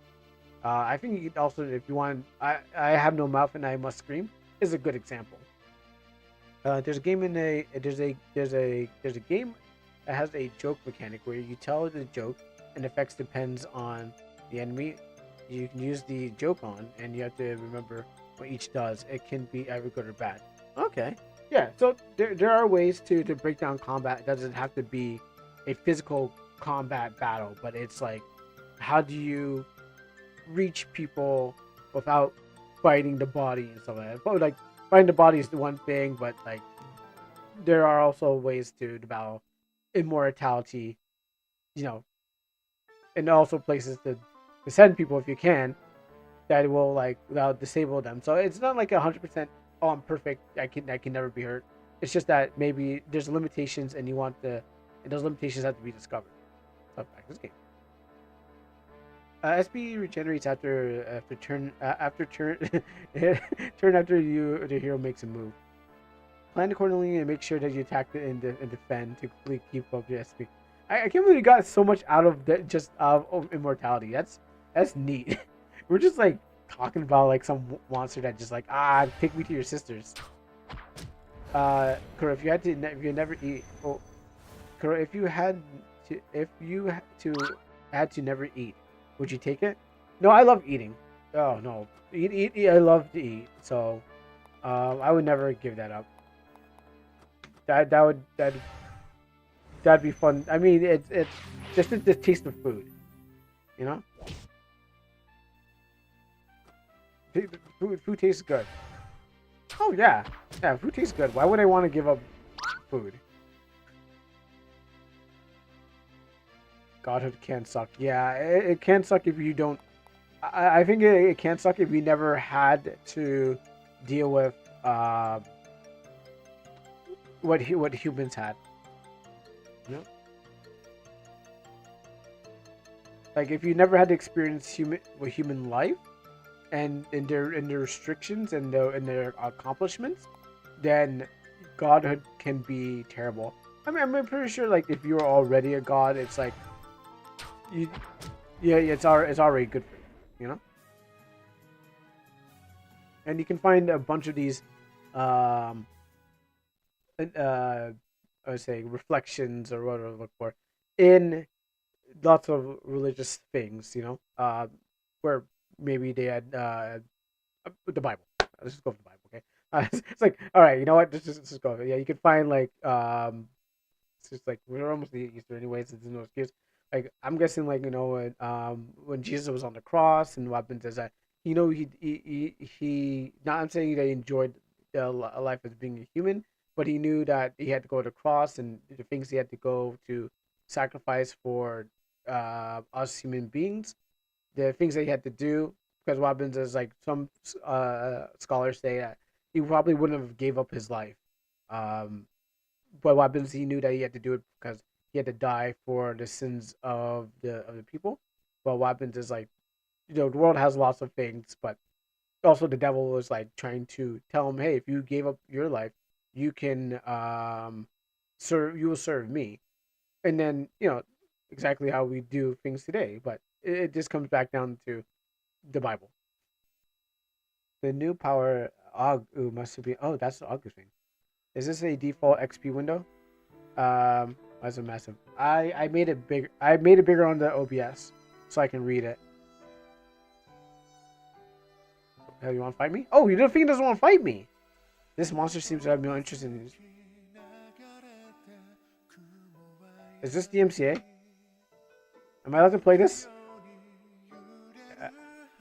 I think you could also, if you want, I have no mouth and I must scream is a good example. There's a game there's a game that has a joke mechanic where you tell the joke and the effects depends on the enemy you can use the joke on, and you have to remember what each does. It can be either good or bad. Okay. Yeah, so there are ways to break down combat. It doesn't have to be a physical combat battle, but it's like, how do you reach people without fighting the body and stuff like that? But like, fighting the body is the one thing, but like, there are also ways to battle immortality, and also places to send people if you can, that will like without disable them. So it's not like 100%. Oh, I'm perfect. I can never be hurt. It's just that maybe there's limitations, and and those limitations have to be discovered. So back to this game. SP regenerates after turn turn after the hero makes a move. Plan accordingly and make sure that you attack and defend to keep up the SP. I can't believe we got so much out of that, just out of immortality. That's neat. We're just like talking about like some monster that just like take me to your sisters. Kuro, if you never eat, Kuro, if you had to never eat, would you take it? No, I love eating. Oh no, eat. I love to eat, so I would never give that up. That'd be fun. I mean, it's just the taste of food, Food tastes good. Oh yeah, food tastes good. Why would I want to give up food? Godhood can suck. Yeah, it can suck if you don't. I think it can suck if you never had to deal with what humans had. Like if you never had to experience human life and in their restrictions and their accomplishments, then godhood can be terrible. I mean, I'm pretty sure like if you're already a god, it's like you, yeah, it's already good for you, you know. And you can find a bunch of these, I would say reflections or what I look for in lots of religious things, you know, where maybe they had the Bible. Let's just go for the Bible, okay? It's like, all right, you know what? Let's just go. Yeah, you can find like it's just like we're almost at Easter anyways. It's no excuse. Like I'm guessing, like you know, when Jesus was on the cross, and what happens is that you know he not I'm saying that he enjoyed life as being a human, but he knew that he had to go to the cross and the things he had to go to sacrifice for us human beings, the things that he had to do. Because what happens is like some scholars say that he probably wouldn't have gave up his life. But what happens? He knew that he had to do it because he had to die for the sins of the people. But what happens is like, you know, the world has lots of things, but also the devil was like trying to tell him, hey, if you gave up your life, you can you will serve me. And then you know exactly how we do things today. But it just comes back down to the Bible. The new power must be. Oh, that's the August thing. Is this a default XP window? That's a massive. I made it big. I made it bigger on the OBS so I can read it. Oh, you want to fight me? Oh, you don't think he doesn't want to fight me? This monster seems to have no interest in this. Is this DMCA? Am I allowed to play this?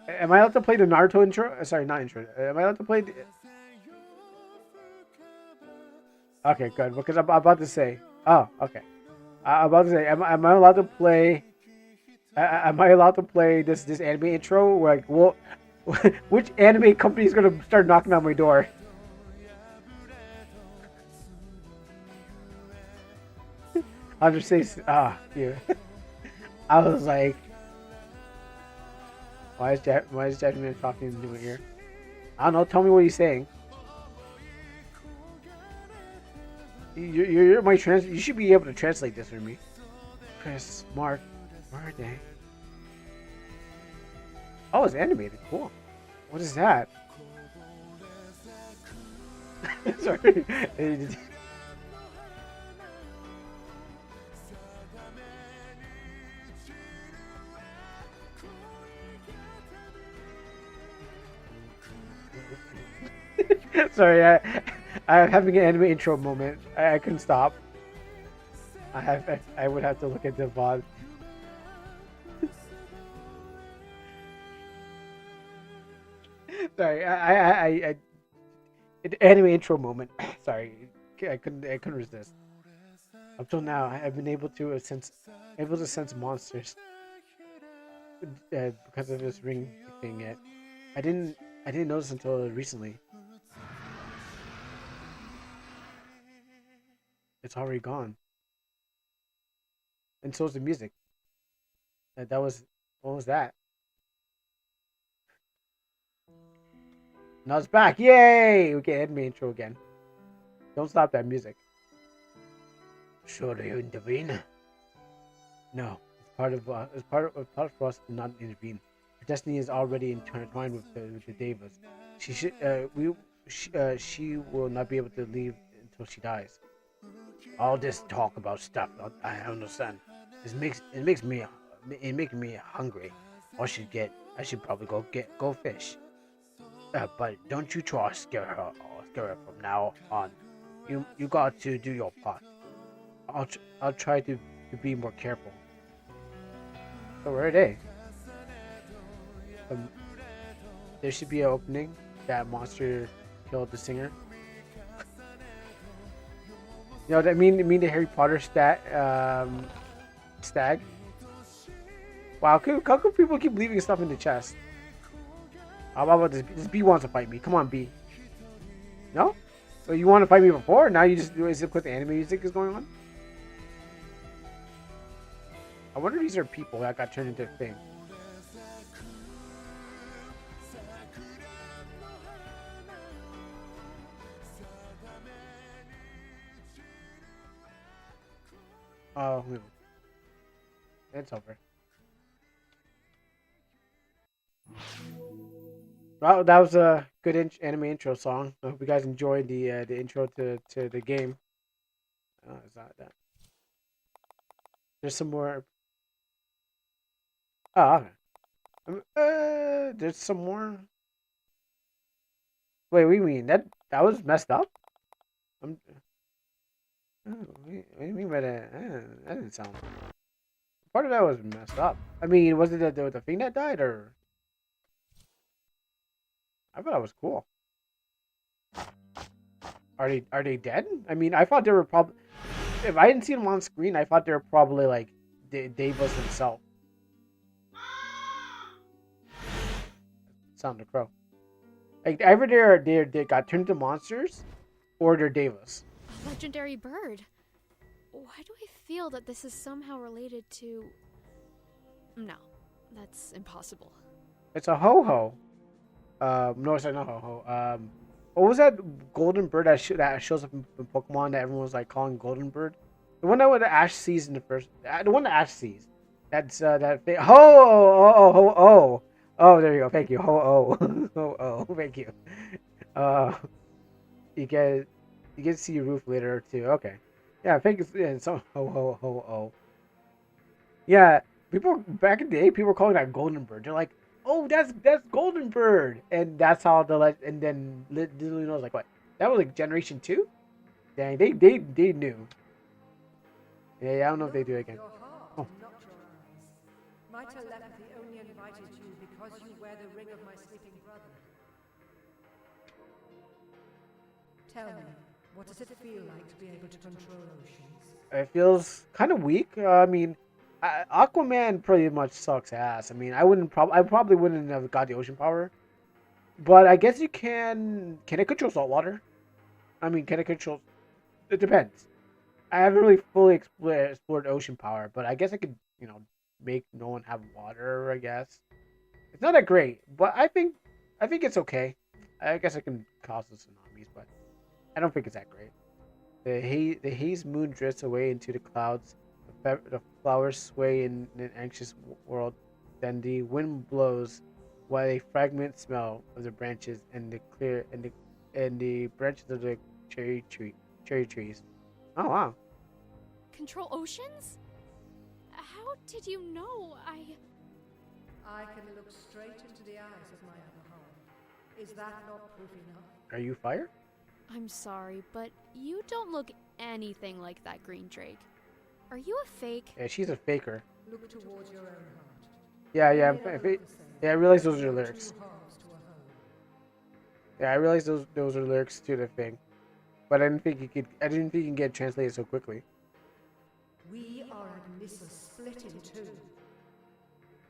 Am I allowed to play the Naruto intro? Sorry, not intro. Am I allowed to play? Okay, good. Because I'm about to say. Oh, okay. I'm about to say. Am I allowed to play? Am I allowed to play this anime intro? Like, well, which anime company is gonna start knocking on my door? I'll just say. Dude. I was like. Why is Jasmine talking into my ear? I don't know. Tell me what he's saying. You're my You should be able to translate this for me. Chris, Mark, where are they? Oh, it's animated. Cool. What is that? Sorry. Sorry, I'm having an anime intro moment. I couldn't stop. I would have to look at the VOD. Sorry, I anime intro moment. Sorry, I couldn't resist. Up till now, I've been able to sense monsters because of this ring thing. Yet, I didn't notice until recently. It's already gone. And so is the music. That was what was that? Now it's back. Yay! We get anime intro again. Don't stop that music. Should you intervene? No. It's part for us to not intervene. Her destiny is already intertwined with the Devas. She will not be able to leave until she dies. All this talk about stuff, I understand. It makes me hungry. I should probably go fish. But don't you try to scare her from now on. You got to do your part. I'll try to be more careful. So where are they? There should be an opening. That monster killed the singer. You know what I mean? The Harry Potter stag. Wow, how come people keep leaving stuff in the chest? How about this? This B wants to fight me. Come on, B. No? So you want to fight me before? Now you just do it because the anime music is going on? I wonder if these are people that got turned into a thing. Oh, it's over. Well, that was a good anime intro song. I hope you guys enjoyed the intro to the game. Oh, it's not that. There's some more. Oh, okay. There's some more. Wait, what do you mean? That was messed up? What do you mean by that? That didn't sound. Part of that was messed up. I mean, was it the thing that died, or? I thought it was cool. Are they dead? I mean, I thought they were probably. If I didn't see them on screen, I thought they were probably like Davis himself. Sound of crow. Like either they got turned into monsters, or they're Davis. A legendary bird. Why do I feel that this is somehow related to? No, that's impossible. It's a ho-ho. No, it's not ho-ho. What was that golden bird that shows up in Pokemon that everyone was like calling golden bird? The one that Ash sees in the first. The one that Ash sees. That's that thing. Oh, there you go. Thank you. Thank you. You get to see Roof later too. Okay. Yeah, I think it's so ho. Yeah, people back in the day, people were calling that golden bird. They're like, oh, that's golden bird, and that's how and then literally knows like what that was like generation 2. Dang, they knew. Yeah, I don't know if they do it again. Oh. My telepathy only invited you because you wear the ring of my sleeping brother. Tell me, what does it feel like to be able to control oceans? It feels kind of weak. I mean, Aquaman pretty much sucks ass. I mean, I probably wouldn't have got the ocean power, but I guess you can. Can it control saltwater? I mean, can it control? It depends. I haven't really fully explored ocean power, but I guess I could, make no one have water. I guess it's not that great, but I think it's okay. I guess I can cause the tsunamis, but I don't think it's that great. The haze moon drifts away into the clouds. The flowers sway in an anxious world. Then the wind blows, while a fragment smell of the branches and the branches of the cherry trees. Oh wow! Control oceans? How did you know? I can look straight into the eyes of my other half. Is that not proof enough? Are you fire? I'm sorry, but you don't look anything like that green drake. Are you a fake? Yeah, she's a faker. Look towards your own heart. Yeah. I realize those are lyrics. Yeah, I realize those are lyrics to the thing, but I didn't think you can get translated so quickly. We are Agnissus split in two.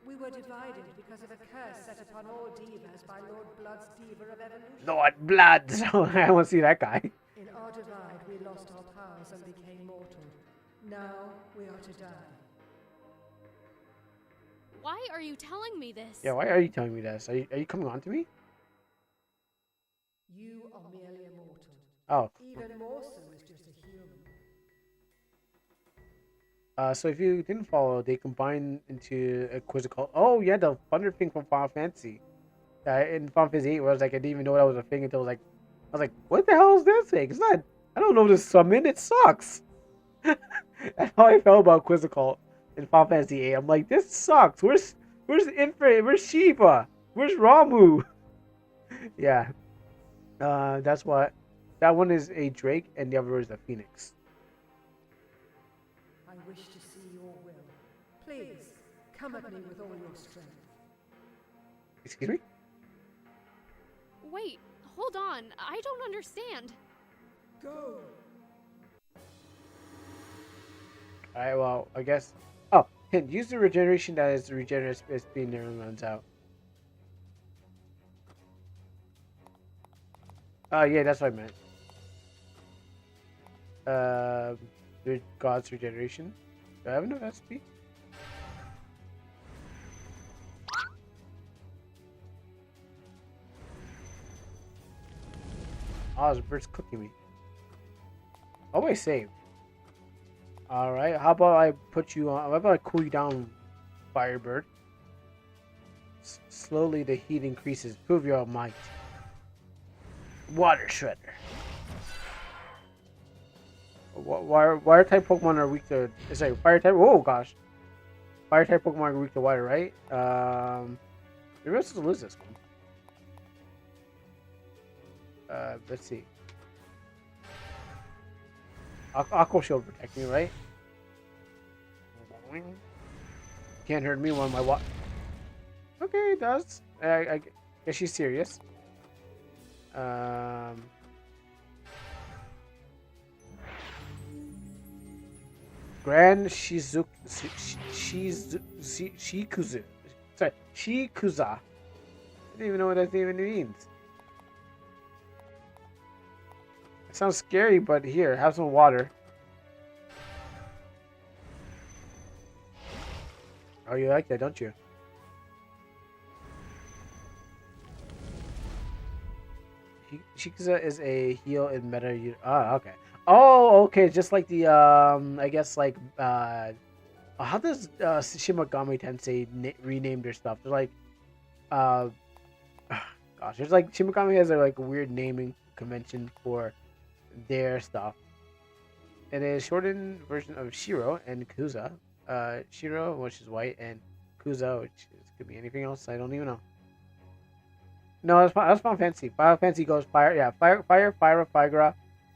We were divided because of a curse set upon all divas by Lord Blood's diva of evolution. Lord Blood! I want to see that guy. In our divide, we lost our powers and became mortal. Now we are to die. Why are you telling me this? Yeah, why are you telling me this? Are you coming on to me? You are merely a mortal. Oh. Even more so as just a human. So if you didn't follow, they combine into a quizzical. Oh yeah, the thunder thing from Final Fantasy. In Final Fantasy 8, where I was like, I didn't even know that was a thing until I was like, what the hell is this thing? It's not. I don't know this summon. It sucks. That's how I felt about quizzical in Final Fantasy 8. I'm like, this sucks. Where's Infant? Where's Shiva? Where's Ramu? Yeah. That's what. That one is a Drake, and the other is a Phoenix. I wish to see your will. Please, come at me with all your strength. Excuse me? Wait, hold on. I don't understand. Go. Alright, well, I guess. Oh, hint. Use the regeneration that is the regenerate speed never runs out. Oh, yeah, that's what I meant. The God's regeneration. Do I have enough SP? Oh, the bird's cooking me. Always save. Alright, how about I put you on... How about I cool you down, Firebird? Slowly the heat increases. Prove your might. Water Shredder. Water type Pokemon are weak to... Sorry, fire type... Oh, gosh. Fire type Pokemon are weak to water, right? Maybe I'm supposed to lose this one. Let's see. Aqua Shield protect me, right? Can't hurt me when my water... Okay, it does. I guess she's serious. Grand Shikuza. Sorry, Shikuza. I don't even know what that even means. It sounds scary, but here, have some water. Oh, you like that, don't you? Shikuza is a heal in meta. Oh, okay. Oh, okay. Just like the I guess like how does Shimogami Tensei rename their stuff? They're like gosh, there's like Shimogami has a like weird naming convention for their stuff. It is shortened version of Shiro and Kuza. Shiro, which is white, and Kuza, which could be anything else. I don't even know. No, that's Final Fantasy. Final Fantasy goes fire, yeah, Fire,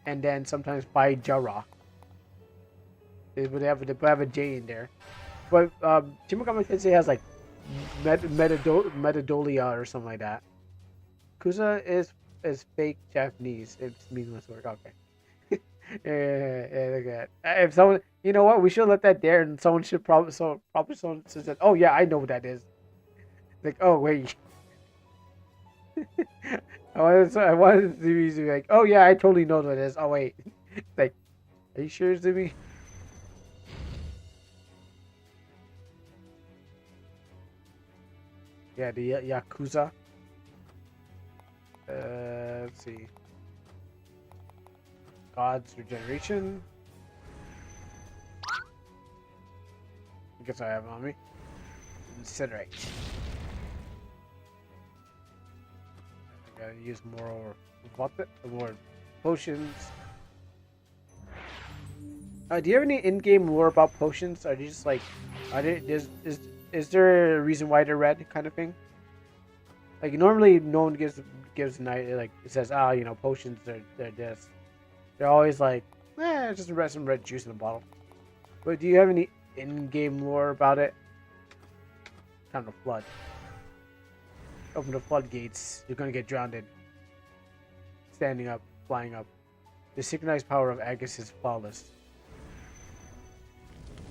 and then sometimes Fire. They have a J in there. But Shimogami Tensei has like Metadolia or something like that. Kuza is fake Japanese. It's meaningless word. Okay. Yeah, look at that. If someone, you know what, we should let that there, and someone should probably someone says that. Oh yeah, I know what that is. Like, oh wait. I wanted to be like, oh yeah, I totally know what it is. Oh wait, like, are you sure, Zumi? Yeah, the Yakuza. Let's see. God's regeneration. I guess I have it on me. Incinerate. I gotta use more potions. Do you have any in-game lore about potions? Are they just like, is there a reason why they're red, kind of thing? Like normally, no one gives night like it says, you know, potions they're this. They're always like, just some red juice in a bottle. But do you have any in-game lore about it? Time to flood. Open the floodgates. You're gonna get drowned. Standing up, flying up. The synchronized power of Agus is flawless.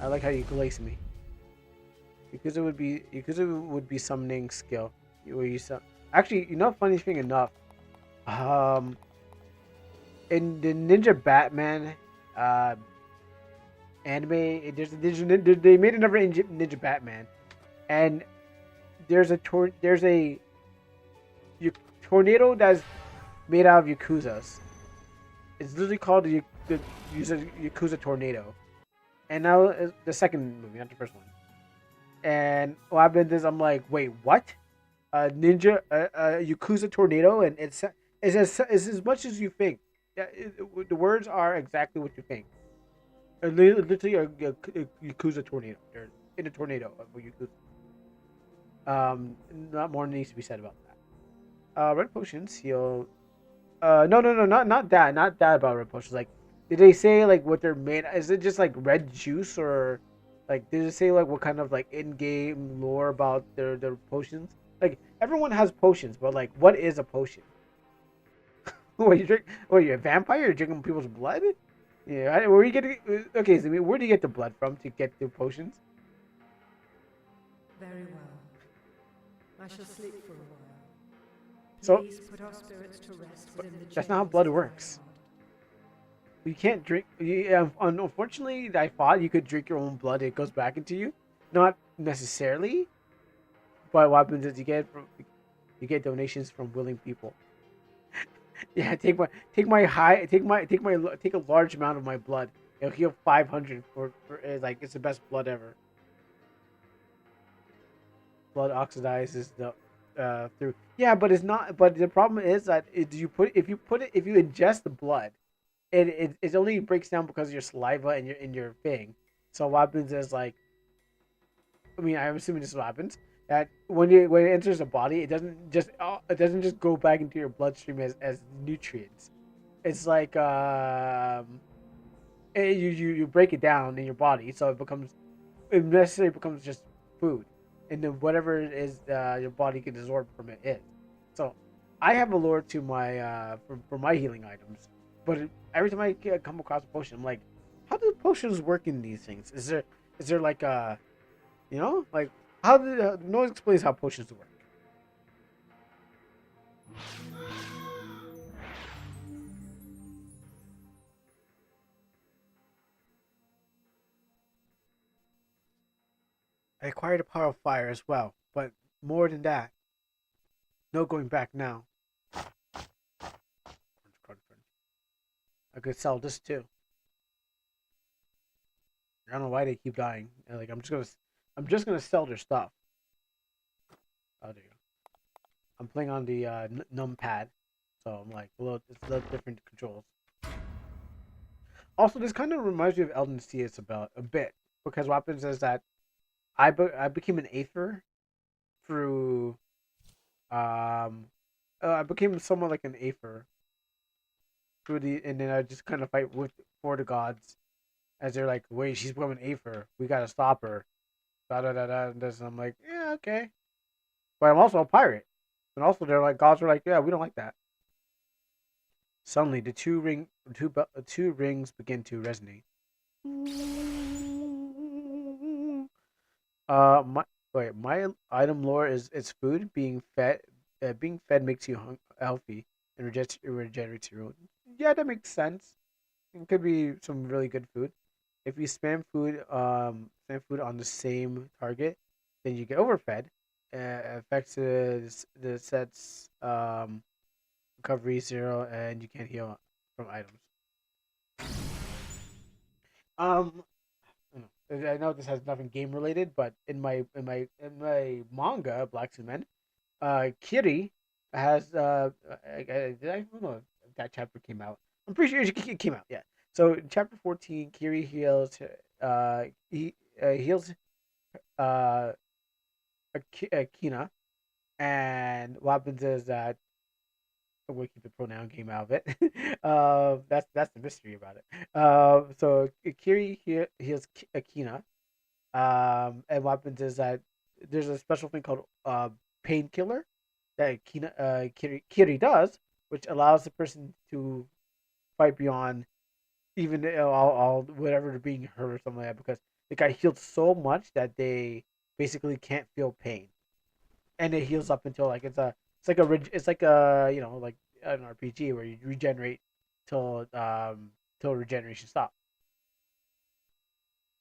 I like how you glaze me. Because it would be summoning skill. Actually, you know, funny thing enough. In the Ninja Batman anime, they made another Ninja Batman, and there's a tornado that's made out of Yakuzas. It's literally called the Yakuza Tornado. And now the second movie, not the first one. And what happened is I'm like, wait, what? Yakuza Tornado, and it's as much as you think. Yeah, the words are exactly what you think. Literally a Yakuza tornado. They're in a tornado of Yakuza. Not more needs to be said about that. Red potions heal. No, not that. Not that about red potions. Like, did they say like what they're made? Is it just like red juice, or like did it say like what kind of like in-game lore about their potions? Like everyone has potions, but like what is a potion? What you drink? What are you, a vampire? You're drinking people's blood? Yeah. Where you getting? Okay, so where do you get the blood from to get the potions? Very well. I shall sleep for a while. So Please put our spirits to rest within the that's not how blood works. You can't drink. Unfortunately, I thought you could drink your own blood. It goes back into you. Not necessarily, but what happens is you get donations from willing people. Yeah, take a large amount of my blood. It'll heal 500 for like it's the best blood ever. Blood oxidizes the through. Yeah, but it's not. But the problem is that if you ingest the blood, it only breaks down because of your saliva and your thing. So what happens is like, I mean, I'm assuming this is what happens. That when it enters the body, it doesn't just go back into your bloodstream as nutrients. It's like you break it down in your body, so it necessarily becomes just food, and then whatever it is your body can absorb from it is. So, I have a lure to my for my healing items, but every time I come across a potion, I'm like, how do potions work in these things? Is there like like how do no one explains how potions work? I acquired the power of fire as well, but more than that, no going back now. I could sell this too. I don't know why they keep dying. Like I'm just gonna sell their stuff. Oh, there you go. I'm playing on the numpad, so I'm like it's a little different controls. Also, this kind of reminds me of Elden CS about a bit because what happens is that I became an aether through I became somewhat like an aether through and then I just kind of fight for the gods as they're like, wait, she's becoming an aether, we gotta stop her. Da da da da. And this, and I'm like, yeah, okay, but I'm also a pirate, and also they're like gods are like, yeah, we don't like that. Suddenly, the two rings begin to resonate. My my item lore is it's food being fed. Being fed makes you healthy and regenerates your own. Yeah, that makes sense. It could be some really good food. If you spam food on the same target, then you get overfed. Affects the set's recovery 0, and you can't heal from items. Um, I know this has nothing game related, but in my manga, Black Cement, Kiri has I don't know if that chapter came out. I'm pretty sure it came out. Yeah. So in chapter 14, Kiri he heals uh Akina, and what happens is that we'll keep the pronoun game out of it. That's the mystery about it. So Kiri heals Akina. And what happens is that there's a special thing called painkiller that Kiri does, which allows the person to fight beyond even all whatever they're being hurt or something like that, because the guy healed so much that they basically can't feel pain, and it heals up until like it's like a like an RPG where you regenerate till regeneration stops.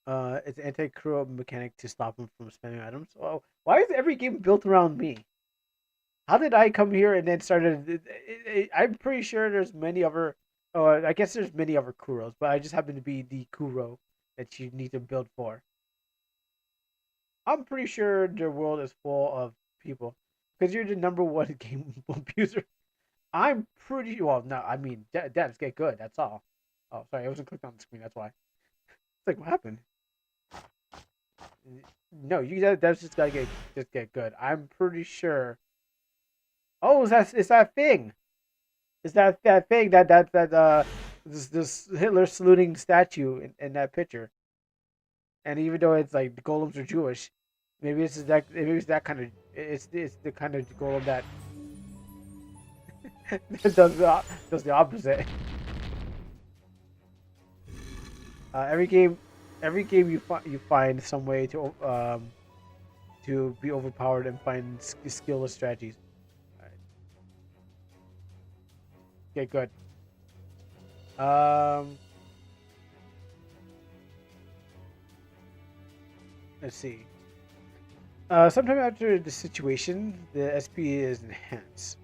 It's an anti-cruel mechanic to stop him from spending items. Oh, why is every game built around me? How did I come here and then started? I'm pretty sure there's many other. Oh, I guess there's many other Kuros, but I just happen to be the Kuro that you need to build for. I'm pretty sure the world is full of people because you're the number one game abuser. I'm pretty well. No, I mean, devs get good. That's all. Oh, sorry, I wasn't clicked on the screen. That's why. It's like, what happened? No, that's just gotta get good. I'm pretty sure. Oh, it's that thing. Is that thing that this Hitler saluting statue in that picture? And even though it's like the golems are Jewish, maybe it's that kind of it's the kind of golem that does the opposite. Every game you find some way to be overpowered and find skillless strategies. Alright. Okay, good. Let's see. Sometime after the situation, the SP is enhanced.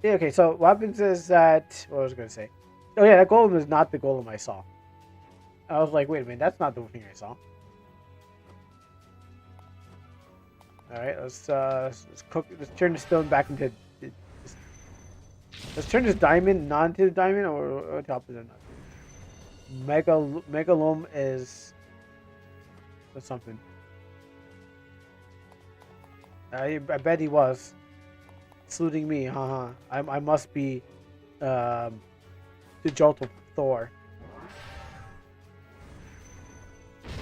Yeah, okay, so what happens is that... What was I going to say? Oh, yeah, that golem is not the golem I saw. I was like, wait a minute, that's not the thing I saw. Alright, let's cook... Let's turn the stone back into... Let's turn this diamond not into the diamond, or top of it not. Megalome is... That's something. I bet he was. Saluting me, haha. I must be the Jolt of Thor.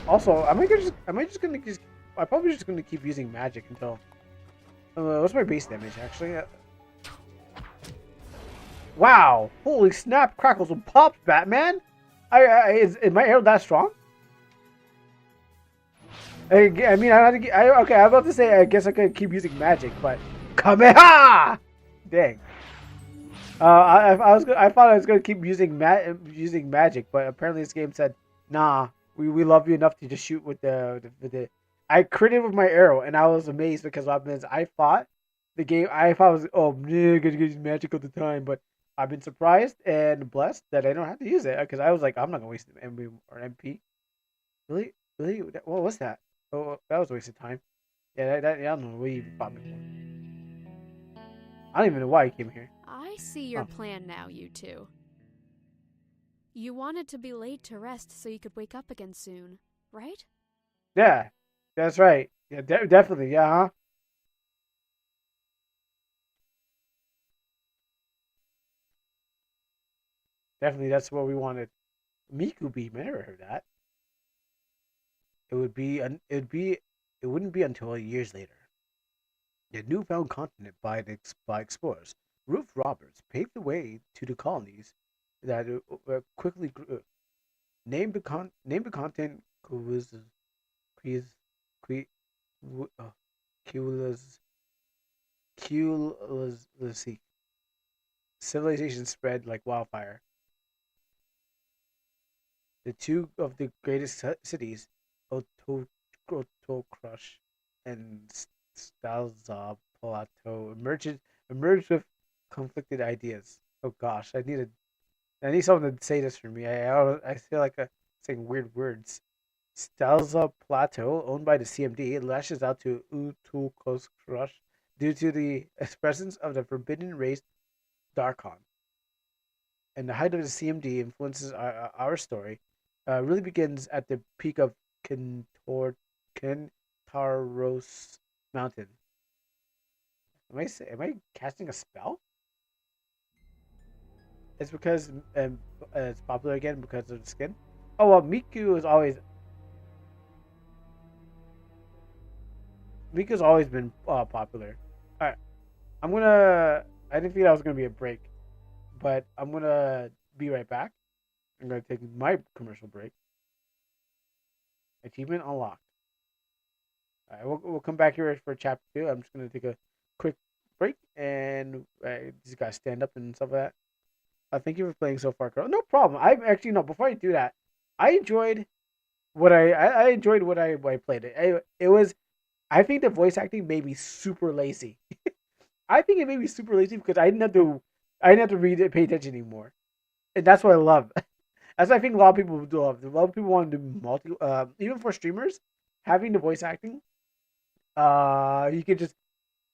Also, I'm probably just gonna keep using magic until. What's my base damage actually? Wow! Holy snap! Crackles and pops, Batman. Is my arrow that strong? I mean, okay. I'm about to say I guess I could keep using magic, but Kameha! Dang. I thought I was gonna keep using magic, but apparently this game said, nah, we love you enough to just shoot with the. I critted with my arrow, and I was amazed because what happens, I thought it was gonna use magic all the time, but I've been surprised and blessed that I don't have to use it because I was like, I'm not gonna waste an MB or MP. Really? What was that? Oh, that was a waste of time. Yeah, I don't know what you bought me for. I don't even know why I came here. I see your plan now, you two. You wanted to be laid to rest so you could wake up again soon, right? Yeah, that's right. Yeah, definitely. Yeah, huh? Definitely, that's what we wanted. Miku beam. I never heard that. It wouldn't be until years later. The newfound continent by explorers, roof robbers, paved the way to the colonies that quickly grew. Name the continent civilization spread like wildfire. The two of the greatest cities, Otokrush and Stalza Plateau, emerged with conflicted ideas. Oh gosh, I need someone to say this for me. I feel like I'm saying weird words. Stalza Plateau, owned by the CMD, lashes out to Otokrush due to the presence of the forbidden race Darkon. And the height of the CMD influences our story. Really begins at the peak of Kentaros Mountain. Am I casting a spell? It's because it's popular again because of the skin. Oh well, Miku's always been popular. All right, I didn't think that was gonna be a break, but I'm gonna be right back. I'm gonna take my commercial break. Achievement unlocked. All right, we'll come back here for chapter 2. I'm just gonna take a quick break and just gotta stand up and stuff like that. Thank you for playing so far, Carl. No problem. I actually no. Before I do that, I enjoyed what I enjoyed what I played. It was. I think the voice acting made me super lazy. I think it made me super lazy because I didn't have to read it, pay attention anymore, and that's what I love. That's what I think a lot of people do love. A lot of people want to do even for streamers, having the voice acting. You can just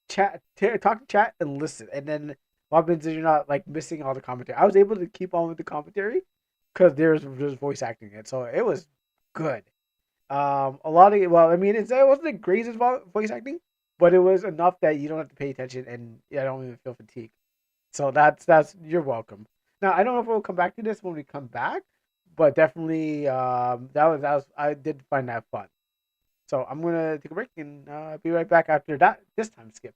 talk to chat and listen, and then what happens is you're not like missing all the commentary. I was able to keep on with the commentary because there's voice acting in it, so it was good. A lot of it wasn't the greatest voice acting, but it was enough that you don't have to pay attention, and I don't even feel fatigued. So that's you're welcome. Now I don't know if we'll come back to this when we come back, but definitely that was I did find that fun. So I'm gonna take a break and be right back after that. This time skip.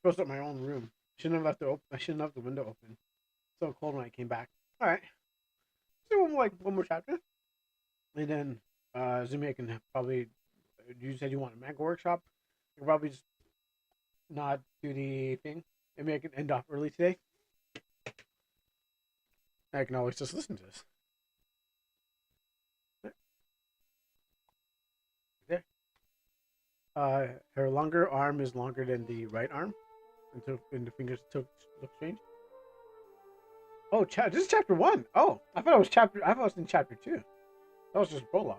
froze up my own room. Shouldn't have left the I shouldn't have left the window open. So cold when I came back. All right. So one more chapter, and then Zumi can probably. You said you want a manga workshop. I can probably just not do the thing. Maybe I can end off early today. I can always just listen to this. There. Her longer arm is longer than the right arm, and the fingers look strange. Oh, this is chapter 1. Oh, I thought it was in chapter 2. That was just prologue.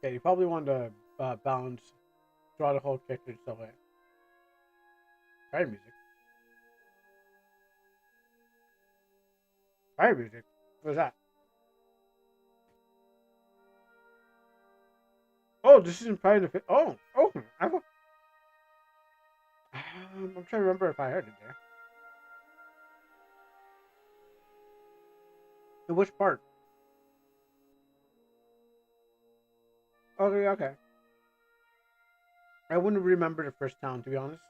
Yeah, you probably want to balance, draw the whole character and stuff like that. Fire music. Fire music? What is that? Oh, this isn't Fire in the Fit. Oh, I'm trying to remember if I heard it there. In which part? Okay. I wouldn't remember the first town, to be honest.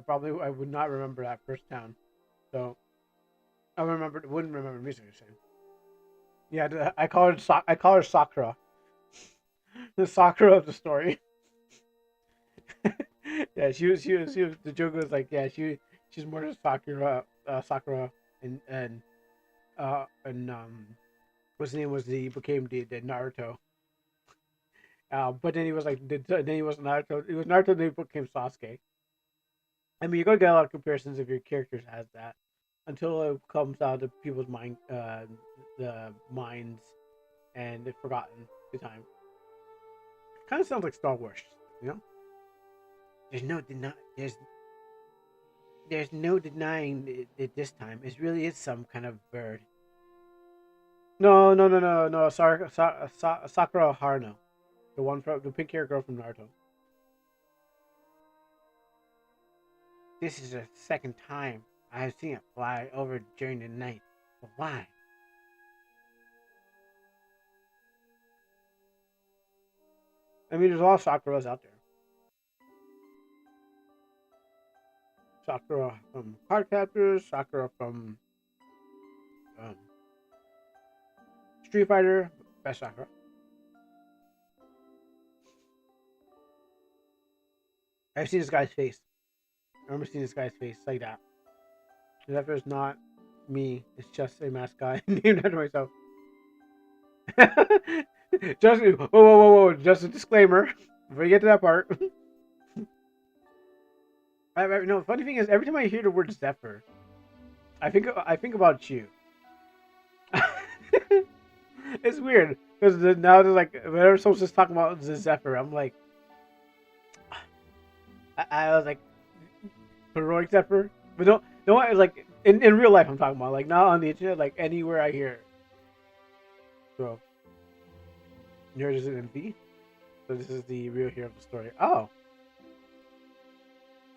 I would not remember that first town. So wouldn't remember the music you're saying. Yeah, I call her Sakura. The Sakura of the story. Yeah, she was the joke was like, yeah, she's more than Sakura and what's his name became the Naruto. But then he was like, then he was Naruto. It was Naruto. Then he became Sasuke. I mean, you're gonna get a lot of comparisons if your characters has that, until it comes out of people's the minds, and they've forgotten the time. Kind of sounds like Star Wars, you know. There's no denying it this time. It really is some kind of bird. No. Sakura Haruno. The one from the pink hair girl from Naruto. This is the second time I have seen it fly over during the night. But why? I mean, there's a lot of Sakuras out there. Sakura from Cardcaptors, Sakura from Street Fighter, best Sakura. I've seen this guy's face. I remember seeing this guy's face like that. That was not me. It's just a mascot named after myself. Just whoa! Just a disclaimer before you get to that part. No, funny thing is, every time I hear the word Zephyr, I think about you. It's weird because now they're like, whenever someone's just talking about the Zephyr, I'm like, I was like, heroic Zephyr, but no, like in real life I'm talking about, like not on the internet, like anywhere I hear it. So, yours is an MV, so this is the real hero of the story. Oh,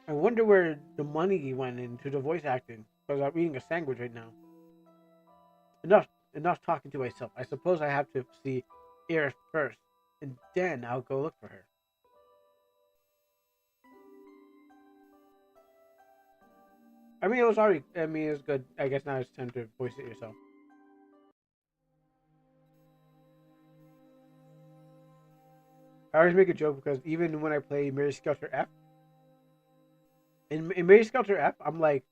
I wonder where the money went into the voice acting, because I'm eating a sandwich right now. Enough talking to myself. I suppose I have to see Iris first, and then I'll go look for her. I mean, it was good. I guess now it's time to voice it yourself. I always make a joke because even when I play Mary Skelter F, in Mary Skelter F, I'm like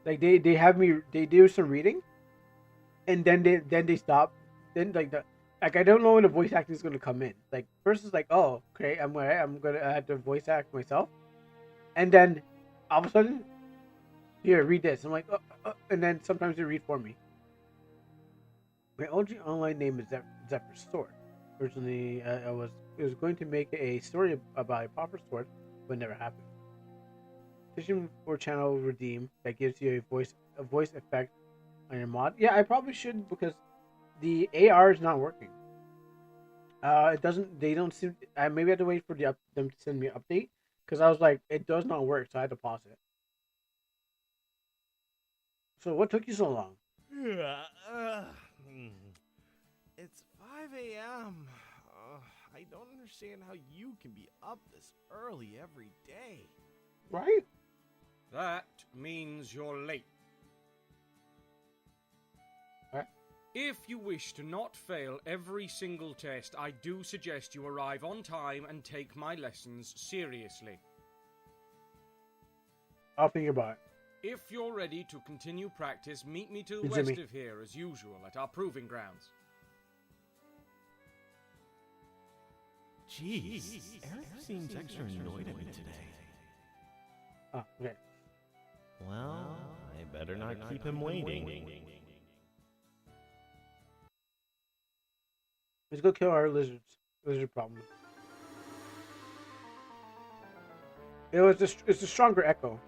they have me, they do some reading, and then they stop. Then like I don't know when the voice acting is gonna come in. Like first it's like, oh okay, I'm gonna have to voice act myself, and then all of a sudden, here, read this. I'm like, and then sometimes they read for me. My OG online name is Zephyr Sword. Originally, it was going to make a story about a proper sword, but never happened. Fishing for channel redeem that gives you a voice effect on your mod. Yeah, I probably should, because the AR is not working. It doesn't. They don't seem. Maybe I have to wait for them to send me an update, Because I was like, it does not work, so I had to pause it. So what took you so long? It's 5 a.m. I don't understand how you can be up this early every day. Right? That means you're late. What? If you wish to not fail every single test, I do suggest you arrive on time and take my lessons seriously. I'll think about it. If you're ready to continue practice, meet me to the Hey, west Jimmy. of here as usual at our proving grounds. Jeez, Eric seems extra annoyed at me today. Oh, okay. Well, I better not keep him waiting. Let's go kill our lizard problem. It's a stronger echo.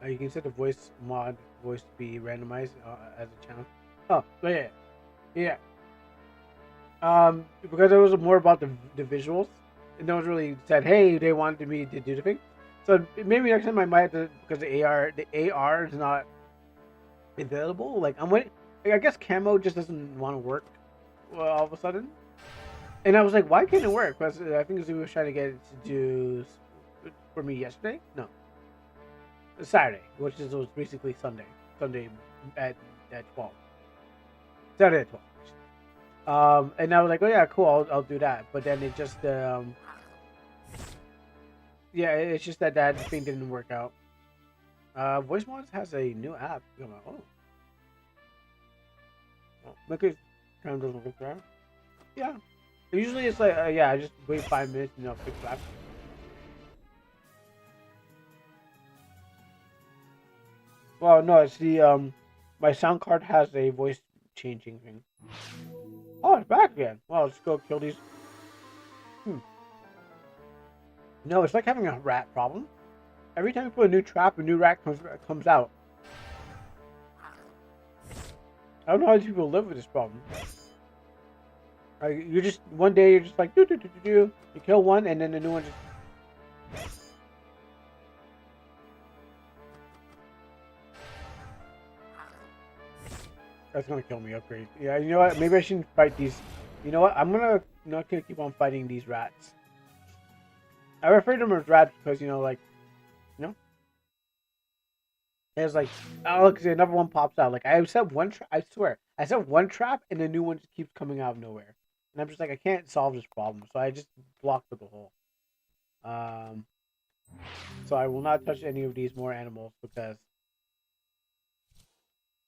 You can set the voice to be randomized as a channel. Oh, yeah. Because it was more about the visuals, and no one really said, "Hey, they wanted me to do the thing." So maybe next time I might have to, because the AR is not available. Like I'm waiting. I guess camo just doesn't want to work all of a sudden. And I was like, why can't it work? Because I think Zoo was trying to get it to do for me yesterday. No, Saturday, which was basically Sunday. Sunday at 12. Saturday at 12. And I was like, oh yeah, cool, I'll do that. But then it just yeah, it's just that thing didn't work out. Voice Mods has a new app. Oh, look at kind of doesn't look around. Yeah, usually it's like I just wait 5 minutes and I'll fix that. Well, no, it's the my sound card has a voice changing thing. Oh, it's back again. Well, let's go kill these. No, it's like having a rat problem. Every time you put a new trap, a new rat comes out. I don't know how these people live with this problem. You just one day you're just like do. You kill one and then the new one just. That's gonna kill me. Upgrade. Yeah, you know what? Maybe I shouldn't fight these. You know what? I'm not gonna keep on fighting these rats. I refer to them as rats because it's like, oh look, another one pops out. Like I set one trap. I swear, I set one trap and the new one just keeps coming out of nowhere. And I'm just like, I can't solve this problem, so I just blocked the hole. So I will not touch any of these more animals because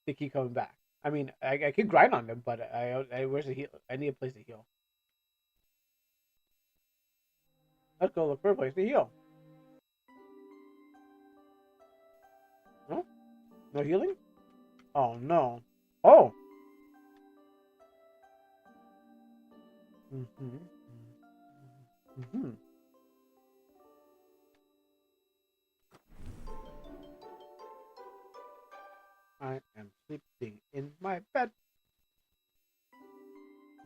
they keep coming back. I mean, I could grind on them, but where's the heal? I need a place to heal. Let's go look for a place to heal. No? No healing? Oh no. Oh! I am sleeping in my bed.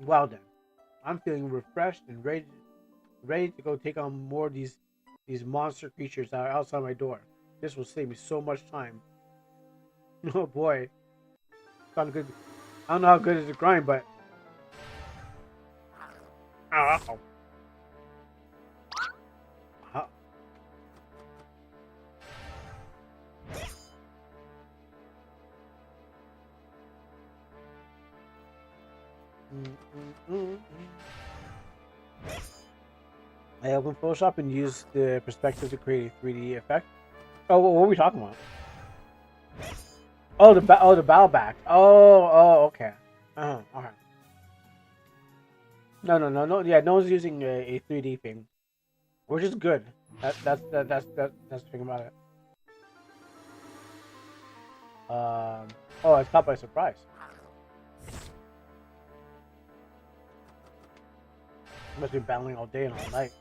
Well then, I'm feeling refreshed and ready to go take on more of these monster creatures that are outside my door. This will save me so much time. Oh boy. Sounds good. I don't know how good is the grind, but ow. I open Photoshop and use the perspective to create a 3D effect. Oh, what are we talking about? Oh, the battle back. Oh, okay. Okay. No. Yeah, no one's using a 3D thing, which is good. That's the thing about it. Oh, I was caught by surprise. Must be battling all day and all night.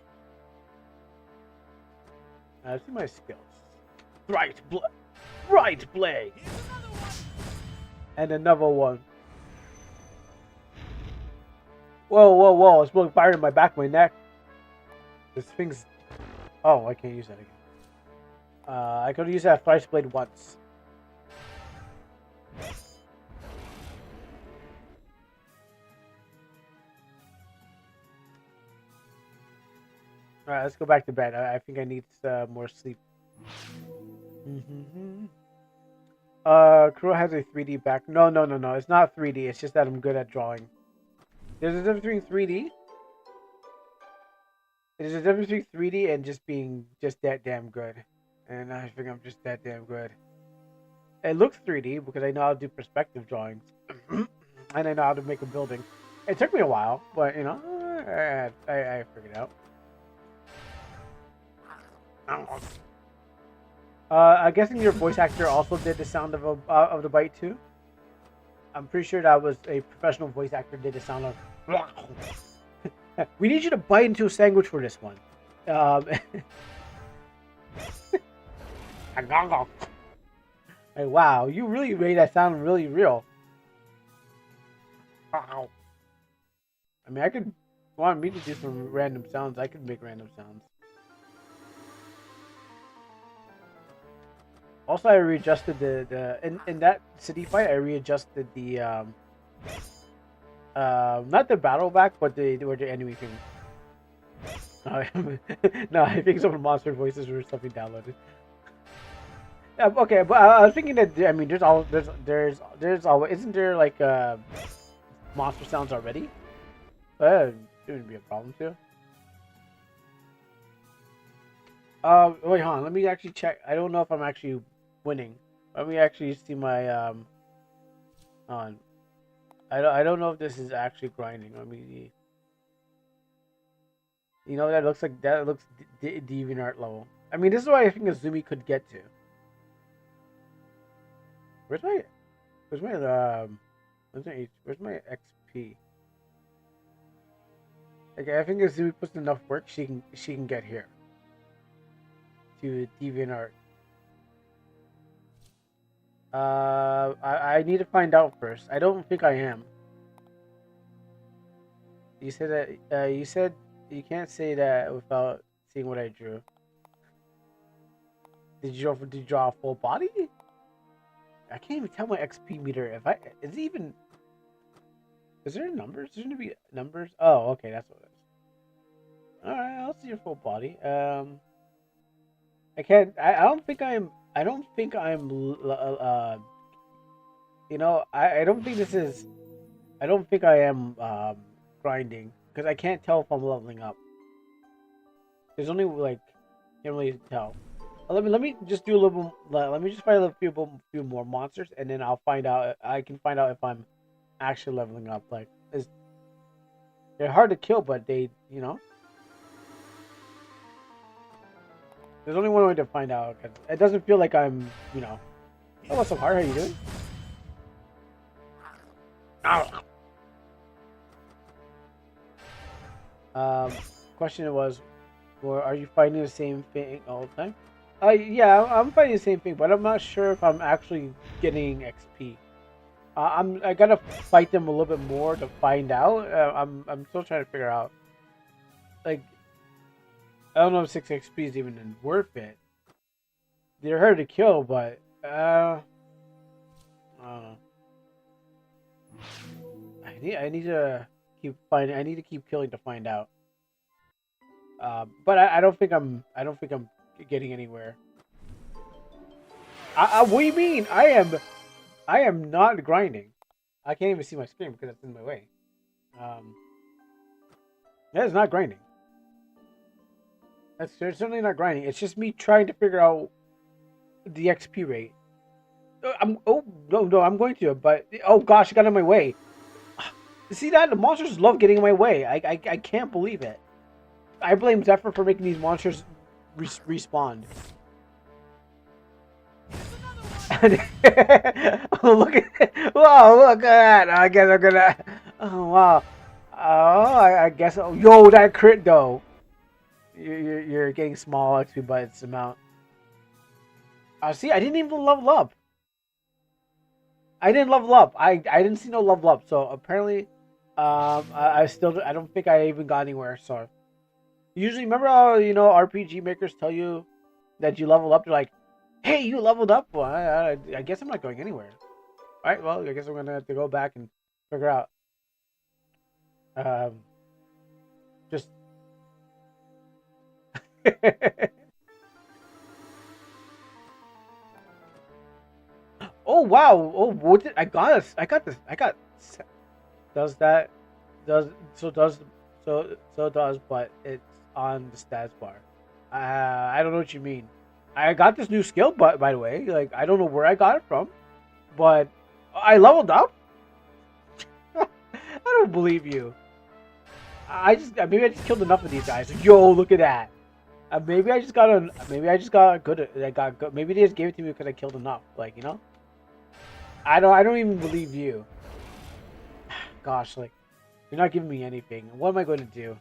I see my skills. Bright blade. And another one. Whoa, whoa, whoa! It's blowing fire in my back, my neck. This thing's. Oh, I can't use that again. I could use that Thrice Blade once. Alright, let's go back to bed. I think I need more sleep. Kuro has a 3D back. No. It's not 3D. It's just that I'm good at drawing. There's a difference between 3D. There's a difference between 3D and just being just that damn good. And I think I'm just that damn good. It looks 3D because I know how to do perspective drawings. And I know how to make a building. It took me a while, but you know, I figured it out. I'm guessing your voice actor also did the sound of the bite too. I'm pretty sure that was a professional voice actor did the sound of. We need you to bite into a sandwich for this one. Like, wow, you really made that sound really real. Wow. I mean, I could want me to do some random sounds. I could make random sounds. Also, I readjusted in that city fight. I readjusted the not the battle back, but the enemy thing. No, I think some of the monster voices were something downloaded. Okay, but I was thinking that I mean, there's always isn't there like monster sounds already? It wouldn't be a problem too. Wait, hold on. Let me actually check. I don't know if I'm actually winning. Let me actually see my on. I don't know if this is actually grinding. Let me see. You know, that looks DeviantArt level. I mean, this is what I think Azumi could get to. Where's my XP? Okay, I think Azumi puts enough work, she can get here. To DeviantArt. I need to find out first. I don't think I am. You said that you said you can't say that without seeing what I drew. Did you draw a full body? I can't even tell my XP meter. Is it even? Is there numbers? There's gonna be numbers. Oh, okay, that's what it is. All right, I'll see your full body. I can't. I don't think I'm. You know, I don't think this is. I don't think I am grinding because I can't tell if I'm leveling up. There's only like, can't really tell. Let me just do a little. Let me just find a few more monsters, and then I'll find out. I can find out if I'm actually leveling up. Like, they're hard to kill, but they, you know. There's only one way to find out. Cause it doesn't feel like I'm, you know. Oh, what's up, Heart? How you doing? Question was, or are you fighting the same thing all the time? Yeah, I'm fighting the same thing, but I'm not sure if I'm actually getting XP. I gotta fight them a little bit more to find out. I'm still trying to figure out. Like, I don't know if 6 XP is even worth it. They're hard to kill, but I need to keep finding. I need to keep killing to find out. But I don't think I'm getting anywhere. What do you mean? I am not grinding. I can't even see my screen because it's in my way. That is not grinding. That's certainly not grinding. It's just me trying to figure out the XP rate. I'm going to, but oh gosh, it got in my way. See that? The monsters love getting in my way. I can't believe it. I blame Zephyr for making these monsters respawn. Oh, look at it. Wow, look at that. I guess I'm gonna. Oh wow. Oh, I guess. Oh, yo, that crit though. You're getting small XP by its amount. See, I didn't even level up. I didn't level up. I didn't see no level up. So apparently, I don't think I even got anywhere. So usually, remember how RPG makers tell you that you level up? They're like, "Hey, you leveled up." Well, I guess I'm not going anywhere. All right. Well, I guess I'm gonna have to go back and figure out. Just. Oh wow! Oh, what did I got? I got this. I got. Does that? Does so? Does so? Does but it's on the stats bar. I don't know what you mean. I got this new skill, but by the way, like I don't know where I got it from, but I leveled up. I don't believe you. I just maybe I just killed enough of these guys. Yo, look at that. Maybe I just got a good. I got good. Maybe they just gave it to me because I killed enough. Like I don't even believe you. Gosh, like you're not giving me anything. What am I going to do?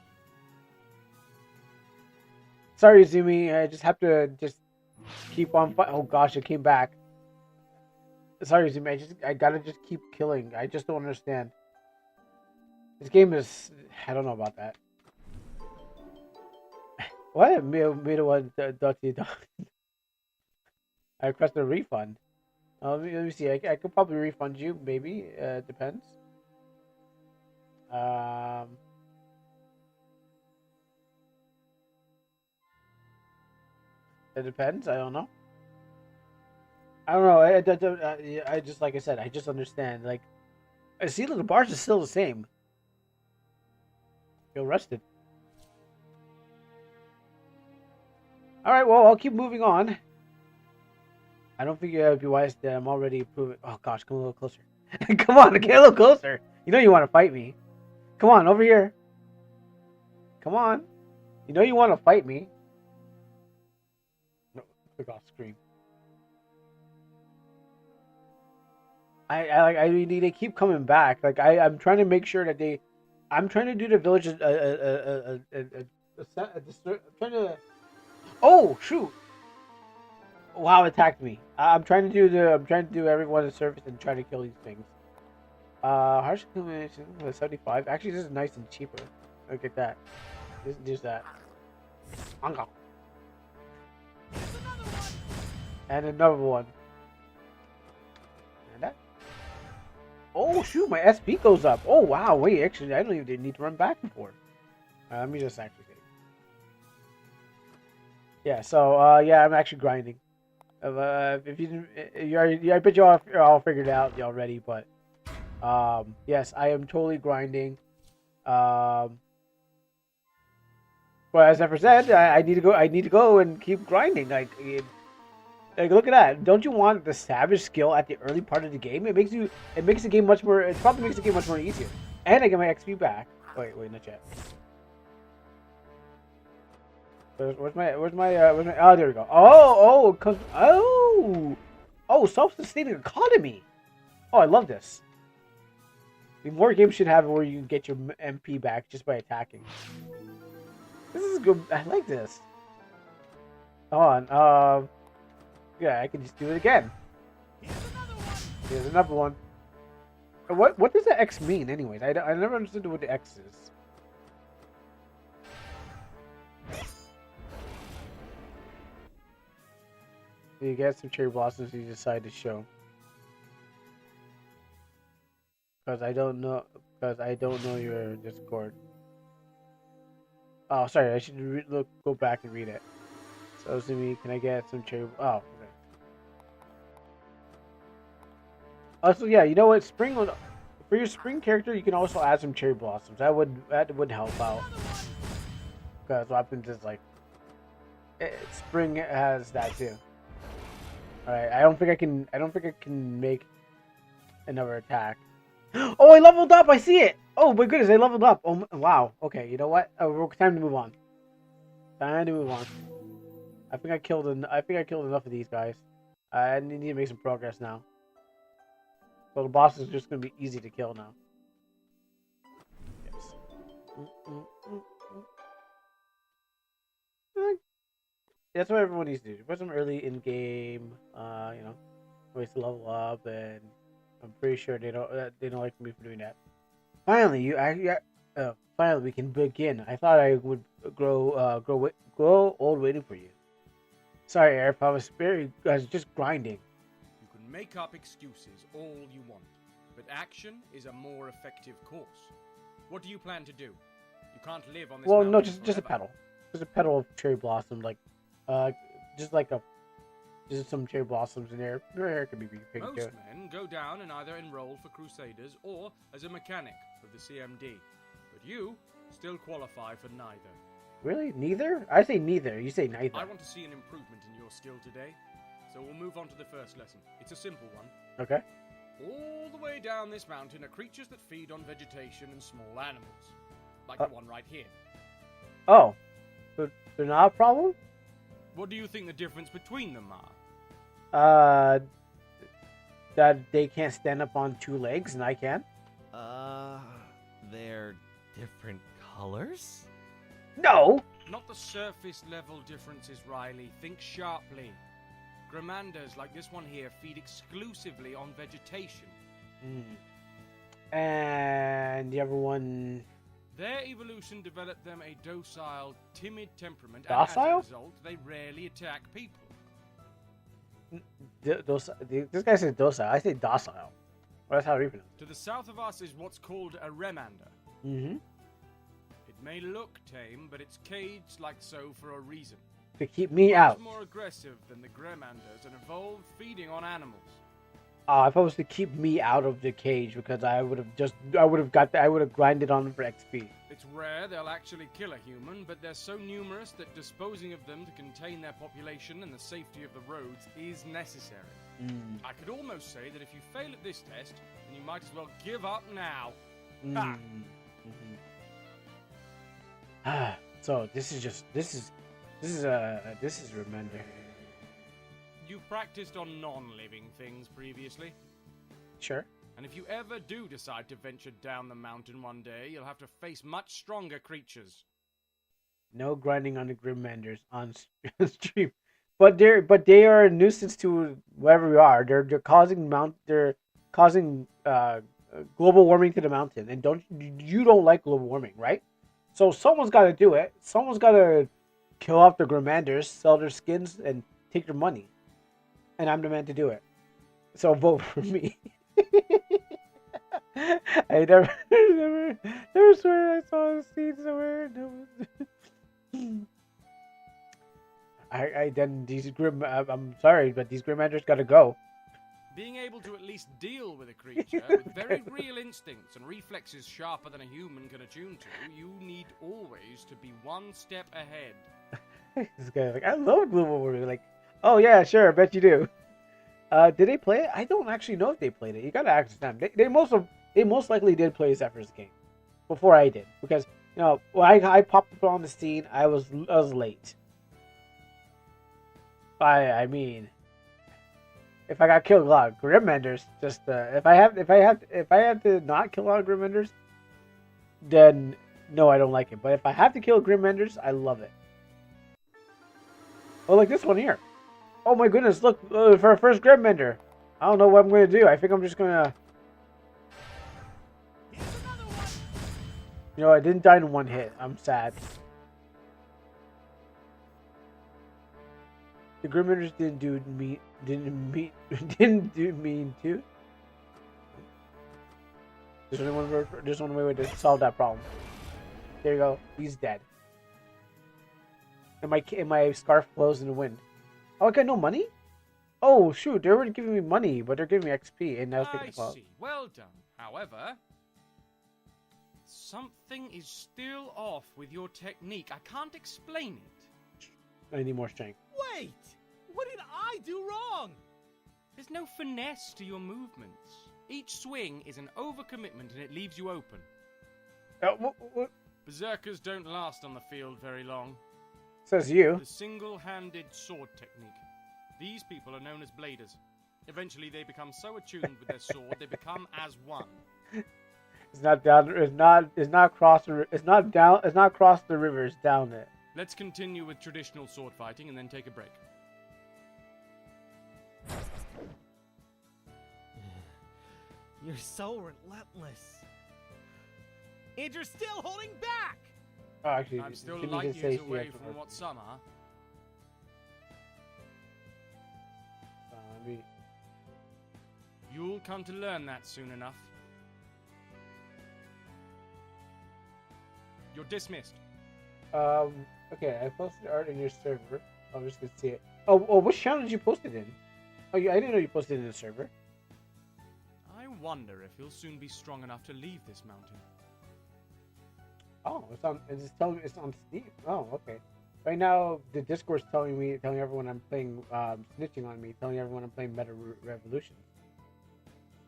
Sorry, Zumi. I just have to just keep on fight. Oh gosh, it came back. Sorry, Zumi. I gotta just keep killing. I just don't understand. This game is. I don't know about that. What? Middle one. I requested a refund. Let me see. I could probably refund you. Maybe. Depends. It depends. I don't know. I don't know. I just like I said. I just understand. Like, I see that the bars are still the same. Feel rested. All right. Well, I'll keep moving on. I don't think it would be wise that I'm already improving. Oh gosh, come a little closer. Come on, get a little closer. You know you want to fight me. Come on, over here. Come on. You know you want to fight me. No, click off screen. I mean, they keep coming back. Like I'm trying to make sure that I'm trying to do the village. Trying to. Oh shoot! Wow, it attacked me. I'm trying to do everyone a service and try to kill these things. Harsh combination 75. Actually, this is nice and cheaper. Look at that. Just that. And another one. And that. Oh shoot, my SP goes up. Oh wow, wait, actually, I don't even need to run back and forth. Let me just actually say. Yeah, so yeah, I'm actually grinding. If you didn't, I bet you all figured it out already, but yes, I am totally grinding. But as Ever said, I need to go. I need to go and keep grinding. Like look at that! Don't you want the savage skill at the early part of the game? It makes the game much more. It probably makes the game much more easier. And I get my XP back. Wait, not yet. Where's my oh, there we go. Oh, self-sustaining economy. Oh, I love this. More games should have it where you can get your MP back just by attacking. This is good. I like this. Hold on. Yeah, I can just do it again. Here's another one. What does the X mean, anyways? I never understood what the X is. You get some cherry blossoms you decide to show. Because I don't know your Discord. Oh, sorry. I should go back and read it. So, Zumi, can I get some cherry? Oh, okay. Also, yeah, you know what? For your spring character, you can also add some cherry blossoms. That would help out. Because what happens is like, spring has that too. All right, I don't think I can make another attack. Oh, I leveled up! I see it! Oh my goodness, I leveled up! Oh wow. Okay, you know what? Time to move on. Time to move on. I think I killed enough of these guys. I need to make some progress now. So the boss is just gonna be easy to kill now. Yes. That's what everyone needs to do. Put some early in-game, ways to level up, and I'm pretty sure they don't like me for doing that. Finally we can begin. I thought I would grow old waiting for you. Sorry, Airp, I was just grinding. You can make up excuses all you want, but action is a more effective course. What do you plan to do? You can't live on this Well, mountain no, just a forever. petal. Just a petal of cherry blossom, just some cherry blossoms in there. Your hair could be picked Most too. men go down and either enroll for Crusaders or as a mechanic for the CMD. But you still qualify for neither. Really? Neither? I say neither. You say neither. I want to see an improvement in your skill today, so we'll move on to the first lesson. It's a simple one. Okay. All the way down this mountain are creatures that feed on vegetation and small animals. Like the one right here. Oh. But they're not a problem? What do you think the difference between them are? That they can't stand up on two legs and I can? They're different colors? No! Not the surface level differences, Riley. Think sharply. Gramanders like this one here feed exclusively on vegetation. And the other one... Their evolution developed them a docile, timid temperament, Docile? and as a result, they rarely attack people. This guy says docile. I say docile. Well, that's how I pronounce it. To the south of us is what's called a remander. Mm-hmm. It may look tame, but it's caged like so for a reason. To keep me Much out. more aggressive than the Gremanders and evolved feeding on animals. If I was to keep me out of the cage, because I would have grinded on them for XP. It's rare they'll actually kill a human, but they're so numerous that disposing of them to contain their population and the safety of the roads is necessary. I could almost say that if you fail at this test, then you might as well give up now. So this is Remender. You've practiced on non-living things previously. Sure. And if you ever do decide to venture down the mountain one day, you'll have to face much stronger creatures. No grinding on the Grimmenders on stream, but they are a nuisance to wherever we are. They're causing global warming to the mountain, and you don't like global warming, right? So someone's got to do it. Someone's got to kill off the Grimmenders, sell their skins, and take their money. And I'm the man to do it. So vote for me. I never swear I saw a scene somewhere. No. I'm sorry, but these Grimmenders gotta go. Being able to at least deal with a creature with very real instincts and reflexes sharper than a human can attune to, you need always to be one step ahead. This guy's like, I love global warming. Like, oh yeah, sure, I bet you do. Did they play it? I don't actually know if they played it. You gotta ask them. They most likely did play Zephyr's game before I did, because when I popped up on the scene, I was late. I mean, if I got killed a lot of Grimmenders, just if I have to not kill a lot of Grimmenders, then no, I don't like it. But if I have to kill Grimmenders, I love it. Oh, like this one here. Oh my goodness, look, for our first Grimmender. I don't know what I'm going to do. I think I'm just going to... I didn't die in one hit. I'm sad. The Grimmenders didn't do mean too. There's only one way to solve that problem. There you go. He's dead. And my scarf blows in the wind. Oh, I got no money? Oh, shoot. They were giving me money, but they're giving me XP. And now I see. Well done. However, something is still off with your technique. I can't explain it. I need more strength. Wait! What did I do wrong? There's no finesse to your movements. Each swing is an overcommitment and it leaves you open. What? Berserkers don't last on the field very long. Says you. The single-handed sword technique. These people are known as bladers. Eventually they become so attuned with their sword they become as one. It's not cross the river, it's down it. Let's continue with traditional sword fighting and then take a break. You're so relentless. And you're still holding back! Oh, actually, I'm still Jimmy light did say years she away had to from work. what some are. I mean, You'll come to learn that soon enough. You're dismissed. okay, I posted art in your server. I'm just gonna see it. Oh, which channel did you post it in? Oh, I didn't know you posted it in the server. I wonder if you'll soon be strong enough to leave this mountain. Oh, it's telling me it's on Steam. Oh, okay. Right now, the Discord's telling everyone I'm playing, snitching on me, telling everyone I'm playing Meta Revolution.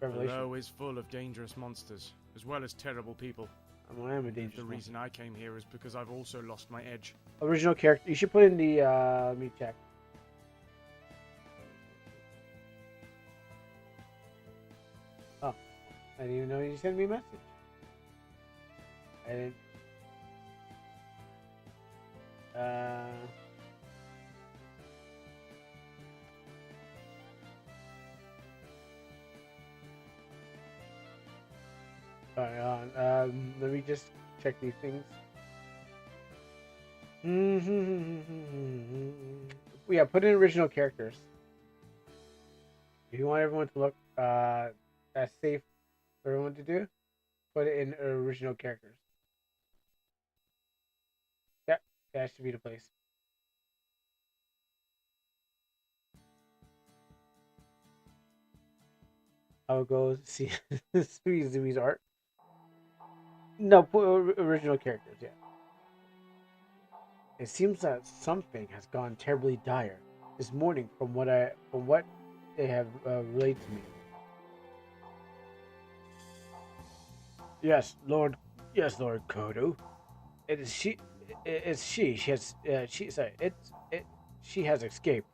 Below is full of dangerous monsters, as well as terrible people. I am a dangerous The monster. reason I came here is because I've also lost my edge. Original character. You should put in the, let me check. Oh, I didn't even know you sent me a message. I didn't. Sorry, let me just check these things. Yeah, put in original characters. If you want everyone to look that's safe for everyone to do, put it in original characters. Yep, that should be the place. How it goes. See, Zui's art. No, put original characters. Yeah. It seems that something has gone terribly dire this morning, from what they have relayed to me. Yes, Lord Kodo. It is she. It's she. She has. She has escaped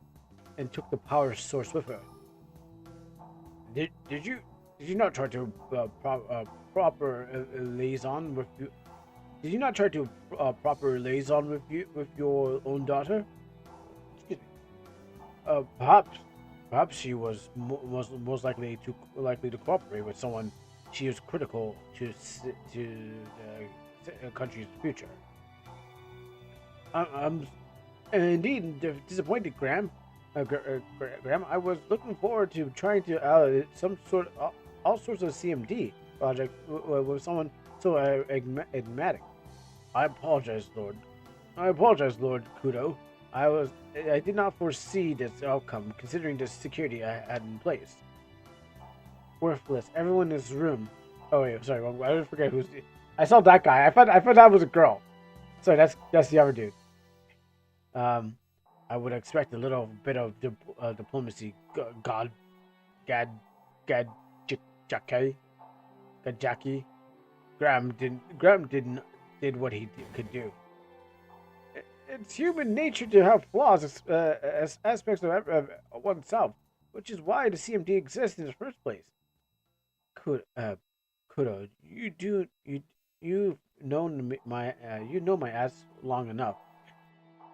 and took the power source with her. Did you not try to proper liaison with you? Did you not try to proper liaison with your own daughter? Excuse me. Perhaps she was most likely to cooperate with someone she is critical to the country's future. I'm indeed disappointed, Graham. Graham, I was looking forward to trying to all sorts of CMD project with someone so enigmatic. I apologize, Lord Kudo. I did not foresee this outcome, considering the security I had in place. Worthless. Everyone in this room. Oh wait, sorry. I didn't forget who's. I saw that guy. I thought that was a girl. Sorry, that's the other dude. I would expect a little bit of diplomacy. Jackie. Graham did what he could do. It's human nature to have flaws as aspects of oneself, which is why the CMD exists in the first place. Kudo, you've known my ass long enough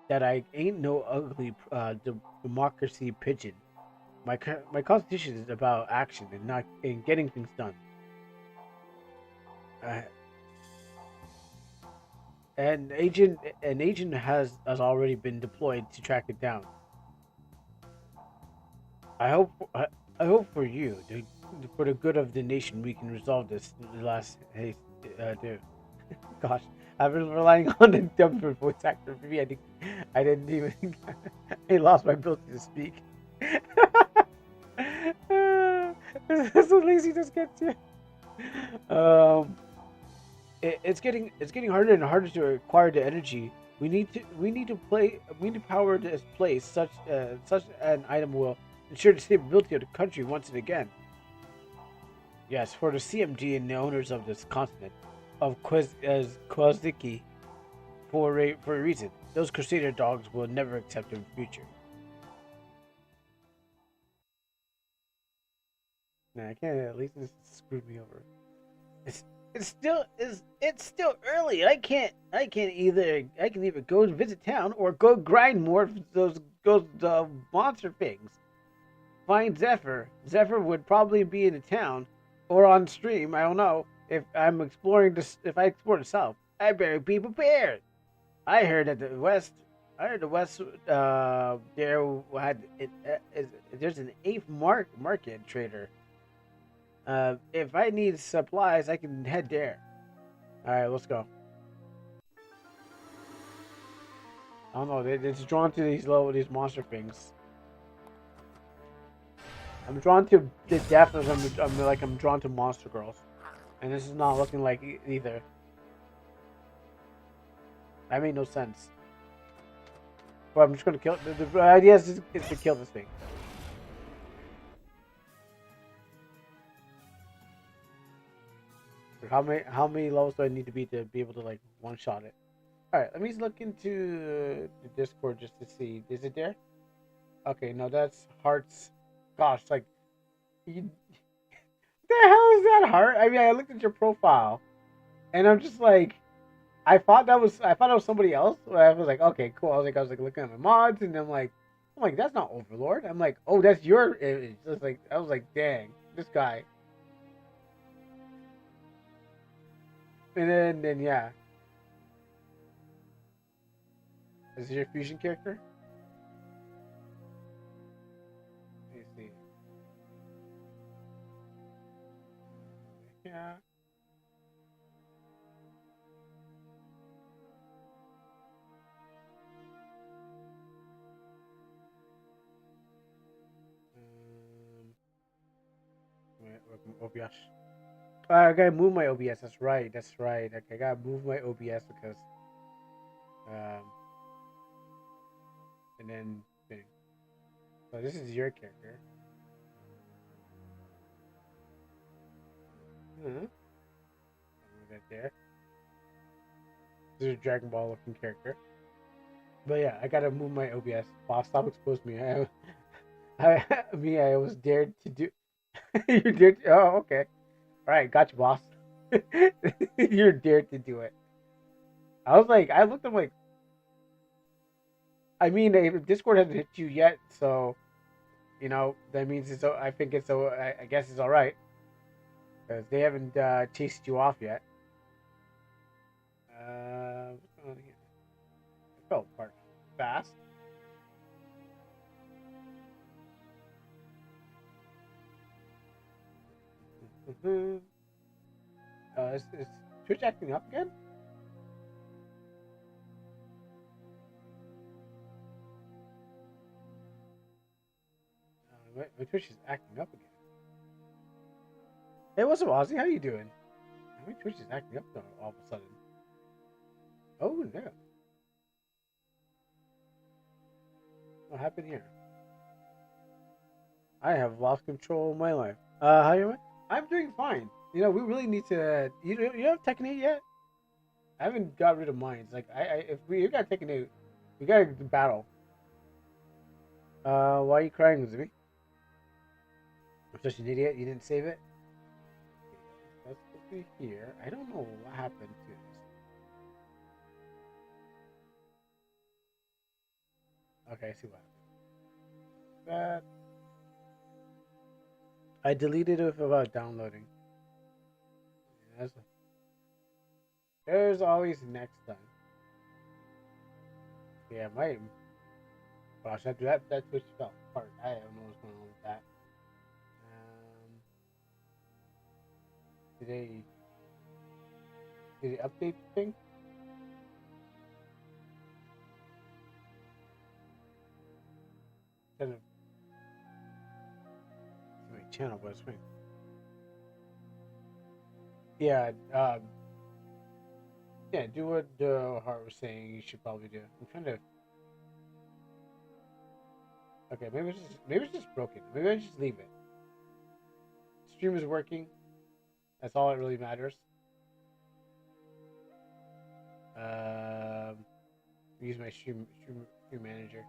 that I ain't no ugly democracy pigeon. My constitution is about action and not in getting things done. An agent has already been deployed to track it down. I hope for you, for the good of the nation, we can resolve this last haste. Gosh, I've been relying on the dumper voice actor. For me, I didn't even. I lost my ability to speak. That's what laziness gets you. It's getting harder and harder to acquire the energy. We need to power this place. Such an item will ensure the stability of the country once and again. Yes, for the CMD and the owners of this continent, of Kwaziki, for a reason. Those Crusader dogs will never accept in the future. Nah, I can't. At least this screwed me over. It's still early. I can either go visit town or go grind more of those monster things. Find Zephyr. Zephyr would probably be in the town or on stream. I don't know. if I'm exploring this, if I explore the South, I better be prepared. I heard that the West, there had there's an eighth market trader. If I need supplies, I can head there. All right, let's go. I don't know. They're just drawn to these monster things. I'm drawn to the depth of them. I'm drawn to monster girls, and this is not looking like either. That made no sense. But I'm just gonna kill. The idea is to kill this thing. How many levels do I need to be able to like one shot it? All right, let me look into the Discord just to see. Is it there? Okay, no, that's hearts. Gosh, like, you, the hell is that heart? I mean, I looked at your profile, and I'm just like, I thought that was somebody else. I was like, okay, cool. I was like looking at my mods, and I'm like, that's not Overlord. I'm like, oh, that's your image. I was like, dang, this guy. And then yeah. Is this your fusion character? Let me see. Yeah. OBS. I gotta move my OBS. That's right. That's right. Okay, I gotta move my OBS because and then thing. So this is your character. Move that there. This is a Dragon Ball looking character. But yeah, I gotta move my OBS. Boss, stop exposing me. I was dared to do. You dared. Oh, okay. All right, gotcha, boss. You're dared to do it. I was like, I looked. I'm like, I mean, Discord hasn't hit you yet, so that means it's. I think it's. I guess it's all right because they haven't chased you off yet. What's going on here? It fell apart fast. Is Twitch acting up again? My Twitch is acting up again. Hey, what's up, Ozzy? How you doing? My Twitch is acting up all of a sudden. Oh no! What happened here? I have lost control of my life. How you? I'm doing fine. We really need to. You have Tekken 8 yet? I haven't got rid of mine. It's like if we got Tekken 8, we gotta battle. Why are you crying, Zimmy? I'm such an idiot. You didn't save it. That's supposed to be here. I don't know what happened to this. Okay, I see what happened. That. I deleted it without downloading. There's always next time. Yeah, gosh, that Twitch fell apart. I don't know what's going on with that. Did they update the thing? Kind of my channel, but it's fine. Yeah, yeah, do what Hart was saying you should probably do. I'm trying to. Okay, maybe it's just broken. Maybe I just leave it. Stream is working. That's all that really matters. Use my stream manager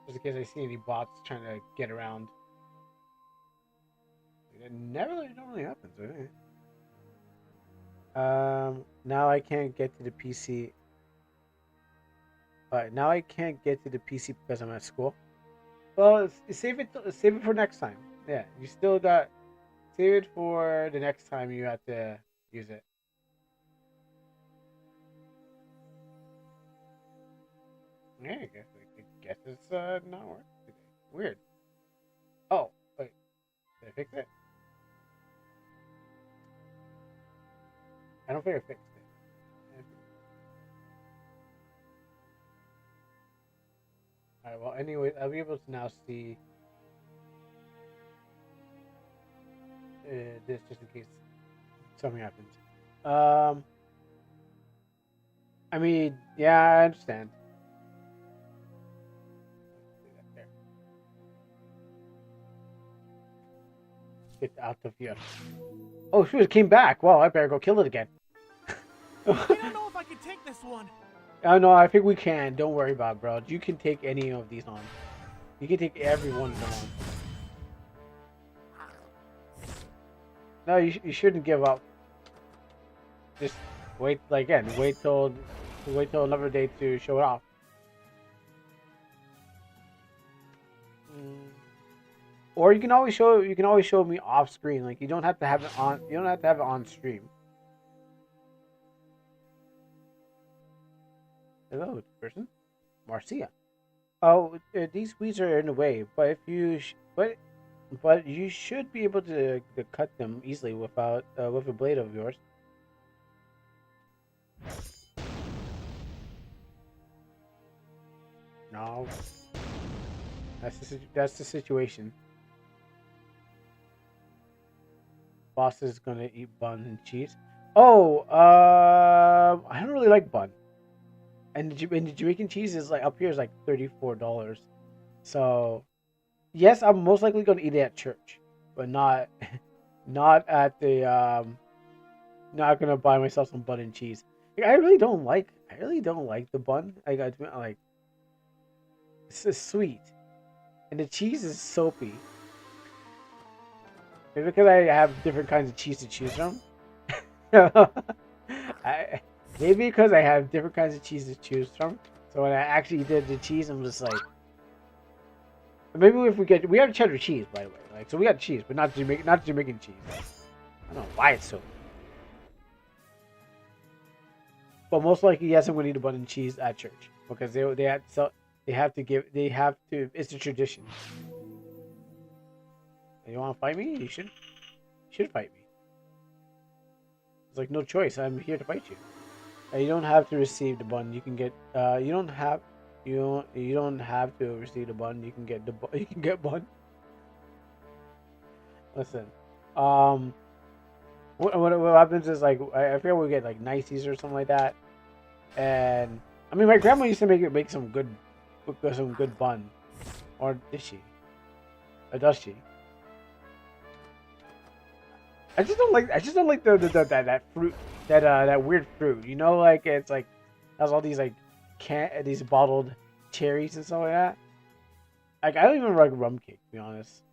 just in case I see any bots trying to get around. It normally happens. Okay. Now I can't get to the PC. Alright, now I can't get to the PC because I'm at school. Well, save it for next time. Yeah, you still got save it for the next time you have to use it. Yeah, I guess it's not working today. Weird. Oh, wait. Did I fix it? I don't think I fixed it. Alright, well, anyway, I'll be able to now see this just in case something happens. I mean, yeah, I understand. Get out of here. Oh, shoot, it came back. Well, I better go kill it again. I don't know if I can take this one. Oh, no, I think we can. Don't worry about it, bro. You can take any of these on. You can take every one of them on. No, you shouldn't give up. Just wait, like, again, wait till another day to show it off. Or you can always show me off screen. Like, you don't have to have it on. You don't have to have it on stream. Hello, person. Marcia. Oh, these weeds are in the way, but if you but you should be able to cut them easily without with a blade of yours. No, that's the situation. Boss is gonna eat bun and cheese. Oh, I don't really like bun. And the Jamaican cheese is like up here is like $34. So, yes, I'm most likely gonna eat it at church, but not at the not gonna buy myself some bun and cheese. Like, I really don't like the bun. Like it's just sweet, and the cheese is soapy. Maybe because I have different kinds of cheese to choose from. Maybe because I have different kinds of cheese to choose from. So when I actually did the cheese, I'm just like, maybe if we have cheddar cheese, by the way. Like, so we got cheese, but not Jamaican cheese. I don't know why it's so. But most likely, yes, I'm gonna eat a bun and cheese at church because they have to. It's a tradition. You want to fight me? You should fight me. It's like no choice. I'm here to fight you. You don't have to receive the bun. You can get. You don't have to receive the bun. You can get bun. Listen. What happens is like I forget we get like niceties or something like that, and I mean my grandma used to make some good bun, or did she? Or does she? I just don't like that fruit, that weird fruit. You know, like it's like has all these like these bottled cherries and stuff like that. Like I don't even like rum cake, to be honest.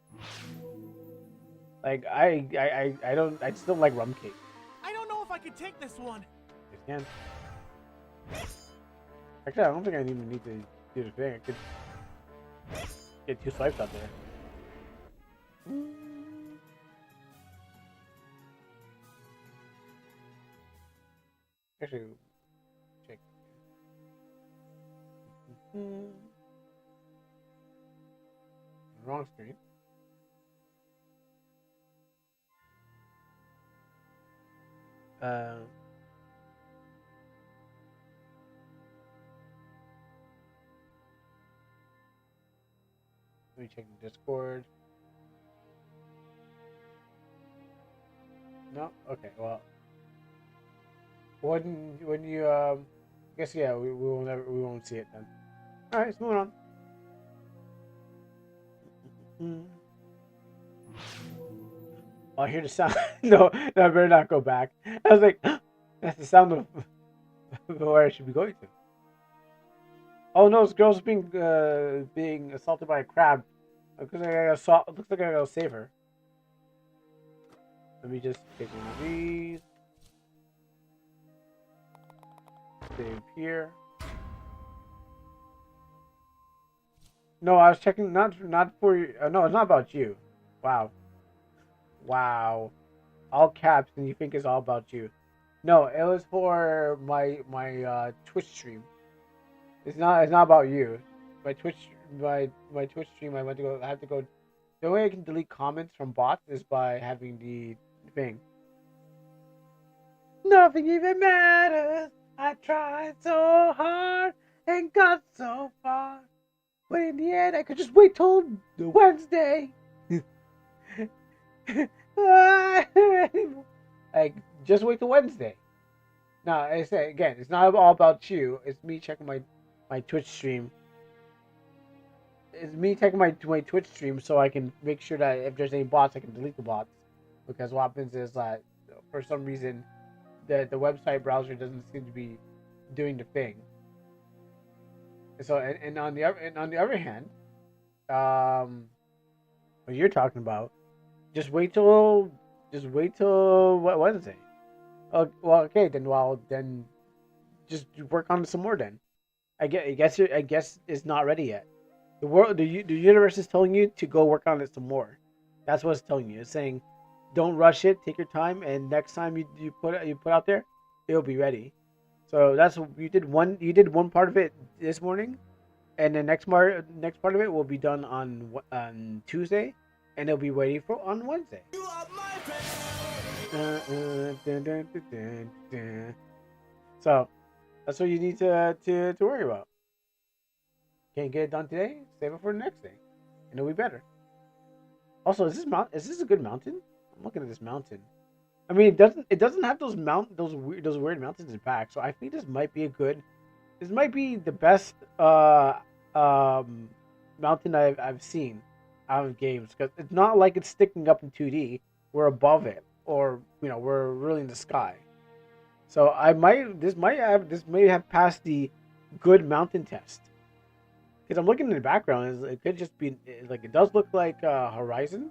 Like I just don't like rum cake. I don't know if I can take this one. You can. Actually, I don't think I even need to do the thing. I could get 2 swipes out there. Actually, check. Wrong screen. Let me check the Discord. No? Okay, well. When you I guess yeah, we won't see it then. Alright, let's move on. Oh, I hear the sound. No, I better not go back. I was like, that's the sound of where I should be going to. Oh no, this girl's being assaulted by a crab. Looks like I gotta save her. Let me just take one of these. Save here. No, I was checking not for you. No, it's not about you. Wow. all caps, and you think it's all about you. No, it was for my Twitch stream. It's not about you. My Twitch stream. I have to go. The way I can delete comments from bots is by having the thing. Nothing even matters. I tried so hard and got so far, but in the end, I could just wait till the Wednesday. Like, just wait till Wednesday. No, I say again, it's not all about you. It's me checking my Twitch stream. It's me checking my Twitch stream so I can make sure that if there's any bots, I can delete the bots. Because what happens is that for some reason, the website browser doesn't seem to be doing the thing. So and on the other hand, what you're talking about, just wait till Wednesday. Oh, well, okay, then just work on it some more. Then I guess it's not ready yet. The universe is telling you to go work on it some more. That's what it's telling you. It's saying, don't rush it. Take your time, and next time you put out there, it'll be ready. So that's what you did. You did one part of it this morning, and the next part of it will be done on Tuesday, and it'll be ready on Wednesday. So that's what you need to worry about. Can't get it done today? Save it for the next day, and it'll be better. Also, is this a good mountain? I'm looking at this mountain. I mean, it doesn't have those weird mountains in back. So I think this might be the best mountain I've seen out of games, because it's not like it's sticking up in 2D. We're above it, or we're really in the sky. So this may have passed the good mountain test. Because I'm looking in the background, it could just be like, it does look like Horizon,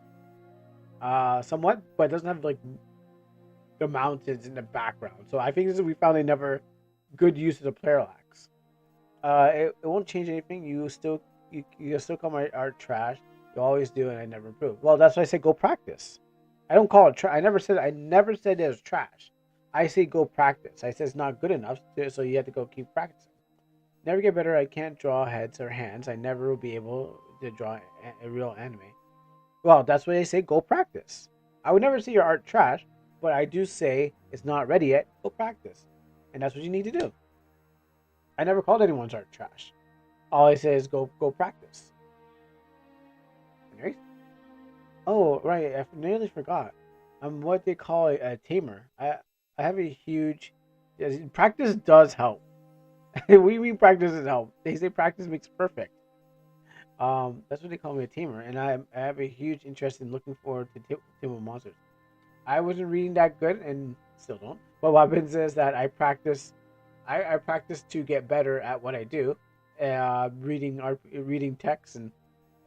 somewhat, but it doesn't have like the mountains in the background. So I think we found another good use of the parallax. It won't change anything. You still call my art trash. You always do, and I never improve. Well, that's why I say go practice. I don't call it trash. I never said it was trash. I say go practice. I said it's not good enough, so you have to go keep practicing. Never get better. I can't draw heads or hands. I never will be able to draw a real anime. Well, that's why I say go practice. I would never say your art trash, but I do say it's not ready yet. Go practice, and that's what you need to do. I never called anyone's art trash. All I say is go practice. Anyways. Oh right, I nearly forgot. I'm what they call a tamer. I have a huge. Practice does help. We mean practice does help. They say practice makes perfect. That's what they call me, a tamer, and I have a huge interest in looking forward to Team of Monsters. I wasn't reading that good, and still don't. But what happens is that I practice. I practice to get better at what I do, reading text, and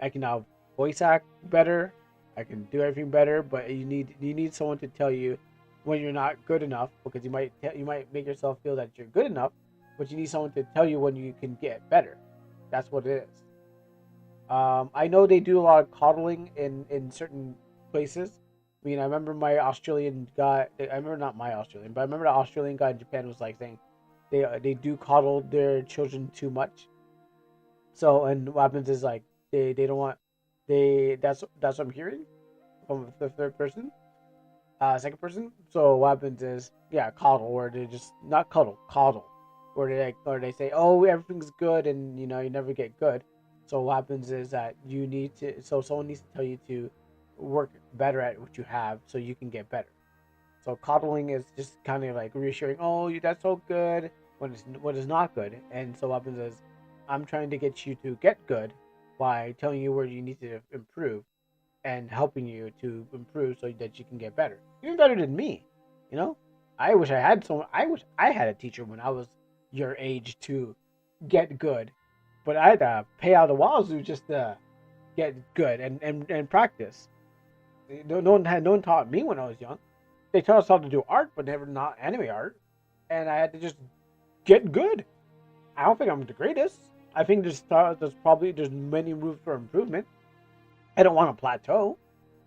I can now voice act better. I can do everything better, but you need someone to tell you when you're not good enough, because you might make yourself feel that you're good enough, but you need someone to tell you when you can get better. That's what it is. I know they do a lot of coddling in certain places. I mean, I remember my Australian guy. I remember not my Australian, but I remember the Australian guy in Japan was like saying they do coddle their children too much. So, and what happens is like they don't want that's what I'm hearing from the third person, second person. So what happens is coddle, where they just not coddle, where they say, oh, everything's good, and you never get good. So what happens is that someone needs to tell you to work better at what you have so you can get better. So coddling is just kind of like reassuring, oh, that's so good, when it's not good. And so what happens is I'm trying to get you to get good by telling you where you need to improve and helping you to improve so that you can get better. Even better than me, I wish I had a teacher when I was your age to get good, but I had to pay out the wazoo just to get good and practice. No one taught me when I was young. They taught us how to do art, but never not anime art, and I had to just get good. I don't think I'm the greatest. I think there's many room for improvement. I don't want to plateau.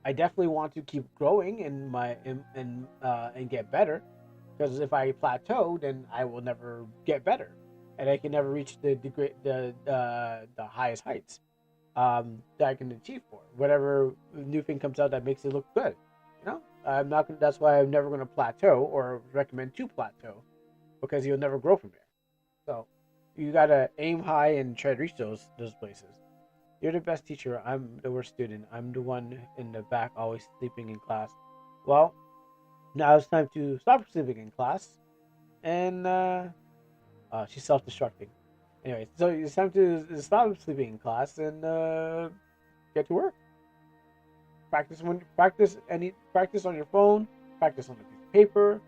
I definitely want to keep growing in my and get better, because if I plateau, then I will never get better, and I can never reach the highest heights that I can achieve for whatever new thing comes out that makes it look good. You know, I'm not gonna. That's why I'm never gonna plateau or recommend to plateau, because you'll never grow from there. So you gotta aim high and try to reach those places. You're the best teacher. I'm the worst student. I'm the one in the back always sleeping in class. Well, now it's time to stop sleeping in class. And she's self-destructing. Anyway, so it's time to stop sleeping in class and get to work. Practice on your phone. Practice on a piece of paper.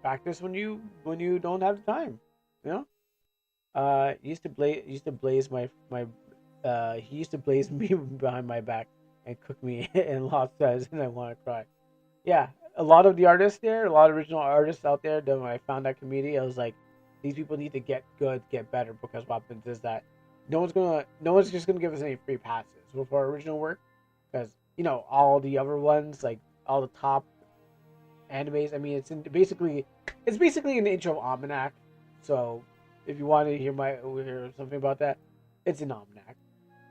Practice when you don't have the time. You know. Used to blaze my he used to blaze me behind my back and cook me in lost times, and I want to cry. Yeah, a lot of the artists there, a lot of original artists out there. Then when I found that community, I was like, these people need to get good, get better, because what happens is that no one's just gonna give us any free passes with our original work, because all the other ones, like all the top animes. I mean, it's basically an intro almanac. So if you want to hear something about that, it's an almanac.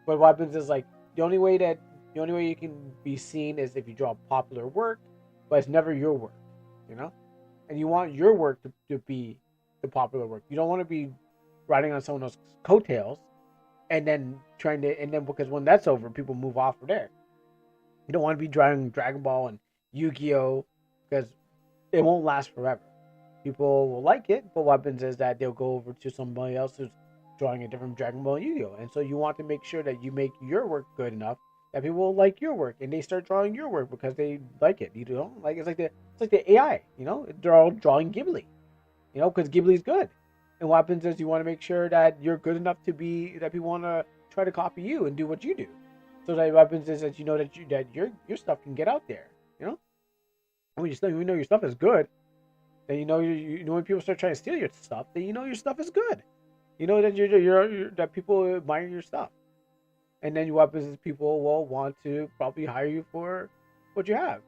But what happens is, like, the only way you can be seen is if you draw popular work, but it's never your work, you know. And you want your work to be the popular work. You don't want to be riding on someone else's coattails, and then because when that's over, people move off from there. You don't want to be drawing Dragon Ball and Yu-Gi-Oh, because it won't last forever. People will like it, but what happens is that they'll go over to somebody else who's drawing a different Dragon Ball and Yu-Gi-Oh. And so you want to make sure that you make your work good enough that people will like your work, and they start drawing your work because they like it. You know, like it's like the AI. You know, they're all drawing Ghibli. You know, because Ghibli's good. And what happens is you want to make sure that you're good enough that people want to try to copy you and do what you do. So that what happens is that that your stuff can get out there. You know, and when you know your stuff is good, then you know when people start trying to steal your stuff, then you know your stuff is good. You know that that people admire your stuff, and then what happens is people will want to probably hire you for what you have.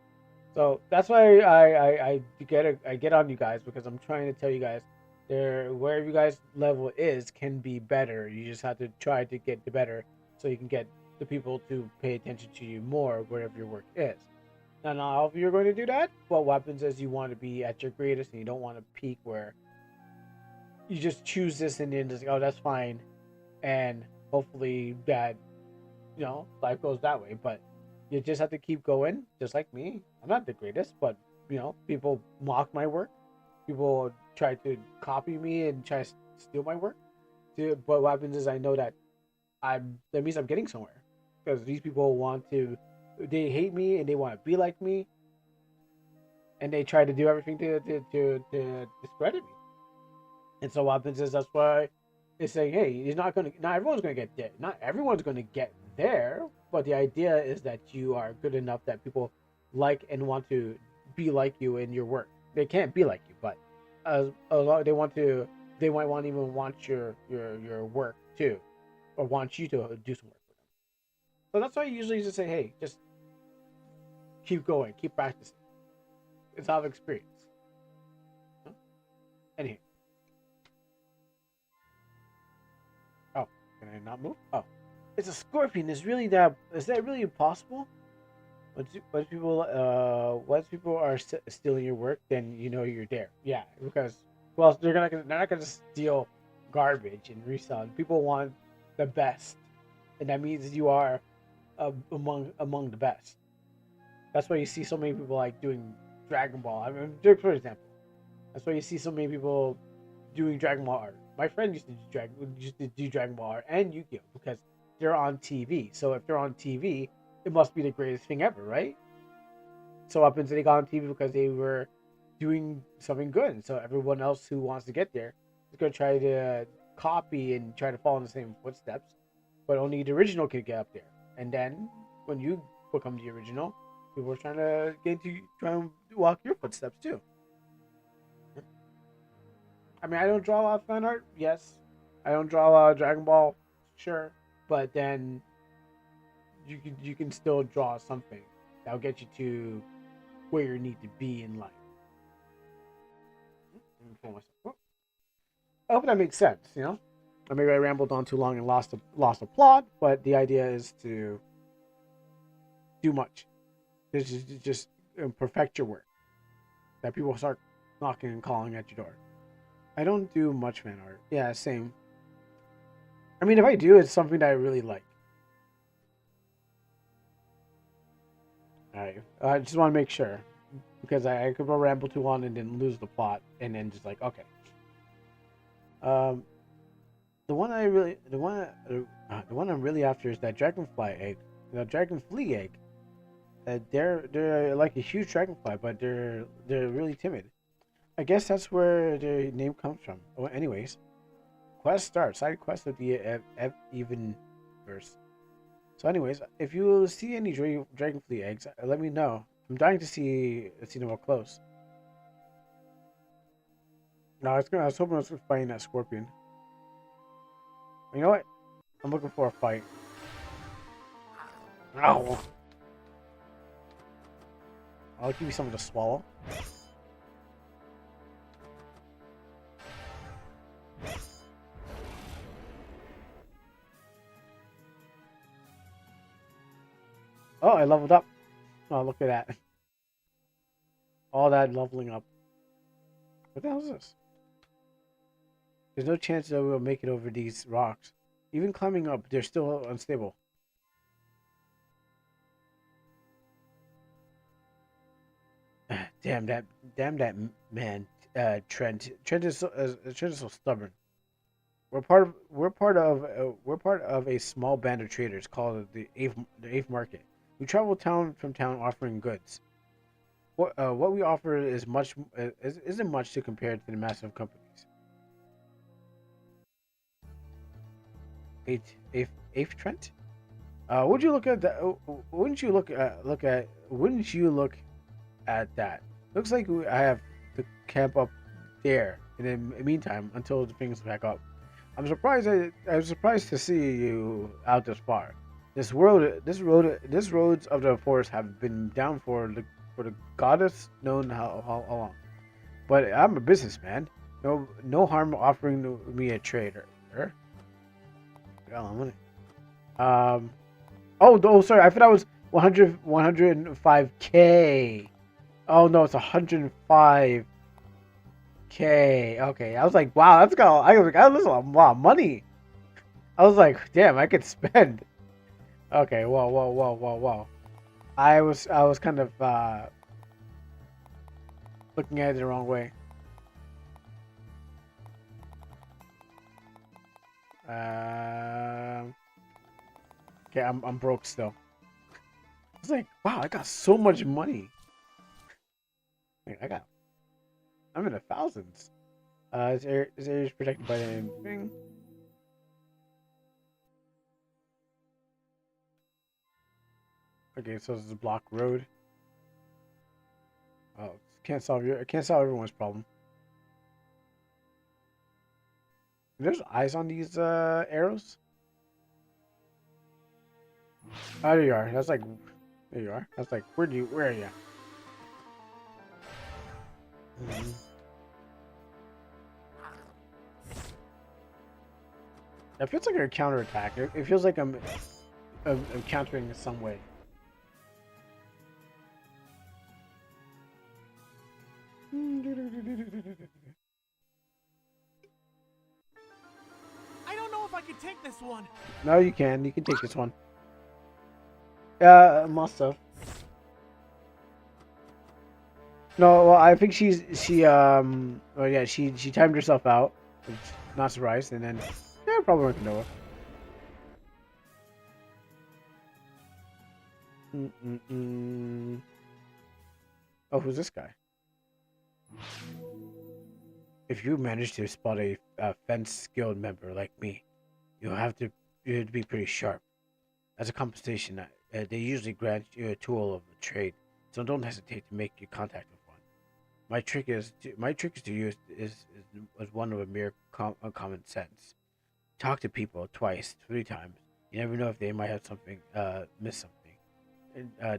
So that's why I get on you guys, because I'm trying to tell you guys wherever you guys level is can be better. You just have to try to get the better so you can get the people to pay attention to you more wherever your work is. Now, not all of you are going to do that, but what happens is you want to be at your greatest and you don't want to peak where you just choose this and then just, oh, that's fine. And hopefully that, life goes that way. But you just have to keep going, just like me. I'm not the greatest, but, people mock my work. People try to copy me and try to steal my work. But what happens is I know that that means I'm getting somewhere. Because these people they hate me and they want to be like me. And they try to do everything to discredit me. And so what happens is that's why it's saying, hey, not everyone's gonna get there. Not everyone's gonna get there, but the idea is that you are good enough that people like and want to be like you in your work. They can't be like you, but a lot they might even want your work too, or want you to do some work for them. So that's why I usually just say, hey, just keep going, keep practicing. It's out of experience. Huh? Anyway. Oh, can I not move? Oh, it's a scorpion. Is that really impossible? Once people are stealing your work, then you know you're there. Yeah, because they're not gonna steal garbage and resell. People want the best, and that means you are among the best. That's why you see so many people like doing Dragon Ball. I mean, for example, that's why you see so many people doing Dragon Ball art. My friend used to do Dragon Ball art and Yu-Gi-Oh, because they're on TV. So if they're on TV, it must be the greatest thing ever, right? So up until they got on TV because they were doing something good. And so everyone else who wants to get there is going to try to copy and try to follow in the same footsteps. But only the original can get up there. And then when you become the original, people are trying to try and walk your footsteps too. I mean, I don't draw a lot of fan art, yes. I don't draw a lot of Dragon Ball, sure. But then you can still draw something. that'll get you to where you need to be in life. I hope that makes sense, you know? Or maybe I rambled on too long and lost a plot, but the idea is to do much. Just perfect your work. That people start knocking and calling at your door. I don't do much fan art. Yeah, same. I mean, if I do, it's something that I really like. Alright, I just want to make sure. Because I could ramble too long and then lose the plot. And then just like, okay. The one I'm really after is that dragonfly egg. The dragonfly egg. They're like a huge dragonfly, but they're really timid. I guess that's where their name comes from. Oh, anyways, quest starts. Side quest of the even verse. So, anyways, if you see any dragonfly eggs, let me know. I'm dying to see them up close. No, I was hoping I was fighting that scorpion. You know what? I'm looking for a fight. Ow! I'll give you something to swallow. Oh, I leveled up. Oh, look at that. All that leveling up. What the hell is this? There's no chance that we'll make it over these rocks. Even climbing up, they're still unstable. Damn that man, Trent. Trent is so stubborn. We're part of a small band of traders called the Eighth Market. We travel town from town offering goods. What we offer isn't much to compare to the massive companies. Eighth Trent? Would you look at that? Wouldn't you look at that? Looks like I have to camp up there in the meantime until the things back up. I'm surprised to see you out this far. This roads of the forest have been down for the goddess known how long. But I'm a businessman. No harm offering me a trade. Oh, sorry. I thought that was 105K. Oh no, it's 105K. Okay, I was like, wow, that's a lot of money. I was like, damn, I could spend. Okay, whoa. I was kind of looking at it the wrong way. Okay, I'm broke still. I was like, wow, I got so much money. I'm in the thousands. This area is protected by the thing. Okay, so this is a block road. Oh, can't solve everyone's problem. There's eyes on these arrows. Oh, there you are. There you are. That's like, where are you? It feels like a counterattack. It feels like I'm countering in some way. I don't know if I can take this one. No, you can. You can take this one. Must have. No, well, I think she timed herself out. Not surprised, and then probably went to Noah. Oh, who's this guy? If you manage to spot a fence guild member like me, you have to be pretty sharp. As a compensation, they usually grant you a tool of trade, so don't hesitate to make your contact with one. My trick is to use is one of a mere common sense. Talk to people twice, 3 times. You never know if they might have miss something.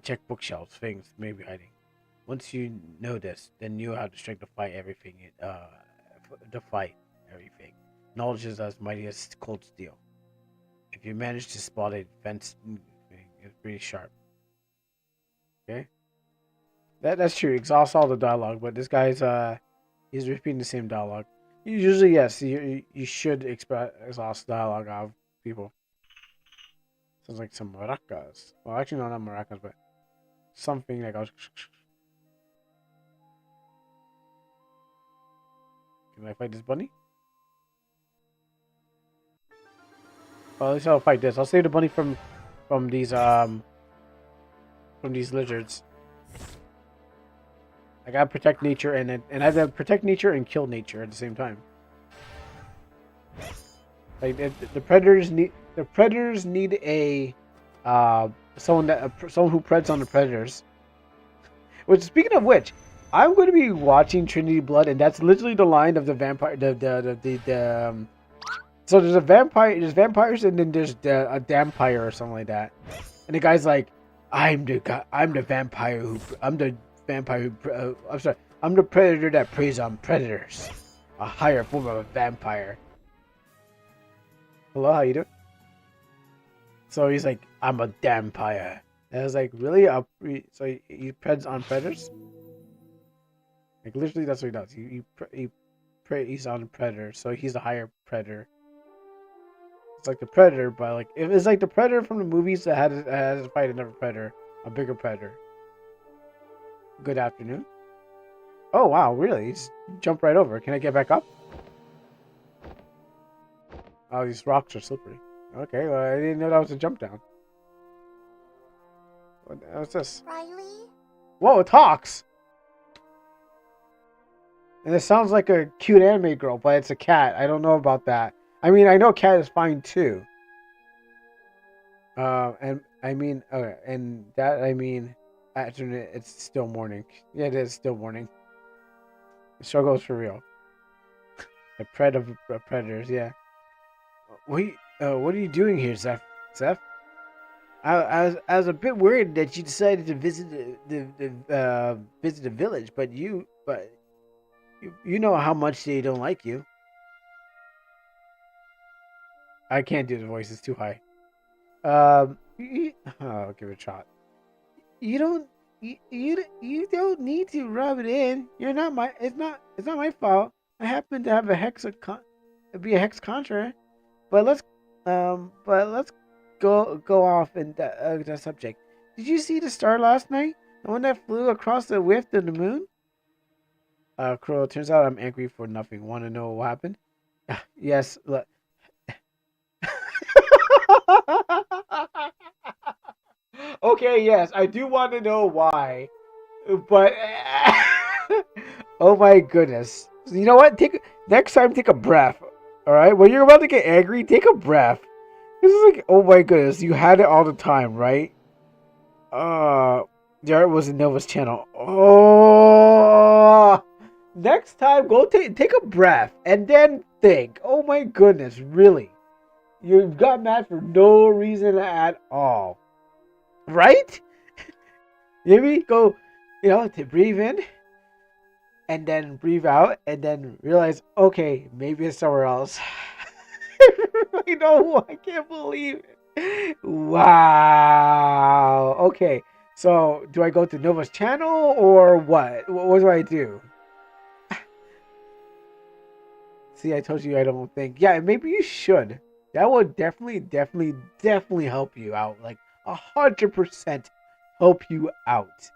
check bookshelves, things may be hiding. Once you know this, then you have the strength to fight everything. To fight everything. Knowledge is as mighty as cold steel. If you manage to spot a defense, it's pretty sharp. Okay, that's true. Exhaust all the dialogue, but this guy's he's repeating the same dialogue. Usually, yes, you should exhaust dialogue out of people. Sounds like some maracas. Well, actually, no, not maracas, but something that goes. Can I fight this bunny? Well, at least I'll fight this. I'll save the bunny from these lizards. I gotta protect nature and I have to protect nature and kill nature at the same time. Like the predators need a someone who predates on the predators. Which, speaking of which, I'm going to be watching Trinity Blood, and that's literally the line of the vampire. So there's there's vampires, and then there's a vampire or something like that. And the guy's like, I'm the vampire who I'm the predator that preys on predators. A higher form of a vampire. Hello, how you doing? So he's like, I'm a vampire. And I was like, really? So he preys on predators? Like, literally, that's what he does. He's on a predator, so he's a higher predator. It's like the predator, but like it's like the predator from the movies that had to fight another predator, a bigger predator. Good afternoon. Oh wow, really? He just jumped right over. Can I get back up? Oh, these rocks are slippery. Okay, well, I didn't know that was a jump down. What's this? Riley? Whoa, it talks! And it sounds like a cute anime girl, but it's a cat. I don't know about that. I mean, I know cat is fine too. And I mean, okay, and that I mean, afternoon. It's still morning. Yeah, it is still morning. The struggle is for real. The predators, yeah. What are you doing here, Zeph? Zeph? I was a bit worried that you decided to visit the village, but you know how much they don't like you. I can't do the voice; it's too high. I'll give it a shot. You don't need to rub it in. You're not my. It's not my fault. I happen to have a hex contra, but let's go off in that subject. Did you see the star last night? The one that flew across the width of the moon? Crow, turns out I'm angry for nothing. Want to know what happened? Yes. Okay, yes, I do want to know why. But oh my goodness. You know what? Next time take a breath. All right? When you're about to get angry, take a breath. This is like, oh my goodness, you had it all the time, right? There it was in Nova's channel. Oh, next time, go take a breath and then think. Oh my goodness, really? You got mad for no reason at all, right? Maybe go, to breathe in and then breathe out and then realize, okay, maybe it's somewhere else. I know, I can't believe it. Wow. Okay, so do I go to Nova's channel or what? What do I do? See, I told you I don't think. Yeah, maybe you should. That would definitely help you out. Like 100% help you out.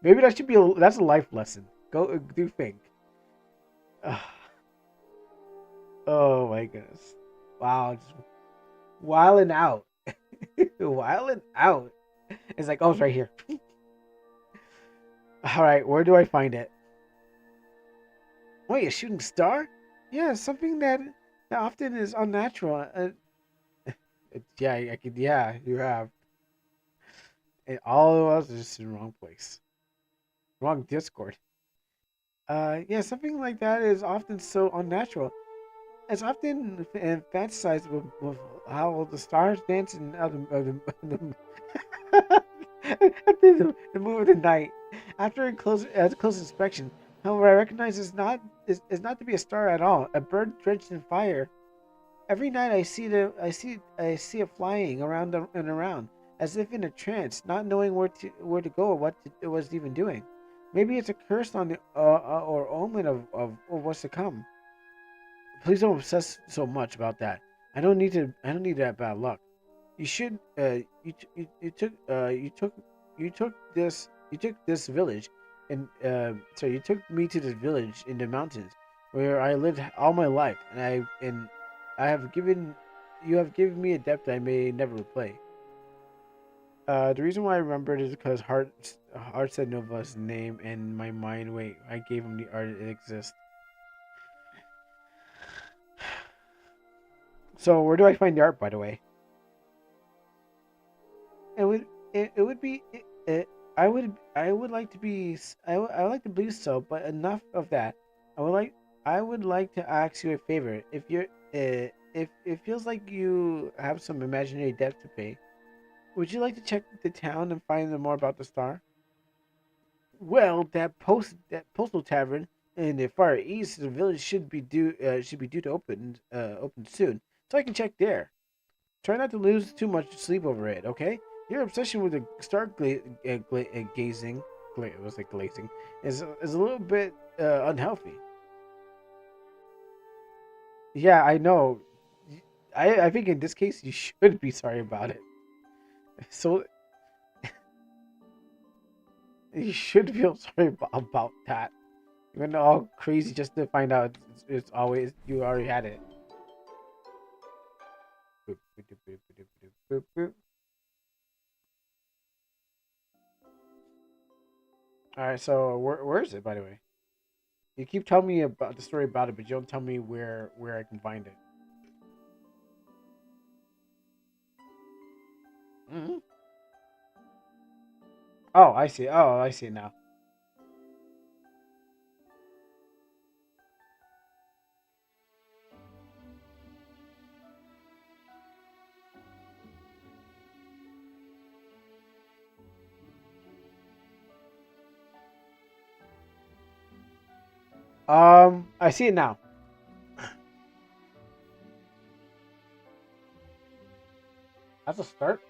Maybe that should be that's a life lesson. Go do think. Oh my goodness. Wow, just wilding out. Wilding out. It's like, oh, it's right here. Alright, where do I find it? Wait, a shooting star? Yeah, something that often is unnatural. Yeah, you have. And all of us are just in the wrong place. Wrong Discord. Yeah, something like that is often so unnatural. as often fantasized with how the stars dance in the move of the night. After a close inspection, however, I recognize it's not to be a star at all. A bird drenched in fire. Every night I see it flying around and around, as if in a trance, not knowing where to go or it was even doing. Maybe it's a curse on the or omen of what's to come. Please don't obsess so much about that. I don't need that bad luck. You should. You took this village, and sorry, you took me to this village in the mountains where I lived all my life, and I have given you have given me a depth I may never repay. The reason why I remembered is because Heart said Nova's name, and my mind. Wait, I gave him the art. It exists. So where do I find the art, by the way? It would be I would like to be I would like to believe so, but enough of that. I would like to ask you a favor. If it feels like you have some imaginary debt to pay, would you like to check the town and find out more about the star? Well, that postal tavern in the far east of the village should be due to open soon, so I can check there. Try not to lose too much sleep over it, okay? Your obsession with the gazing, was it glazing, is a little bit unhealthy. Yeah, I know. I think in this case you should be sorry about it. So you should feel sorry about that. You went all crazy just to find out it's always you already had it. Boop, boop, boop, boop, boop, boop, boop. All right, so where is it, by the way? You keep telling me about the story about it, but you don't tell me where I can find it. Mm-hmm. Oh, I see. Oh, I see now. I see it now. That's a start.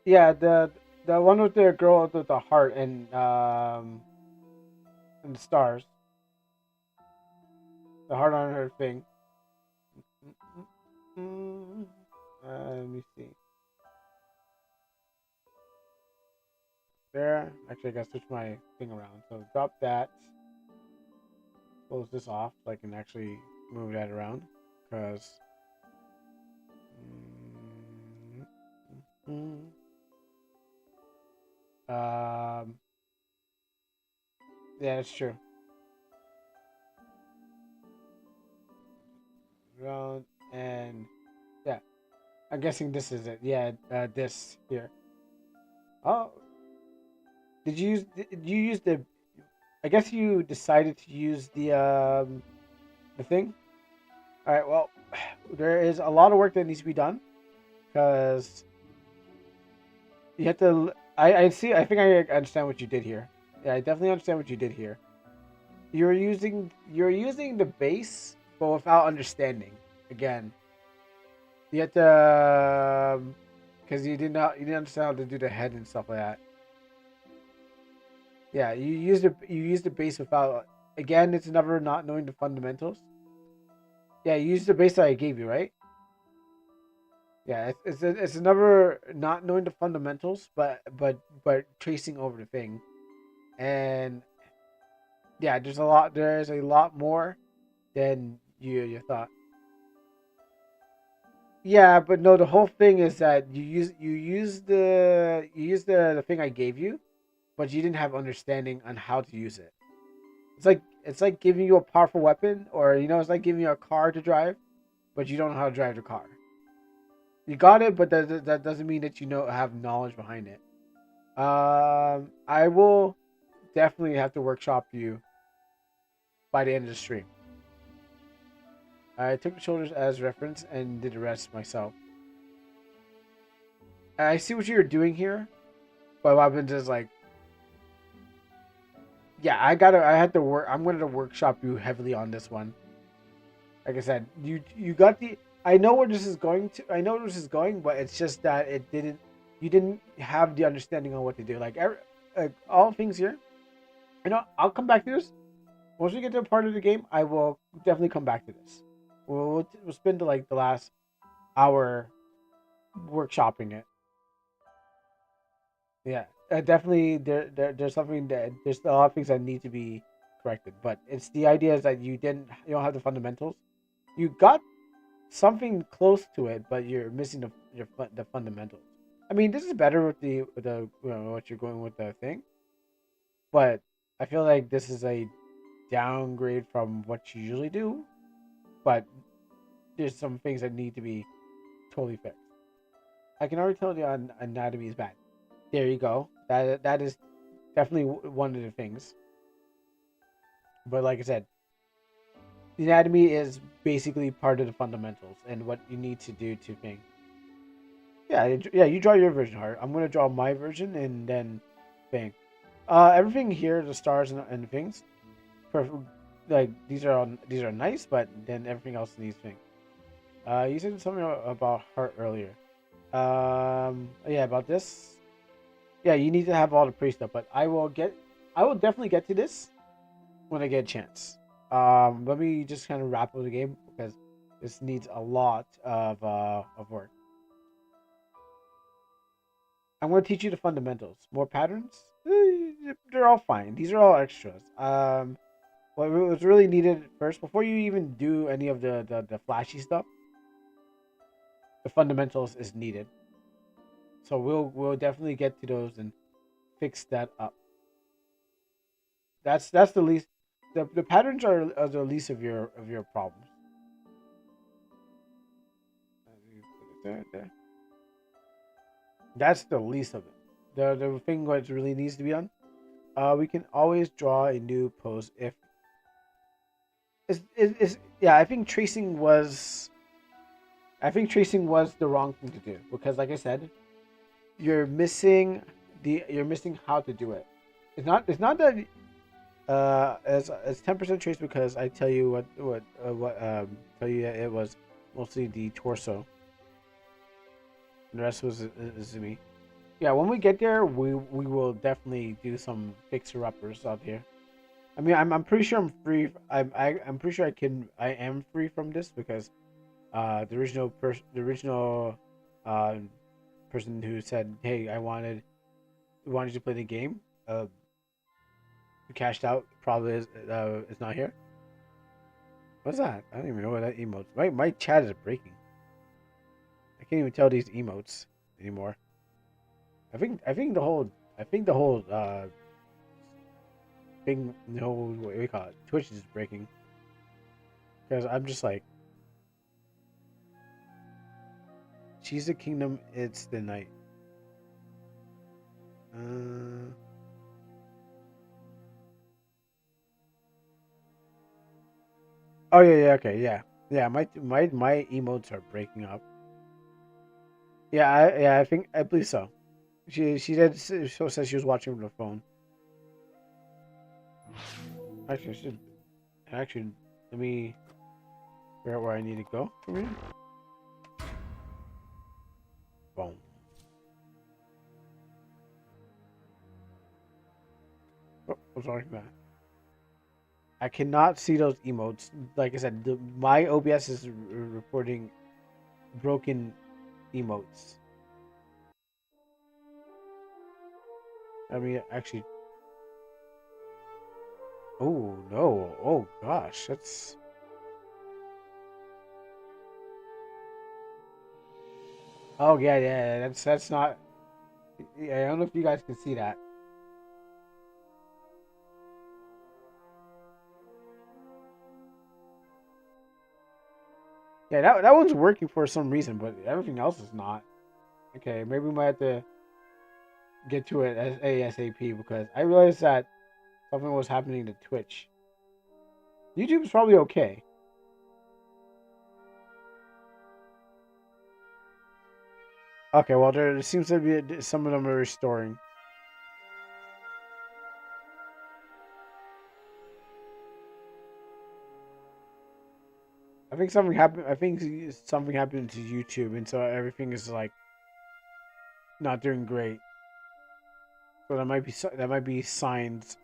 Yeah, the one with the girl with the heart and the stars, the heart on her thing. Let me see. There. Actually, I gotta switch my thing around. So drop that. Close this off so I can actually move that around. Because. Yeah, it's true. Around and yeah, I'm guessing this is it. Yeah, this here. Oh, did you use the? I guess you decided to use the thing. All right. Well, there is a lot of work that needs to be done because you have to. I see. I think I understand what you did here. Yeah, I definitely understand what you did here. You're using the base, but without understanding. Again, you have to because you didn't understand how to do the head and stuff like that. Yeah, you use the base without. Again, it's never not knowing the fundamentals. Yeah, you use the base that I gave you, right? Yeah, it's never not knowing the fundamentals, but tracing over the thing, and yeah, there's a lot more than you thought. Yeah, but no, the whole thing is that you use the thing I gave you, but you didn't have understanding on how to use it. It's like giving you a powerful weapon, or it's like giving you a car to drive, but you don't know how to drive the car. You got it, but that doesn't mean that you have knowledge behind it. I will definitely have to workshop you by the end of the stream. I took the shoulders as reference and did the rest myself. I see what you're doing here, but I've been just like, yeah, I had to work. I'm going to workshop you heavily on this one. Like I said, you got the. I know where this is going to. I know where this is going, but it's just that you didn't have the understanding on what to do. Like all things here. I'll come back to this. Once we get to a part of the game, I will definitely come back to this. We'll spend the last hour workshopping it. Yeah, definitely. There's something there's a lot of things that need to be corrected, but it's the idea is that you don't have the fundamentals. You got something close to it, but you're missing the fundamentals. I mean, this is better with the what you're going with the thing, but I feel like this is a downgrade from what you usually do. But there's some things that need to be totally fixed. I can already tell the anatomy is bad. There you go. That is definitely one of the things. But like I said, the anatomy is basically part of the fundamentals and what you need to do to think. Yeah. You draw your version, Heart. I'm gonna draw my version and then thing. Everything here, the stars and things, like these are nice, but then everything else needs things. You said something about Heart earlier. Yeah, about this. Yeah, you need to have all the pre stuff, but I will definitely get to this when I get a chance. Let me just kind of wrap up the game because this needs a lot of work. I'm going to teach you the fundamentals. More patterns? They're all fine. These are all extras. What was really needed first, before you even do any of the flashy stuff, the fundamentals is needed. So we'll definitely get to those and fix that up. That's the least. The patterns are the least of your problems. There. That's the least of it. The thing what really needs to be done. We can always draw a new pose if. Yeah, I think tracing was the wrong thing to do because, like I said, you're missing how to do it. It's not that it's 10% trace because I tell you tell you that it was mostly the torso. The rest was me. Yeah, when we get there, we will definitely do some fixer uppers out here. I mean, I'm pretty sure I'm free. I'm pretty sure I am free from this because the original person who said, "Hey, I wanted to play the game," who cashed out probably is not here. What's that? I don't even know what that emotes. My chat is breaking. I can't even tell these emotes anymore. I think the whole thing, what do we call it? Twitch is breaking. Because I'm just like, she's the kingdom, it's the night. Oh yeah, okay, yeah. My emotes are breaking up. Yeah, I believe so. She said she was watching from the phone. Actually, let me figure out where I need to go from here. Boom. Oh, what's wrong with that? I cannot see those emotes. Like I said, my OBS is reporting broken emotes. I mean, actually. Oh no! Oh gosh, that's. Oh yeah. That's not. Yeah, I don't know if you guys can see that. Yeah, that one's working for some reason, but everything else is not. Okay, maybe we might have to get to it as ASAP because I realized that something was happening to Twitch. YouTube's probably okay. Okay, well, there seems to be some of them are restoring. I think something happened. I think something happened to YouTube, and so everything is like not doing great. So that might be signs.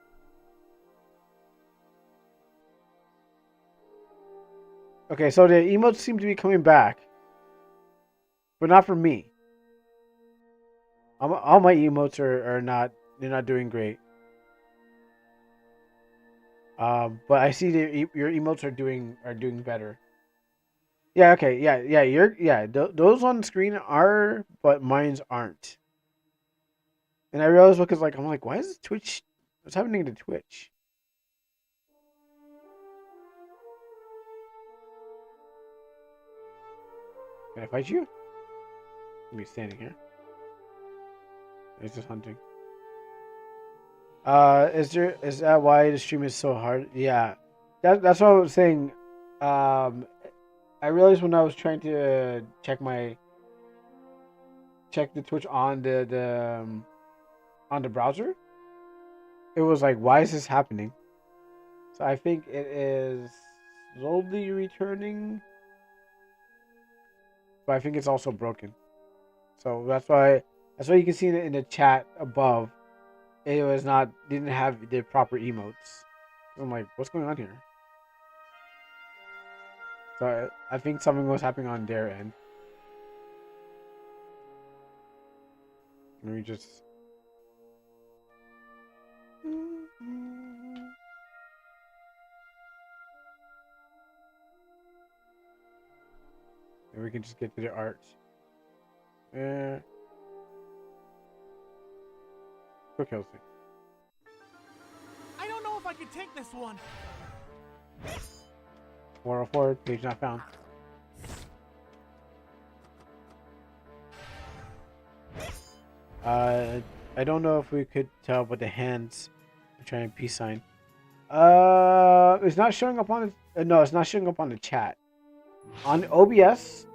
Okay, so the emotes seem to be coming back, but not for me. All my emotes are not, they're not doing great. But I see your emotes are doing better. Yeah. Okay. Yeah. Those on the screen are, but mine's aren't. And I realized because like I'm like, why is Twitch? What's happening to Twitch? Can I fight you? Let me standing here. It's just hunting. Is that why the stream is so hard? Yeah, that's what I was saying. I realized when I was trying to check the Twitch on the browser, it was like, why is this happening? So I think it is slowly returning, but I think it's also broken. So that's why you can see in the chat above. It didn't have the proper emotes. I'm like, what's going on here? So I think something was happening on their end. Let me just. And we can just get to the art. Quick health thing. I don't know if I can take this one. 404, page not found. I don't know if we could tell, but the hands are trying a peace sign. It's not showing up on the. No, it's not showing up on the chat. On OBS.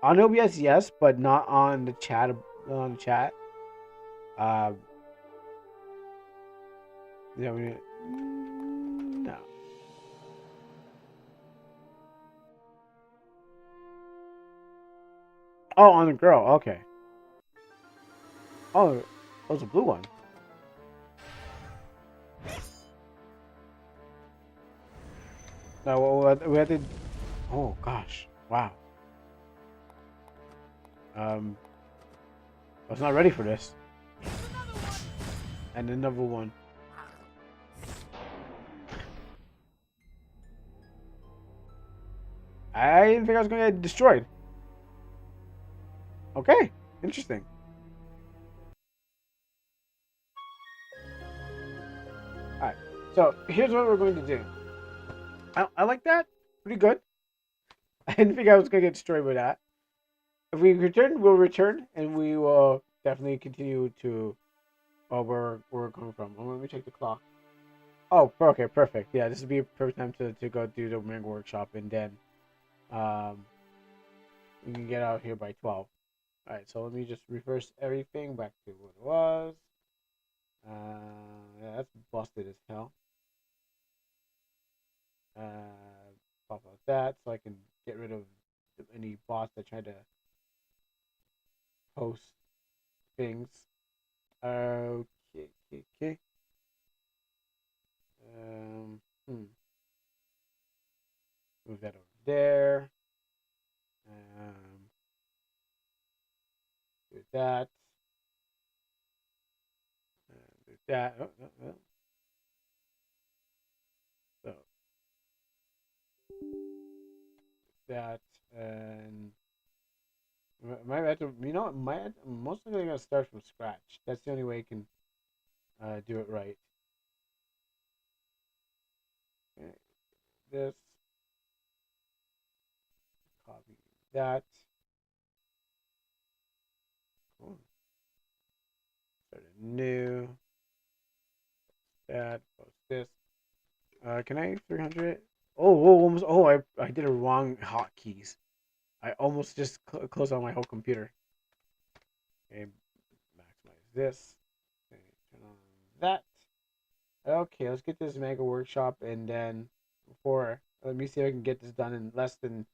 On OBS, yes, but not on the chat. On the chat. Yeah, no. Oh, on the girl. Okay. Oh, that was a blue one. No, we had to. Oh gosh! Wow. I was not ready for this. And another one. I didn't think I was going to get destroyed. Okay, interesting. Alright, so here's what we're going to do. I like that. Pretty good. I didn't think I was going to get destroyed with that. If we return, we'll return, and we will definitely continue to where we're coming from. Let me check the clock. Oh, okay, perfect. Yeah, this would be a perfect time to go do the manga workshop, and then we can get out here by 12. Alright, so let me just reverse everything back to what it was. Yeah, that's busted as hell. Pop out that so I can get rid of any bots that try to post things. Okay. Move that over there. Do that. Do that. Oh. So that and might have to, most likely gonna start from scratch. That's the only way I can do it right. Okay. This, copy that. Cool. Start a new. That, post this. Can I 300? Oh, almost. Oh, I did a wrong hotkeys. I almost just closed on my whole computer. Okay, maximize this. Okay, turn on that. Okay, let's get this mega workshop, and then before, let me see if I can get this done in less than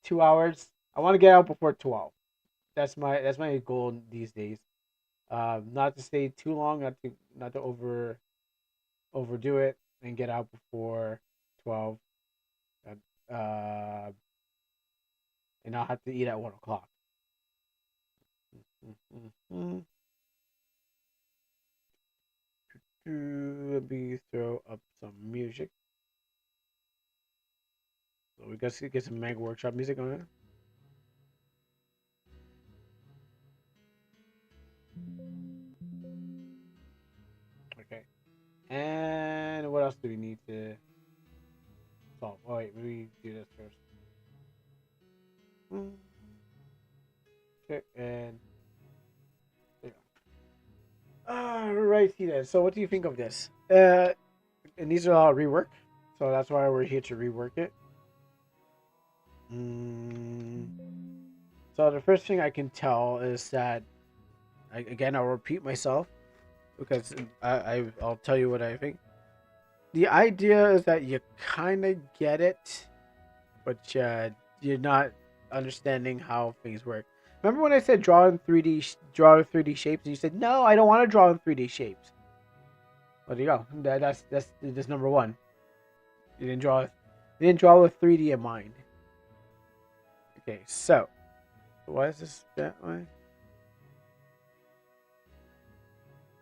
2 hours. I want to get out before 12. That's my goal these days. Not to stay too long, not to overdo it, and get out before 12. Uh, and I'll have to eat at 1 o'clock. Let me throw up some music. So we got to get some Mega Workshop music on it. Okay. And what else do we need to solve? Oh wait, maybe do this first. Okay, and there. Alrighty then. So what do you think of this? It needs a lot of rework, so that's why we're here to rework it. So the first thing I can tell is that, again, I'll repeat myself because I'll tell you what I think. The idea is that you kind of get it, but you're not understanding how things work. Remember when I said draw in 3D shapes, and you said no, I don't want to draw in 3D shapes. Well, there you go. That's number one. You didn't draw with 3D in mind. Okay, so why is this that way?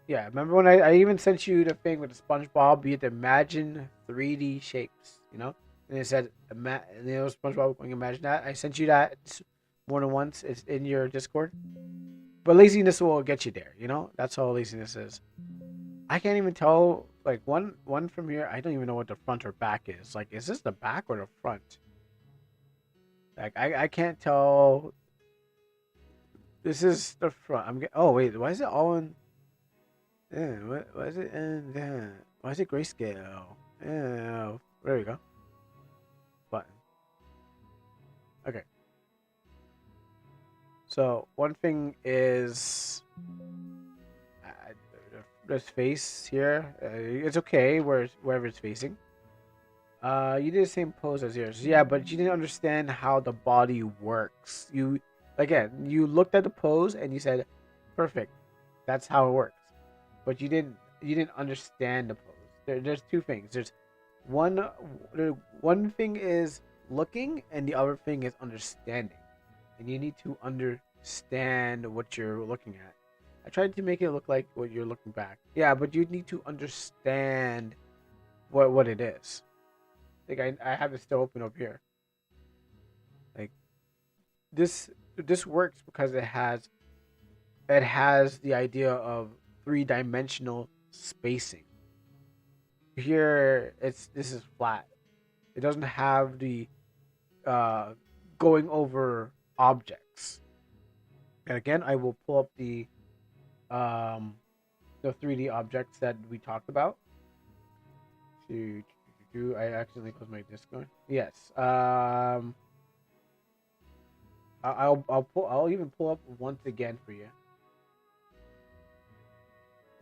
Yeah, remember when I even sent you the thing with the SpongeBob? You had to imagine 3D shapes, you know? And it said, SpongeBob going imagine that. I sent you that more than once. It's in your Discord. But laziness will get you there, you know? That's all laziness is. I can't even tell, like, one from here, I don't even know what the front or back is. Like, is this the back or the front? Like, I can't tell. This is the front. Oh, wait, why is it all in... Yeah, why is it in there? Why is it grayscale? Yeah, there we go. Button. Okay. So one thing is this face here. It's okay wherever it's facing. You did the same pose as yours. Yeah, but you didn't understand how the body works. You looked at the pose and you said, "Perfect, that's how it works." But you didn't understand the pose. There's two things. There's one thing is looking, and the other thing is understanding. And you need to understand what you're looking at. I tried to make it look like what you're looking back. Yeah, but you need to understand what it is. Like I have it still open up here. Like this works because it has the idea of 3-dimensional spacing. Here this is flat. It doesn't have the going over objects. And again, I will pull up the 3D objects that we talked about. I accidentally closed my Discord. Yes. I'll even pull up once again for you.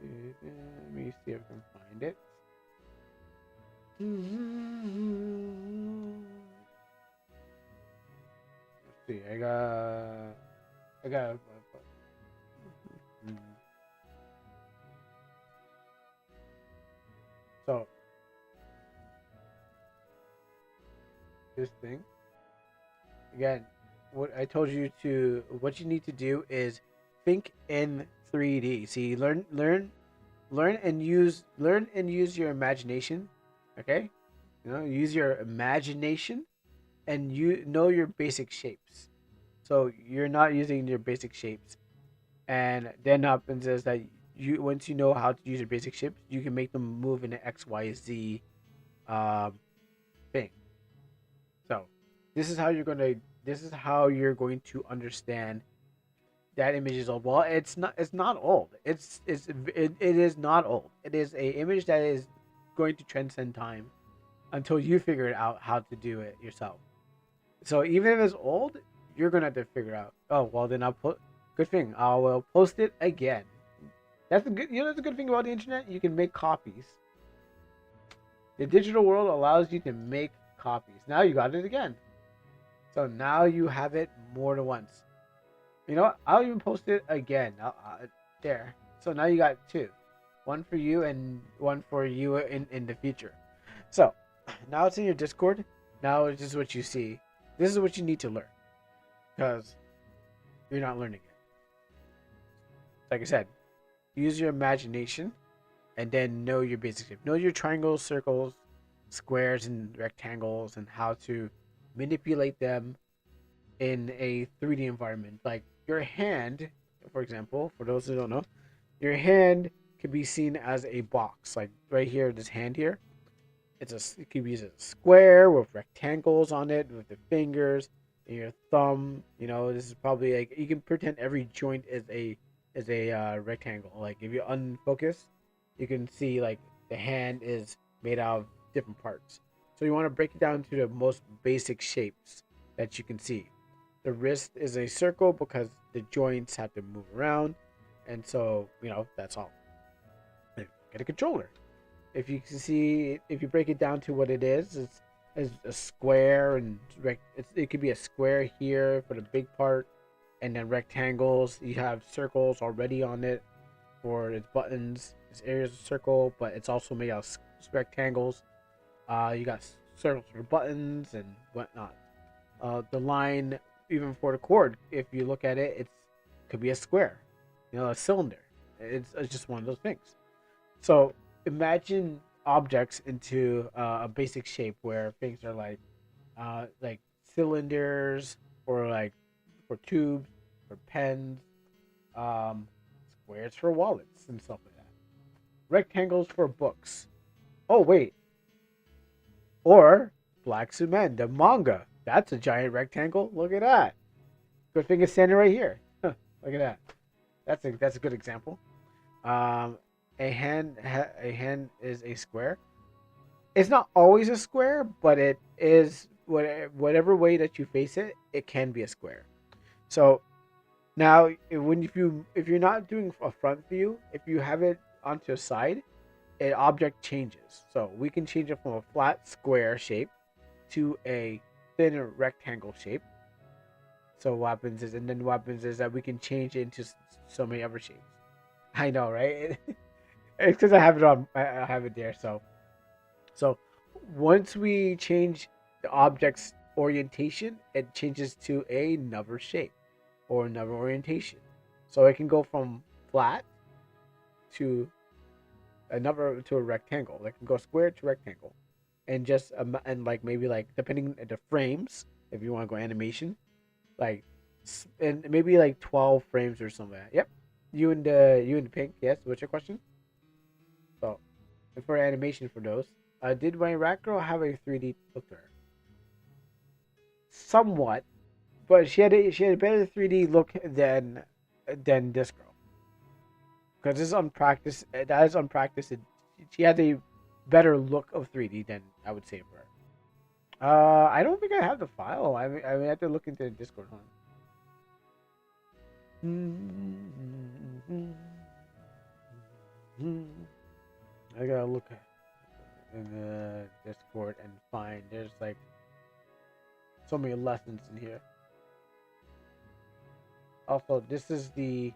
Let me see if I can find it. Let's see. I got. So this thing again. What I told you to. What you need to do is think in 3D. See, learn and use your imagination. Okay, use your imagination, and you know your basic shapes. So you're not using your basic shapes, and then happens is that once you know how to use your basic shapes, you can make them move in an XYZ thing. So this is how you're going to understand that image is old. Well, it's not old. It is not old. It is a image that is going to transcend time. until you figure out how to do it yourself. So even if it's old, you're gonna have to figure out. Oh well, then I'll put. Good thing I will post it again. That's a good. That's a good thing about the internet. You can make copies. The digital world allows you to make copies. Now you got it again. So now you have it more than once. You know what? I'll even post it again. There. So now you got two. One for you and one for you in the future. So now it's in your Discord. Now this is what you see. This is what you need to learn. Because you're not learning it. Like I said, use your imagination and then know your basic shape. Know your triangles, circles, squares, and rectangles and how to manipulate them in a 3D environment. Like your hand, for example, for those who don't know, your hand could be seen as a box. Like right here, this hand here, it could be used as a square with rectangles on it, with the fingers and your thumb. This is probably like you can pretend every joint is a rectangle. Like if you unfocus, you can see like the hand is made out of different parts. So you want to break it down to the most basic shapes that you can see. The wrist is a circle because the joints have to move around, and so that's all. Get a controller. If you can see, if you break it down to what it is, it's a square, and it could be a square here for the big part, and then rectangles. You have circles already on it for its buttons. This area is a circle, but it's also made out of rectangles. You got circles for buttons and whatnot. The line, even for the cord, if you look at it, it could be a square, a cylinder. It's just one of those things. So imagine objects into a basic shape where things are like cylinders, or like for tubes, for pens, squares for wallets and stuff like that. Rectangles for books. Oh wait. Or Black Cement, the manga. That's a giant rectangle. Look at that. Good thing it's standing right here. Look at that. That's a good example. A hand is a square. It's not always a square, but it is whatever way that you face it. It can be a square. So now, if you're not doing a front view, if you have it onto a side, an object changes. So we can change it from a flat square shape to a thinner rectangle shape. So what happens is that we can change it into so many other shapes. I know, right? It's because I have it on. I have it there. So once we change the object's orientation, it changes to another shape or another orientation. So it can go from flat to a rectangle. It can go square to rectangle, and like maybe like depending on the frames, if you want to go animation, and maybe like 12 frames or something like that. Yep. You and the pink. Yes. What's your question? So, for animation for those, did my rat girl have a 3D look to her? Somewhat, but she had a better 3D look than this girl. Because this is unpracticed. That is unpracticed. She had a better look of 3D than I would say for her. I don't think I have the file. I have to look into the Discord. I gotta look in the Discord and find. There's like so many lessons in here. Also, this is the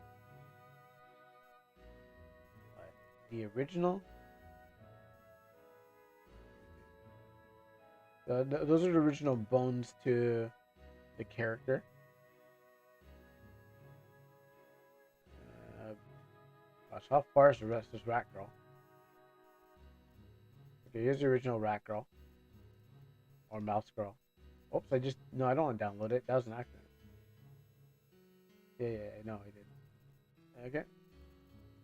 original. Those are the original bones to the character. Gosh, how far is the rest of this rat girl? Okay, here's the original rat girl. Or mouse girl. Oops, I don't want to download it. That was an accident. Yeah, no, I didn't. Okay.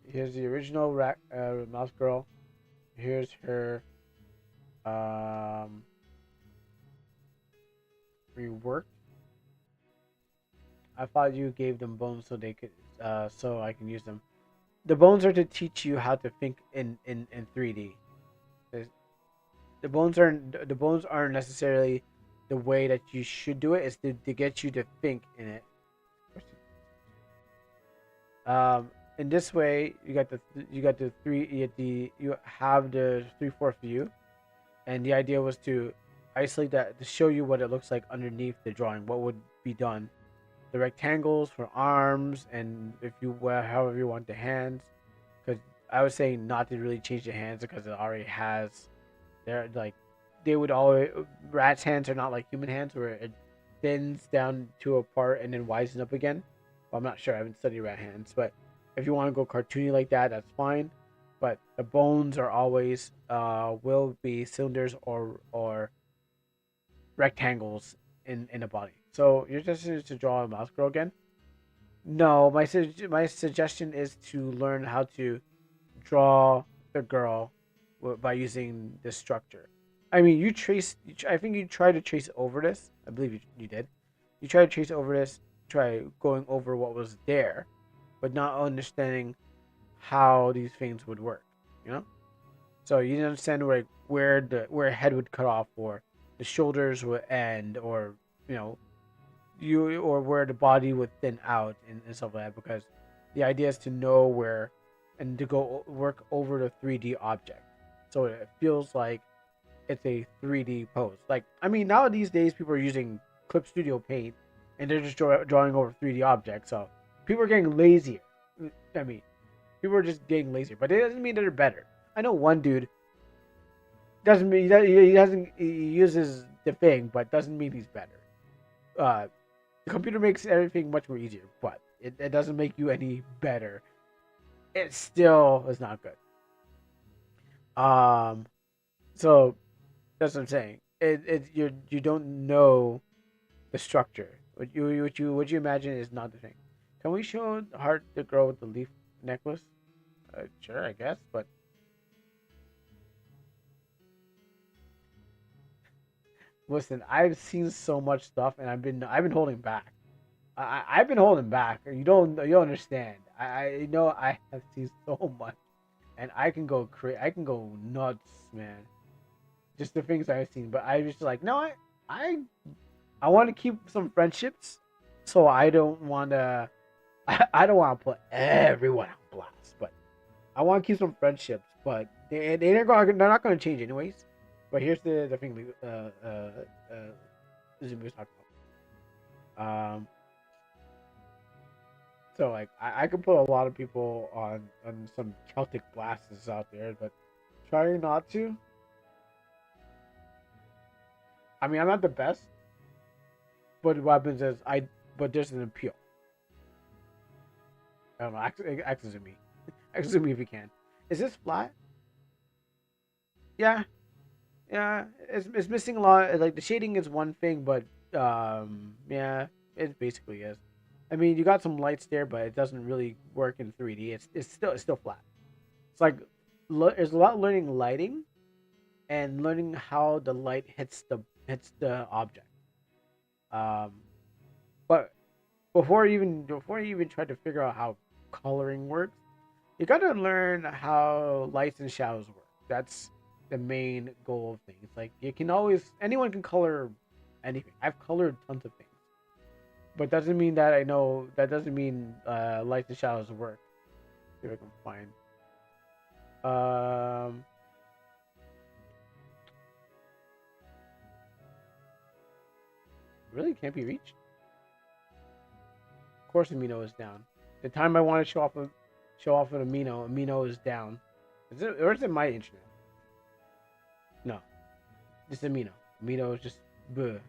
Here's the original mouse girl. Here's her reworked. I thought you gave them bones so they could so I can use them. The bones are to teach you how to think in 3D. the bones aren't necessarily the way that you should do it. It's to get you to think in it. In this way, you got the three. You have the 3/4 view, and the idea was to isolate that to show you what it looks like underneath the drawing. What would be done? The rectangles for arms, and if you however you want the hands. Because I was saying not to really change the hands because it already has. They're like they would always rats' hands are not like human hands where it thins down to a part and then widens up again. Well, I'm not sure. I haven't studied rat hands, but if you want to go cartoony like that, that's fine. But the bones are always will be cylinders or rectangles in a body. So your suggestion is to draw a mouse girl again? No, my suggestion is to learn how to draw the girl by using this structure. I mean, I think you tried to trace over this. I believe you did. You tried to trace over this, try going over what was there, but not understanding how these things would work. You know, so you didn't understand where a head would cut off, or the shoulders would end, or you know, or where the body would thin out and stuff like that. Because the idea is to know where and to go work over the 3D object, so it feels like it's a 3D pose. Like, I mean, now these days people are using Clip Studio Paint and they're just drawing over 3D objects. So people are getting lazier. I mean, people are just getting lazier, but it doesn't mean that they're better. I know one dude doesn't mean he uses the thing, but doesn't mean he's better. The computer makes everything much more easier, but it doesn't make you any better. It still is not good. So that's what I'm saying. You don't know the structure. What you imagine is not the thing. Can we show Heart the girl with the leaf necklace? Sure, I guess, but listen, I've seen so much stuff, and I've been holding back. I've been holding back. You don't understand. I know I have seen so much, and I can go I can go nuts, man. Just the things I've seen, but I was just like, no, I want to keep some friendships, so I don't want to. I don't want to put everyone on blast, but I want to keep some friendships. But they're not going to change anyways. But here's the thing. Zumi was talking about. So like I could put a lot of people on some Celtic blasts out there, but trying not to. I mean, I'm not the best, but what happens is but there's an appeal. I don't know. Access me. Access me if you can. Is this flat? Yeah. Yeah. It's missing a lot. Like the shading is one thing, but yeah, it basically is. I mean, you got some lights there, but it doesn't really work in 3D. It's still flat. It's like there's a lot learning lighting, and learning how the light hits the object. But before you even try to figure out how coloring works, you gotta learn how lights and shadows work. That's the main goal of things. Like anyone can color anything. I've colored tons of things, but doesn't mean that I know. That doesn't mean lights and shadows work. See if I can find. Really can't be reached. Of course, Amino is down. The time I want to show off an Amino is down. Or is it my internet? No, it's Amino. Amino is just bleh.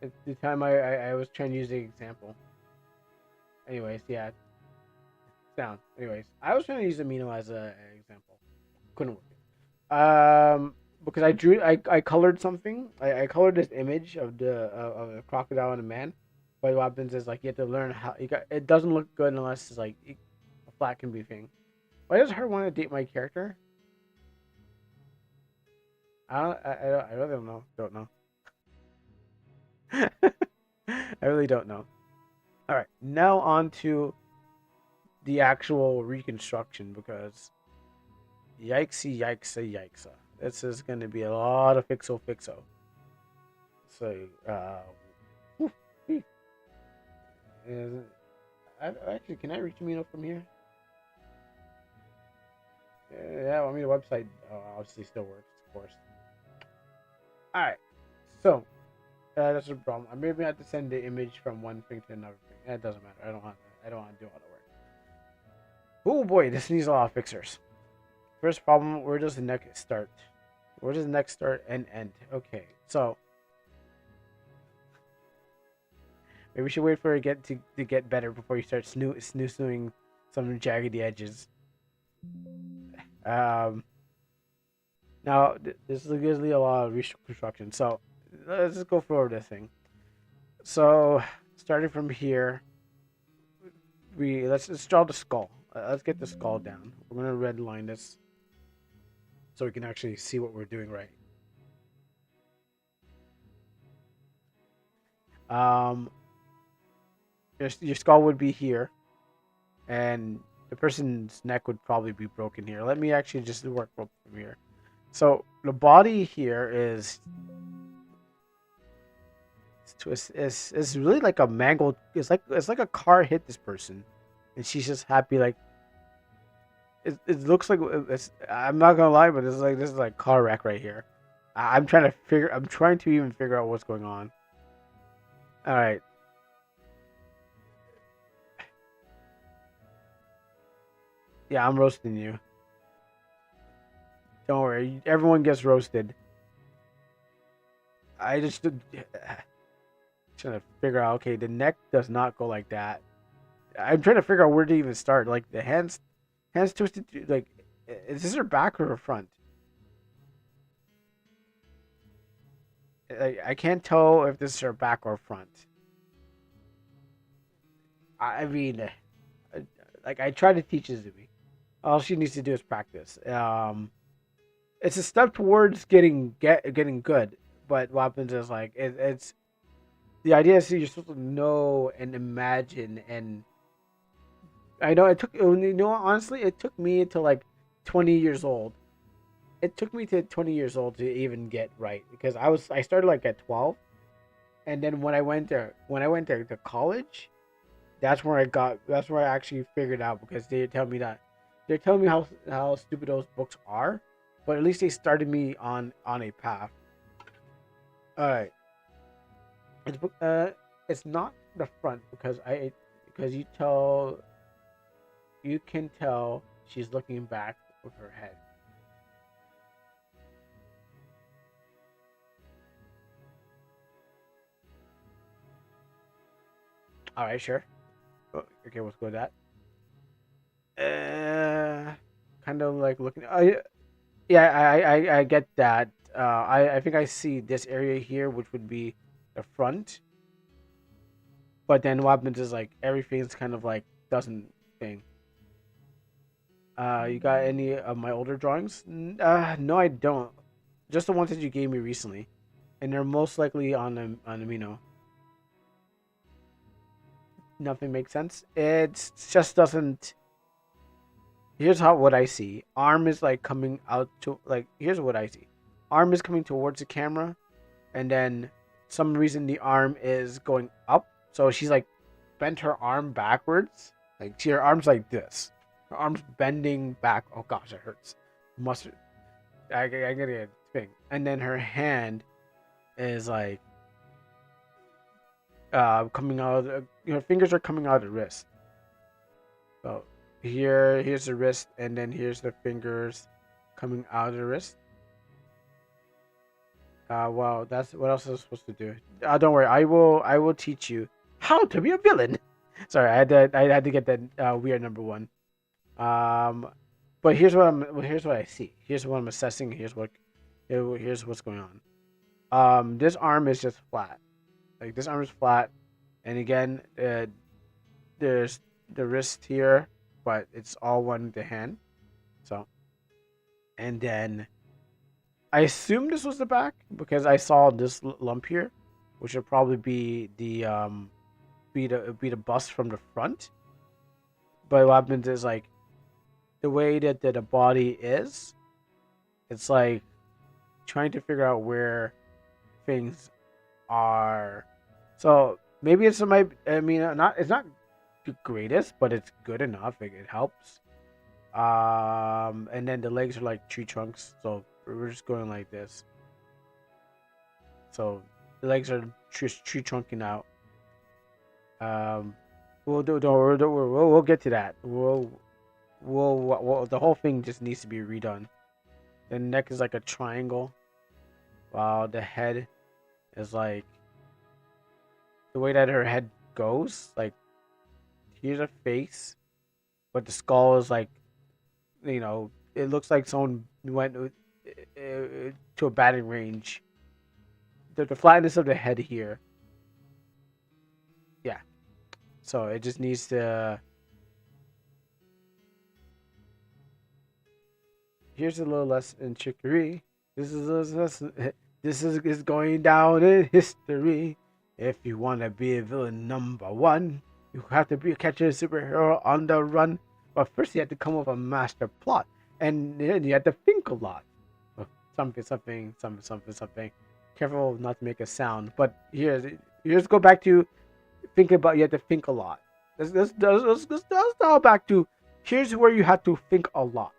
At the time I was trying to use the example. Anyways, yeah, it's down. Anyways, I was trying to use Amino as an example. Couldn't work. Because I colored something. I colored this image of a crocodile and a man. But what happens is like you have to learn how it doesn't look good unless it's like a flat can be thing. Why does her want to date my character? I really don't know. Don't know. I really don't know. All right, now on to the actual reconstruction because yikesy yikesa yikesa. This is going to be a lot of fixo. So, actually, can I reach Amino from here? Yeah, I mean, the website obviously still works, of course. Alright, so, that's a problem. I maybe have to send the image from one thing to another thing. It doesn't matter. I don't want to do all the work. Oh boy, this needs a lot of fixers. First problem, where does the next start? Where does the next start and end? Okay, so maybe we should wait for it to get better before you start snoozing some jaggedy edges. Now this is usually a lot of reconstruction, so let's just go forward this thing. So starting from here, let's draw the skull. Let's get the skull down. We're gonna red line this so we can actually see what we're doing right. Your skull would be here, and the person's neck would probably be broken here. Let me actually just work from here. So the body here is really like a mangled. It's like a car hit this person, and she's just happy. Like it looks like it's. I'm not gonna lie, but this is like car wreck right here. I'm trying to even figure out what's going on. All right. Yeah, I'm roasting you. Don't worry, everyone gets roasted. I just trying to figure out. Okay, the neck does not go like that. I'm trying to figure out where to even start. Like the hands twisted. Like, is this her back or her front? I can't tell if this is her back or front. I mean, like I try to teach Izumi. All she needs to do is practice. It's a step towards getting good, but what happens is like it's the idea is you're supposed to know and imagine, and I know honestly it took me to like 20 years old. It took me to 20 years old to even get right, because I started like at 12, and then when I went there to college, that's where I actually figured out, because they're telling me how stupid those books are, but at least they started me on a path. All right. It's not the front, because you can tell she's looking back with her head. All right, sure. Okay, let's go with that. Kind of like looking. Yeah, I get that. I think I see this area here, which would be the front. But then what happens is like everything's kind of like doesn't thing. You got any of my older drawings? No, I don't. Just the ones that you gave me recently, and they're most likely on Amino. Nothing makes sense. It just doesn't. Here's what I see. Arm is like coming out to like. Here's what I see. Arm is coming towards the camera, and then some reason the arm is going up. So she's like bent her arm backwards. Like her arm's like this. Her arm's bending back. Oh gosh, it hurts. Mustard. I gotta get a thing. And then her hand is like coming out of her fingers are coming out of the wrist. So here's the wrist, and then here's the fingers coming out of the wrist. Well, that's what else I was supposed to do. Don't worry, I will teach you how to be a villain. Sorry, I had to get that weird number one. But here's what I see. Here's what I'm assessing. Here's what's going on. This arm is just flat. Like this arm is flat, and again, there's the wrist here, but it's all one the hand. So, and then I assume this was the back because I saw this lump here, which would probably be the bust from the front. But what happens is like the way that the body is, it's like trying to figure out where things are. So maybe it's my. I mean, not it's not the greatest, but it's good enough. It helps. And then the legs are like tree trunks, so we're just going like this. So the legs are tree trunking out. We'll get to that. The whole thing just needs to be redone. The neck is like a triangle, while the head is like the way that her head goes. Like here's a face, but the skull is like, it looks like someone went to a batting range. The flatness of the head here. Yeah. So it just needs to. Here's a little lesson in trickery. This is going down in history. If you want to be a villain #1, you have to catch a superhero on the run. But first, you have to come up with a master plot, and then you have to think a lot. Something. Careful not to make a sound. But here's go back to thinking about. You have to think a lot. Let's go back to. Here's where you have to think a lot.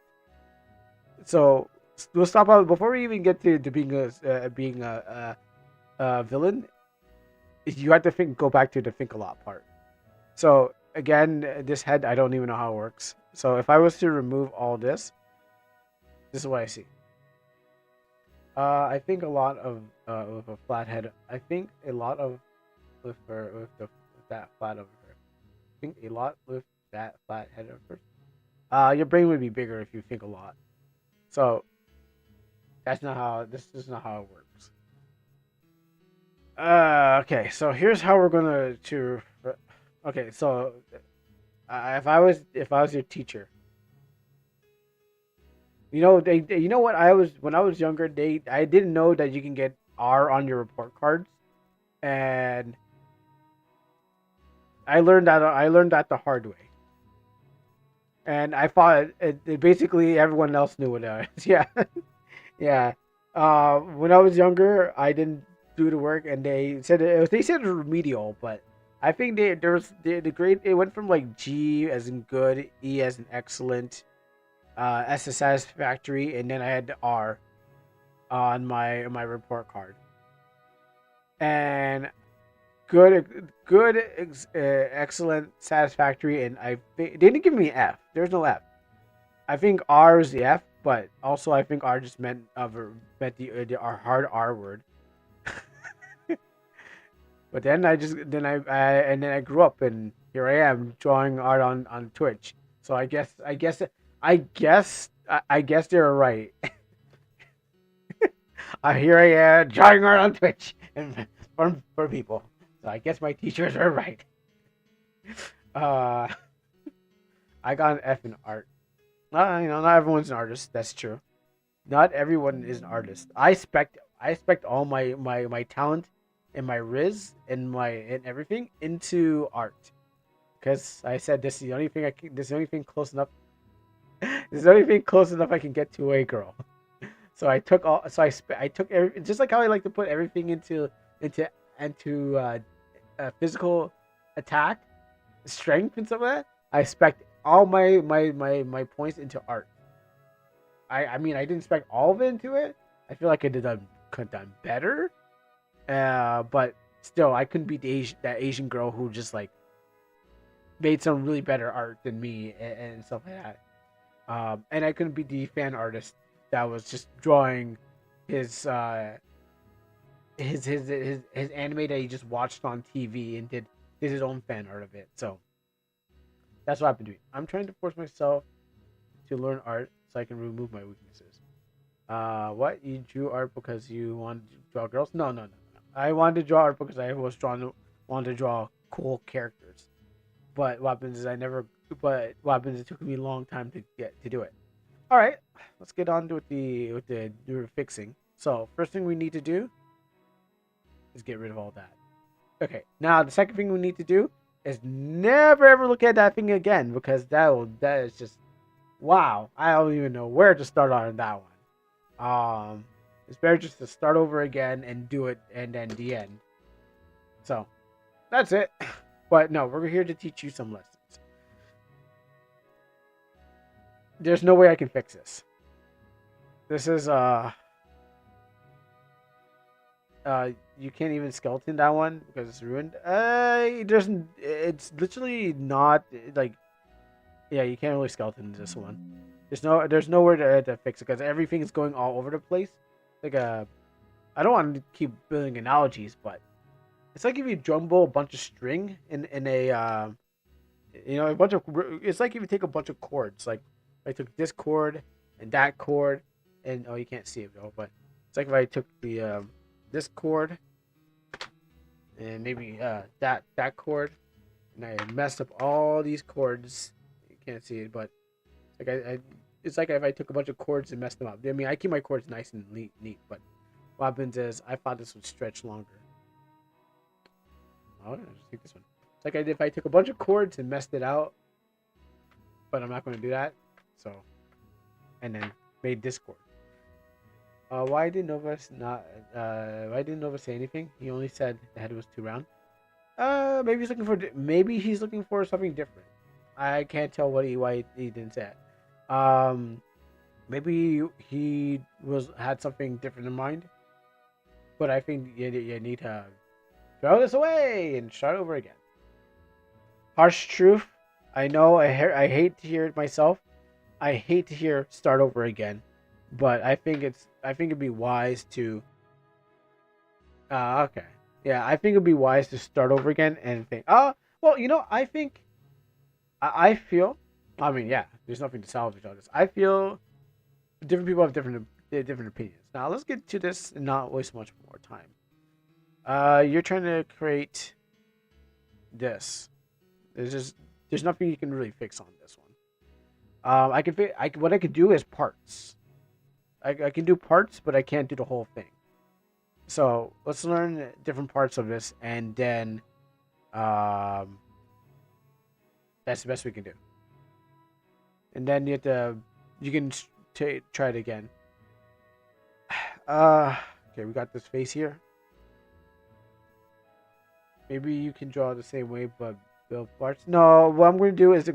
So we'll stop out before we even get to being a villain. You have to go back to the think a lot part. So again, this head, I don't even know how it works. So if I was to remove all this is what I see. I think a lot of with a flat head. I think a lot of with that flat over her. I think a lot with that flat head over her. Your brain would be bigger if you think a lot. So this is not how it works. Okay, so here's how we're gonna okay, so if I was your teacher, you know what when I was younger, I didn't know that you can get R on your report cards, and I learned that the hard way. And I thought it basically everyone else knew what it was. Yeah, yeah. When I was younger, I didn't do the work, and they said it was remedial, but I think the grade, it went from like G as in good, E as in excellent, S as satisfactory, and then I had the R on my report card. And good, excellent, satisfactory, and they didn't give me F. There's no F. I think R is the F, but also I think R just meant the hard R word. But then I grew up, and here I am drawing art on Twitch. So I guess they were right. Here I am drawing art on Twitch and for people. So I guess my teachers are right. I got an F in art. Not everyone's an artist. That's true. Not everyone is an artist. I expect all my talent and my riz and everything into art, because I said this is the only thing this is the only thing close enough. This is the only thing close enough I can get to a girl. So I took just like how I like to put everything into physical attack, strength, and stuff like that. I expect all my points into art. I mean, I didn't expect all of it into it. I feel like I could have done better. But still, I couldn't beat that Asian girl who just like made some really better art than me and stuff like that. And I couldn't beat the fan artist that was just drawing his anime that he just watched on TV and did his own fan art of it. So that's what I've been doing. I'm trying to force myself to learn art so I can remove my weaknesses. What? You drew art because you wanted to draw girls? No. I wanted to draw art because I wanted to draw cool characters. But what happens is it took me a long time to get to do it. All right, let's get on with the fixing. So first thing we need to do is get rid of all that. Okay, now the second thing we need to do is never ever look at that thing again, because that is just wow. I don't even know where to start on that one. It's better just to start over again and do it, and then the end. So, that's it. But no, we're here to teach you some lessons. There's no way I can fix this. This is you can't even skeleton that one because it's ruined. It's literally not like, yeah, you can't really skeleton this one. There's nowhere to fix it because everything is going all over the place. Like I don't want to keep building analogies, but it's like if you jumble a bunch of string in a a bunch of. It's like if you take a bunch of chords. Like I took this chord and that chord, and oh, you can't see it though, but it's like if I took the this chord and maybe that chord, and I messed up all these chords. You can't see it, but like it's like if I took a bunch of chords and messed them up. I mean, I keep my chords nice and neat, but what happens is I thought this would stretch longer. Oh, just take this one. It's like if I took a bunch of chords and messed it out, but I'm not going to do that. So, and then made this chord. Why didn't Nova say anything? He only said the head was too round. Maybe he's looking for something different. I can't tell why he didn't say it. Maybe he had something different in mind. But I think you need to throw this away and start over again. Harsh truth. I know. I hate to hear it myself. I hate to hear start over again. But I think it'd be wise to. Okay. Yeah, I think it'd be wise to start over again and think. Well, I think. I feel. I mean, yeah. There's nothing to salvage on this. I feel. Different people have different opinions. Now let's get to this and not waste much more time. You're trying to create this. There's nothing you can really fix on this one. What I could do is parts. I can do parts, but I can't do the whole thing. So let's learn different parts of this, and then that's the best we can do. And then you can try it again. Okay, we got this face here. Maybe you can draw the same way, but build parts. No, what I'm going to do is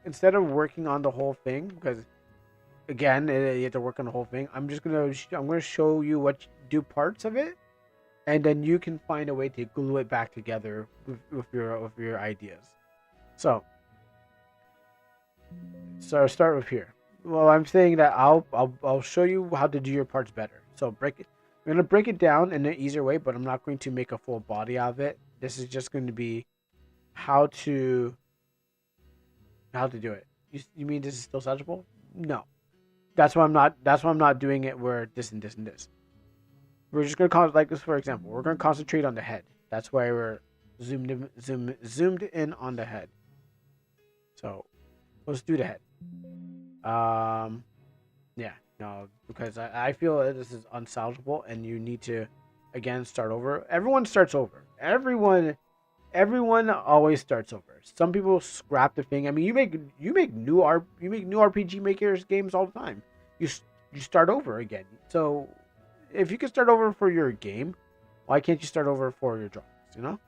instead of working on the whole thing, because again, you have to work on the whole thing. I'm going to show you do parts of it, and then you can find a way to glue it back together with your ideas. So start with here. Well, I'm saying that I'll show you how to do your parts better. So I'm gonna break it down in an easier way, but I'm not going to make a full body out of it. This is just going to be how to do it. You mean this is still salvageable? No. That's why I'm not doing it where this and this and this. We're just gonna like this for example. We're gonna concentrate on the head. That's why we're zoomed in on the head. So let's do the head. Yeah, no, because I feel that this is unsalvageable and you need to again start over. Everyone starts over. Everyone always starts over. Some people scrap the thing. I mean, you make new RPG makers games all the time. You start over again. So if you can start over for your game, why can't you start over for your drawings? You know.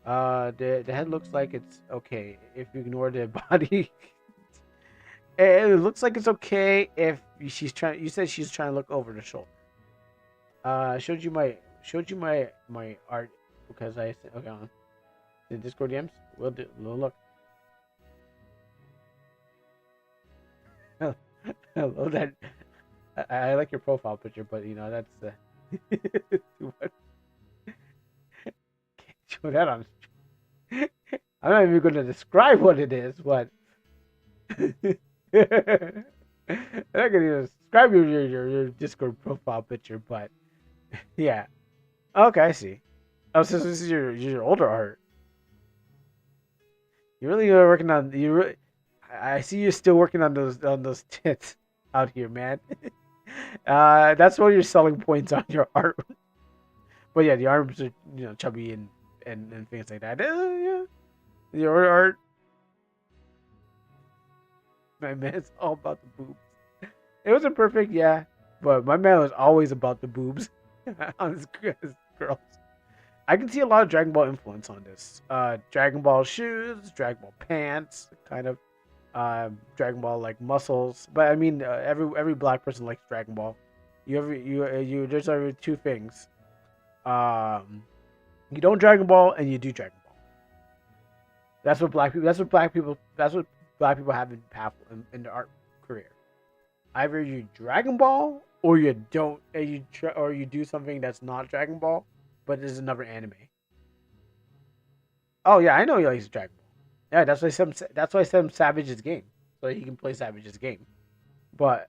The head looks like it's okay if you ignore the body. It looks like it's okay if she's trying. You said she's trying to look over the shoulder. Showed you my art because I said okay on the Discord DMs. We'll look. Hello, that I like your profile picture, but that's too much. Can't show that on. I'm not even going to describe what it is. What? I'm not going to describe your Discord profile picture, but yeah. Okay, I see. Oh, so this is your older art. You really are working on I see you still working on those tits out here, man. That's one of your selling points on your art. But yeah, the arms are chubby and things like that. Yeah, your art. My man, it's all about the boobs. It wasn't perfect, yeah. but my man was always about the boobs on his girls. I can see a lot of Dragon Ball influence on this. Dragon Ball shoes, Dragon Ball pants, kind of. Dragon Ball like muscles, but I mean every black person likes Dragon Ball. There's only two things. You don't Dragon Ball and you do Dragon Ball. That's what black people. That's what black people have in their art career. Either you Dragon Ball or you don't, or you do something that's not Dragon Ball, but is another anime. Oh yeah, I know he likes Dragon Ball. Yeah, that's why I sent him Savage's game, so he can play Savage's game. But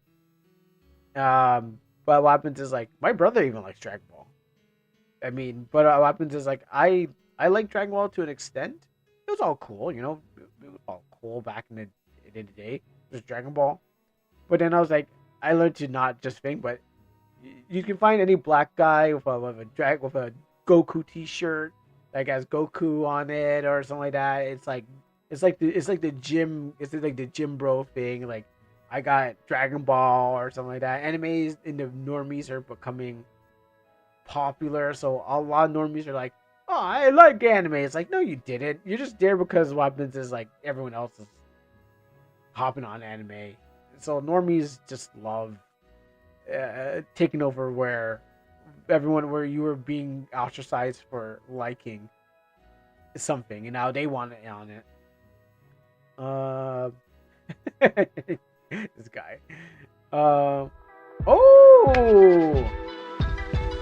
what happens is like my brother even likes Dragon Ball. I mean, but what happens is like I like Dragon Ball to an extent. It was all cool, you know. It was all cool back in the day. It was Dragon Ball. But then I was like, I learned to not just think, but you can find any black guy with a Goku T-shirt that has Goku on it or something like that. It's like the gym bro thing. Like I got Dragon Ball or something like that. Animes in the normies are becoming popular, so a lot of normies are like, oh, I like anime. It's like, no, you didn't. You're just there because what happens is like everyone else is hopping on anime. So normies just love taking over where you were being ostracized for liking something, and now they want it on it. This guy. Oh,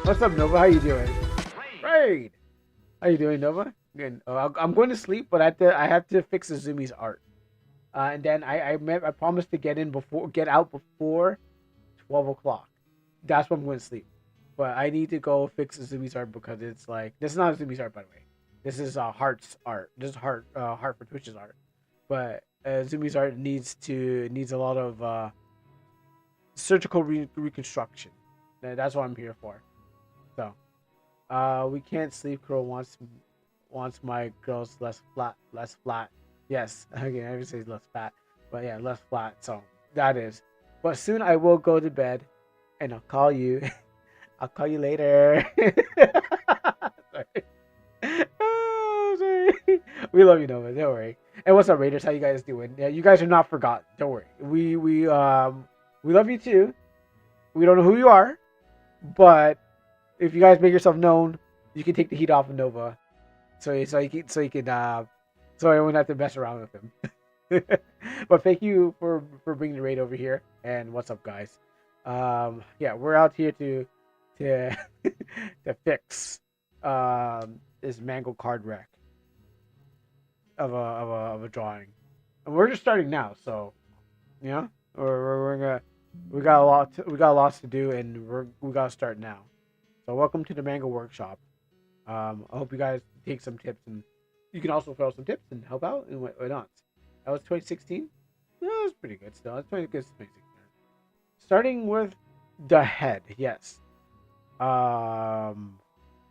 what's up, Nova? How you doing? Raid. How you doing, Nova? Good. I'm going to sleep, but I have to fix Azumi's art. And then I promised to get out before 12 o'clock. That's when I'm going to sleep. But I need to go fix Azumi's art because it's like, this is not Azumi's art, by the way. This is Heart's art. This is Heart for Twitch's art. But Azumi's art needs a lot of surgical reconstruction. That's what I'm here for. So, we can't sleep. Crow wants my girls less flat. Yes, okay, I would say less fat, but yeah, less flat. So that is. But soon I will go to bed, and I'll call you. I'll call you later. Sorry. Oh, sorry. We love you, Nova. Don't worry. And what's up, Raiders? How you guys doing? Yeah, you guys are not forgotten. Don't worry. We love you too. We don't know who you are, but if you guys make yourself known, you can take the heat off of Nova. So I won't have to mess around with him. But thank you for bringing the raid over here. And what's up, guys? Yeah, we're out here to fix this mango card wreck of a drawing, and we're just starting now. So, you know, we got a lot to do, and we gotta start now. So welcome to the Mango Workshop. I hope you guys take some tips, and you can also throw some tips and help out and what not. That was 2016. Yeah, that was pretty good still. That's 2016. Starting with the head, yes.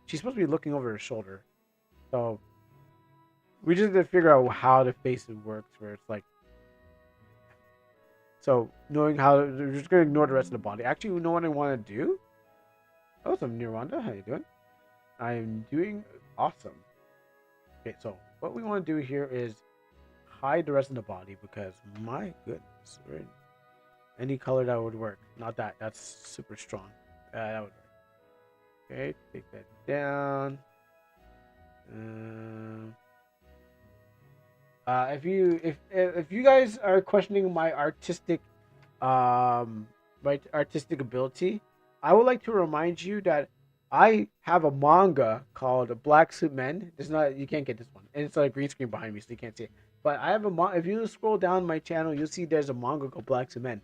She's supposed to be looking over her shoulder, so we just have to figure out how the face works. Where it's like, so knowing how, we're just gonna ignore the rest of the body. Actually, you know what I want to do? Oh, what's up, Nirwanda? How you doing? I'm doing awesome. Okay, so what we want to do here is hide the rest of the body because my goodness, any color that would work. Not that. That's super strong. That would work. Okay, take that down. If you guys are questioning my artistic ability, I would like to remind you that I have a manga called Black Suit Men. It's not, you can't get this one, and it's like a green screen behind me, so you can't see it. But I have a if you scroll down my channel, you'll see there's a manga called Black Suit Men.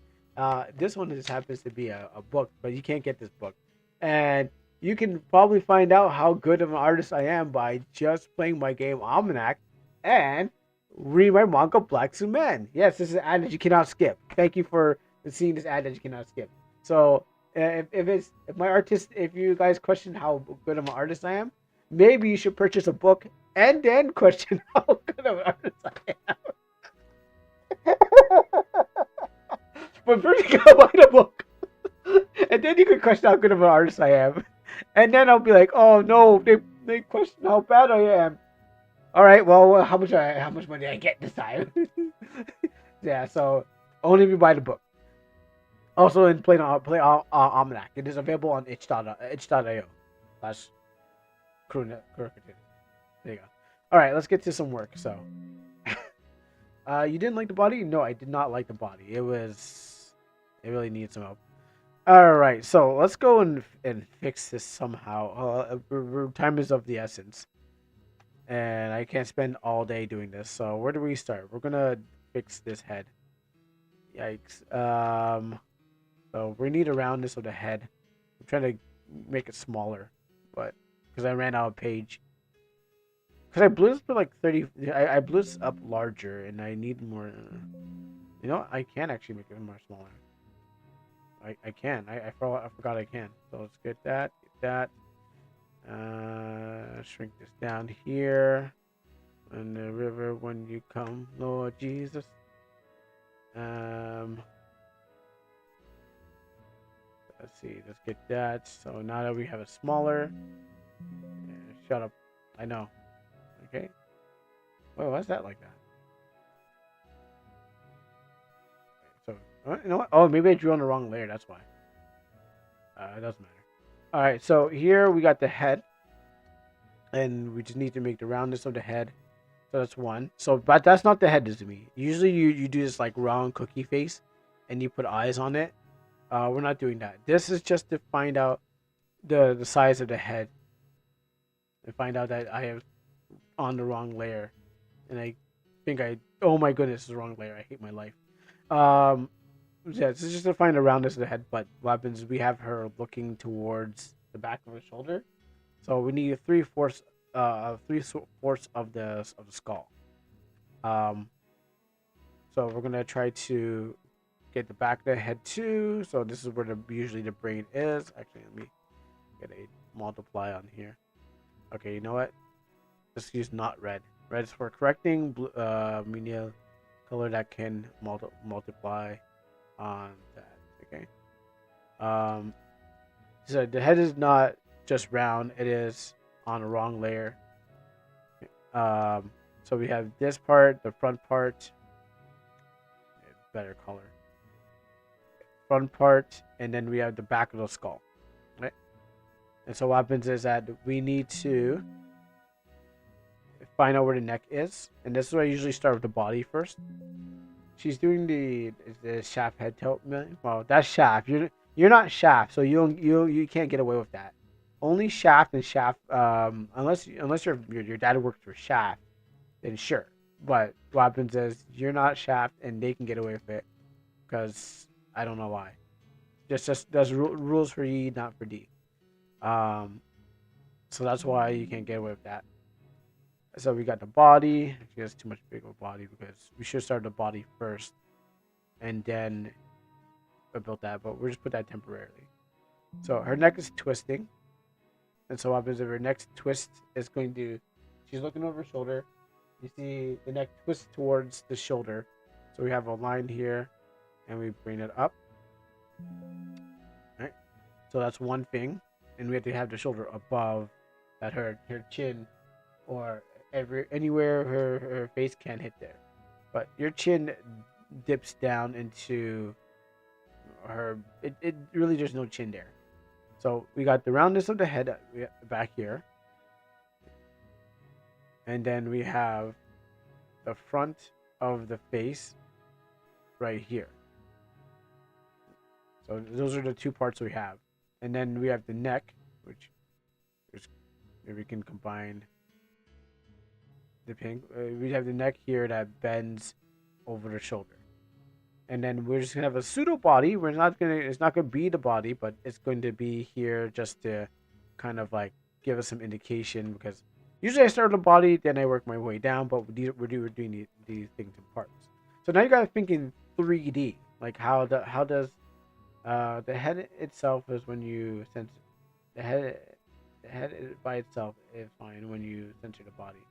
This one just happens to be a book, but you can't get this book, and you can probably find out how good of an artist I am by just playing my game Almanac and read my manga Black Suit Men. Yes, this is an ad that you cannot skip. Thank you for seeing this ad that you cannot skip. So if you guys question how good of an artist I am, maybe you should purchase a book and then question how good of an artist I am. But first you gotta buy the book and And then you could question how good of an artist I am. And then I'll be like, oh no, they question how bad I am. All right, well, how much money I get this time? Yeah, so only if you buy the book. Also in Play Almanac. It is available on itch.io. That's There you go. All right, let's get to some work. So, you didn't like the body? No, I did not like the body. It really needs some help. All right, so let's go and fix this somehow. Time is of the essence, and I can't spend all day doing this. So where do we start? We're gonna fix this head. Yikes. So we need a roundness of the head. I'm trying to make it smaller, but because I ran out of page. Because I blew this for like 30. I blew this up larger, and I need more. You know, I can actually make it more smaller. I can. I forgot I can. So let's get that. Shrink this down here. And the river when you come, Lord Jesus. Let's see. Let's get that. So now that we have a smaller. Shut up. I know. Okay. Wait, why's that like that? So, you know what? Oh, maybe I drew on the wrong layer. That's why. It doesn't matter. All right. So here we got the head, and we just need to make the roundness of the head. So that's one. So, but that's not the head to me. Usually, you do this like round cookie face, and you put eyes on it. We're not doing that. This is just to find out the size of the head, and find out that I have on the wrong layer, and I think oh my goodness, it's the wrong layer. I hate my life. Yeah, this is just to find the roundness of the head. But what happens is we have her looking towards the back of her shoulder, so we need 3/4 of the skull. So we're gonna try to get the back of the head too. So this is where usually the brain is. Actually, let me get a multiply on here. Okay, you know what? Let's use not red. Red is for correcting. Blue, media color that can multiply on that. Okay. So the head is not just round; it is on a wrong layer. So we have this part, the front part. Better color. Front part, and then we have the back of the skull. Right. And so what happens is that we need to find out where the neck is, and this is where I usually start with the body first. She's doing the shaft head tilt. Well, that's shaft. You're not shaft, so you can't get away with that. Only shaft and shaft. Unless your dad works for shaft, then sure. But what happens is you're not shaft, and they can get away with it because I don't know why. Just does rules for E, not for D. So that's why you can't get away with that. So we got the body. She has too much big of a body because we should start the body first, and then build that. But we'll just put that temporarily. So her neck is twisting, and so what happens if her neck twists? It's going to. She's looking over her shoulder. You see the neck twists towards the shoulder. So we have a line here, and we bring it up. All right. So that's one thing, and we have to have the shoulder above that her chin, or anywhere her face can hit there. But your chin dips down into her. It really there's no chin there. So we got the roundness of the head back here. And then we have the front of the face right here. So those are the two parts we have. And then we have the neck, which we can combine the pink. We have the neck here that bends over the shoulder. And then we're just gonna have a pseudo body. It's not gonna be the body, but it's going to be here just to kind of like give us some indication, because usually I start with the body, then I work my way down, but we're doing these things in parts. So now you gotta think in 3D, like how does the head itself is when you censor the head by itself is fine when you censor the body.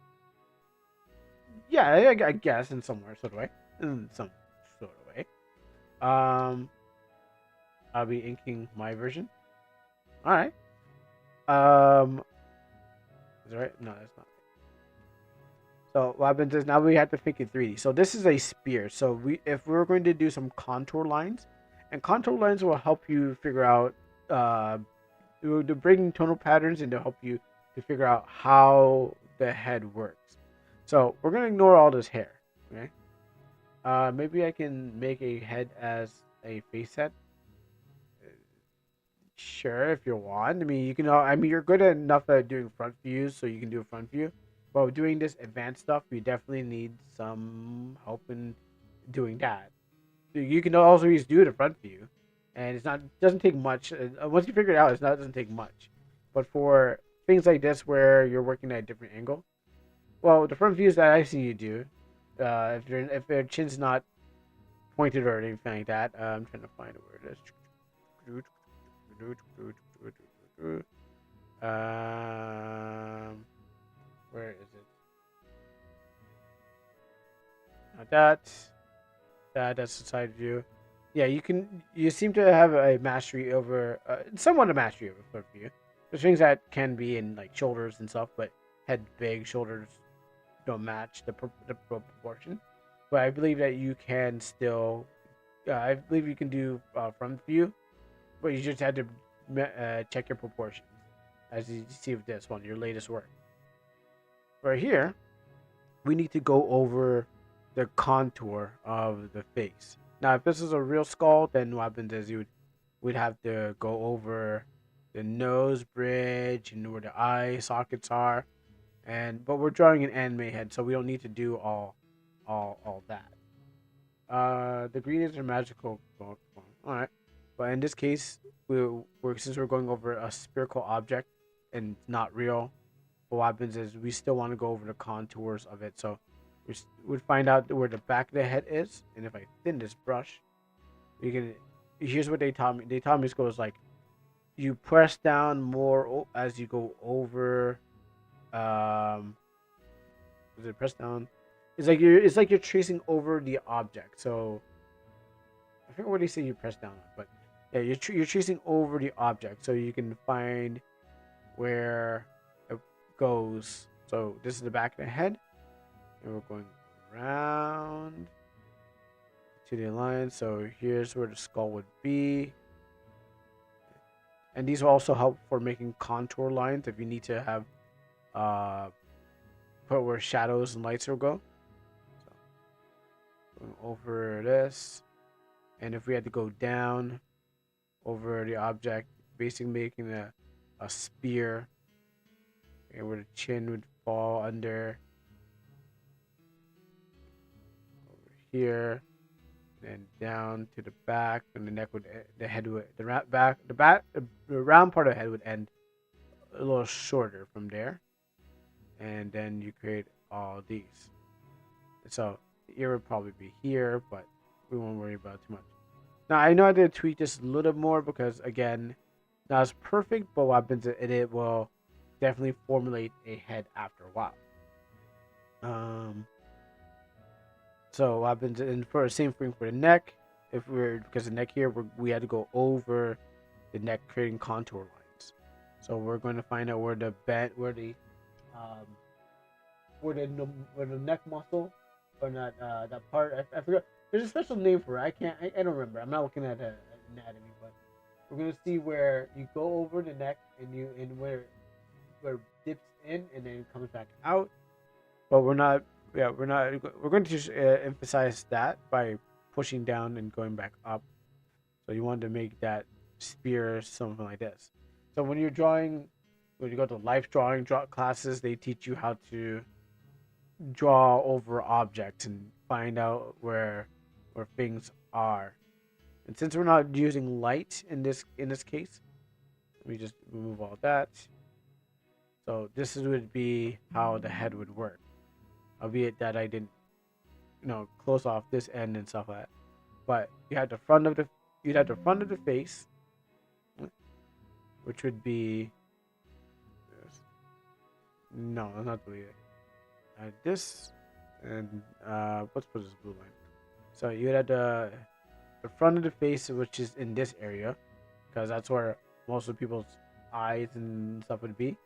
Yeah, I guess in some sort of way, in some sort of way. I'll be inking my version. All right. Is that right? No, that's not. So what happens is now we have to think in 3D. So this is a spear. So if we're going to do some contour lines, and contour lines will help you figure out to bring tonal patterns and to help you to figure out how the head works. So we're gonna ignore all this hair. Okay. Maybe I can make a head as a face set. Sure, if you want. I mean, you can. I mean, you're good enough at doing front views, so you can do a front view. But doing this advanced stuff, we definitely need some help in doing that. You can also just do the front view, and it's not doesn't take much. Once you figure it out, it doesn't take much. But for things like this, where you're working at a different angle, well, the front views that I've seen you do, if their chin's not pointed or anything like that, I'm trying to find where it is. Where is it? Not that. That's the side view. Yeah, you seem to have a mastery over, somewhat a mastery over front view. There's things that can be in like shoulders and stuff, but head big, shoulders don't match the proportion. But I believe that you can still, I believe you can do front view, but you just had to check your proportions, as you see with this one, your latest work. Right here, we need to go over the contour of the face. Now, if this is a real skull, then what happens is we'd have to go over the nose bridge and where the eye sockets are, but we're drawing an anime head, so we don't need to do all that. The green is a magical. All right, but in this case, since we're going over a spherical object and it's not real, what happens is we still want to go over the contours of it. So we'd find out where the back of the head is, and if I thin this brush, you can. Here's what they taught me. They taught me this goes like, you press down more as you go over. Is it press down? It's like you're tracing over the object. So I forget what they say you press down on, but yeah, you're tracing over the object, so you can find where it goes. So this is the back of the head, and we're going around to the line. So here's where the skull would be, and these will also help for making contour lines if you need to have put where shadows and lights will go. So going over this, and if we had to go down over the object, basically making a spear, and where the chin would fall under over here, and down to the back, and the neck would, the head would, the round part of the head would end a little shorter from there, and then you create all these. So the ear would probably be here, but we won't worry about it too much. Now I know I did tweak this a little more because again, not as perfect, but what happens is it will definitely formulate a head after a while. So what happens, and for the same thing for the neck, because the neck here we had to go over the neck, creating contour lines. So we're going to find out where the neck muscle, or not that part. I forgot. There's a special name for it. I don't remember. I'm not looking at anatomy, but we're gonna see where you go over the neck and where it dips in and then comes back out. But we're not. Yeah, we're not. We're going to just emphasize that by pushing down and going back up. So you want to make that spear something like this. So when you're drawing, when you go to life drawing classes, they teach you how to draw over objects and find out where things are. And since we're not using light in this case, we just remove all that. So this would be how the head would work. Albeit that I didn't, close off this end and stuff like that. But you'd have the front of the face, which would be no, that's not really it. This and let's put this blue line. So you'd have the front of the face, which is in this area, because that's where most of people's eyes and stuff would be.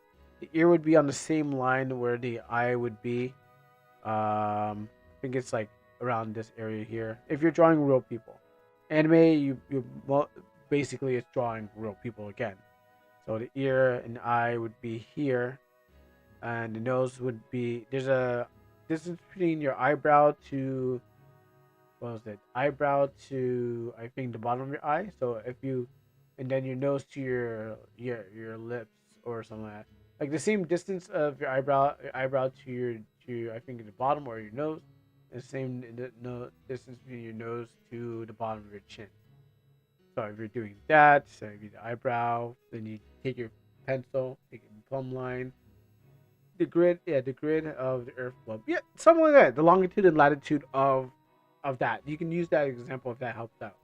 The ear would be on the same line where the eye would be. I think it's like around this area here. If you're drawing real people, anime, basically it's drawing real people again. So the ear and eye would be here, and the nose would be. There's a distance between your eyebrow to what was it? Eyebrow to I think the bottom of your eye. So if you, and then your nose to your lips or something like that. Like the same distance of your eyebrow to I think the bottom or your nose, the same no distance between your nose to the bottom of your chin. So if you're doing that, so if you do the eyebrow, then you take your pencil, take your plumb line, the grid of the Earth globe, yeah, something like that. The longitude and latitude of that. You can use that example if that helps out.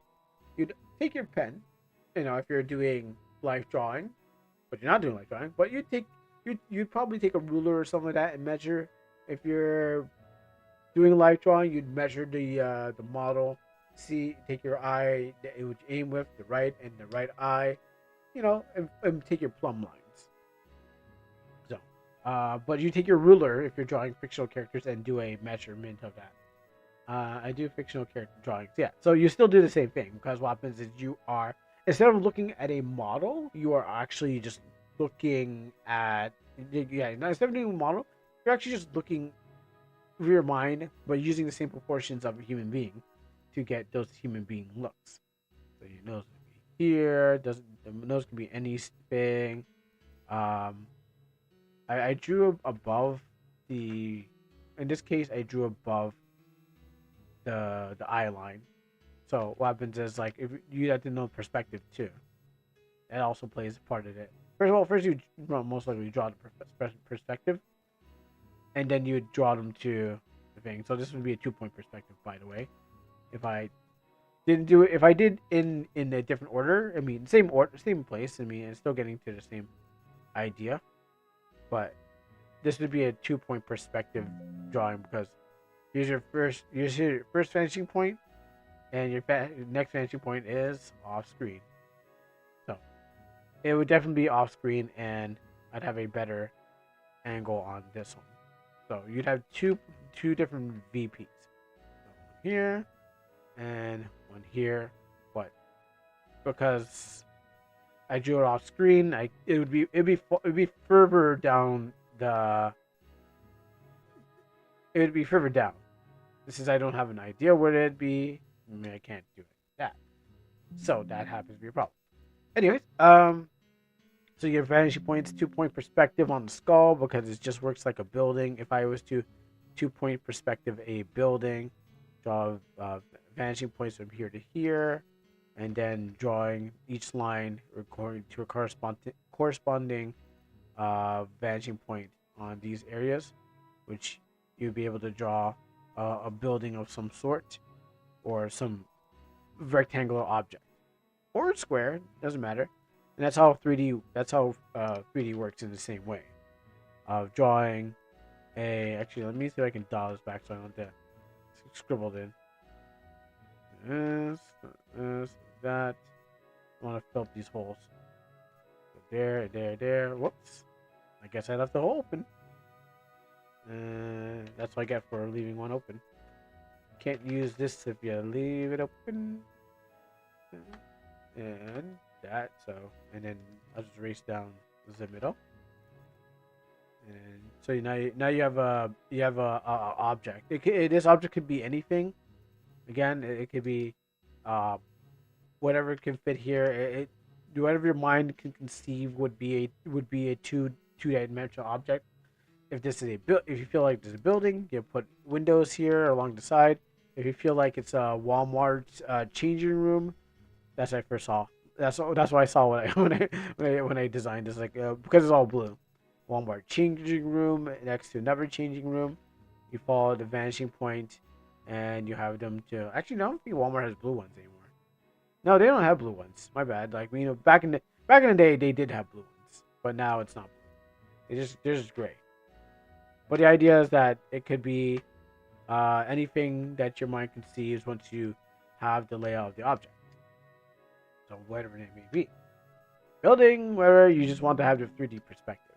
You'd take your pen, if you're doing life drawing, but you're not doing life drawing, but you'd probably take a ruler or something like that and measure. If you're doing life drawing, you'd measure the model. Take your eye, it would aim with the right eye, and take your plumb lines. So, but you take your ruler if you're drawing fictional characters and do a measurement of that. I do fictional character drawings, yeah. So you still do the same thing, because what happens is you are, instead of looking at a model, you are actually just looking at, instead of doing a model, you're actually just looking with your mind, but using the same proportions of a human being to get those human being looks. So your nose can be here. The nose can be anything. I drew above the. In this case, I drew above the eye line. So what happens is, like, if you have to know perspective too. That also plays a part of it. First you most likely draw the perspective, and then you would draw them to the thing. So this would be a 2-point perspective, by the way. If I didn't do it, if I did in a different order, I mean, same place. I mean, it's still getting to the same idea, but this would be a 2-point perspective drawing, because here's your first vanishing point, and your next vanishing point is off screen. So it would definitely be off screen, and I'd have a better angle on this one. So you'd have two different VPs. So here and one here, but because I drew it off screen, it'd be further down the. It would be further down. This is, I don't have an idea where it'd be. I mean, I can't do it like that. So that happens to be a problem. Anyways, so your vanishing points, 2-point perspective on the skull, because it just works like a building. If I was to 2-point perspective a building, draw vanishing points from here to here, and then drawing each line according to a corresponding vanishing point on these areas, which you'd be able to draw a building of some sort, or some rectangular object, or square, doesn't matter. And that's how 3D works in the same way. Of drawing actually, let me see if I can dial this back so I don't have to scribble it in. That. I want to fill up these holes. There. Whoops. I guess I left the hole open. That's what I get for leaving one open. Can't use this if you leave it open. And that, and then I'll just erase down the middle. And so now you have a object. This object could be anything. Again, it could be whatever can fit here. Whatever your mind can conceive would be a two-dimensional object. If this is if you feel like there's a building, you put windows here along the side. If you feel like it's a Walmart changing room, that's what I first saw. That's what I saw when I designed this. Like because it's all blue. Walmart changing room next to another changing room. You follow the vanishing point, and you have them to. Actually, no, I don't think Walmart has blue ones anymore. No, they don't have blue ones. My bad. Like back in the day, they did have blue ones, but now it's not blue. They're just gray. But the idea is that it could be anything that your mind conceives once you have the layout of the object. So whatever it may be. Building, where you just want to have the 3D perspective.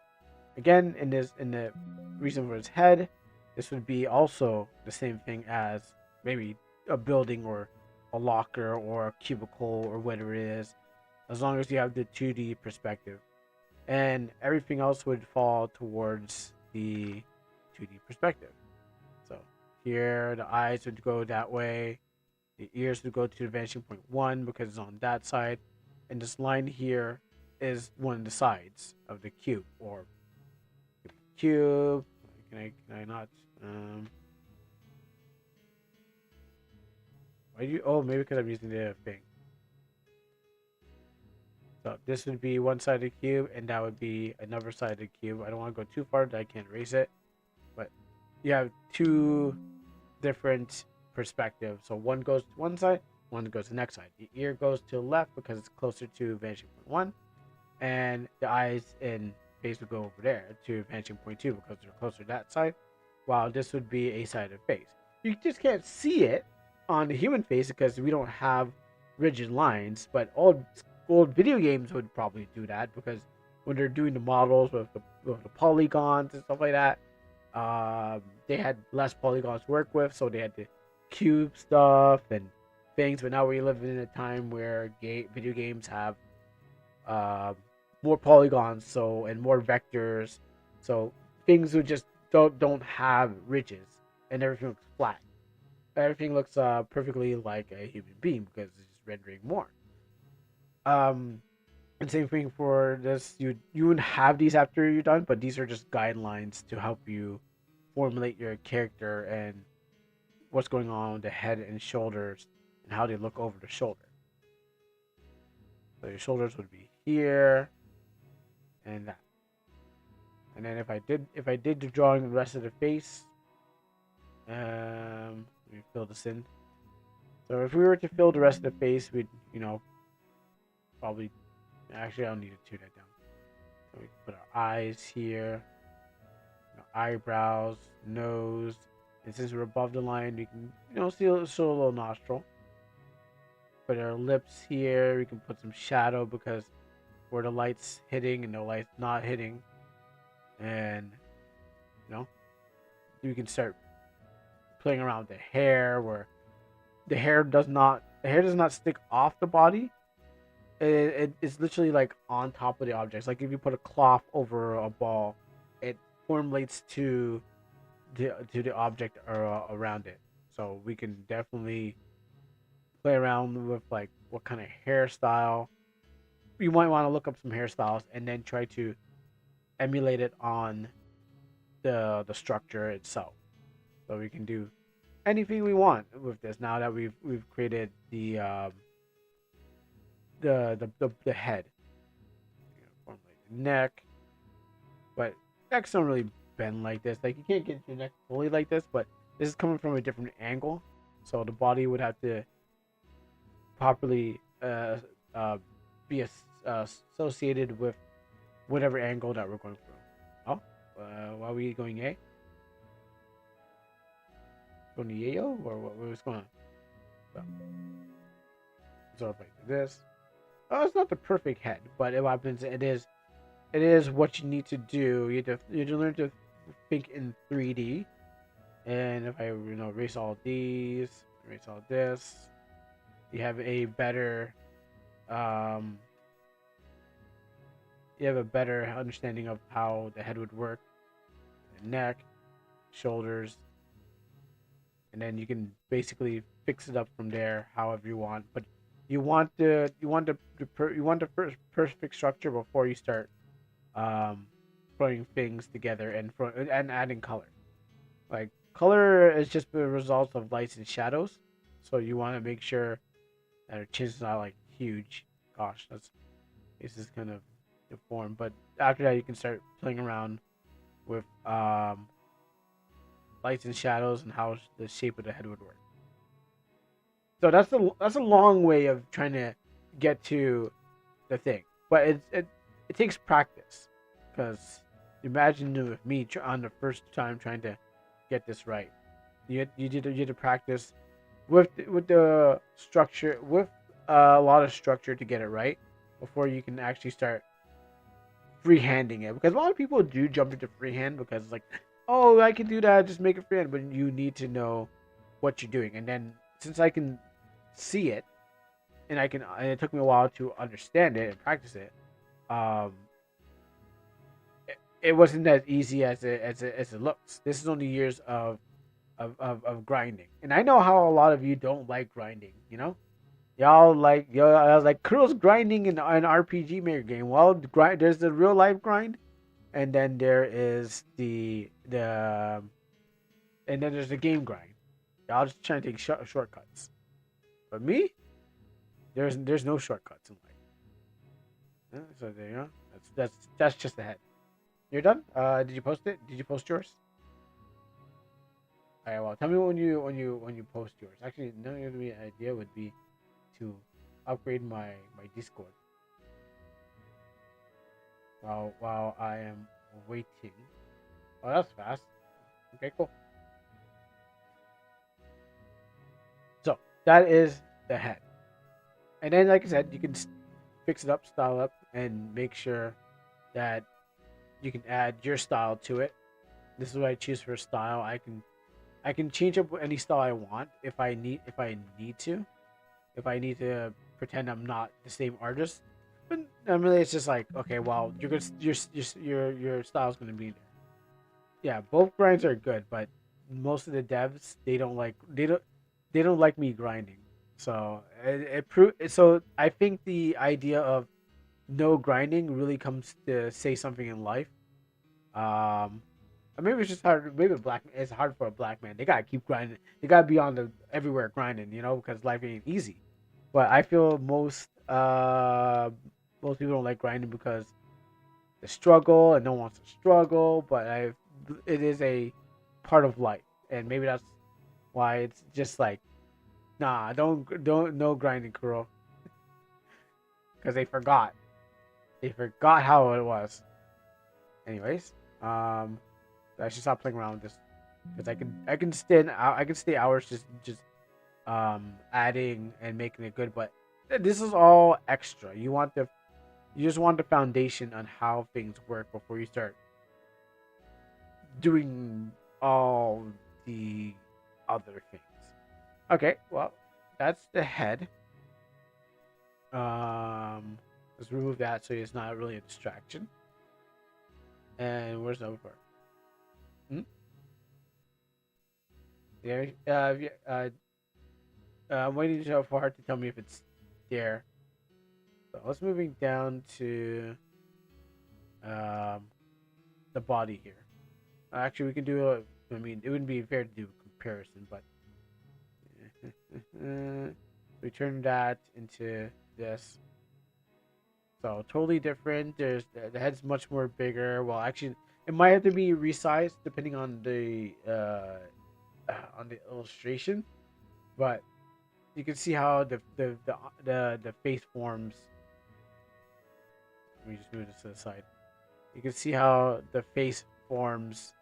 Again, in the reason for its head, this would be also the same thing as maybe a building or a locker or a cubicle or whatever it is, as long as you have the 2D perspective. And everything else would fall towards the 2D perspective. So here, the eyes would go that way. The ears would go to the vanishing point 1 because it's on that side. And this line here is one of the sides of the cube, or cube. Can I not? Why do you? Oh, maybe because I'm using the thing. So this would be one side of the cube, and that would be another side of the cube. I don't want to go too far that I can't erase it, but you have two different perspectives. So one goes to one side, one goes to the next side. The ear goes to the left because it's closer to vanishing point 1, and the eyes and face would go over there to vanishing point 2 because they're closer to that side, while this would be a side of face. You just can't see it on the human face because we don't have rigid lines, but old video games would probably do that because when they're doing the models with the polygons and stuff like that, they had less polygons to work with, so they had to cube stuff and things. But now we live in a time where video games have more polygons, and more vectors, so things would just don't have ridges, and everything looks flat. Everything looks perfectly like a human being because it's just rendering more. And same thing for this. You wouldn't have these after you're done, but these are just guidelines to help you formulate your character and what's going on with the head and shoulders and how they look over the shoulder. So your shoulders would be here and that. And then if I did the drawing the rest of the face, let me fill this in. So if we were to fill the rest of the face, we'd probably, actually I don't need to tune that down. So we put our eyes here, eyebrows, nose, and since we're above the line, we can show a little nostril. Put our lips here. We can put some shadow because where the light's hitting and the light's not hitting, and you can start playing around with the hair where the hair does not stick off the body. It's literally like on top of the objects. Like if you put a cloth over a ball, it formulates to the object around it. So we can definitely play around with like what kind of hairstyle. You might want to look up some hairstyles and then try to emulate it on the structure itself. So we can do anything we want with this now that we've created the head. Formulate the neck, but necks don't really bend like this. Like you can't get your neck fully like this, but this is coming from a different angle, so the body would have to properly be associated with whatever angle that we're going through. Why are we going A? Going to yayo or what's going on? So like this. Oh, it's not the perfect head, but it happens. It is what you need to do. You have to learn to think in 3D. And if I erase all these, erase all this, you have a better understanding of how the head would work, the neck, shoulders, and then you can basically fix it up from there however you want. But you want the perfect structure before you start putting things together and adding color. Like color is just the result of lights and shadows, so you want to make sure that our chin is not like huge. Gosh, this is kind of deformed. But after that, you can start playing around with lights and shadows and how the shape of the head would work. So that's a long way of trying to get to the thing, but it takes practice. Because imagine with me on the first time trying to get this right, you had to practice with the structure, with a lot of structure to get it right before you can actually start freehanding it. Because a lot of people do jump into freehand because it's like, oh, I can do that, just make it freehand. But you need to know what you're doing. And then since I can see it, and it took me a while to understand it and practice it. Um, it wasn't as easy as it looks. This is only years of grinding, and I know how a lot of you don't like grinding. Y'all I was like Kuro's grinding in an RPG maker game. Well, there's the real life grind, and then there is and then there's the game grind. Y'all just trying to take shortcuts, but me, there's no shortcuts in life. So there you go. That's just the head. You're done. Did you post it? Did you post yours? All right. Well, tell me when you post yours. Actually, another idea would be to upgrade my Discord while I am waiting. Oh, that's fast. Okay, cool. So that is the head, and then like I said, you can fix it up, style up, and make sure that you can add your style to it. This is what I choose for style. I can change up any style I want if I need to. If I need to pretend I'm not the same artist. But really it's just like, okay, well, your style's gonna be there. Yeah, both grinds are good, but most of the devs they don't like me grinding. So so I think the idea of no grinding really comes to say something in life. Or maybe it's just hard. Maybe it's hard for a black man. They gotta keep grinding. They gotta be on the everywhere grinding, because life ain't easy. But I feel most people don't like grinding because the struggle and no one wants to struggle. But it is a part of life, and maybe that's why it's just like, nah, don't no grinding, Kuro, because they forgot. They forgot how it was. Anyways, I should stop playing around with this because I can stay hours just adding and making it good. But this is all extra. You just want the foundation on how things work before you start doing all the other things. Okay, well, that's the head. Let's remove that so it's not really a distraction. And where's the other part? There. I'm waiting so far to tell me if it's there. So let's moving down to the body here. Actually, we can do I mean, it wouldn't be fair to do a comparison, but we turn that into this. So totally different. The head's much more bigger. Well, actually, it might have to be resized depending on the illustration, but you can see how the face forms. Let me just move this to the side. You can see how the face forms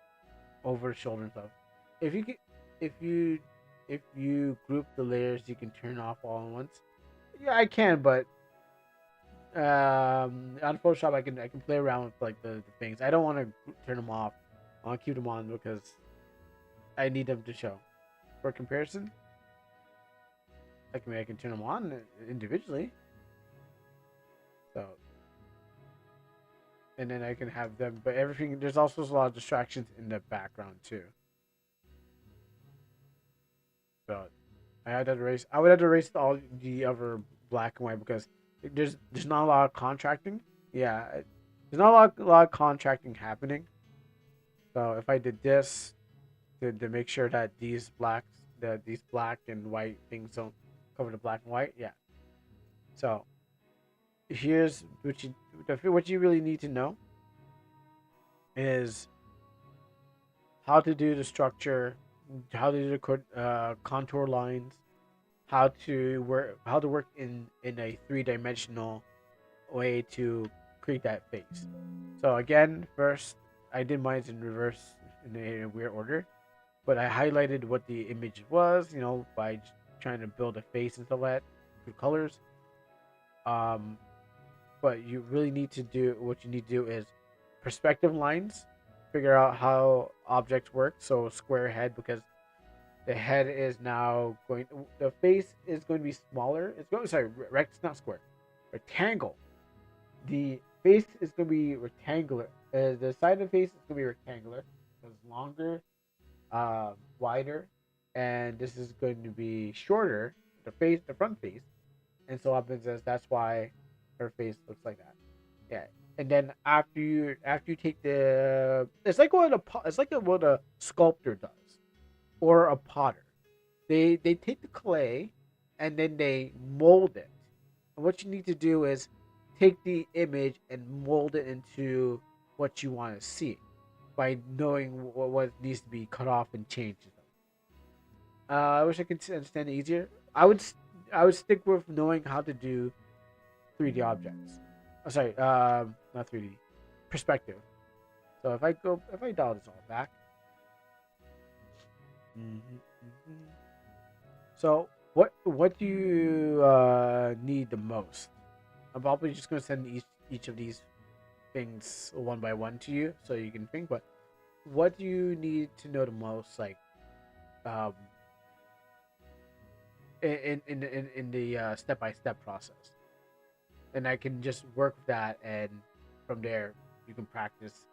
over the shoulder and stuff. If you group the layers, you can turn off all at once. Yeah, I can, but on Photoshop I can play around with like the things. I don't want to turn them off. I want to keep them on because I need them to show. For comparison, I can turn them on individually. So, and then I can have them, but everything. There's also a lot of distractions in the background too. So, I would have to erase all the other black and white because there's not a lot of contracting. Yeah, there's not a lot of contracting happening. So if I did this to make sure that these black and white things don't cover the black and white, yeah. So here's what you really need to know is how to do the structure, how to do the contour lines, how to work in a 3-dimensional way to create that face. So again, first I did mine in reverse in a weird order, but I highlighted what the image was, by trying to build a face and stuff like that through colors. But you really need to do what you need to do is perspective lines, figure out how objects work. So square head, because the head is now going, the face is going to be smaller. It's going, sorry, it's not square, rectangle. The face is going to be rectangular. The side of the face is going to be rectangular. It's longer, wider, and this is going to be shorter. The front face, and so happens as that's why her face looks like that. Yeah, and then after you take it's like what a sculptor does, or a potter. They take the clay, and then they mold it. And what you need to do is take the image and mold it into what you want to see by knowing what needs to be cut off and changed. I wish I could understand it easier. I would stick with knowing how to do 3D objects. Oh, sorry, not 3D, perspective. So if I dial this all back. So what do you need the most? I'm probably just gonna send each of these things one by one to you so you can think. But what do you need to know the most? Like, in the step-by-step process, and I can just work with that, and from there you can practice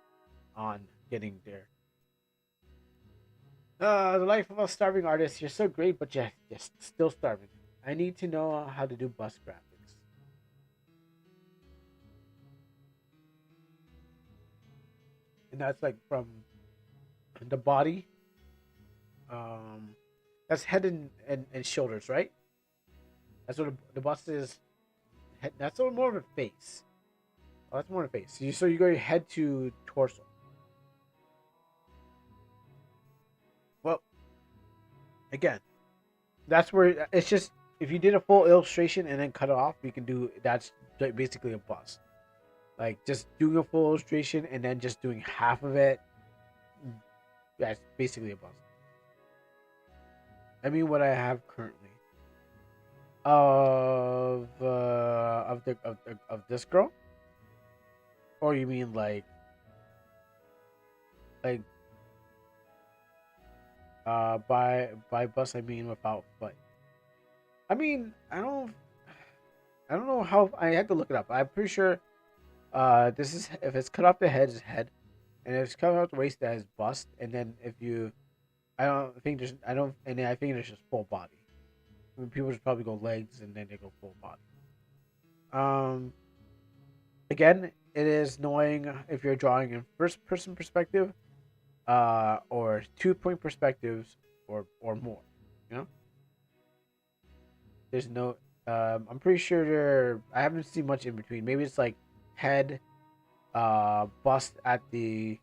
on getting there. The life of a starving artist. You're so great, but you're still starving. I need to know how to do bus graphics. And that's like from the body. That's head and shoulders, right? That's what the bust is. That's more of a face. Oh, that's more of a face. So you go head to torso. Well, again, that's where it's just if you did a full illustration and then cut it off, you can do that's basically a bust. Like just doing a full illustration and then just doing half of it, that's basically a bust. I mean, what I have currently of this girl, or you mean like by bus I mean without foot. I mean I don't know how I had to look it up. I'm pretty sure this is if it's cut off the head is head, and if it's cut off the waist that is bust, and then if you I think there's just full body. I mean, people just probably go legs and then they go full body. Again, it is knowing if you're drawing in first person perspective, or 2-point perspectives, or more. You know, there's no. I'm pretty sure I haven't seen much in between. Maybe it's like head, bust at the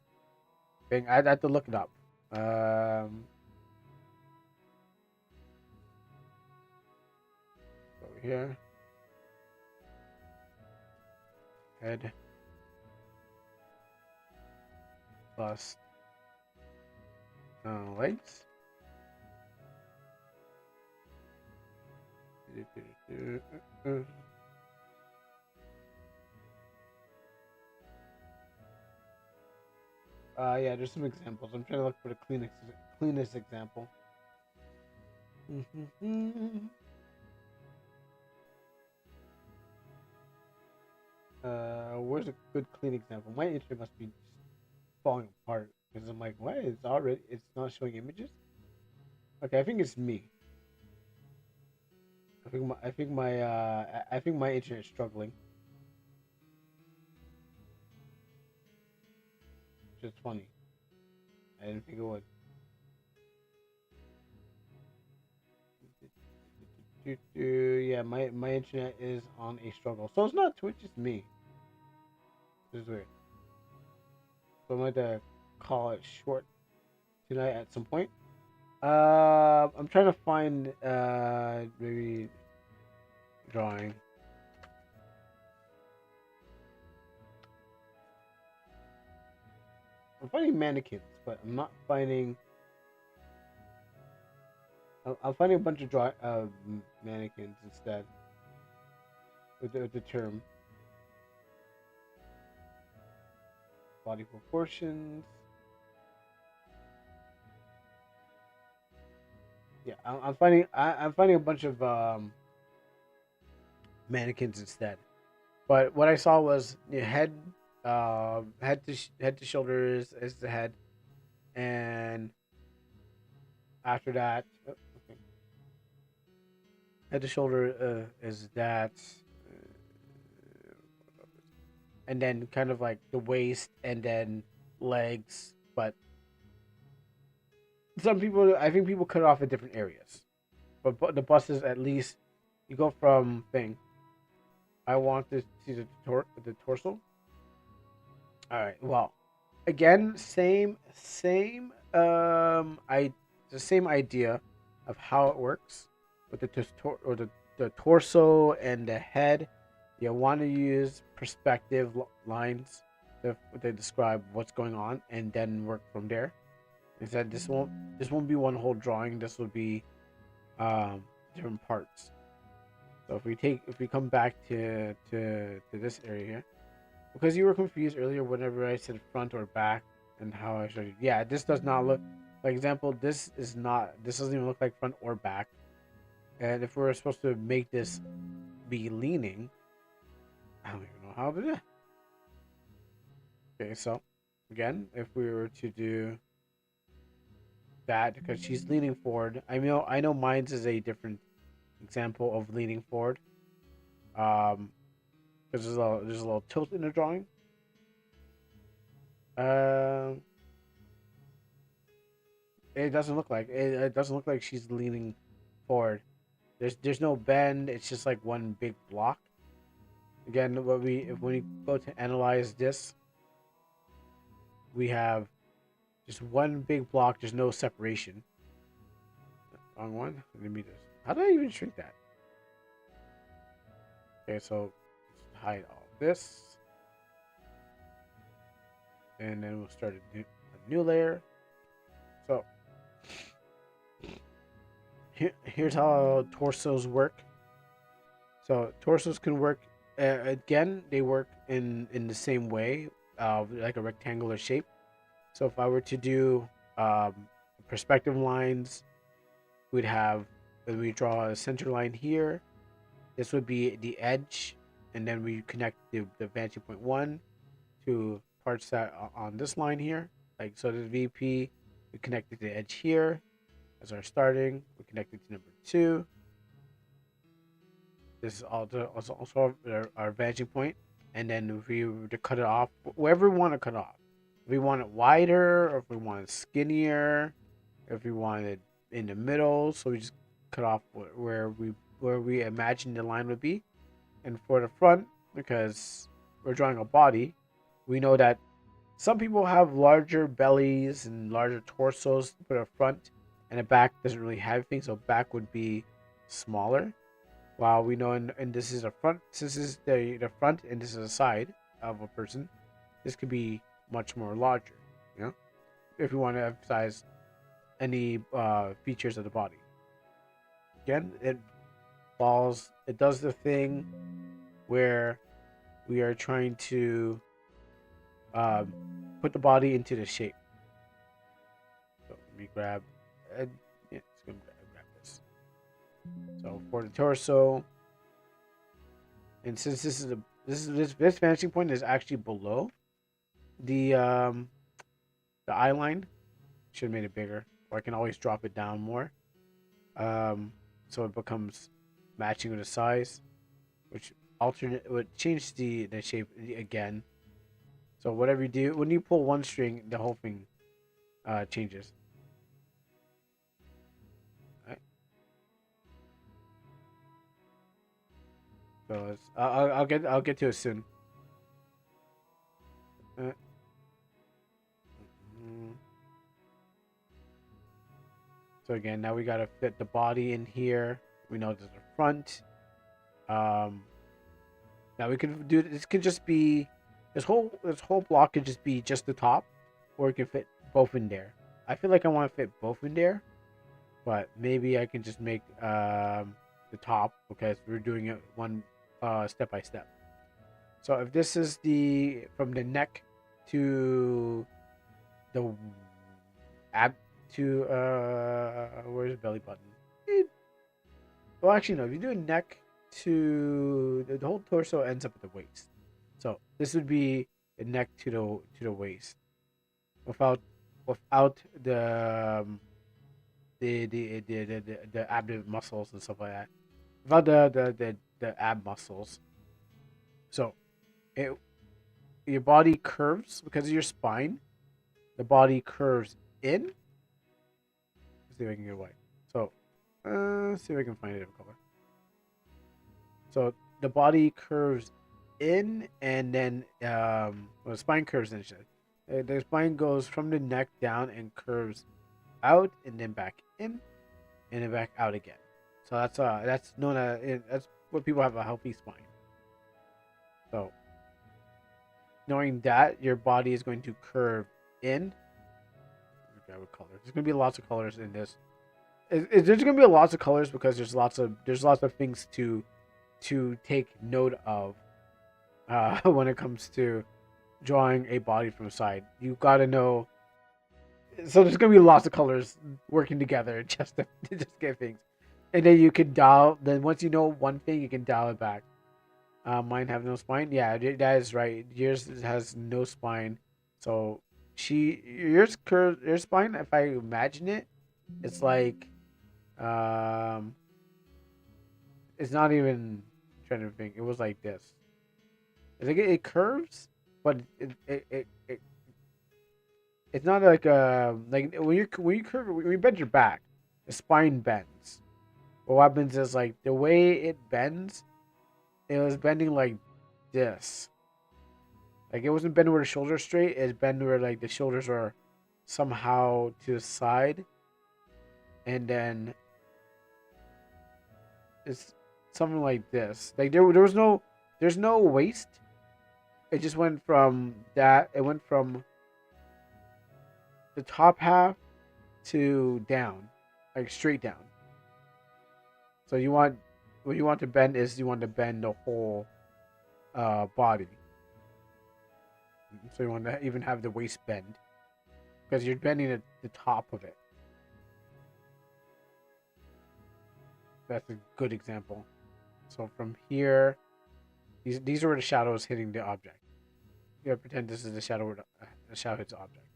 thing. I'd have to look it up. Over here. Head. Bust. Legs. Yeah, there's some examples. I'm trying to look for the cleanest example. Where's a good clean example? My internet must be falling apart because I'm like, what? It's not showing images. Okay, I think it's me. I think my internet is struggling. Which is funny. I didn't think it would. Yeah, my internet is on a struggle. So it's not Twitch, it's me. This is weird. So I'm going to call it short tonight at some point. I'm trying to find maybe drawing. I'm finding mannequins, but I'm not finding I'm finding a bunch of mannequins instead with the term body proportions. Yeah, I'm finding a bunch of mannequins instead. But what I saw was your head, head to shoulders is the head, and after that, okay. Head to shoulder is that, and then kind of like the waist, and then legs. But some people, I think people cut it off at different areas. But the buses, at least, you go from thing. I want to see the torso. All right. Well, again, the same idea of how it works with the torso and the head. You want to use perspective lines to describe what's going on, and then work from there. Instead, this won't be one whole drawing. This will be different parts. So if we come back to this area here, because you were confused earlier whenever I said front or back and how I showed you. Yeah, this does not look, for example, this doesn't even look like front or back. And if we're supposed to make this be leaning, I don't even know how to do that. Okay, so again, if we were to do that, because she's leaning forward, I know mine's is a different example of leaning forward. Because there's a little tilt in the drawing. It doesn't look like it doesn't look like she's leaning forward. There's no bend. It's just like one big block. Again, when we go to analyze this, we have just one big block. There's no separation. Wrong one. Let me just. How did I even shrink that? Okay, so let's hide all this, and then we'll start a new layer. So here's how torsos work. So torsos can work again. They work in the same way, like a rectangular shape. So if I were to do perspective lines, we draw a center line here. This would be the edge, and then we connect the vanishing point 1 to parts that are on this line here. Like so, the VP, we connect it to the edge here as our starting. We connect it to number 2. This is also our vanishing point, and then if we were to cut it off, wherever we want to cut off, if we want it wider, or if we want it skinnier, if we want it in the middle, so we just cut off where we imagine the line would be. And for the front, because we're drawing a body, we know that some people have larger bellies and larger torsos for the front, and the back doesn't really have anything, so back would be smaller. While we know, and this is a front, since this is the front and this is a side of a person, this could be much more larger, if we want to emphasize any features of the body. Again, it does the thing where we are trying to put the body into the shape. So let me grab, it's gonna grab this. So for the torso, and since this vanishing point is actually below the eye line, should have made it bigger, or I can always drop it down more. So it becomes matching with the size, which would change the shape again. So whatever you do, when you pull one string, the whole thing changes. All right. So I'll get to it soon. So again, now we gotta fit the body in here. We know there's a front. Now we can do this. Could just be this whole block could just be just the top, or it can fit both in there. I feel like I want to fit both in there, but maybe I can just make the top, because we're doing it one step by step. So if this is the from the neck to the ab to where's the belly button? Well, actually no. If you do a neck to the whole torso ends up at the waist. So this would be the neck to the waist, without the abdomen muscles and stuff like that. Without the ab muscles. So your body curves because of your spine. The body curves in. Let's see if I can get white. So, let's see if I can find it in color. So the body curves in, and then well, the spine curves in. The spine goes from the neck down and curves out, and then back in, and then back out again. So that's known as that's what people have a healthy spine. So knowing that your body is going to curve in. With colors. There's gonna be lots of colors in this. There's gonna be lots of colors because there's lots of things to take note of when it comes to drawing a body from the side. You gotta know. So there's gonna be lots of colors working together just to get things, and then you can dial. Then once you know one thing, you can dial it back. Mine have no spine. Yeah, that is right. Yours has no spine. So your spine. If I imagine it, it's like, it's not even I'm trying to think. It was like this. It's like it curves, but it's not like when you bend your back, the spine bends. But what happens is like the way it bends. It was bending like this. Like it wasn't bending where the shoulders straight. It's bending where like the shoulders are somehow to the side, and then it's something like this. Like there's no waist. It just went from that. It went from the top half to down, like straight down. So what you want to bend is you want to bend the whole body. So you want to even have the waist bend because you're bending the top of it. That's a good example. So from here, these are where the shadow is hitting the object. You gotta pretend this is the shadow where the shadow hits the object.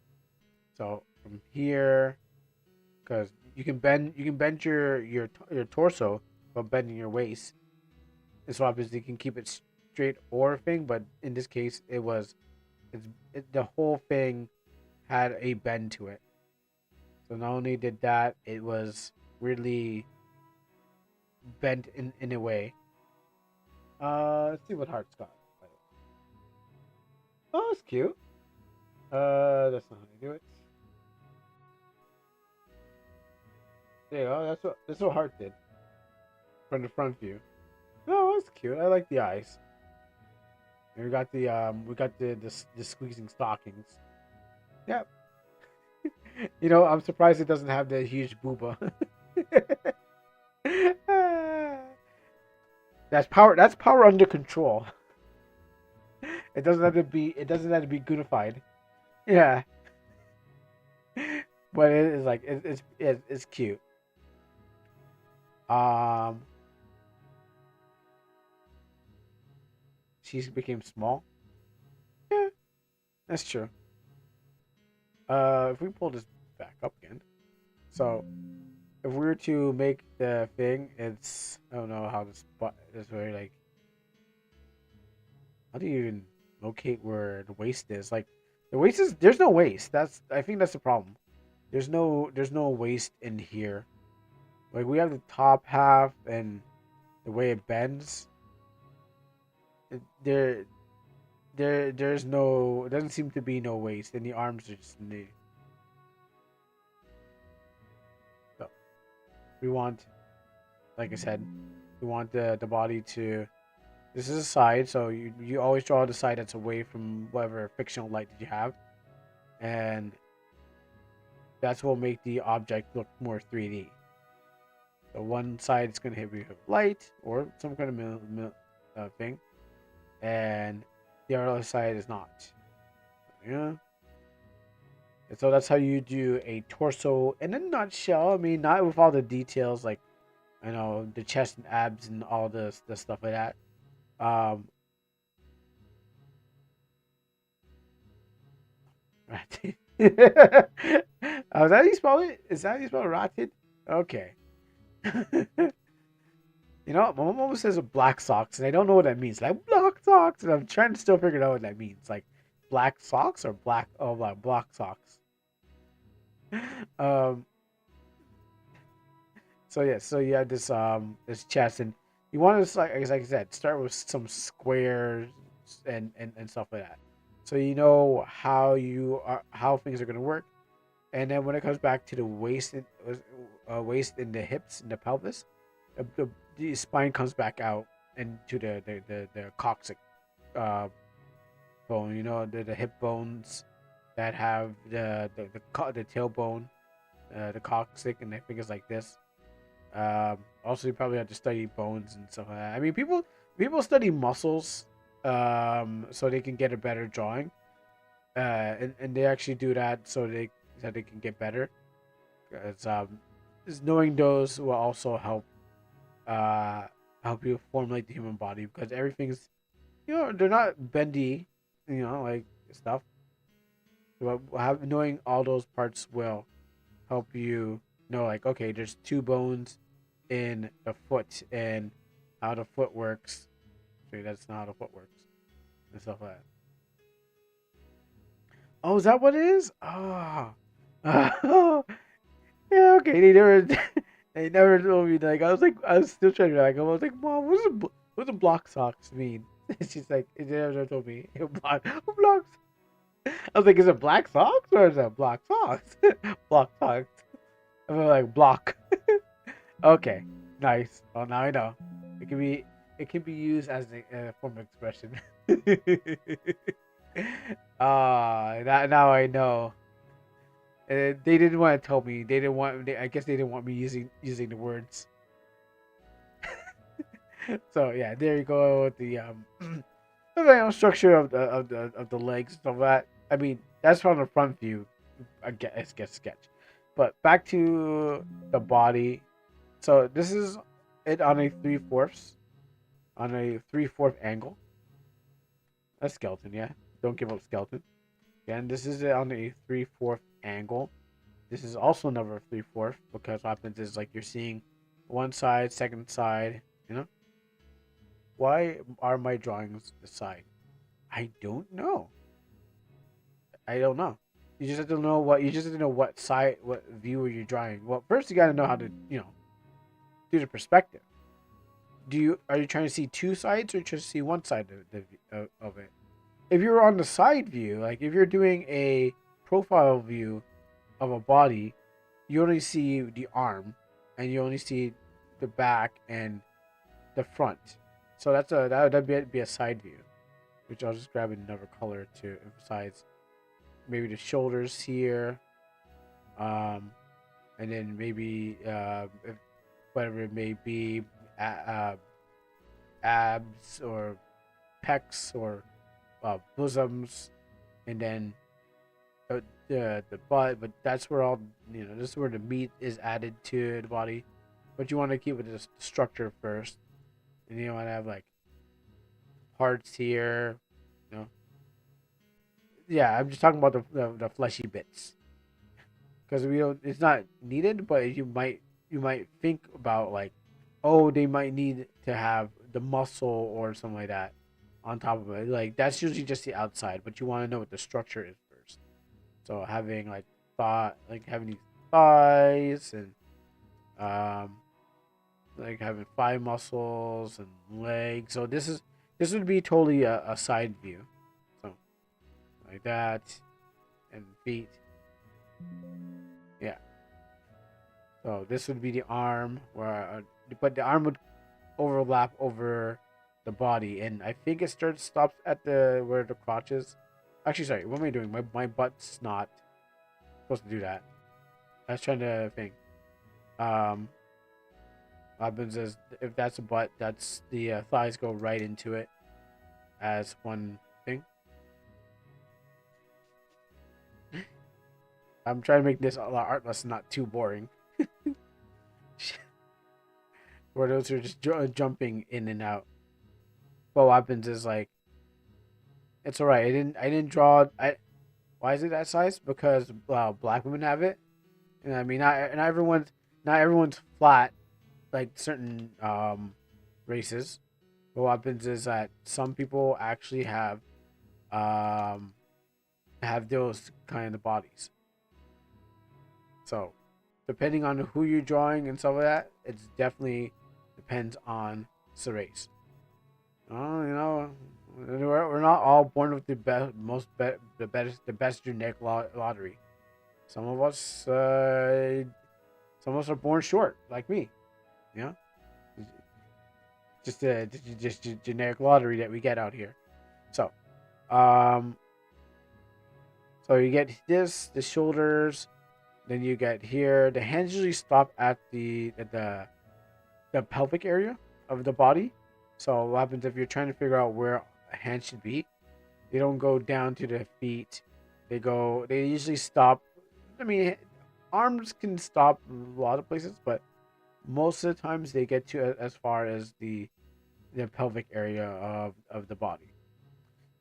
So from here, because you can bend your torso while bending your waist. And so obviously you can keep it straight or thing, but in this case the whole thing had a bend to it. So not only did that, it was weirdly bent in a way. Let's see what Heart's got. Oh, that's cute. That's not how you do it. There you go. That's what Heart did from the front view. Oh, that's cute. I like the eyes. And we got the squeezing stockings. Yep. You know, I'm surprised it doesn't have the huge booba. That's power under control. It doesn't have to be goonified. Yeah. But it is like it's cute. She became small. Yeah, that's true. If we pull this back up again, so if we were to make the thing, I don't know how this very like. How do you even locate where the waist is? Like the waist is there's no waist. I think that's the problem. There's no waist in here. Like we have the top half and the way it bends. There doesn't seem to be no waist, and the arms are just new. So we want, like I said, we want the body to. This is a side, so you always draw the side that's away from whatever fictional light that you have, and that's what will make the object look more 3D. The one side is going to hit you with light or some kind of thing, and the other side is not. Yeah. And so that's how you do a torso in a nutshell. I mean, not with all the details, like, I know, the chest and abs and all the stuff like that. Ratted. Oh, is that how you spell it? Is that how you spell ratted? Okay. You know, my mom always says black socks, and I don't know what that means. Like, black socks, and I'm trying to still figure out what that means. Like, black socks or black? Oh, like black socks. Um. So yeah, so you have this chest, and you want to, like I said, start with some squares and stuff like that. So you know how things are gonna work, and then when it comes back to the waist and the hips and the pelvis, the spine comes back out into the coccyx bone. You know, the hip bones that have the tailbone, the coccyx, and I think it's like this. Also, you probably have to study bones and stuff like that. I mean, people study muscles, so they can get a better drawing, and they actually do that so they can get better. Because just knowing those will also help you formulate the human body, because everything's, they're not bendy, like stuff. But knowing all those parts will help you know, like, okay, there's two bones in the foot and how the foot works. Okay, that's not how the foot works and stuff like that. Oh, is that what it is? Oh, oh. Yeah, okay. They never told me. Like, I was still trying to, like, I was like, Mom, what does block socks mean? She's like, they never told me. Blocks. I was like, is it black socks or is it block socks? Block socks. I'm like, block. Okay, nice. Well, now I know. It can be used as a form of expression. That now I know. They didn't want to tell me. They didn't want. I guess they didn't want me using the words. So yeah, there you go with the structure of the legs and stuff like that. I mean, that's from the front view. I guess sketch. But back to the body. So this is it on a 3/4 angle. A skeleton, yeah. Don't give up skeleton. Again, this is it on a 3/4 angle. This is also another 3/4, because what happens is, like, you're seeing one side, second side. Why are my drawings the side? I don't know. You just have to know what side, what view are you drawing. Well, first you got to know how to, do the perspective. Are you trying to see two sides, or just see one side of it? If you're on the side view, like if you're doing a profile view of a body, you only see the arm, and you only see the back and the front. So that'd be a side view, which I'll just grab another color to emphasize. Maybe the shoulders here, and then maybe if, whatever it may be, abs or pecs or bosoms, and then the butt. But that's where this is where the meat is added to the body. But you want to keep it the structure first, and you want to have, like, parts here, Yeah, I'm just talking about the fleshy bits, because it's not needed, but you might think about, like, oh, they might need to have the muscle or something like that on top of it. Like, that's usually just the outside, but you want to know what the structure is first. So having, like, having these thighs, and like having thigh muscles and legs. So this would be totally a side view. So like that, and feet. Yeah. So this would be the arm, but the arm would overlap over the body, and I think it stops at where the crotch is. Actually, sorry, what am I doing? My butt's not supposed to do that. I was trying to think. What happens is if that's a butt, that's the thighs go right into it as one thing. I'm trying to make this art lesson not too boring. Where those are just jumping in and out. But what happens is like, it's alright. I didn't draw. Why is it that size? Because black women have it. And I mean, not everyone's flat like certain races. But what happens is that some people actually have those kind of bodies. So, depending on who you're drawing and stuff like that, it's definitely depends on the race. We're not all born with the the best genetic lottery. Some of us are born short, like me. You know, just generic lottery that we get out here. So, so you get the shoulders, then you get here. The hands usually stop at the pelvic area of the body. So what happens if you're trying to figure out where a hand should be? They don't go down to the feet. They usually stop. I mean, arms can stop a lot of places, but most of the times they get to as far as the pelvic area of the body.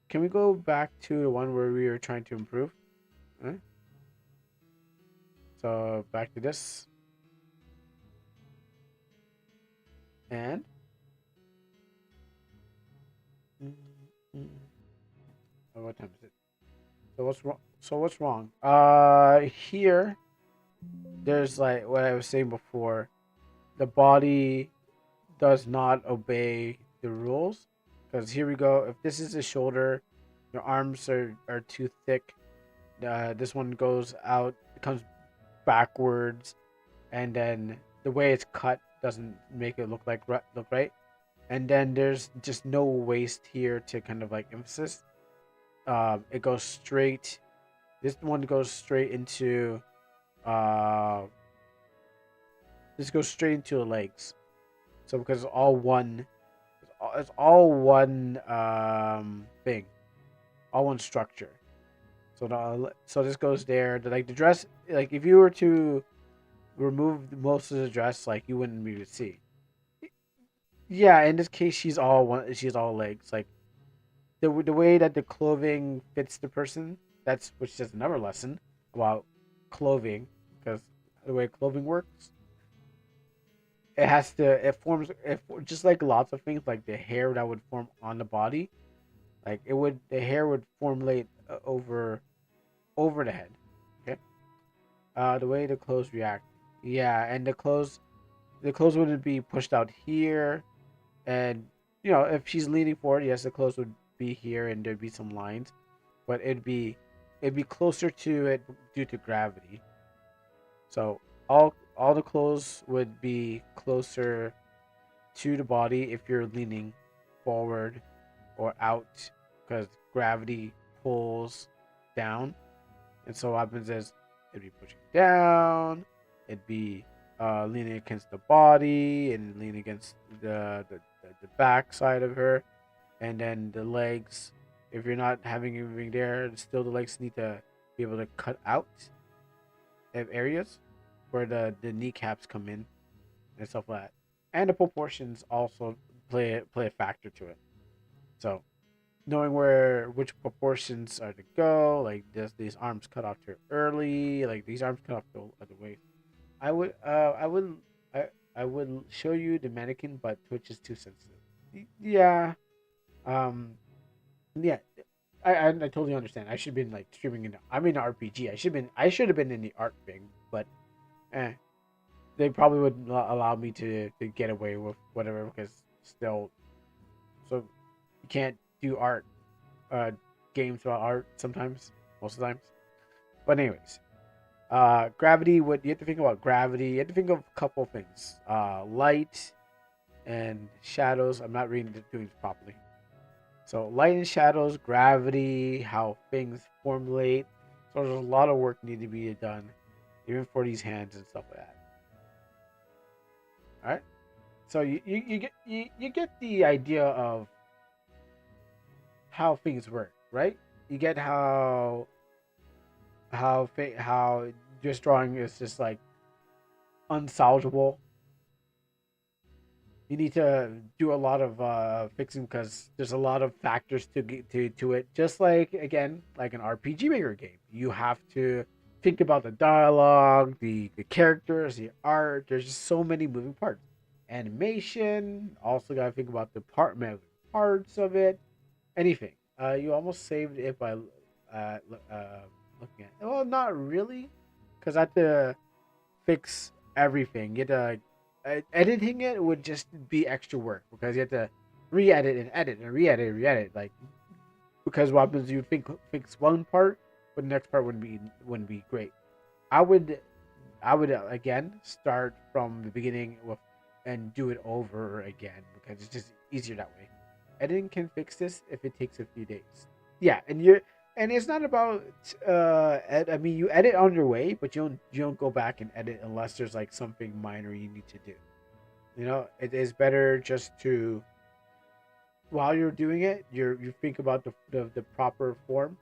Can we go back to the one where we were trying to improve? Right? So back to this. And oh, what time is it? So what's wrong? Here there's like what I was saying before. The body does not obey the rules. Because here we go. If this is the shoulder, your arms are too thick. This one goes out, it comes backwards, and then the way it's cut doesn't make it look right. And then there's just no waist here to kind of like emphasis. It goes straight. This one goes straight into. This goes straight into the legs. So because it's all one thing, all one structure. So this goes there. The dress, like if you were to remove most of the dress, like you wouldn't be able to see. Yeah, in this case, she's all legs. Like the way that the clothing fits the person. That's which is another lesson about clothing, because the way clothing works. It forms just like lots of things, like the hair that would form on the body, like the hair would formulate over the head. Okay. The way the clothes react, yeah, and the clothes wouldn't be pushed out here, and if she's leaning forward, yes, the clothes would be here and there'd be some lines, but it'd be closer to it due to gravity. So all the clothes would be closer to the body if you're leaning forward or out, because gravity pulls down. And so what happens is it'd be pushing down, it'd be leaning against the body and leaning against the back side of her. And then the legs, if you're not having anything there, still the legs need to be able to cut out areas where the kneecaps come in and stuff like that. And the proportions also play a factor to it. So knowing which proportions are to go, like these arms cut off too early, like these arms cut off the waist. I would show you the mannequin, but Twitch is too sensitive. Yeah. Yeah. I totally understand. I should have been like streaming I'm in RPG. I should have been in the art thing, but they probably would not allow me to get away with whatever, because still, so you can't do art games about art sometimes, most of the times. But anyways, gravity, you have to think about gravity. You have to think of a couple of things. Light and shadows. I'm not doing this properly. So light and shadows, gravity, how things formulate. So there's a lot of work need to be done, even for these hands and stuff like that. All right. So you get the idea of how things work, right? You get how just drawing is just like unsalvageable. You need to do a lot of fixing because there's a lot of factors to get to it. Just like again, like an RPG Maker game, you have to think about the dialogue, the characters, the art. There's just so many moving parts. Animation, also got to think about the moving parts of it. Anything. You almost saved it by looking at. Well, not really, because I had to fix everything. You had to editing it would just be extra work because you had to re-edit and edit and re-edit and re-edit. Like because what happens you fix one part, but the next part wouldn't be great. I would again start from the beginning with and do it over again because it's just easier that way. Editing can fix this if it takes a few days. Yeah, and it's not about I mean you edit on your way, but you don't go back and edit unless there's like something minor you need to do. You know, it is better just to while you're doing it, you think about the proper form,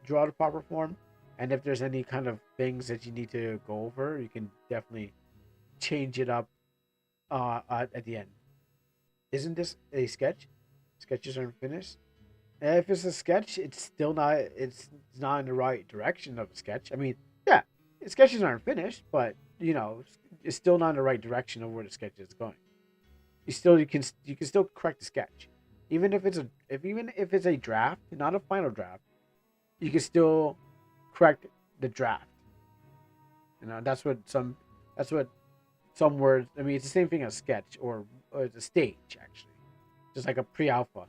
draw the proper form, and if there's any kind of things that you need to go over, you can definitely change it up at the end. Isn't this a sketch? Sketches aren't finished. And if it's a sketch, it's not in the right direction of a sketch. I mean, yeah, sketches aren't finished, but it's still not in the right direction of where the sketch is going. You can still correct the sketch, even if it's a draft, not a final draft. You can still correct the draft. That's what some words. I mean, it's the same thing as sketch or it's a stage actually, just like a pre-alpha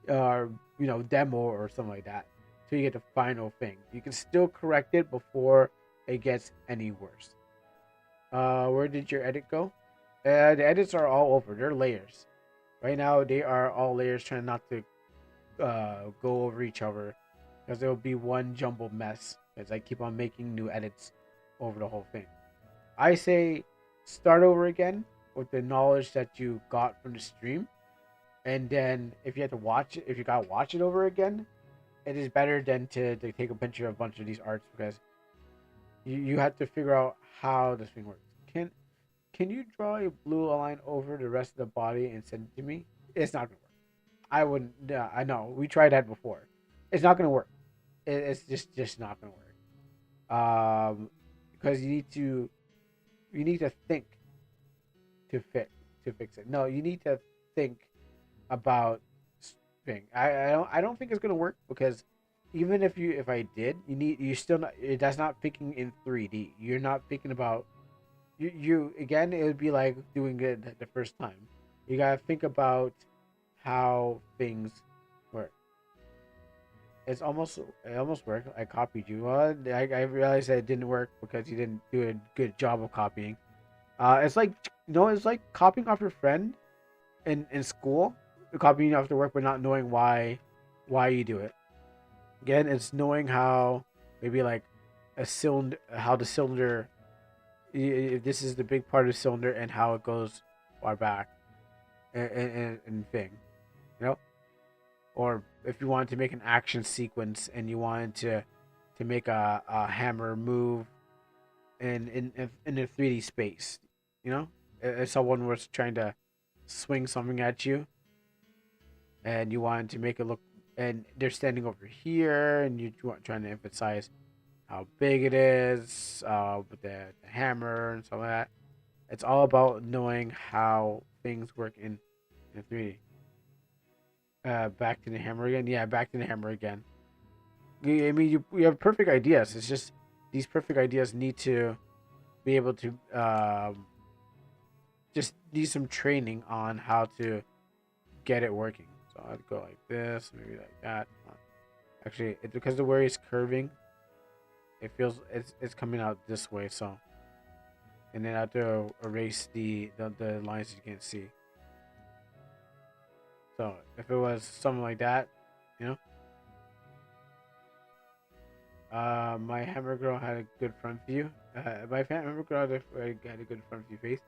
or demo or something like that. Till you get the final thing, you can still correct it before it gets any worse. Where did your edit go? The edits are all over. They're layers. Right now, they are all layers, trying not to go over each other, because there will be one jumbled mess. As I keep on making new edits over the whole thing. I say start over again with the knowledge that you got from the stream, and then if you have to watch it, if you gotta watch it over again, it is better than to take a picture of a bunch of these arts because you have to figure out how this thing works. Can you draw a blue line over the rest of the body and send it to me? It's not gonna work. I wouldn't. I know we tried that before. It's not gonna work. It's just not gonna work. Because you need to think to fix it. No, you need to think about thing. I don't think it's gonna work because even if I did, you still not. That's not thinking in 3D. You're not thinking about you again. It would be like doing it the first time. You gotta think about how things work. It almost worked. I copied you. Well, I realized that it didn't work because you didn't do a good job of copying. It's like it's like copying off your friend in school, copying off their work, but not knowing why you do it. Again, it's knowing how maybe like a cylinder, how the cylinder. This is the big part of the cylinder and how it goes far back, and thing, you know. Or if you wanted to make an action sequence and you wanted to make a hammer move in a 3D space, if someone was trying to swing something at you and you wanted to make it look, and they're standing over here and you're trying to emphasize how big it is with the hammer and stuff like that. It's all about knowing how things work in 3D. Back to the hammer again. Yeah, back to the hammer again. I mean, you have perfect ideas. It's just these perfect ideas need to be able to just need some training on how to get it working. So I'd go like this, maybe like that. Actually, because the way it's curving, it feels it's coming out this way. So, and then I have to erase the lines you can't see. So if it was something like that, you know, my hammer girl had a good front view. My hammer girl had a good front view face.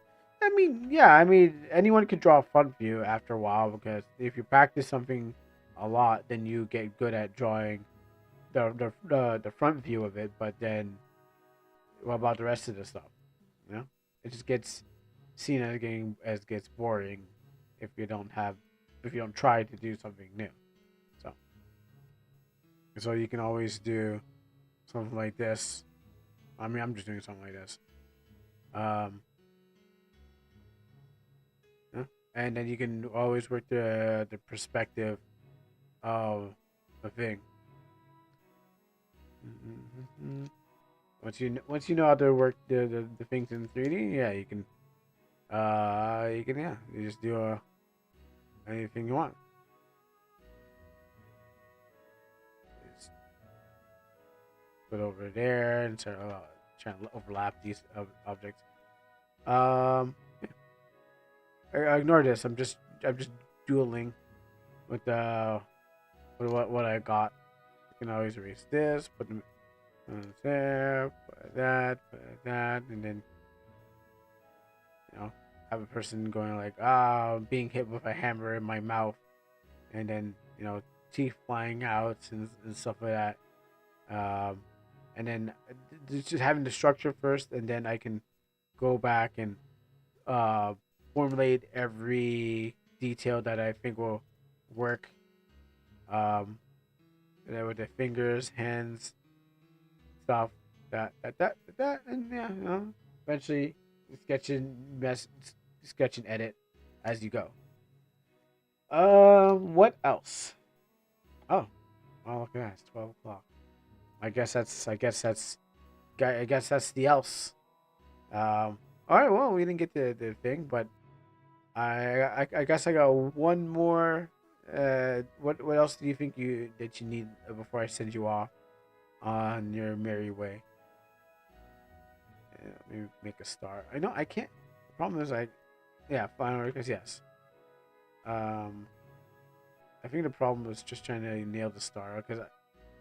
I mean, yeah, I mean, anyone could draw a front view after a while because if you practice something a lot, then you get good at drawing the front view of it. But then, what about the rest of the stuff? You know, it just gets seen as gets boring if you don't try to do something new. So, you can always do something like this. I mean, I'm just doing something like this. Yeah. And then you can always work the perspective of the thing. Once you know how to work the things in 3D, yeah, you can you just do anything you want. Just put over there and start trying to overlap these objects. Ignore this. I'm just dueling with what I got. You can always erase this, put them there, put that, and then have a person going like being hit with a hammer in my mouth, and then teeth flying out and stuff like that. And then just having the structure first, and then I can go back and formulate every detail that I think will work. And then with the fingers, hands, stuff, that, and yeah, eventually sketch and edit as you go. What else? Oh, look at that, it's 12 o'clock. I guess that's the else. All right, well, we didn't get the thing, but I guess I got one more. What else do you think that you need before I send you off on your merry way? Let me make a star. I know I can't. The problem is final request, yes. I think the problem was just trying to nail the star because you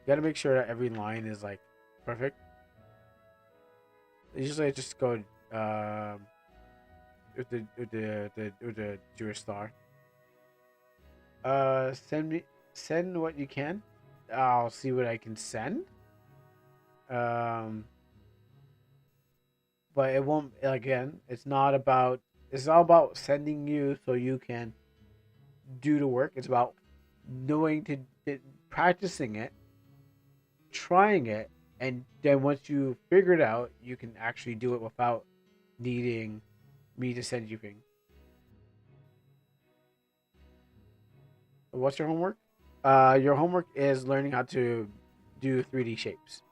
got to make sure that every line is like perfect. Usually I just go with the Jewish star. Send what you can. I'll see what I can send. But it won't. Again, it's not about sending you so you can do the work. It's about practicing it, trying it, and then once you figure it out, you can actually do it without needing me to send you things. What's your homework? Your homework is learning how to do 3D shapes.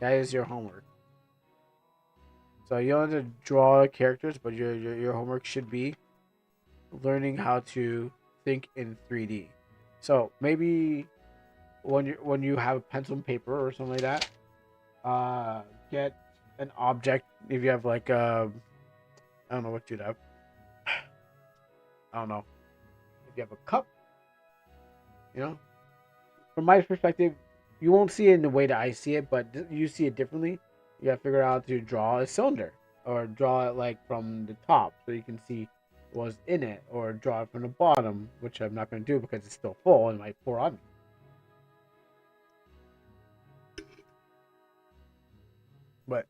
That is your homework. So you don't have to draw characters, but your homework should be learning how to think in 3D. So maybe when you have pencil and paper or something like that, get an object. If you have like I don't know what you'd have. I don't know. If you have a cup, from my perspective, you won't see it in the way that I see it, but you see it differently. You gotta figure out how to draw a cylinder, or draw it like from the top so you can see what's in it, or draw it from the bottom, which I'm not gonna do because it's still full and might pour on me. But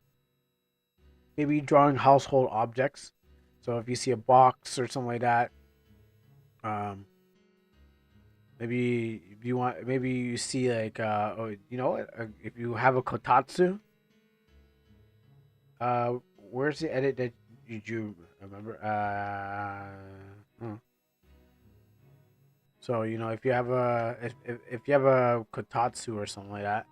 maybe drawing household objects. So if you see a box or something like that, maybe you see like if you have a kotatsu, where's the edit that you remember? So if you have if you have a kotatsu or something like that,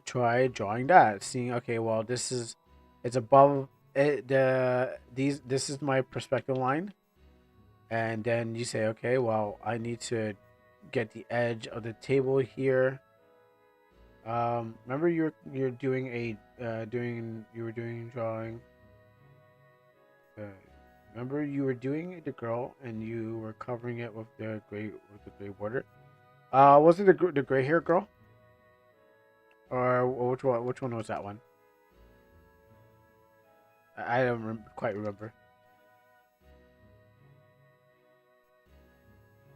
try drawing that. Seeing it's above it, this is my perspective line, and then you say, okay, well, I need to get the edge of the table here. Remember you're doing drawing. Remember you were doing the girl and you were covering it with the gray border. Was it the gray hair girl? Or which one was that one? I don't quite remember.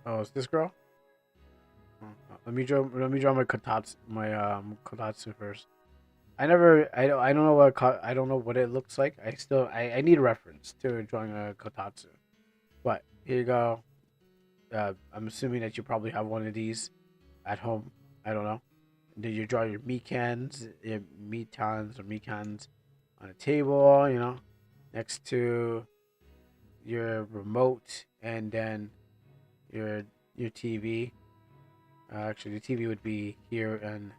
Oh, it's this girl. Let me draw my kotatsu first. I don't know I don't know what it looks like. I need a reference to drawing a kotatsu. But here you go. I'm assuming that you probably have one of these at home. I don't know. Did you draw your mikans, your mitans or mikans on a table, next to your remote, and then your TV. Actually, the TV would be here and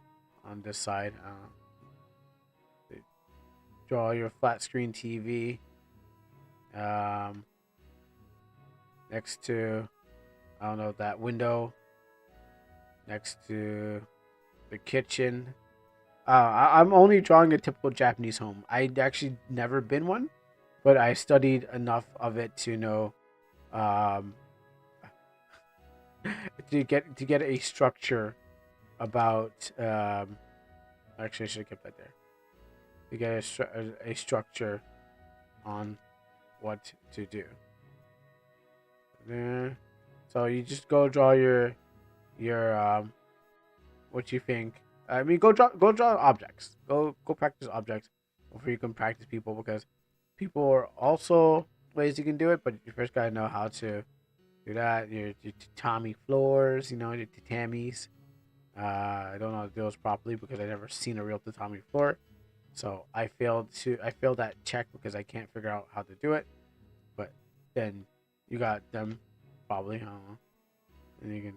on this side. Draw your flat screen TV. Next to, I don't know, that window. Next to the kitchen. I'm only drawing a typical Japanese home. I'd actually never been one, but I studied enough of it to know, to get a structure about. Actually, I should have kept that there. To get a structure on what to do. There. So you just go draw your what you think. I mean, go draw objects. Go practice objects before you can practice people, because people are also ways you can do it, but you first gotta know how to do that. Your tatami floors, your tatamis. I don't know how to do those properly because I never seen a real tatami floor, so I failed that check because I can't figure out how to do it. But then you got them probably, I don't know, and you can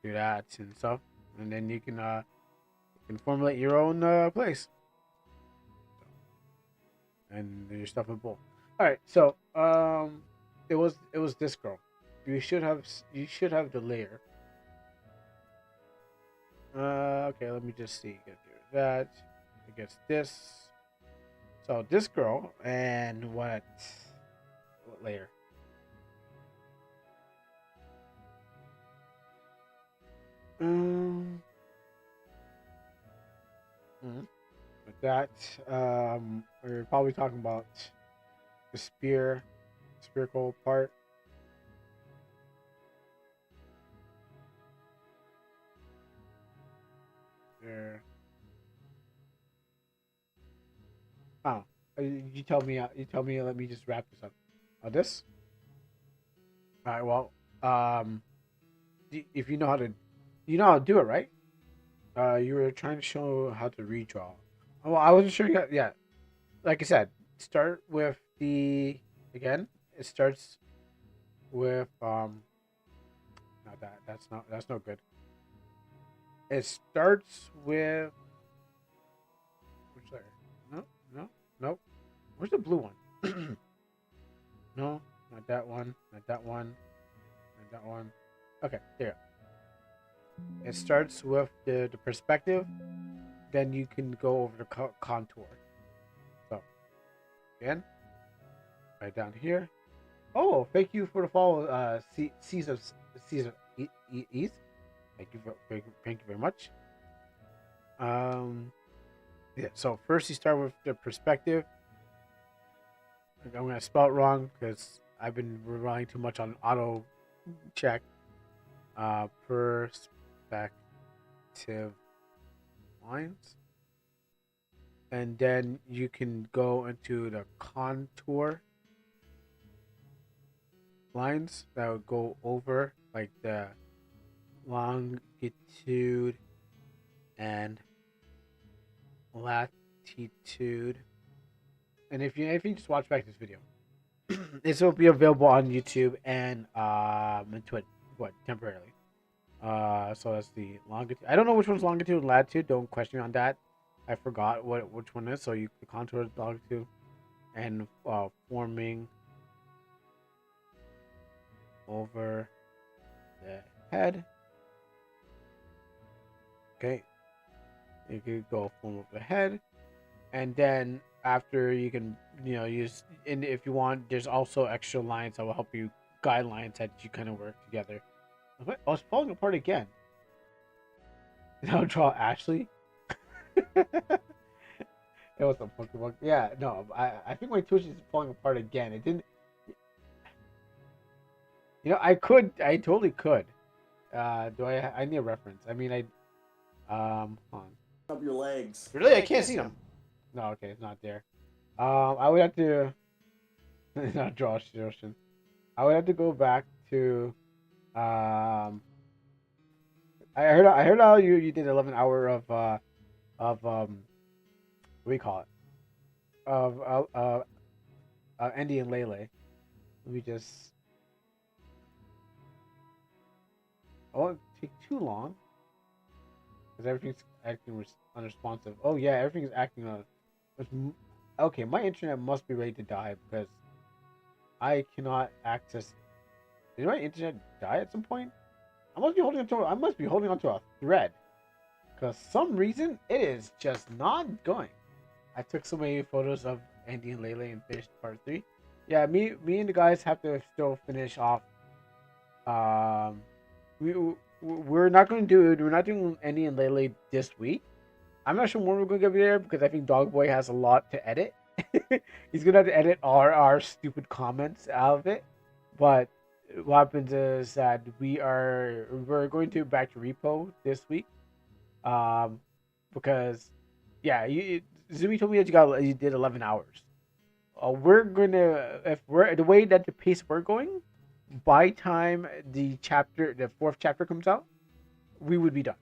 do that and stuff, and then you can formulate your own place and your stuff in bowl. All right, so it was this girl. You should have the layer. Okay, let me just see. Get that. I guess this. So this girl and what layer? With that, we're probably talking about the spherical part. There. Oh, you tell me. Let me just wrap this up. Oh, this. All right. Well, if you know how to do it, right? You were trying to show how to redraw. Oh, I wasn't sure. Yeah. Like I said, start with the again. It starts with Not that. That's no good. It starts with which layer? No. Where's the blue one? No, not that one. Not that one. Not that one. Okay, there. It starts with the perspective, then you can go over the contour. So, again, right down here. Oh, thank you for the follow, Caesar East. Thank you very much. Yeah. So first you start with the perspective. I'm gonna spell it wrong because I've been relying too much on auto check. Perspective lines, and then you can go into the contour lines that would go over like the longitude and latitude. And if you just watch back this video, this will be available on YouTube and Twitch, temporarily. So that's the longitude. I don't know which one's longitude and latitude. Don't question me on that. I forgot which one is. So you contour the longitude and forming over the head. Okay, you could go form over the head, and then after you can use, and if you want, there's also extra lines that will help you, guidelines that you kind of work together. I was falling apart again. Now draw Ashley. It was a Pokemon. Yeah, no, I think my Twitch is falling apart again. It didn't. You know, I totally could. Do I need a reference? I mean, hold on. Up your legs. Really, I can't see them. No, okay, it's not there. I would have to. Not Josh Ocean. I would have to go back to. I heard how you did 11 hour of what do you call it? Of Andy and Lele. Let me just. I won't take too long. Because everything's acting unresponsive. Oh yeah, everything's acting on. Okay, my internet must be ready to die because I cannot access. Did my internet die at some point? I must be holding onto a thread. Because some reason it is just not going. I took so many photos of Andy and Lele and finished part 3. Yeah, me and the guys have to still finish off. We're not doing Andy and Lele this week. I'm not sure when we're going to get there because I think Dogboy has a lot to edit. He's gonna have to edit our stupid comments out of it. But what happens is that we're going to back to repo this week. Because Zumi told me that you did 11 hours. We're gonna the way that the pace we're going, by time the 4th chapter comes out, we would be done.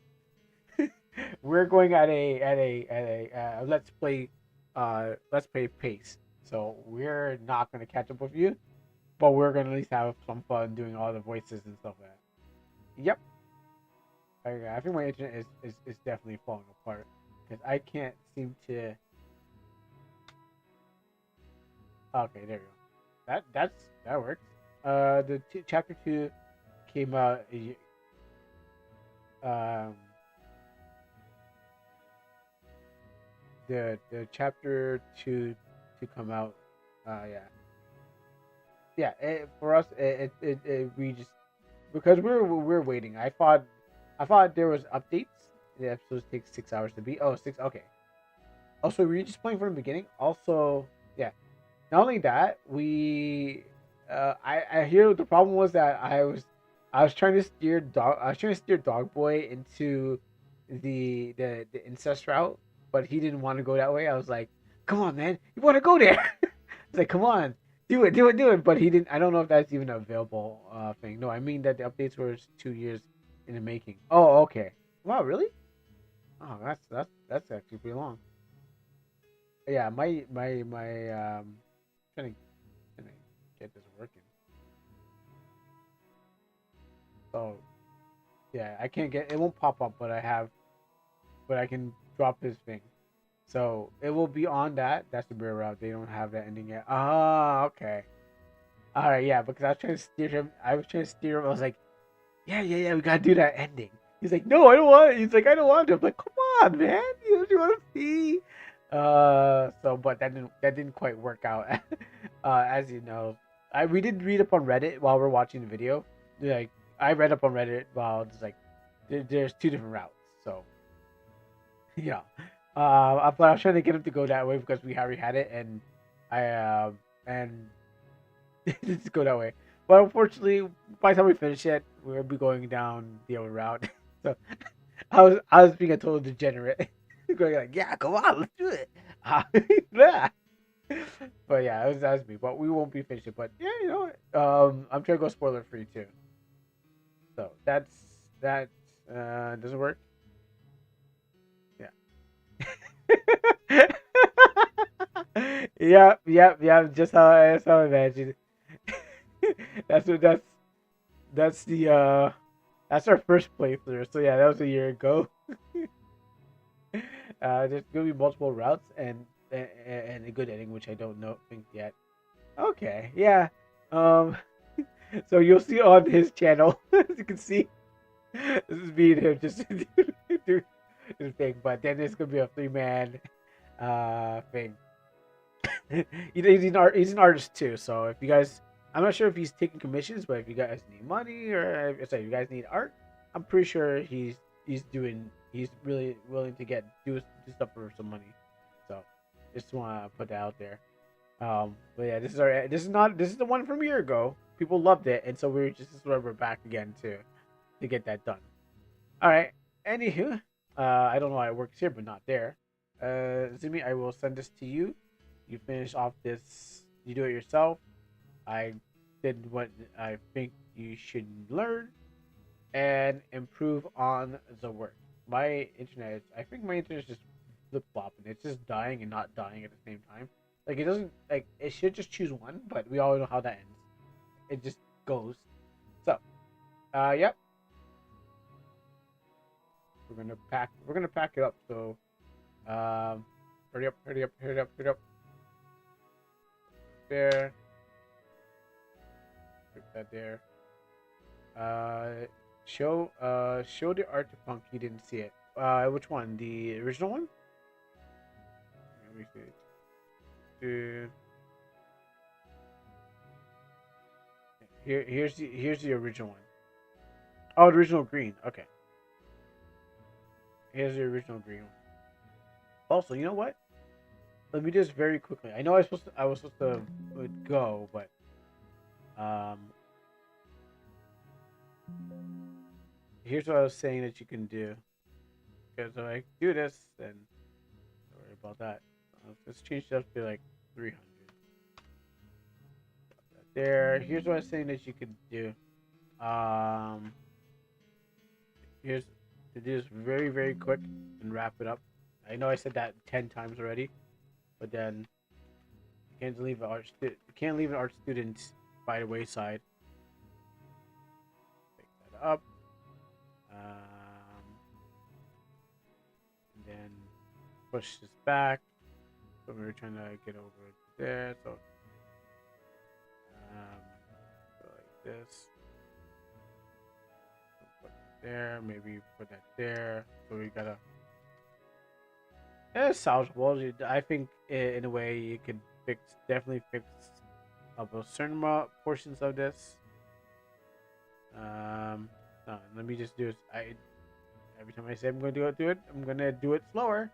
We're going at a let's play pace. So we're not gonna catch up with you, but we're gonna at least have some fun doing all the voices and stuff like that. Yep. I think my internet is definitely falling apart because I can't seem to. Okay, there you go. That works. The chapter 2 came out. The chapter 2 to come out. For us, we just because we're waiting. I thought there was updates. The episodes take 6 hours to beat. Oh, 6. Okay. Also, were you just playing from the beginning? Also, yeah. Not only that, I hear the problem was that I was trying to steer Dog Boy into the incest route, but he didn't want to go that way. I was like, "Come on, man, you want to go there?" I was like, "Come on, do it." But he didn't. I don't know if that's even an available thing. No, I mean that the updates were 2 years in the making. Oh, okay. Wow, really? Oh, that's actually pretty long. Yeah, my trying to get this working. So yeah, I can't get it. Won't pop up, but I can drop his thing. So it will be on that. That's the beer route. They don't have that ending yet. Ah, okay. All right, yeah. Because I was trying to steer him. I was like, yeah. We gotta do that ending. He's like, no, I don't want it. He's like, I don't want it. I'm like, come on, man. You want to see? But that didn't quite work out. As you know, we did read up on Reddit while we're watching the video. Like, I read up on Reddit while it's like, there's 2 different routes. So, yeah. But I was trying to get him to go that way because we already had it, and just go that way. But unfortunately, by the time we finish it, we'll be going down the other route. So I was being a total degenerate, going like, yeah, come on, let's do it. Yeah. But yeah, that was me. But we won't be finishing. But yeah, you know, I'm trying to go spoiler free too. So that doesn't work. Yeah. Yeah. Just how I imagined. That's our first playthrough. So yeah, that was a year ago. There's gonna be multiple routes and a good ending, which I don't think yet. Okay, yeah. So you'll see on his channel, as you can see, this is me and him just do his thing. But then it's gonna be a 3-man thing. He's an artist too. So if you guys, I'm not sure if he's taking commissions, but if you guys need money or if you guys need art, I'm pretty sure he's really willing to do stuff for some money. So just want to put that out there. But yeah, this is the one from a year ago. people loved it, and so this is where we're back again to get that done. All right. Anywho, I don't know why it works here, but not there. Zumi, I will send this to you. You finish off this. You do it yourself. I did what I think you should learn and improve on the work. I think my internet is just flip flopping. It's just dying and not dying at the same time. Like it doesn't like it should just choose one, but we all know how that ends. It just goes. So, yep. We're gonna pack it up. So, hurry up. There. Put that there. Show the art to Punk. He didn't see it. Which one? The original one? Let me see. Here's the original one. Oh, the original green. Okay. Here's the original green one. Also, you know what? Let me do this very quickly. I know I was supposed to go, but here's what I was saying that you can do. Because if I do this, then don't worry about that. Let's change it up to like 300. There. Here's what I was saying that you could do. Here's to do this very, very quick and wrap it up. I know I said that 10 times already, but then you can't leave an art student by the wayside. Pick that up. And then push this back. So we were trying to get over there. So, go like this. Put that there. Maybe put that there. So we gotta. It's salvageable. I think in a way you could definitely fix up a certain portions of this. No, let me just do it. Every time I say I'm going to do it, I'm going to do it slower.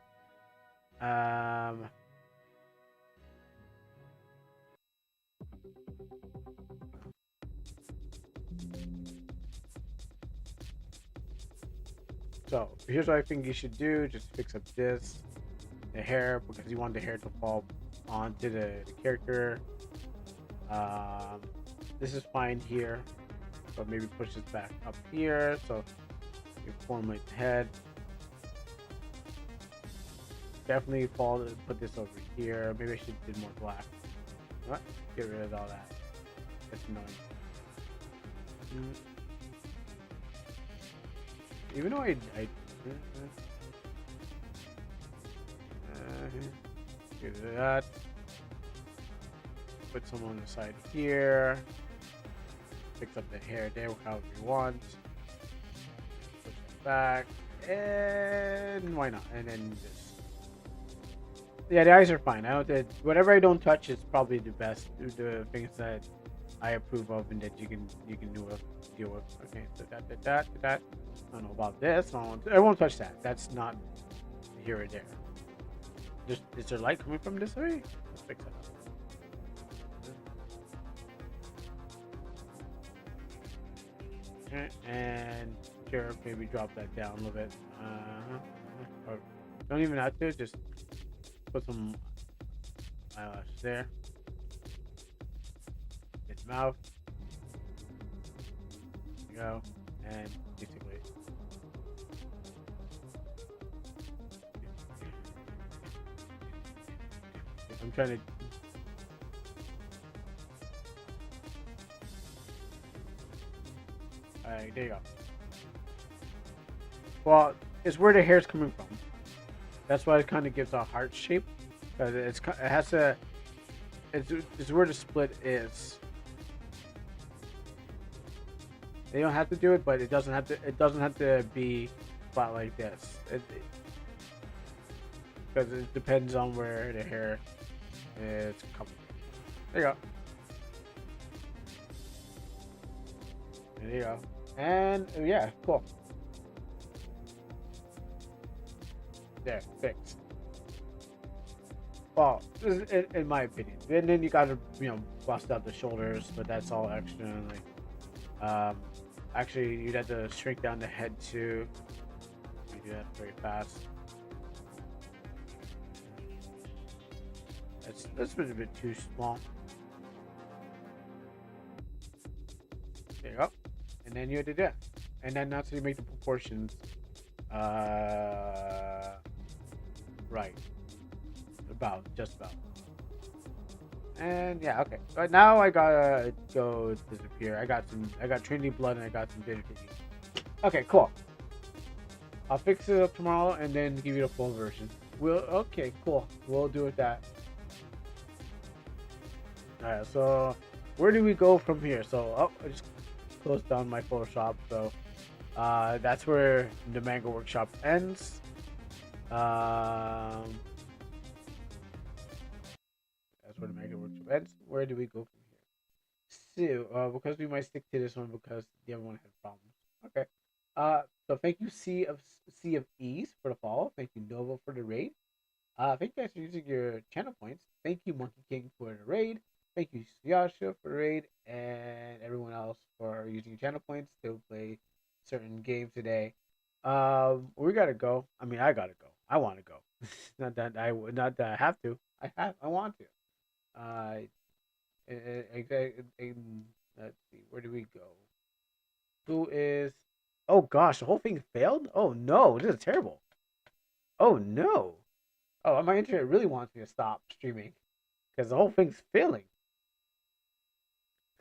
So here's what I think you should do. Just fix up the hair, because you want the hair to fall onto the character. This is fine here, but maybe push this back up here so you formulate the head. Definitely put this over here. Maybe I should do more black. What? Get rid of all that. That's annoying. Even though I get rid of that. Put some on the side here. Fix up the hair there however you want. Push it back. And why not? And then this. Yeah, the eyes are fine. Whatever I don't touch is probably the best. The things that I approve of and that you can deal with. Okay, so that. I don't know about this. I won't touch that. That's not here or there. Is there light coming from this way? Let's fix that up. Okay, and here, maybe drop that down a little bit. Or don't even have to, just put some eyelashes there. His mouth. There you go. And basically. I'm trying to. Alright, there you go. Well, it's where the hair's coming from. That's why it kind of gives a heart shape. Because it's where the split is. They don't have to do it, but it doesn't have to. It doesn't have to be flat like this. Because it depends on where the hair is coming from. There you go. There you go. And yeah, cool. There, fixed. Well, in my opinion. And then you gotta, bust out the shoulders, but that's all extra. Actually, you'd have to shrink down the head too. You do that very fast. That's been a bit too small. There you go. And then you have to do that. And then that's how you make the proportions. Right. Just about. And yeah, okay. But now I gotta go disappear. I got Trinity blood and I got some bitter kidney. Okay, cool. I'll fix it up tomorrow and then give you the full version. Okay, cool. We'll do it that. Alright, so where do we go from here? So I just closed down my Photoshop, so that's where the manga workshop ends. That's where the manga workshop ends. Where do we go from here? So, because we might stick to this one because the other one had problems. Okay. So thank you Sea of Ease for the follow. Thank you Nova for the raid. Thank you guys for using your channel points. Thank you Monkey King for the raid. Thank you Yasha for the raid, and everyone else for using your channel points to play certain games today. We gotta go. I mean, I gotta go. I want to go. not that I have to. I want to. Let's see. Where do we go? Who is? Oh gosh, the whole thing failed. Oh no, this is terrible. Oh no. Oh, my internet really wants me to stop streaming because the whole thing's failing.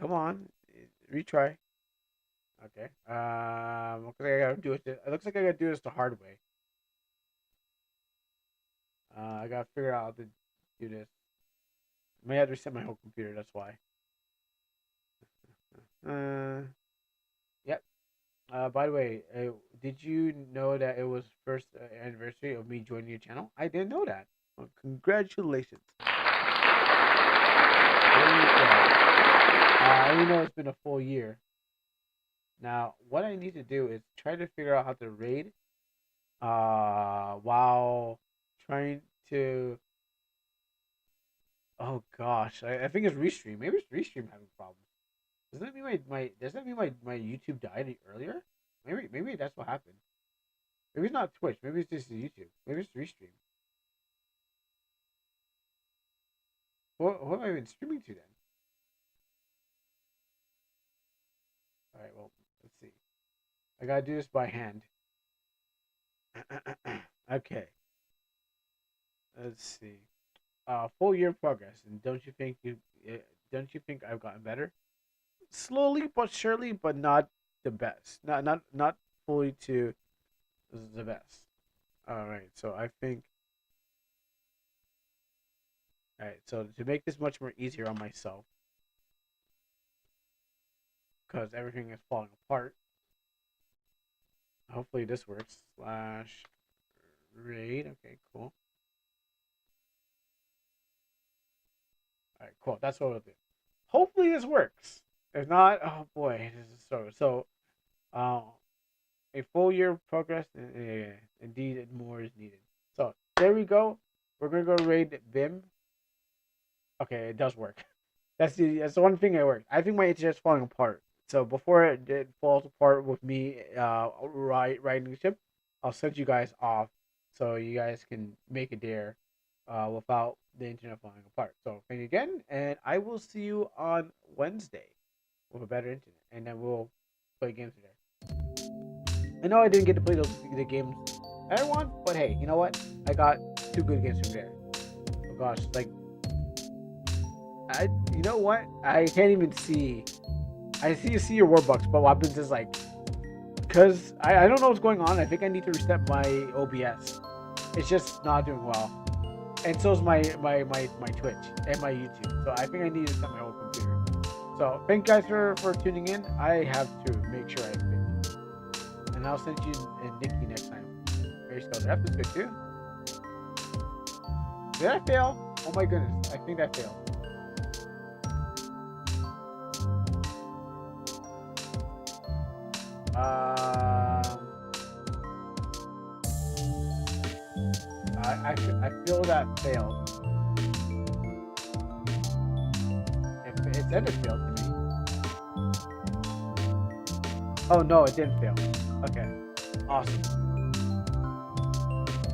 Come on, retry. Okay. Looks like I gotta do it. It looks like I gotta do this the hard way. I gotta figure out how to do this. I may have to reset my whole computer. That's why. Yep. By the way, did you know that it was first anniversary of me joining your channel? I didn't know that. Well, congratulations. I only know it's been a full year. Now, what I need to do is try to figure out how to raid while trying to... Oh gosh, I think it's Restream. Maybe it's Restream having problems. Does that mean my YouTube died earlier? Maybe that's what happened. Maybe it's not Twitch. Maybe it's just YouTube. Maybe it's Restream. What have I been streaming to then? Alright, well, let's see. I gotta do this by hand. Okay. Let's see. Full year progress, and don't you think I've gotten better? Slowly but surely, but not the best. Not fully to the best. Alright, so I think. Alright, so to make this much more easier on myself, because everything is falling apart. Hopefully this works. /raid. Okay, cool. Alright, cool. That's what we'll do. Hopefully this works. If not, oh boy, this is so. A full year of progress. Indeed, more is needed. So there we go. We're gonna go raid Bim. Okay, it does work. That's the one thing that worked. I think my internet's falling apart. So before it falls apart with me riding the ship, I'll send you guys off so you guys can make it there without the internet falling apart. So thank you again, and I will see you on Wednesday with a better internet, and then we'll play games today. I know I didn't get to play the games I want, but hey, you know what? I got 2 good games from there. Oh gosh, like you know what? I can't even see. I see your Warbucks, but what happens is like, because I don't know what's going on. I think I need to reset my OBS. It's just not doing well, and so is my Twitch and my YouTube. So I think I need to reset my whole computer. So thank you guys for tuning in. I have to make sure I fix it, and I'll send you and Nikki next time. Very Skelter. That was good too. Did I fail? Oh my goodness! I think that failed. I feel that failed. it said it failed to me. Oh no, it didn't fail. Okay, awesome.